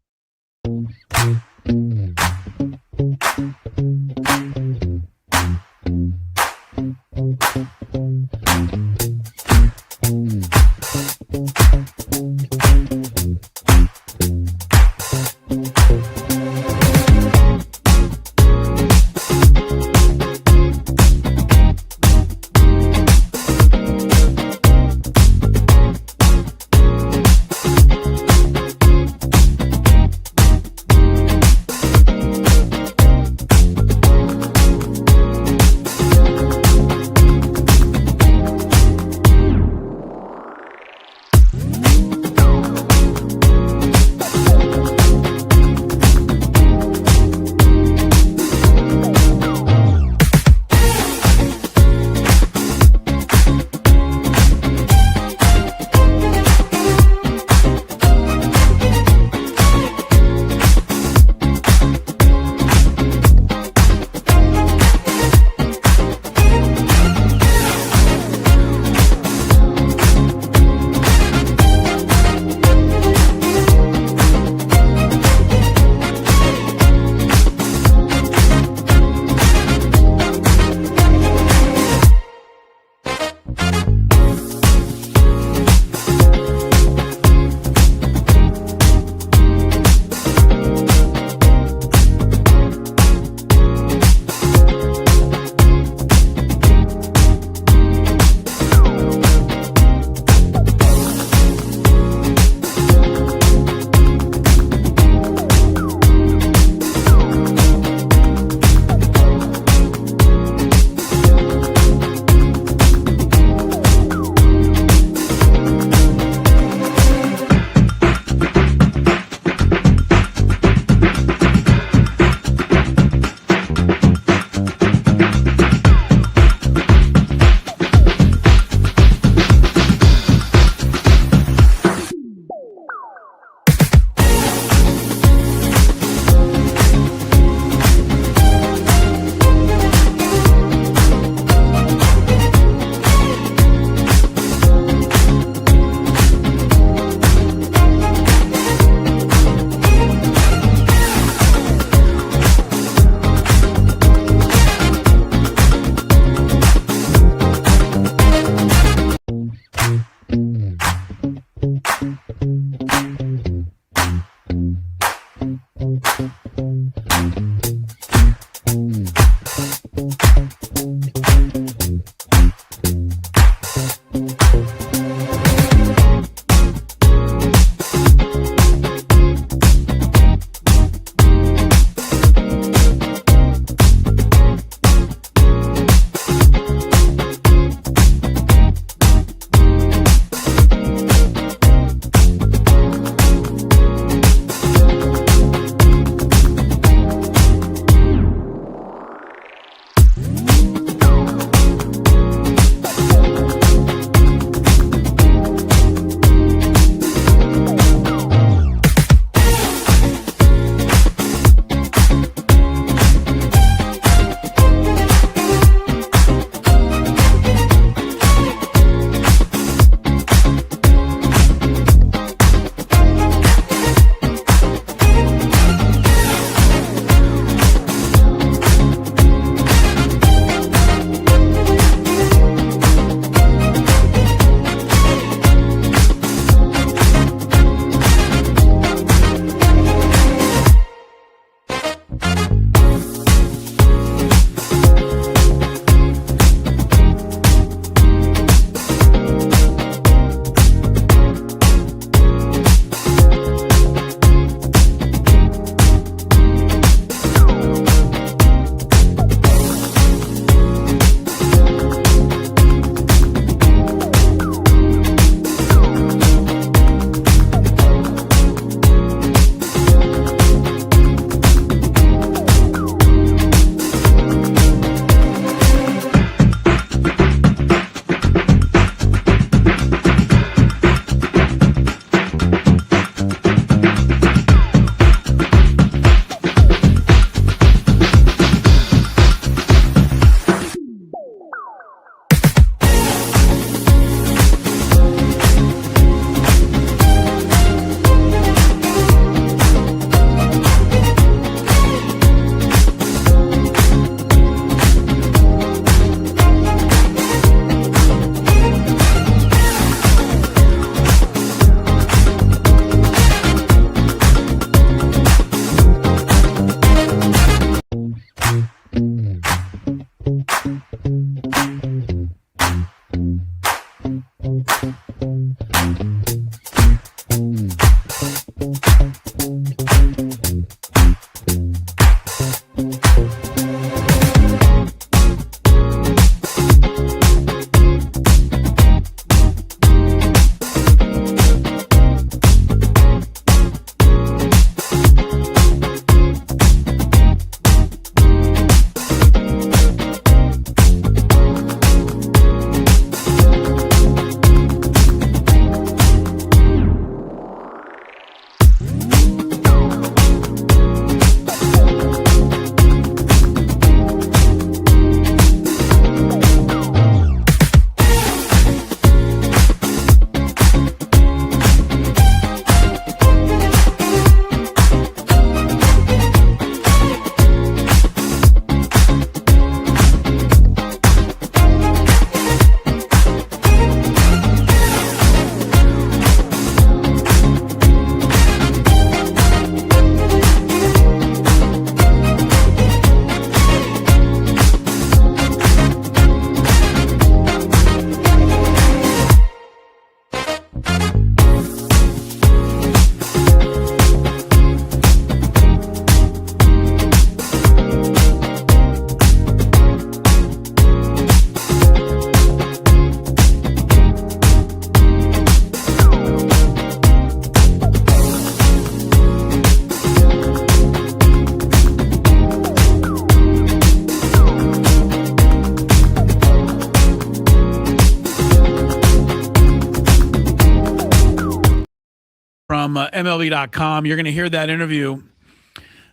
Speaker 1: from MLB.com. You're going to hear that interview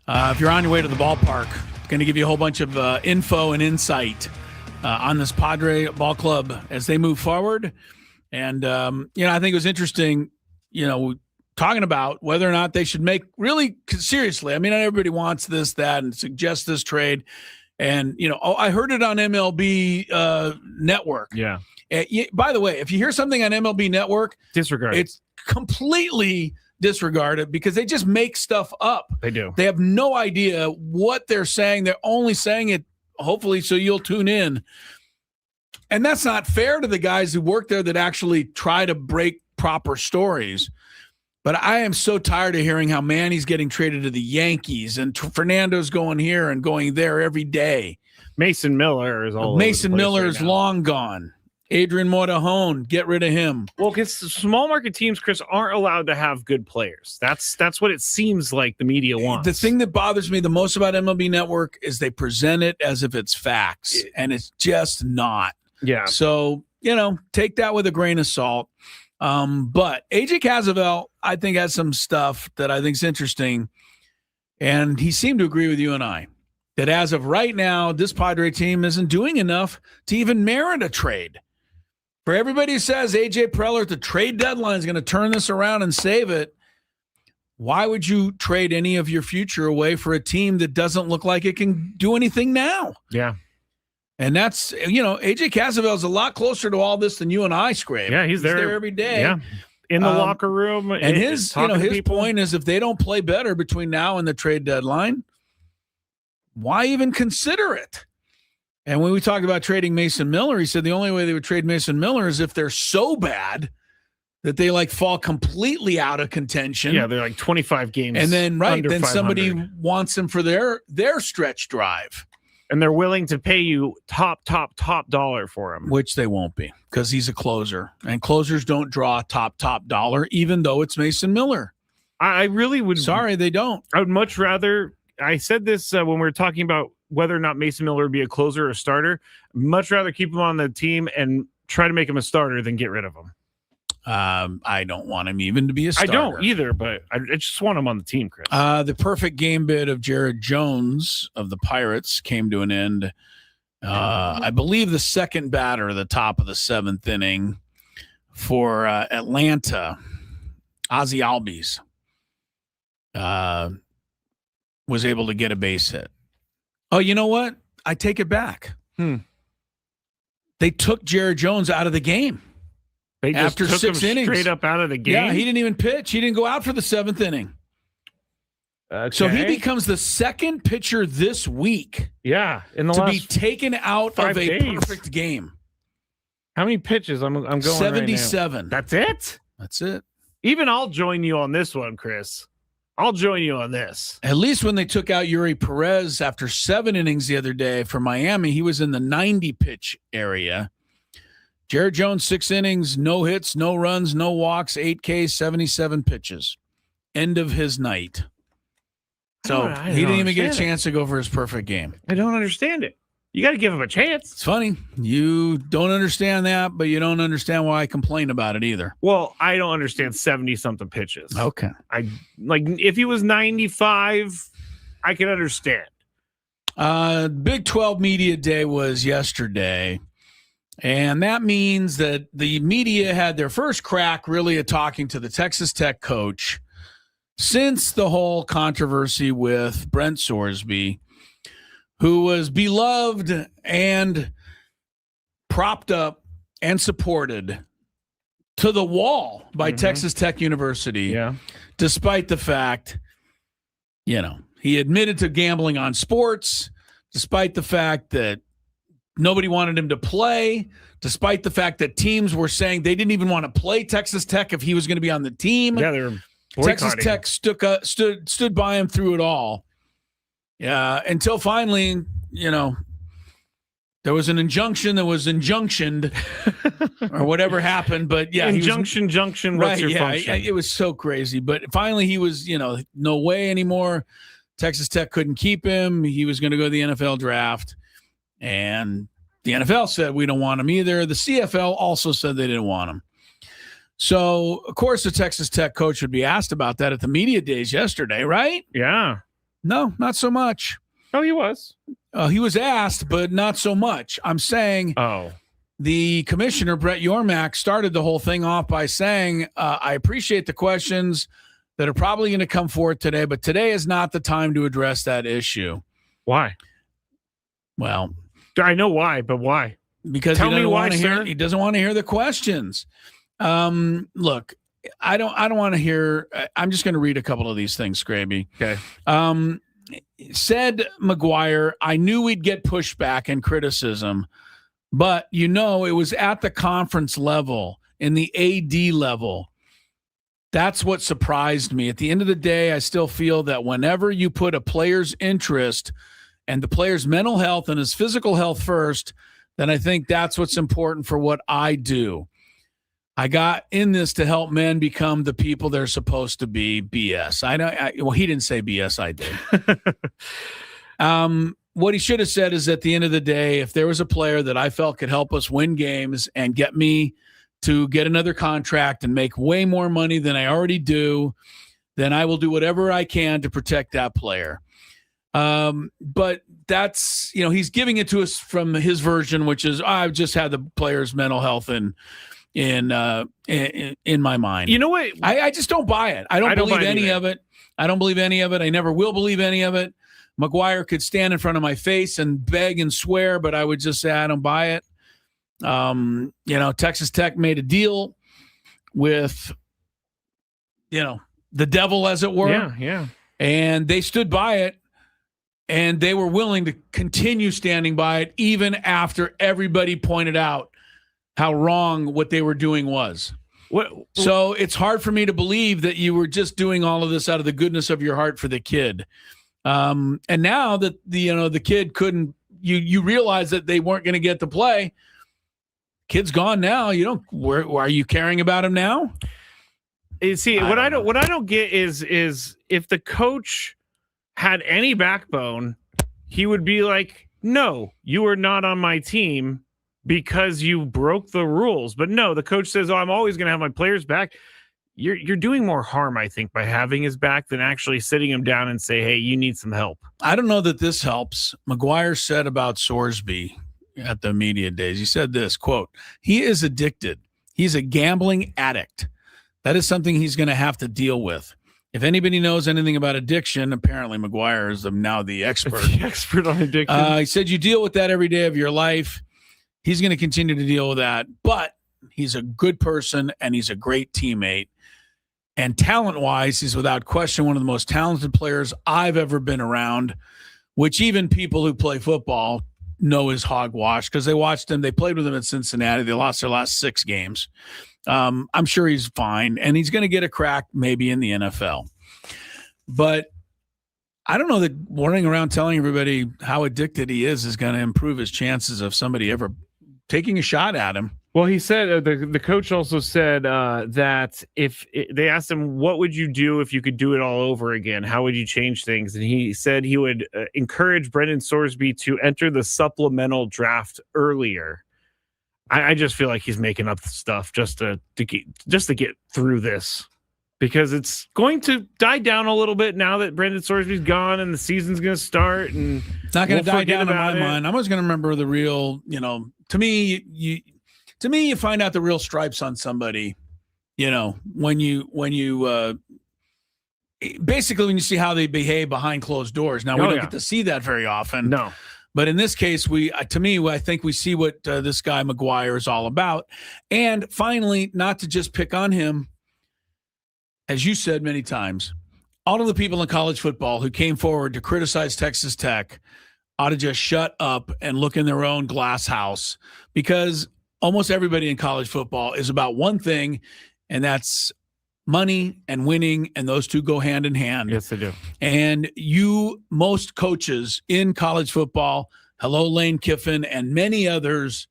Speaker 1: if you're on your way to the ballpark. Going to give you a whole bunch of info and insight on this Padre ball club as they move forward. And, I think it was interesting, talking about whether or not they should make really seriously. I mean, everybody wants this, that, and suggests this trade. And, I heard it on MLB Network.
Speaker 2: Yeah.
Speaker 1: By the way, if you hear something on MLB Network,
Speaker 2: disregard it.
Speaker 1: It's completely disregarded because they just make stuff up.
Speaker 2: They do.
Speaker 1: They have no idea what they're saying. They're only saying it, hopefully, so you'll tune in. And that's not fair to the guys who work there that actually try to break proper stories. But I am so tired of hearing how Manny's getting traded to the Yankees and Fernando's going here and going there every day.
Speaker 2: Mason Miller is all
Speaker 1: Mason Miller is long gone. Adrian Morejon, get rid of him.
Speaker 2: Well, because small market teams, Chris, aren't allowed to have good players. That's what it seems like the media wants.
Speaker 1: The thing that bothers me the most about MLB Network is they present it as if it's facts, and it's just not.
Speaker 2: Yeah.
Speaker 1: So, take that with a grain of salt. But AJ Cazavel, I think, has some stuff that I think is interesting. And he seemed to agree with you and I that as of right now, this Padre team isn't doing enough to even merit a trade. For everybody who says AJ Preller at the trade deadline is going to turn this around and save it, why would you trade any of your future away for a team that doesn't look like it can do anything now?
Speaker 2: Yeah.
Speaker 1: And that's, AJ Cazavel is a lot closer to all this than you and I, Skraby.
Speaker 2: Yeah, he's there
Speaker 1: every day.
Speaker 2: Yeah. In the locker room.
Speaker 1: And his point is if they don't play better between now and the trade deadline, why even consider it? And when we talked about trading Mason Miller, he said the only way they would trade Mason Miller is if they're so bad that they fall completely out of contention.
Speaker 2: Yeah, they're 25 games.
Speaker 1: And then, then
Speaker 2: 500.
Speaker 1: somebody wants him for their stretch drive.
Speaker 2: And they're willing to pay you top dollar for him.
Speaker 1: Which they won't be because he's a closer. And closers don't draw top dollar, even though it's Mason Miller.
Speaker 2: I really would.
Speaker 1: Sorry, they don't.
Speaker 2: I would much rather. I said this when we were talking about whether or not Mason Miller would be a closer or a starter. Much rather keep him on the team and try to make him a starter than get rid of him.
Speaker 1: I don't want him even to be a starter.
Speaker 2: I don't either, but I just want him on the team, Chris.
Speaker 1: The perfect game bid of Jared Jones of the Pirates came to an end. I believe the second batter, the top of the seventh inning for Atlanta, Ozzie Albies, was able to get a base hit. Oh, you know what? I take it back. They took Jared Jones out of the game.
Speaker 2: They just
Speaker 1: after
Speaker 2: took
Speaker 1: 6
Speaker 2: him
Speaker 1: innings.
Speaker 2: straight up out of the game.
Speaker 1: Yeah, he didn't even pitch. He didn't go out for the seventh inning.
Speaker 2: Okay.
Speaker 1: So he becomes the second pitcher this week.
Speaker 2: Yeah, in the
Speaker 1: to
Speaker 2: last
Speaker 1: be taken out of a
Speaker 2: days.
Speaker 1: perfect game.
Speaker 2: How many pitches? I'm going
Speaker 1: 77.
Speaker 2: Right now. That's it.
Speaker 1: That's it.
Speaker 2: Even I'll join you on this one, Chris. I'll join you on this.
Speaker 1: At least when they took out Yuri Perez after 7 innings the other day for Miami, he was in the 90 pitch area. Jared Jones, 6 innings, no hits, no runs, no walks, 8 Ks, 77 pitches. End of his night. So he didn't even get a chance to go for his perfect game.
Speaker 2: I don't understand it. You got to give him a chance.
Speaker 1: It's funny. You don't understand that, but you don't understand why I complain about it either.
Speaker 2: Well, I don't understand 70-something pitches.
Speaker 1: Okay.
Speaker 2: If he was 95, I can understand.
Speaker 1: Big 12 Media Day was yesterday. And that means that the media had their first crack really at talking to the Texas Tech coach since the whole controversy with Brent Sorsby, who was beloved and propped up and supported to the wall by Texas Tech University, despite the fact, he admitted to gambling on sports, despite the fact that nobody wanted him to play, despite the fact that teams were saying they didn't even want to play Texas Tech if he was going to be on the team.
Speaker 2: Yeah, they were
Speaker 1: Texas Tech stood by him through it all. Yeah, until finally, there was an injunction that was injunctioned or whatever happened. But yeah,
Speaker 2: junction. What's your function?
Speaker 1: It was so crazy. But finally, he was, no way anymore. Texas Tech couldn't keep him. He was going to go to the NFL draft. And the NFL said, we don't want him either. The CFL also said they didn't want him. So, of course, the Texas Tech coach would be asked about that at the media days yesterday, right?
Speaker 2: Yeah.
Speaker 1: No, not so much.
Speaker 2: Oh, he was.
Speaker 1: He was asked, but not so much. I'm saying the commissioner, Brett Yormark, started the whole thing off by saying, I appreciate the questions that are probably going to come forth today, but today is not the time to address that issue.
Speaker 2: Why?
Speaker 1: Well,
Speaker 2: I know why, but why?
Speaker 1: Because
Speaker 2: Tell me why, sir.
Speaker 1: He doesn't want to hear the questions. Look, I don't want to hear. I'm just going to read a couple of these things, Skraby.
Speaker 2: Okay.
Speaker 1: Said McGuire, I knew we'd get pushback and criticism, but it was at the conference level, in the AD level. That's what surprised me. At the end of the day, I still feel that whenever you put a player's interest and the player's mental health and his physical health first, then I think that's what's important for what I do. I got in this to help men become the people they're supposed to be. BS. Well, he didn't say BS. I did. What he should have said is, at the end of the day, if there was a player that I felt could help us win games and get me to get another contract and make way more money than I already do, then I will do whatever I can to protect that player. But that's, he's giving it to us from his version, which is, I've just had the player's mental health in my mind.
Speaker 2: You know what?
Speaker 1: I just don't buy it. I don't believe any of it. I don't believe any of it. I never will believe any of it. McGuire could stand in front of my face and beg and swear, but I would just say I don't buy it. Texas Tech made a deal with, the devil, as it were.
Speaker 2: Yeah.
Speaker 1: And they stood by it, and they were willing to continue standing by it even after everybody pointed out how wrong what they were doing was. So it's hard for me to believe that you were just doing all of this out of the goodness of your heart for the kid. And now that the kid couldn't, you realize that they weren't going to get to play. Kid's gone now. Where are you caring about him now?
Speaker 2: See, what I don't get is if the coach had any backbone, he would be like, no, you are not on my team because you broke the rules. But no, the coach says, I'm always going to have my players back. You're doing more harm, I think, by having his back than actually sitting him down and say, hey, you need some help.
Speaker 1: I don't know that this helps. McGuire said about Sorsby at the media days, he said this, quote, he is addicted. He's a gambling addict. That is something he's going to have to deal with. If anybody knows anything about addiction, apparently McGuire is now the expert.
Speaker 2: The expert on addiction.
Speaker 1: He said you deal with that every day of your life. He's going to continue to deal with that, but he's a good person and he's a great teammate. And talent-wise, he's without question one of the most talented players I've ever been around, which even people who play football know is hogwash because they watched him. They played with him at Cincinnati. They lost their last 6 games. I'm sure he's fine, and he's going to get a crack maybe in the NFL. But I don't know that running around telling everybody how addicted he is going to improve his chances of somebody ever taking a shot at him.
Speaker 2: Well, he said the coach also said that if they asked him, what would you do if you could do it all over again? How would you change things? And he said he would encourage Brendan Sorsby to enter the supplemental draft earlier. I just feel like he's making up stuff just to get through this, because it's going to die down a little bit now that Brendan Sorsby's gone and the season's going to start. And
Speaker 1: it's not going to die down in my mind. I'm always going to remember the real. To me, you find out the real stripes on somebody, when you basically when you see how they behave behind closed doors. Now we don't get to see that very often.
Speaker 2: No.
Speaker 1: But in this case, I think we see what this guy McGuire is all about. And finally, not to just pick on him, as you said many times, all of the people in college football who came forward to criticize Texas Tech ought to just shut up and look in their own glass house, because almost everybody in college football is about one thing, and that's money and winning, and those two go hand in hand.
Speaker 2: Yes, they do.
Speaker 1: And most coaches in college football, hello, Lane Kiffin, and many others,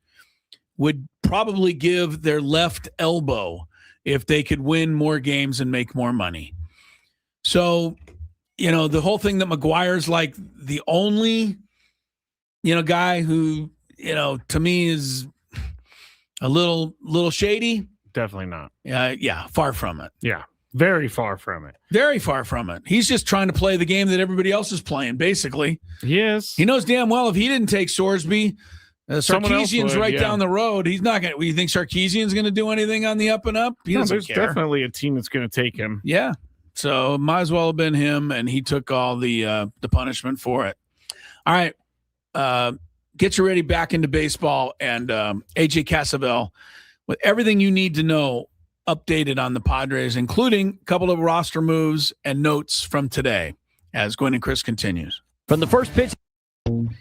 Speaker 1: would probably give their left elbow if they could win more games and make more money. So, the whole thing that McGuire's like the only, guy who, to me is a little shady.
Speaker 2: Definitely not.
Speaker 1: Yeah, far from it.
Speaker 2: Yeah, very far from it.
Speaker 1: Very far from it. He's just trying to play the game that everybody else is playing, basically.
Speaker 2: Yes.
Speaker 1: He knows damn well if he didn't take Sorsby, Sarkisian's right down the road. He's not going to – you think Sarkisian's going to do anything on the up and up? He doesn't
Speaker 2: there's
Speaker 1: care.
Speaker 2: Definitely a team that's going to take him.
Speaker 1: Yeah. So it might as well have been him, and he took all the punishment for it. All right. Get you ready back into baseball, and AJ Cassavell with everything you need to know updated on the Padres, including a couple of roster moves and notes from today as Gwynn and Chris continues.
Speaker 12: From the first pitch.
Speaker 4: Pretty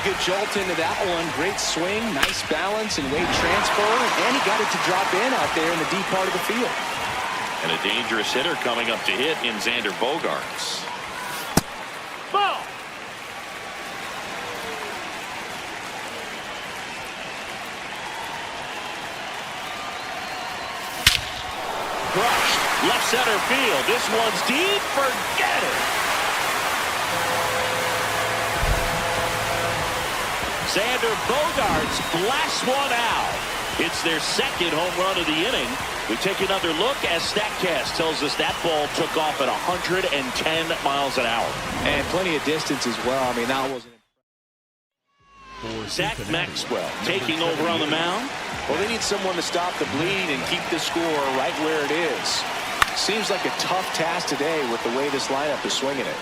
Speaker 4: good jolt into that one. Great swing, nice balance and weight transfer, and he got it to drop in out there in the deep part of the field.
Speaker 22: And a dangerous hitter coming up to hit in Xander Bogaerts.
Speaker 4: Ball.
Speaker 22: Crushed. Left center field. This one's deep. Forget it. Xander Bogaerts blasts one out. It's their second home run of the inning. We take another look as StatCast tells us that ball took off at 110 miles an hour.
Speaker 4: And plenty of distance as well. I mean, that wasn't.
Speaker 22: Zach Maxwell taking over on the mound.
Speaker 4: Well, they need someone to stop the bleed and keep the score right where it is. Seems like a tough task today with the way this lineup is swinging it.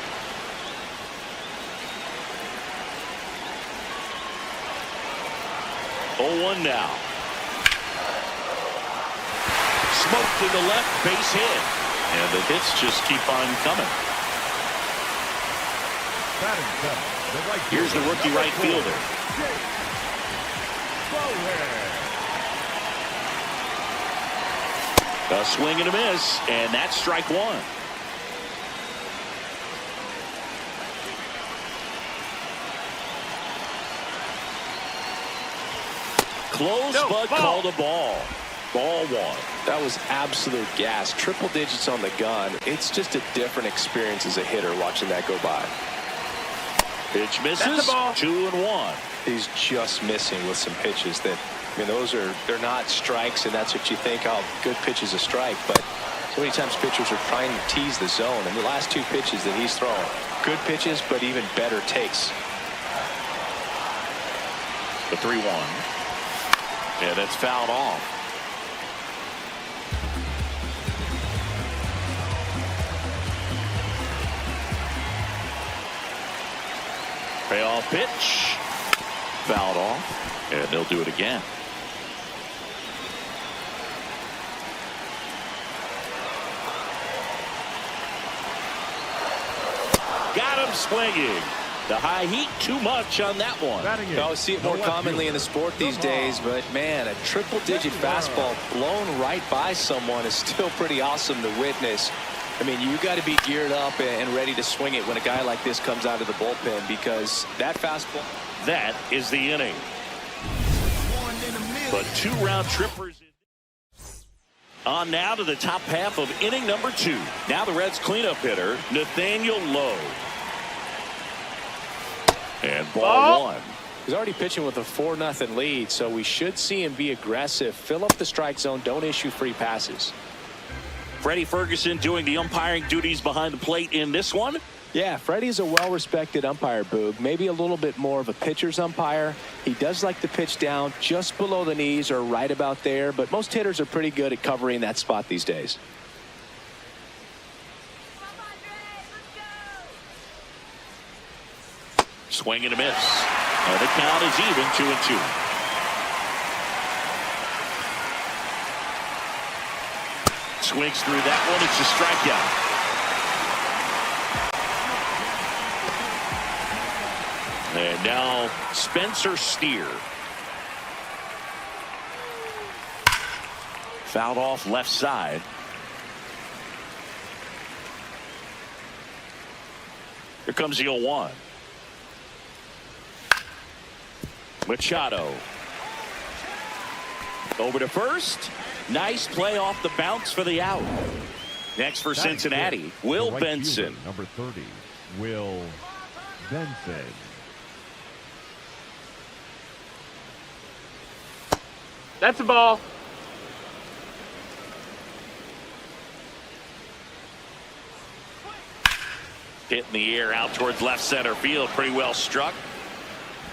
Speaker 22: Oh, 1 now. Smoke to the left, base hit. And the hits just keep on coming. Here's the rookie right fielder. A swing and a miss, and that's strike one. Close, but called a ball. Ball one.
Speaker 4: That was absolute gas. Triple digits on the gun. It's just a different experience as a hitter watching that go by.
Speaker 22: Pitch misses. 2-1.
Speaker 4: He's just missing with some pitches that, I mean, they're not strikes, and that's what you think, oh, good pitch is a strike. But so many times pitchers are trying to tease the zone. And the last two pitches that he's thrown, good pitches, but even better takes.
Speaker 22: The 3-1. Yeah, that's fouled off. Payoff pitch. Fouled off. And they'll do it again. Got him swinging. The high heat, too much on that one.
Speaker 4: I see it more commonly in the sport these days, but man, a triple-digit fastball blown right by someone is still pretty awesome to witness. I mean, you got to be geared up and ready to swing it when a guy like this comes out of the bullpen, because that fastball.
Speaker 22: That is the inning. But 2 round trippers. On now to the top half of inning number 2. Now the Reds cleanup hitter, Nathaniel Lowe. And ball 1.
Speaker 4: He's already pitching with a 4-0 lead, so we should see him be aggressive, fill up the strike zone, don't issue free passes.
Speaker 22: Freddie Ferguson doing the umpiring duties behind the plate in this one.
Speaker 4: Yeah, Freddie's a well-respected umpire, Boog. Maybe a little bit more of a pitcher's umpire. He does like to pitch down just below the knees or right about there, but most hitters are pretty good at covering that spot these days.
Speaker 22: Swing and a miss. And the count is even, 2-2. Swings through that one. It's a strikeout. And now Spencer Steer. Fouled off left side. Here comes the 0-1. Machado. Over to first. Nice play off the bounce for the out. Next for Cincinnati, Will Benson.
Speaker 23: Number 30, Will Benson.
Speaker 15: That's a ball.
Speaker 22: Hit in the air out towards left center field. Pretty well struck.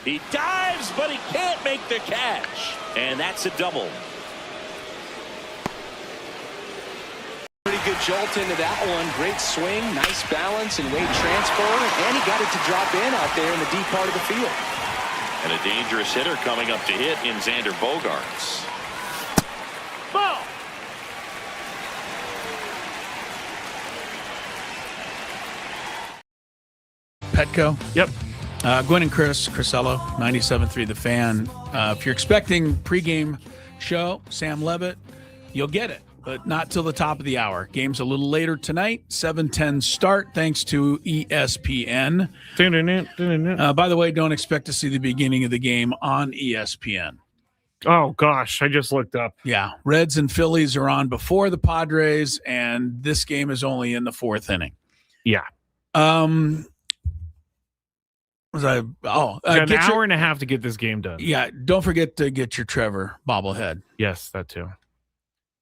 Speaker 22: He dives, but he can't make the catch. And that's a double.
Speaker 4: Pretty good jolt into that one. Great swing, nice balance and weight transfer. And he got it to drop in out there in the deep part of the field.
Speaker 22: And a dangerous hitter coming up to hit in Xander Bogaerts. Ball.
Speaker 1: Petco.
Speaker 2: Yep.
Speaker 1: Gwynn and Chris, Chrisello, 97.3 The Fan. If you're expecting pregame show, Sam Levitt, you'll get it, but not till the top of the hour. Game's a little later tonight, 7:10 start, thanks to ESPN. By the way, don't expect to see the beginning of the game on ESPN.
Speaker 2: Oh, gosh, I just looked up.
Speaker 1: Yeah, Reds and Phillies are on before the Padres, and this game is only in the fourth inning.
Speaker 2: Yeah.
Speaker 1: An
Speaker 2: hour and a half to get this game done.
Speaker 1: Yeah, don't forget to get your Trevor bobblehead.
Speaker 2: Yes, that too.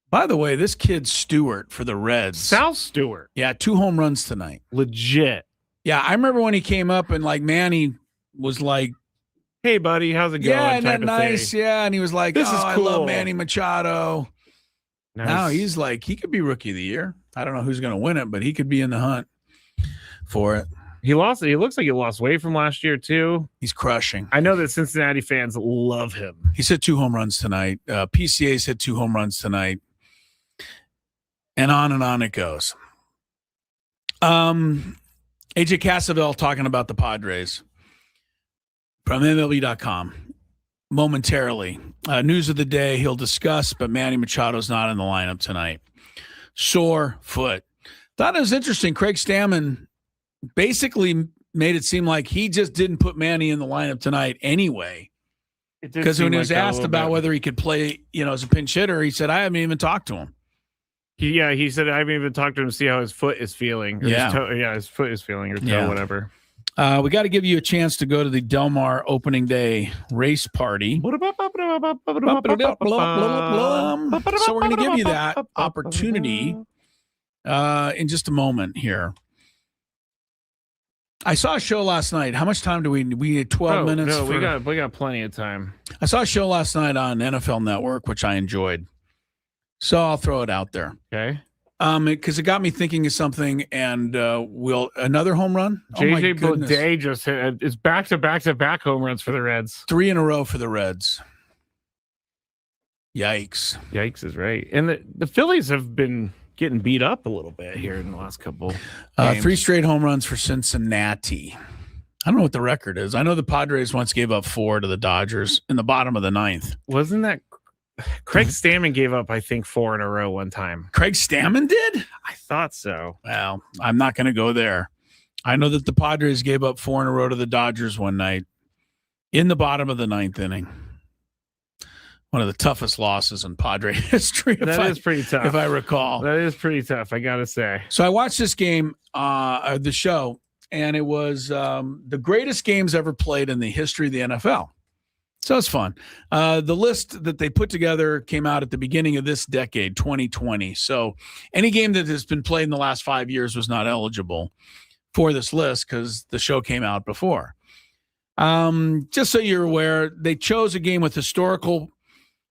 Speaker 1: By the way, this kid Stewart for the Reds.
Speaker 2: Sal Stewart.
Speaker 1: Yeah, 2 home runs tonight.
Speaker 2: Legit.
Speaker 1: Yeah, I remember when he came up and like Manny was like,
Speaker 2: "Hey, buddy, how's it going?"
Speaker 1: Yeah, isn't that nice? Thing. Yeah, and he was like,
Speaker 2: "This is cool.
Speaker 1: I love Manny Machado."
Speaker 2: Nice.
Speaker 1: Now he's like, he could be Rookie of the Year. I don't know who's going to win it, but he could be in the hunt for it.
Speaker 2: He lost. He looks like he lost weight from last year too.
Speaker 1: He's crushing.
Speaker 2: I know that Cincinnati fans love him.
Speaker 1: He's hit 2 home runs tonight. PCA's hit 2 home runs tonight, and on it goes. AJ Cassavell talking about the Padres from MLB.com momentarily. News of the day he'll discuss, but Manny Machado's not in the lineup tonight. Sore foot. Thought it was interesting. Craig Stammen basically made it seem like he just didn't put Manny in the lineup tonight anyway. Because when he was asked about whether he could play, as a pinch hitter, he said, I haven't even talked to him.
Speaker 2: He said, I haven't even talked to him to see how his foot is feeling. His foot is feeling or toe, whatever. We got to give you a chance to go to the Del Mar opening day race party. So we're going to give you that opportunity in just a moment here. I saw a show last night. How much time do we need? 12 minutes? No, we got plenty of time.
Speaker 1: I saw a show last night on NFL Network, which I enjoyed. So I'll throw it out there.
Speaker 2: Okay.
Speaker 1: Because it got me thinking of something, and will another home run?
Speaker 2: JJ Bleday just hit. It's back-to-back home runs for the Reds.
Speaker 1: 3 in a row for the Reds. Yikes.
Speaker 2: Yikes is right. And the Phillies have been getting beat up a little bit here in the last couple games.
Speaker 1: 3 straight home runs for Cincinnati. I don't know what the record is. I know the Padres once gave up 4 to the Dodgers in the bottom of the 9th.
Speaker 2: Wasn't that Craig Stammen gave up, I think, 4 in a row one time.
Speaker 1: Craig Stammen did?
Speaker 2: I thought so.
Speaker 1: Well, I'm not going to go there. I know that the Padres gave up 4 in a row to the Dodgers one night in the bottom of the 9th inning. One of the toughest losses in Padre history.
Speaker 2: That is pretty tough.
Speaker 1: If I recall.
Speaker 2: That is pretty tough, I got to say.
Speaker 1: So I watched this game, the show, and it was the greatest games ever played in the history of the NFL. So it's fun. The list that they put together came out at the beginning of this decade, 2020. So any game that has been played in the last 5 years was not eligible for this list because the show came out before. Just so you're aware, they chose a game with historical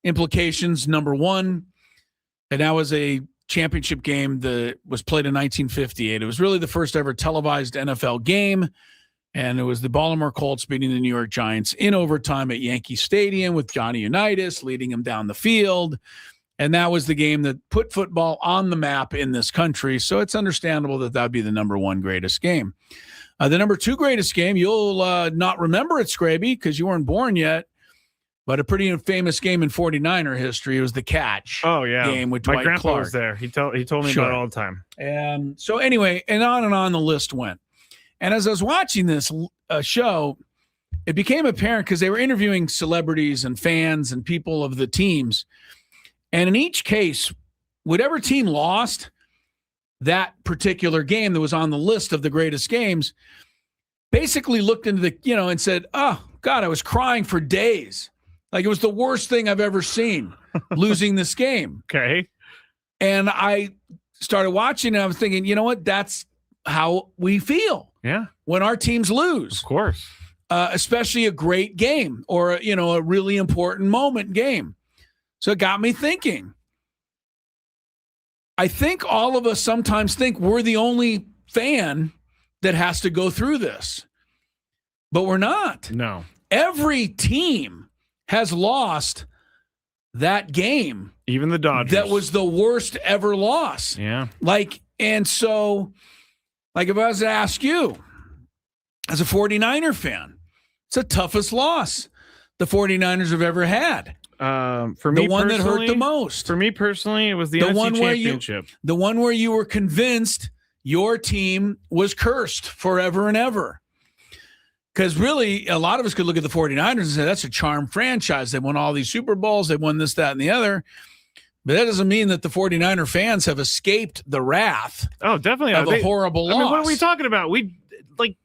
Speaker 1: implications, number 1, and that was a championship game that was played in 1958. It was really the first ever televised NFL game. And it was the Baltimore Colts beating the New York Giants in overtime at Yankee Stadium with Johnny Unitas leading them down the field. And that was the game that put football on the map in this country. So it's understandable that that'd be the number 1 greatest game. The number 2 greatest game, you'll not remember it, Skraby, because you weren't born yet, but a pretty famous game in 49er history. It was the catch.
Speaker 2: Oh, yeah.
Speaker 1: Game with
Speaker 2: my
Speaker 1: Dwight
Speaker 2: grandpa
Speaker 1: Clark.
Speaker 2: was there. He told me about it all the time.
Speaker 1: So anyway, and on the list went. And as I was watching this show, it became apparent because they were interviewing celebrities and fans and people of the teams. And in each case, whatever team lost that particular game that was on the list of the greatest games, basically looked into and said, oh, God, I was crying for days. Like, it was the worst thing I've ever seen, losing this game.
Speaker 2: Okay.
Speaker 1: And I started watching and I was thinking, you know what? That's how we feel.
Speaker 2: Yeah.
Speaker 1: When our teams lose.
Speaker 2: Of course.
Speaker 1: Especially a great game or, a really important moment game. So it got me thinking. I think all of us sometimes think we're the only fan that has to go through this. But we're not.
Speaker 2: No.
Speaker 1: Every team has lost that game.
Speaker 2: Even the Dodgers.
Speaker 1: That was the worst ever loss.
Speaker 2: Yeah.
Speaker 1: And so, if I was to ask you, as a 49er fan, it's the toughest loss the 49ers have ever had.
Speaker 2: For me,
Speaker 1: the one that hurt the most.
Speaker 2: For me personally, it was the NFC Championship.
Speaker 1: The one where you were convinced your team was cursed forever and ever. Because really, a lot of us could look at the 49ers and say, that's a charmed franchise. They won all these Super Bowls. They won this, that, and the other. But that doesn't mean that the 49er fans have escaped the wrath
Speaker 2: definitely
Speaker 1: of a horrible loss.
Speaker 2: I mean, what are we talking about?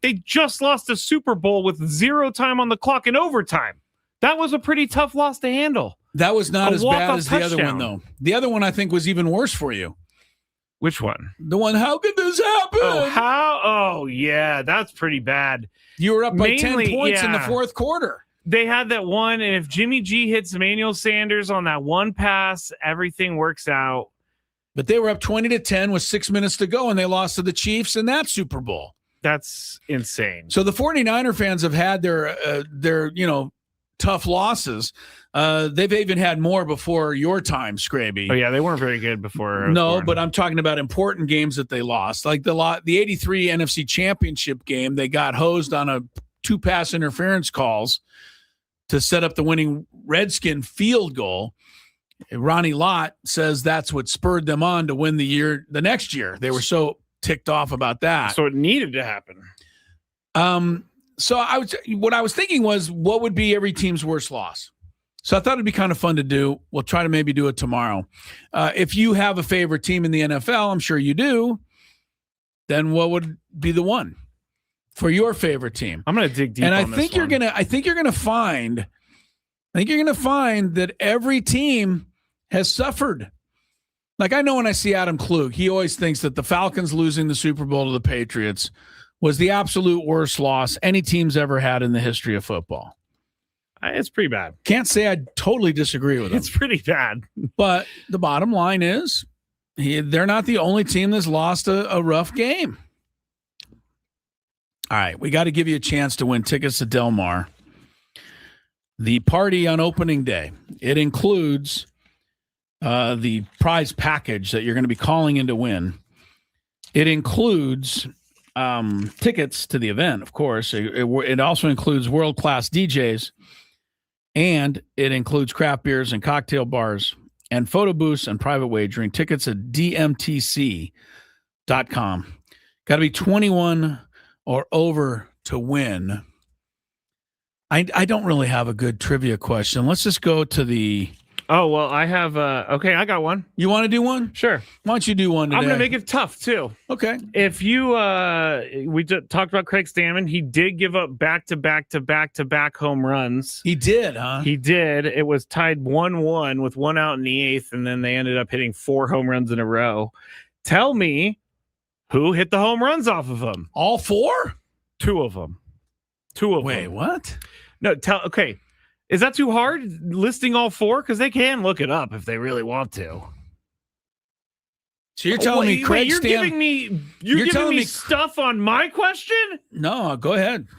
Speaker 2: They just lost a Super Bowl with 0 time on the clock in overtime. That was a pretty tough loss to handle.
Speaker 1: That was not as bad as the other one,
Speaker 2: touchdown.
Speaker 1: though. The other one, I think, was even worse for you.
Speaker 2: Which one?
Speaker 1: The one, how could this happen?
Speaker 2: Oh, yeah, that's pretty bad.
Speaker 1: You were up by 10 points in the fourth quarter.
Speaker 2: They had that one, and if Jimmy G hits Emmanuel Sanders on that one pass, everything works out.
Speaker 1: But they were up 20-10 with 6 minutes to go, and they lost to the Chiefs in that Super Bowl.
Speaker 2: That's insane.
Speaker 1: So the 49er fans have had their tough losses. They've even had more before your time, Skraby.
Speaker 2: Oh, yeah, they weren't very good before.
Speaker 1: No, but I'm talking about important games that they lost. Like the 83 NFC Championship game, they got hosed on 2 pass interference calls to set up the winning Redskin field goal. Ronnie Lott says that's what spurred them on to win the next year. They were so ticked off about that.
Speaker 2: So it needed to happen.
Speaker 1: So what I was thinking was, what would be every team's worst loss? So I thought it'd be kind of fun to do. We'll try to maybe do it tomorrow. If you have a favorite team in the NFL, I'm sure you do, then what would be the one for your favorite team?
Speaker 2: I'm going to dig deep
Speaker 1: and
Speaker 2: on
Speaker 1: I
Speaker 2: this
Speaker 1: think
Speaker 2: one.
Speaker 1: I think you're going to find that every team has suffered. Like, I know when I see Adam Klug, he always thinks that the Falcons losing the Super Bowl to the Patriots was the absolute worst loss any team's ever had in the history of football.
Speaker 2: It's pretty bad.
Speaker 1: Can't say I totally disagree with him.
Speaker 2: It's pretty bad.
Speaker 1: But the bottom line is they're not the only team that's lost a rough game. All right, we got to give you a chance to win tickets to Del Mar. The party on opening day. It includes the prize package that you're going to be calling in to win. It includes tickets to the event, of course. It also includes world-class DJs, and it includes craft beers and cocktail bars and photo booths and private wagering. Tickets at dmtc.com. Got to be 21 or over to win. I don't really have a good trivia question. Let's just go to the...
Speaker 2: Oh, well, I have... okay, I got one.
Speaker 1: You want to do one?
Speaker 2: Sure.
Speaker 1: Why don't you do one today?
Speaker 2: I'm going to make it tough, too.
Speaker 1: Okay.
Speaker 2: If you... we talked about Craig Stammen. He did give up back-to-back-to-back-to-back home runs.
Speaker 1: He did, huh?
Speaker 2: He did. It was tied 1-1 with 1 out in the 8th, and then they ended up hitting 4 home runs in a row. Tell me who hit the home runs off of him.
Speaker 1: All 4?
Speaker 2: 2 of them. 2 of them.
Speaker 1: Wait, what?
Speaker 2: No, okay. Is that too hard, listing all 4? Because they can look it up if they really want to.
Speaker 1: So you're telling me Craig
Speaker 2: you're giving me stuff on my question?
Speaker 1: No, go ahead.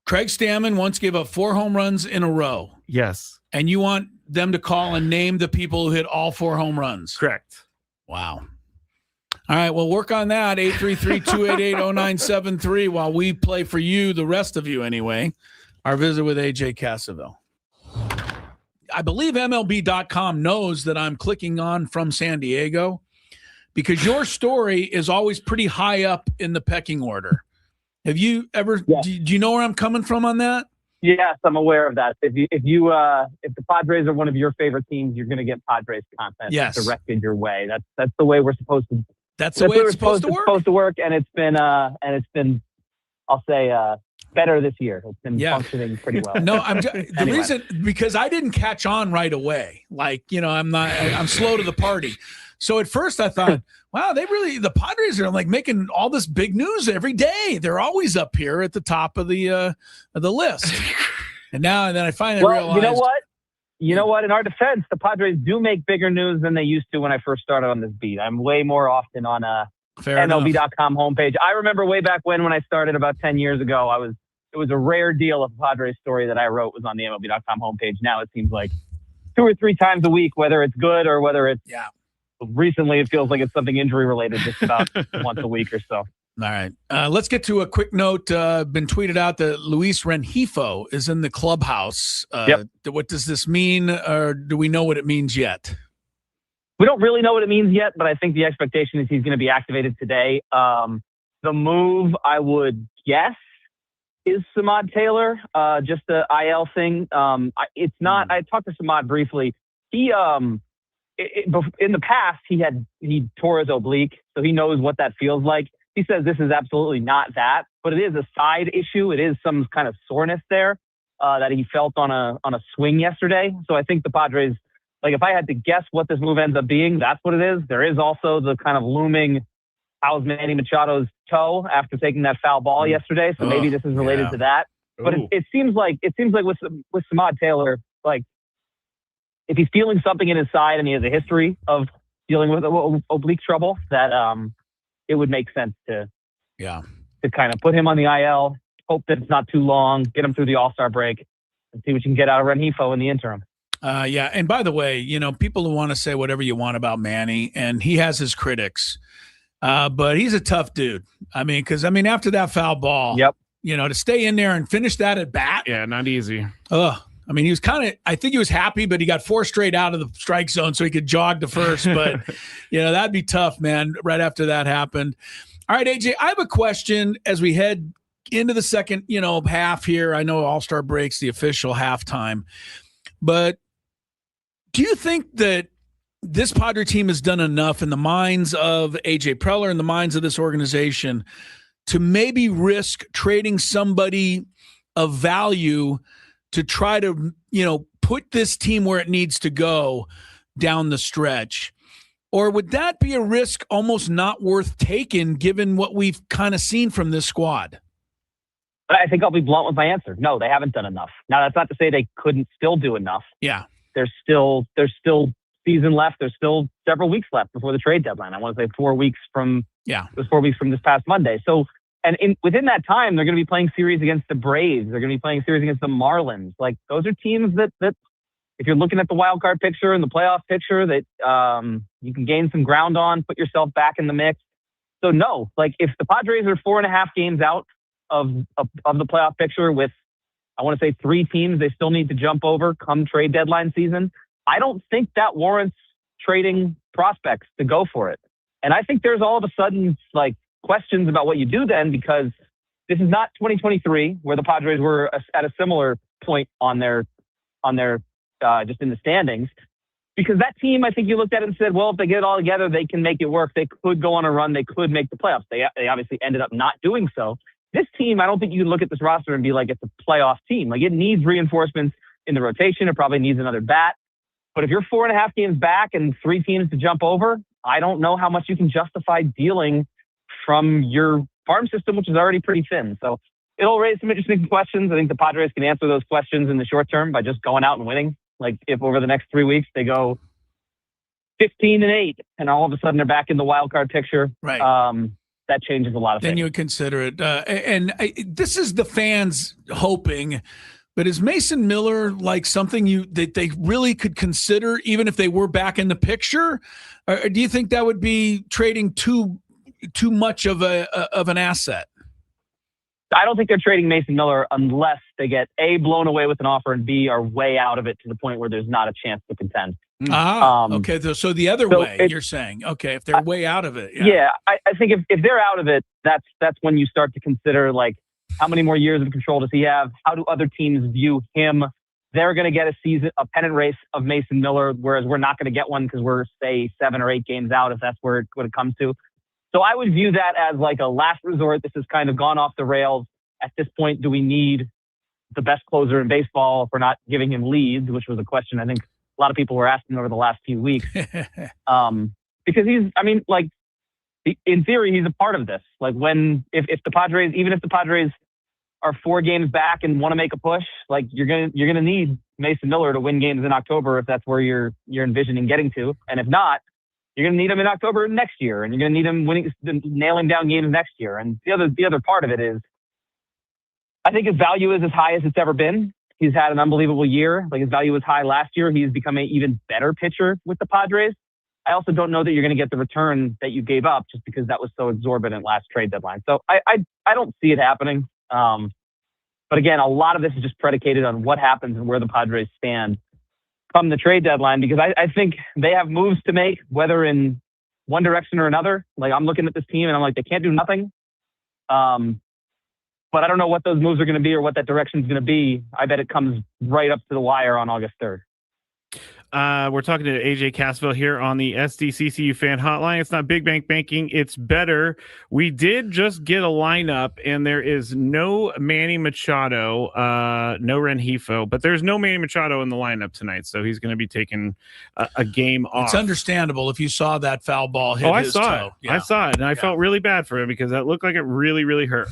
Speaker 1: Craig Stammen once gave up 4 home runs in a row.
Speaker 2: Yes.
Speaker 1: And you want them to call and name the people who hit all 4 home runs?
Speaker 2: Correct.
Speaker 1: Wow. All right, well, work on that. 833-288-0973 while we play for you, the rest of you anyway, our visit with AJ Cassavell. I believe MLB.com knows that I'm clicking on from San Diego because your story is always pretty high up in the pecking order. Have you ever, do you know where I'm coming from on that?
Speaker 13: Yes, I'm aware of that. If the Padres are one of your favorite teams, you're going to get Padres content directed your way. That's the way we're supposed to.
Speaker 1: That's the way it's supposed to work.
Speaker 13: Supposed to work, and it's been I'll say better this year. It's been functioning pretty well.
Speaker 1: No, the reason, because I didn't catch on right away. Like, I'm slow to the party. So at first I thought, wow, the Padres are like making all this big news every day. They're always up here at the top of the list. And then I finally realized.
Speaker 13: You know what? In our defense, the Padres do make bigger news than they used to when I first started on this beat. I'm way more often on MLB.com homepage. I remember way back when I started about 10 years ago, it was a rare deal of a Padres story that I wrote was on the MLB.com homepage. Now it seems like 2 or 3 times a week, whether it's good or whether it's recently it feels like it's something injury related just about once a week or so.
Speaker 1: All right. Let's get to a quick note. Been tweeted out that Luis Rengifo is in the clubhouse. What does this mean, or do we know what it means yet?
Speaker 13: We don't really know what it means yet, but I think the expectation is he's going to be activated today. The move, I would guess, is Samad Taylor, just the IL thing. It's not. I talked to Samad briefly. He in the past he tore his oblique, so he knows what that feels like. He says this is absolutely not that, but it is a side issue. It is some kind of soreness there that he felt on a swing yesterday. So I think the Padres, like if I had to guess what this move ends up being, that's what it is. There is also the kind of looming, how's Manny Machado's toe after taking that foul ball yesterday. So maybe this is related to that. But it seems like with Samad Taylor, like if he's feeling something in his side and he has a history of dealing with oblique trouble, that it would make sense to kind of put him on the IL, hope that it's not too long, get him through the All-Star break, and see what you can get out of Rengifo in the interim.
Speaker 1: And by the way, people who want to say whatever you want about Manny, and he has his critics, but he's a tough dude. After that foul ball, to stay in there and finish that at bat.
Speaker 2: Yeah, not easy.
Speaker 1: He was I think he was happy, but he got 4 straight out of the strike zone so he could jog to first. But, that'd be tough, man, right after that happened. All right, AJ, I have a question as we head into the second, half here. I know All-Star breaks the official halftime, but do you think that this Padre team has done enough in the minds of AJ Preller and the minds of this organization to maybe risk trading somebody of value to try to, put this team where it needs to go down the stretch? Or would that be a risk almost not worth taking given what we've kind of seen from this squad?
Speaker 13: I think I'll be blunt with my answer. No, they haven't done enough. Now, that's not to say they couldn't still do enough.
Speaker 1: Yeah.
Speaker 13: There's still season left. There's still several weeks left before the trade deadline. I want to say 4 weeks from it was 4 weeks from this past Monday. So, and within that time, they're going to be playing series against the Braves. They're going to be playing series against the Marlins. Like, those are teams that if you're looking at the wild card picture and the playoff picture, that you can gain some ground on, put yourself back in the mix. So no, like if the Padres are 4.5 games out of the playoff picture with, I want to say 3 teams they still need to jump over come trade deadline season, I don't think that warrants trading prospects to go for it. And I think there's all of a sudden like questions about what you do then, because this is not 2023 where the Padres were at a similar point on their just in the standings, because that team, I think you looked at it and said, well, if they get it all together, they can make it work. They could go on a run. They could make the playoffs. They obviously ended up not doing so. This team, I don't think you can look at this roster and be like, it's a playoff team. Like, it needs reinforcements in the rotation. It probably needs another bat. But if you're 4.5 games back and 3 teams to jump over, I don't know how much you can justify dealing from your farm system, which is already pretty thin. So it'll raise some interesting questions. I think the Padres can answer those questions in the short term by just going out and winning. Like, if over the next 3 weeks they go 15-8 and all of a sudden they're back in the wild card picture,
Speaker 1: right?
Speaker 13: That changes a lot of things.
Speaker 1: Then you would consider it. This is the fans hoping, but is Mason Miller like something that they really could consider, even if they were back in the picture? Or do you think that would be trading too much of an asset?
Speaker 13: I don't think they're trading Mason Miller unless they get A, blown away with an offer, and B, are way out of it to the point where there's not a chance to contend.
Speaker 1: Okay. So the other way, you're saying, okay, if they're way out of it.
Speaker 13: Yeah, I think if they're out of it, that's when you start to consider, like, how many more years of control does he have? How do other teams view him? They're going to get a pennant race of Mason Miller, whereas we're not going to get one because we're, say, 7 or 8 games out, if that's what it comes to. So I would view that as like a last resort. This has kind of gone off the rails. at this point, do we need the best closer in baseball if we're not giving him leads, which was a question I think a lot of people were asking over the last few weeks. Because in theory, he's a part of this. Like if the Padres, even if the Padres are 4 games back and want to make a push, like you're gonna need Mason Miller to win games in October if that's where you're envisioning getting to. And if not, you're gonna need him in October next year, and you're gonna need him nailing down games next year. And the other part of it is, I think his value is as high as it's ever been. He's had an unbelievable year. Like, his value was high last year. He's become an even better pitcher with the Padres. I also don't know that you're going to get the return that you gave up just because that was so exorbitant last trade deadline. So I don't see it happening. But again, a lot of this is just predicated on what happens and where the Padres stand come the trade deadline, because I think they have moves to make, whether in one direction or another. Like, I'm looking at this team and I'm like, they can't do nothing. But I don't know what those moves are going to be or what that direction is going to be. I bet it comes right up to the wire on August 3rd.
Speaker 2: We're talking to AJ Cassville here on the SDCCU fan hotline. It's not big bank banking, it's better. We did just get a lineup, and there is no Manny Machado, no Rengifo, but there's no Manny Machado in the lineup tonight, so he's going to be taking a game off.
Speaker 1: It's understandable if you saw that foul ball hit his toe.
Speaker 2: Yeah. I saw it, and I felt really bad for him because that looked like it really, really hurt.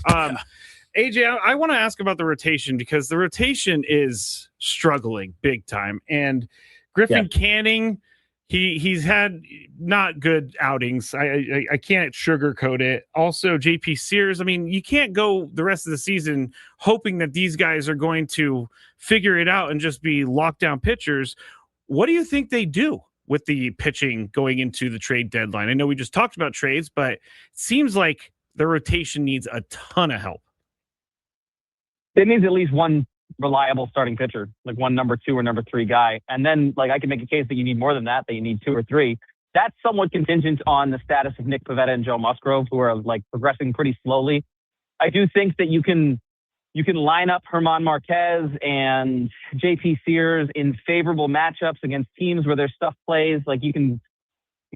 Speaker 2: AJ, I want to ask about the rotation, because the rotation is struggling big time. And Griffin Canning, he's had not good outings. I can't sugarcoat it. Also, JP Sears. I mean, you can't go the rest of the season hoping that these guys are going to figure it out and just be lockdown pitchers. What do you think they do with the pitching going into the trade deadline? I know we just talked about trades, but it seems like the rotation needs a ton of help.
Speaker 13: It needs at least one reliable starting pitcher, like one number 2 or number 3 guy. And then, like, I can make a case that you need more than that you need 2 or 3. That's somewhat contingent on the status of Nick Pivetta and Joe Musgrove, who are like progressing pretty slowly. I do think that you can line up Herman Marquez and JP Sears in favorable matchups against teams where their stuff plays. Like, you can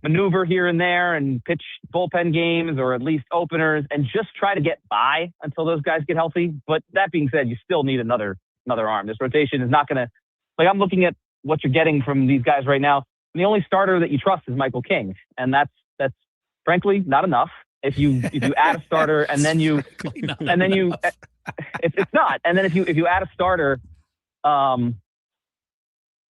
Speaker 13: maneuver here and there and pitch bullpen games or at least openers and just try to get by until those guys get healthy. But that being said, you still need another arm. This rotation is not going to, like, I'm looking at what you're getting from these guys right now. And the only starter that you trust is Michael King. And that's frankly not enough. If you add a starter and then it's not. And then if you add a starter, and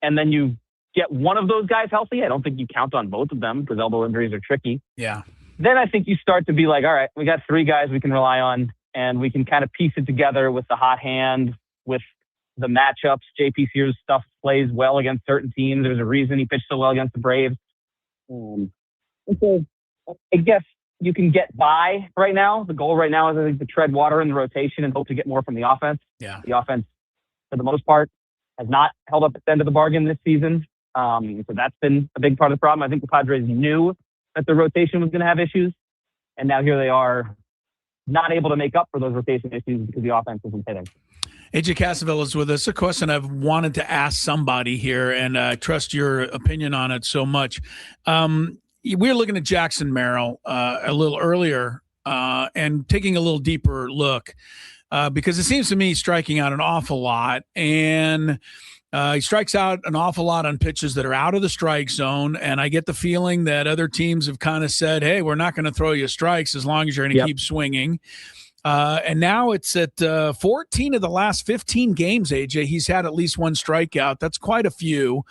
Speaker 13: then you get one of those guys healthy, I don't think you count on both of them because elbow injuries are tricky.
Speaker 1: Yeah.
Speaker 13: Then I think you start to be like, all right, we got 3 guys we can rely on, and we can kind of piece it together with the hot hand, with the matchups. JP Sears stuff plays well against certain teams. There's a reason he pitched so well against the Braves. So I guess you can get by right now. The goal right now is, I think, to tread water in the rotation and hope to get more from the offense.
Speaker 1: Yeah.
Speaker 13: The offense, for the most part, has not held up its end of the bargain this season. So that's been a big part of the problem. I think the Padres knew that the rotation was going to have issues, and now here they are, not able to make up for those rotation issues because the offense isn't hitting.
Speaker 1: AJ Cassaville is with us. A question I've wanted to ask somebody here, and I trust your opinion on it so much. We were looking at Jackson Merrill a little earlier and taking a little deeper look because it seems to me striking out an awful lot, and he strikes out an awful lot on pitches that are out of the strike zone, and I get the feeling that other teams have kind of said, hey, we're not going to throw you strikes as long as you're going to keep swinging. And now it's at 14 of the last 15 games, AJ. He's had at least one strikeout. That's quite a few.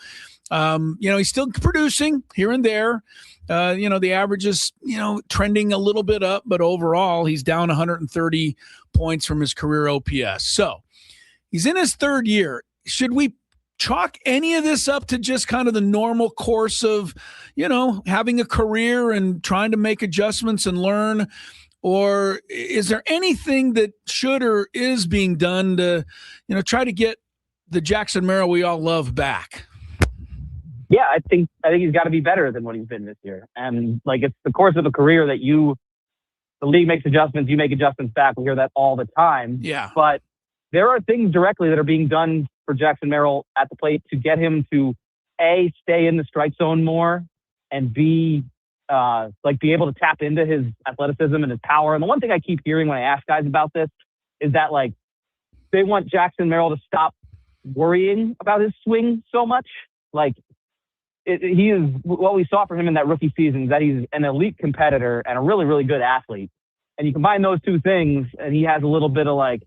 Speaker 1: He's still producing here and there. The average is, trending a little bit up, but overall he's down 130 points from his career OPS. So he's in his 3rd year. Should we chalk any of this up to just kind of the normal course of, having a career and trying to make adjustments and learn? Or is there anything that should or is being done to, try to get the Jackson Merrill we all love back?
Speaker 13: Yeah, I think he's got to be better than what he's been this year. And like, it's the course of a career that the league makes adjustments, you make adjustments back. We hear that all the time.
Speaker 1: Yeah.
Speaker 13: But there are things directly that are being done for Jackson Merrill at the plate to get him to A, stay in the strike zone more, and B, be able to tap into his athleticism and his power. And the one thing I keep hearing when I ask guys about this is that like they want Jackson Merrill to stop worrying about his swing so much. Like he is what we saw from him in that rookie season is that he's an elite competitor and a really, really good athlete. And you combine those two things, and he has a little bit of like,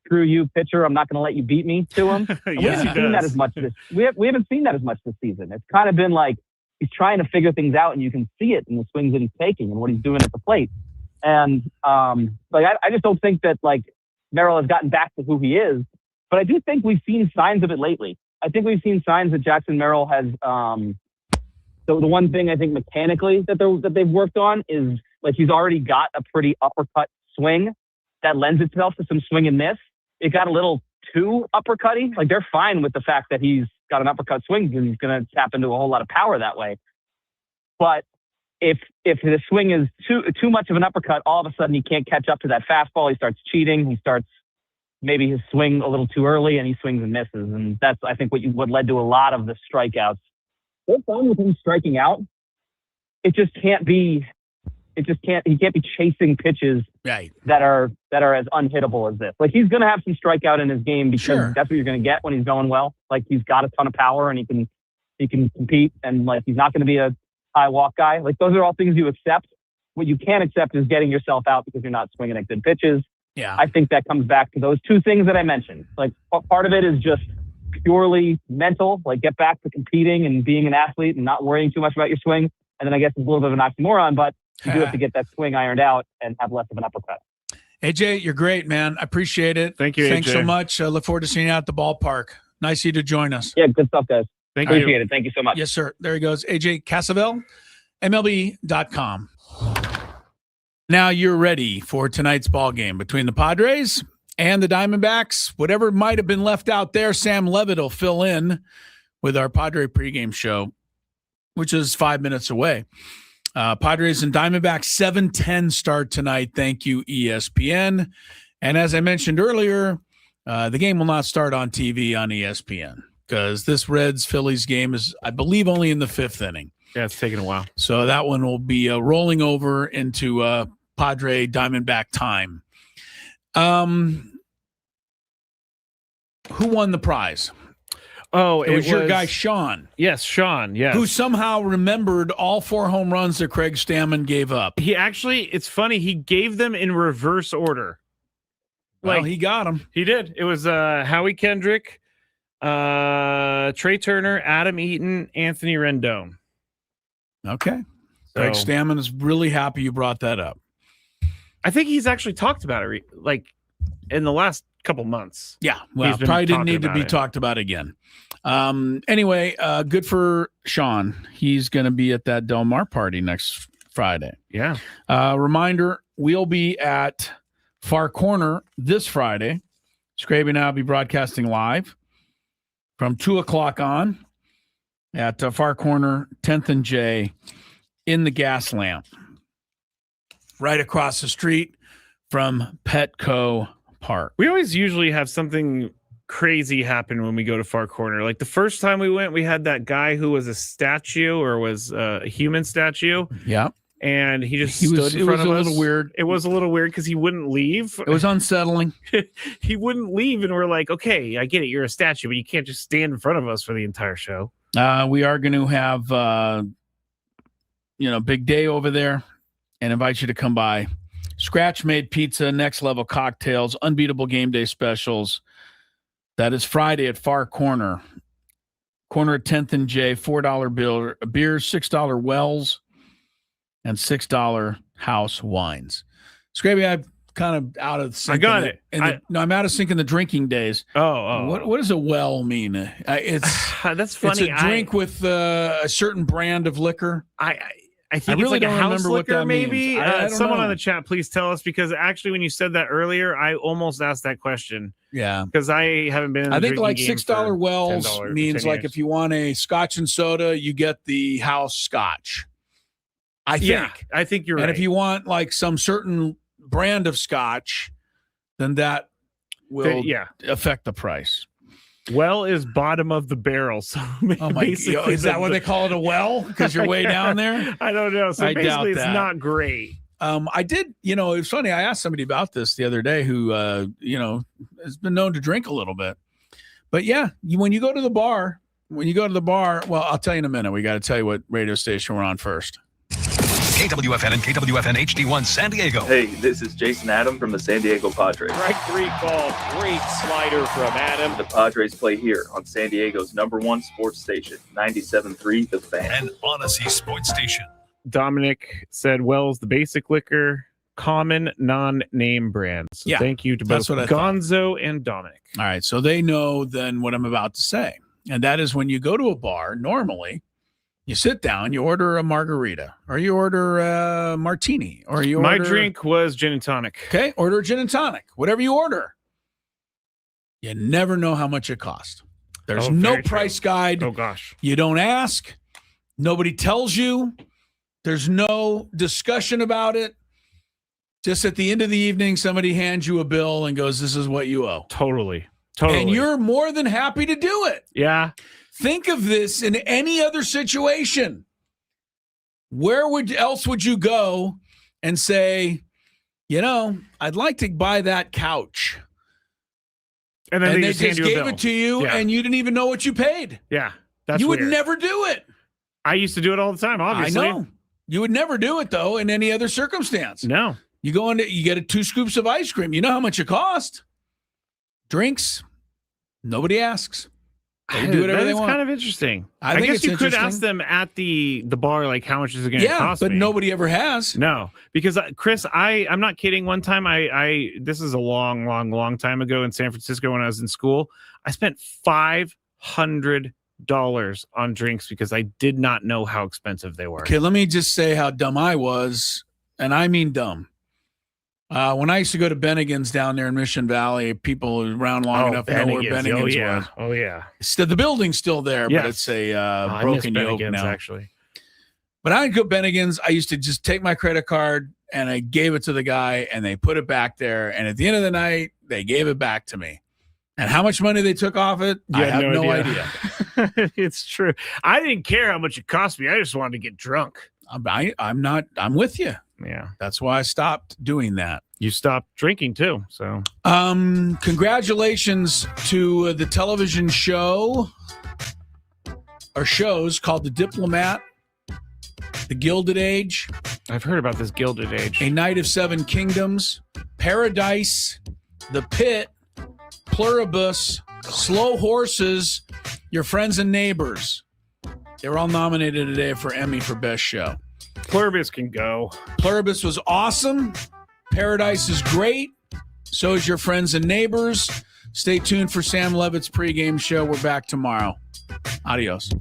Speaker 13: screw you, pitcher, I'm not going to let you beat me to him. We haven't seen that as much we haven't seen that as much this season. It's kind of been like he's trying to figure things out, and you can see it in the swings that he's taking and what he's doing at the plate. And I just don't think that like Merrill has gotten back to who he is, but I do think we've seen signs of it lately. I think we've seen signs that Jackson Merrill has. The one thing I think mechanically that they've worked on is like he's already got a pretty uppercut swing that lends itself to some swing and miss. It got a little too uppercutty. Like they're fine with the fact that he's got an uppercut swing because he's going to tap into a whole lot of power that way. But if the swing is too much of an uppercut, all of a sudden he can't catch up to that fastball. He starts cheating. He starts maybe his swing a little too early, and he swings and misses. And that's I think what led to a lot of the strikeouts. They're fine with him striking out. It just can't be. He can't be chasing pitches that are as unhittable as this. Like he's going to have some strikeout in his game because that's what you're going to get when he's going well. Like he's got a ton of power and he can compete, and like he's not going to be a high walk guy. Like those are all things you accept. What you can't accept is getting yourself out because you're not swinging at good pitches.
Speaker 1: Yeah,
Speaker 13: I think that comes back to those two things that I mentioned. Like part of it is just purely mental, like get back to competing and being an athlete and not worrying too much about your swing. And then I guess it's a little bit of an oxymoron, but you do have to get that swing ironed out and have less of an uppercut.
Speaker 1: AJ, you're great, man. I appreciate it.
Speaker 2: Thank you,
Speaker 1: Thanks
Speaker 2: AJ.
Speaker 1: so much. I look forward to seeing you at the ballpark. Nice of you to join us.
Speaker 13: Yeah, good stuff, guys.
Speaker 2: Appreciate
Speaker 13: it. Thank you so much.
Speaker 1: Yes, sir. There he goes. AJ Cassavell, MLB.com. Now you're ready for tonight's ball game between the Padres and the Diamondbacks. Whatever might have been left out there, Sam Levitt will fill in with our Padre pregame show, which is 5 minutes away. Padres and Diamondbacks 7:10 start tonight. Thank you, ESPN. And as I mentioned earlier, the game will not start on TV on ESPN because this Reds-Phillies game is, I believe, only in the 5th inning.
Speaker 2: Yeah, it's taking a while.
Speaker 1: So that one will be rolling over into Padre Diamondback time. Who won the prize?
Speaker 2: Oh,
Speaker 1: it was your guy, Sean.
Speaker 2: Yes, Sean. Yes.
Speaker 1: Who somehow remembered all 4 home runs that Craig Stammen gave up.
Speaker 2: He actually, it's funny, he gave them in reverse order.
Speaker 1: Well, he got them.
Speaker 2: He did. It was Howie Kendrick, Trey Turner, Adam Eaton, Anthony Rendon.
Speaker 1: Okay. Craig Stammen is really happy you brought that up.
Speaker 2: I think he's actually talked about it like in the last couple months.
Speaker 1: Yeah. Well, probably didn't need to be talked about again. Anyway, good for Sean. He's going to be at that Del Mar party next Friday.
Speaker 2: Yeah.
Speaker 1: Reminder, we'll be at Far Corner this Friday. Skraby and I will be broadcasting live from 2 o'clock on at Far Corner, 10th and J in the Gas Lamp, right across the street from Petco Park.
Speaker 2: We always usually have something crazy happen when we go to Far Corner. Like the first time we went, we had that guy who was a statue or was a human statue.
Speaker 1: Yeah.
Speaker 2: And he just stood in front of us. It was a little weird. It was a little weird because he wouldn't leave.
Speaker 1: It was unsettling.
Speaker 2: He wouldn't leave, and we're like, okay, I get it. You're a statue, but you can't just stand in front of us for the entire show.
Speaker 1: We are going to have, big day over there and invite you to come by. Scratch-made pizza, next-level cocktails, unbeatable game day specials. That is Friday at Far Corner. Corner at 10th and J, $4 beers, $6 Wells, and $6 house wines. Skraby, I'm kind of out of sync.
Speaker 2: I got it.
Speaker 1: I'm out of sync in the drinking days.
Speaker 2: Oh.
Speaker 1: What does a well mean? It's
Speaker 2: that's funny.
Speaker 1: It's a drink with a certain brand of liquor.
Speaker 2: I think
Speaker 1: really
Speaker 2: it's like
Speaker 1: don't
Speaker 2: a house
Speaker 1: remember
Speaker 2: liquor,
Speaker 1: what that
Speaker 2: maybe.
Speaker 1: means. I don't
Speaker 2: Someone
Speaker 1: know.
Speaker 2: on the chat, please tell us, because actually, when you said that earlier, I almost asked that question.
Speaker 1: Yeah,
Speaker 2: because I haven't been in the
Speaker 1: I think
Speaker 2: drinking
Speaker 1: like
Speaker 2: game
Speaker 1: $6
Speaker 2: for
Speaker 1: Wells
Speaker 2: $10
Speaker 1: means
Speaker 2: 10
Speaker 1: like
Speaker 2: years.
Speaker 1: if you want a Scotch and soda, you get the house Scotch. I think.
Speaker 2: Yeah, I think you're right.
Speaker 1: And if you want like some certain brand of Scotch, then that will affect the price.
Speaker 2: Well is bottom of the barrel. So
Speaker 1: oh my God, is that what they call it, a well? Because you're way down there?
Speaker 2: I don't know. So
Speaker 1: I doubt
Speaker 2: basically, it's
Speaker 1: that.
Speaker 2: not great.
Speaker 1: I did, it was funny. I asked somebody about this the other day who, has been known to drink a little bit. But yeah, when you go to the bar, well, I'll tell you in a minute. We got to tell you what radio station we're on first.
Speaker 21: KWFN and KWFN HD1 San Diego.
Speaker 6: Hey, this is Jason Adam from the San Diego Padres.
Speaker 22: Strike 3 call. Great slider from Adam.
Speaker 6: The Padres play here on San Diego's #1 sports station, 97.3 The Fan.
Speaker 21: And Odyssey Sports Station.
Speaker 2: Dominic said, Wells, the basic liquor, common non-name brands. So
Speaker 1: Yeah,
Speaker 2: thank you to
Speaker 1: that's
Speaker 2: both
Speaker 1: what I thought.
Speaker 2: Gonzo and Dominic.
Speaker 1: All right. So they know then what I'm about to say. And that is when you go to a bar, normally you sit down, you order a margarita or you order a martini or you
Speaker 2: My
Speaker 1: order.
Speaker 2: drink was gin and tonic.
Speaker 1: Okay. Order a gin and tonic, whatever you order. You never know how much it costs. There's no
Speaker 2: very
Speaker 1: price guide.
Speaker 2: Oh, gosh.
Speaker 1: You don't ask. Nobody tells you. There's no discussion about it. Just at the end of the evening, somebody hands you a bill and goes, this is what you owe.
Speaker 2: Totally.
Speaker 1: And you're more than happy to do it.
Speaker 2: Yeah.
Speaker 1: Think of this in any other situation. Where else would you go and say, I'd like to buy that couch?
Speaker 2: And then
Speaker 1: they
Speaker 2: just hand you a
Speaker 1: gave
Speaker 2: bill.
Speaker 1: it to you
Speaker 2: Yeah.
Speaker 1: and you didn't even know what you paid.
Speaker 2: Yeah. That's
Speaker 1: you would
Speaker 2: weird.
Speaker 1: never do it.
Speaker 2: I used to do it all the time, obviously.
Speaker 1: I know. You would never do it, though, in any other circumstance.
Speaker 2: No.
Speaker 1: You go into, you get 2 scoops of ice cream. You know how much it costs. Drinks, nobody asks. They do whatever they want.
Speaker 2: That's kind of interesting.
Speaker 1: I
Speaker 2: I
Speaker 1: think
Speaker 2: guess
Speaker 1: it's
Speaker 2: you could
Speaker 1: interesting.
Speaker 2: ask them at the bar, like, how much is it going to cost
Speaker 1: but
Speaker 2: me?
Speaker 1: nobody ever has.
Speaker 2: No, because Chris, I'm not kidding. One time, this is a long time ago in San Francisco when I was in school. I spent $500 on drinks because I did not know how expensive they were.
Speaker 1: Okay, let me just say how dumb I was, and I mean dumb. When I used to go to Bennigan's down there in Mission Valley, people around long enough know where Bennigan's was.
Speaker 2: Oh, yeah.
Speaker 1: The building's still there,
Speaker 2: Yes.
Speaker 1: but it's a
Speaker 2: I
Speaker 1: broken
Speaker 2: miss
Speaker 1: yoke
Speaker 2: Bennigan's,
Speaker 1: now.
Speaker 2: actually.
Speaker 1: But I'd go Bennigan's. I used to just take my credit card and I gave it to the guy and they put it back there. And at the end of the night, they gave it back to me. And how much money they took off it, I have no idea.
Speaker 2: It's true. I didn't care how much it cost me. I just wanted to get drunk.
Speaker 1: I'm with you.
Speaker 2: Yeah.
Speaker 1: That's why I stopped doing that.
Speaker 2: You stopped drinking too. So
Speaker 1: congratulations to the television show or shows called The Diplomat, The Gilded Age.
Speaker 2: I've heard about this Gilded Age.
Speaker 1: A Night of 7 Kingdoms, Paradise, The Pit, Pluribus, Slow Horses, Your Friends and Neighbors. They were all nominated today for Emmy for Best Show.
Speaker 2: Pluribus can go.
Speaker 1: Pluribus was awesome. Paradise is great. So is Your Friends and Neighbors. Stay tuned for Sam Levitt's pregame show. We're back tomorrow. Adios.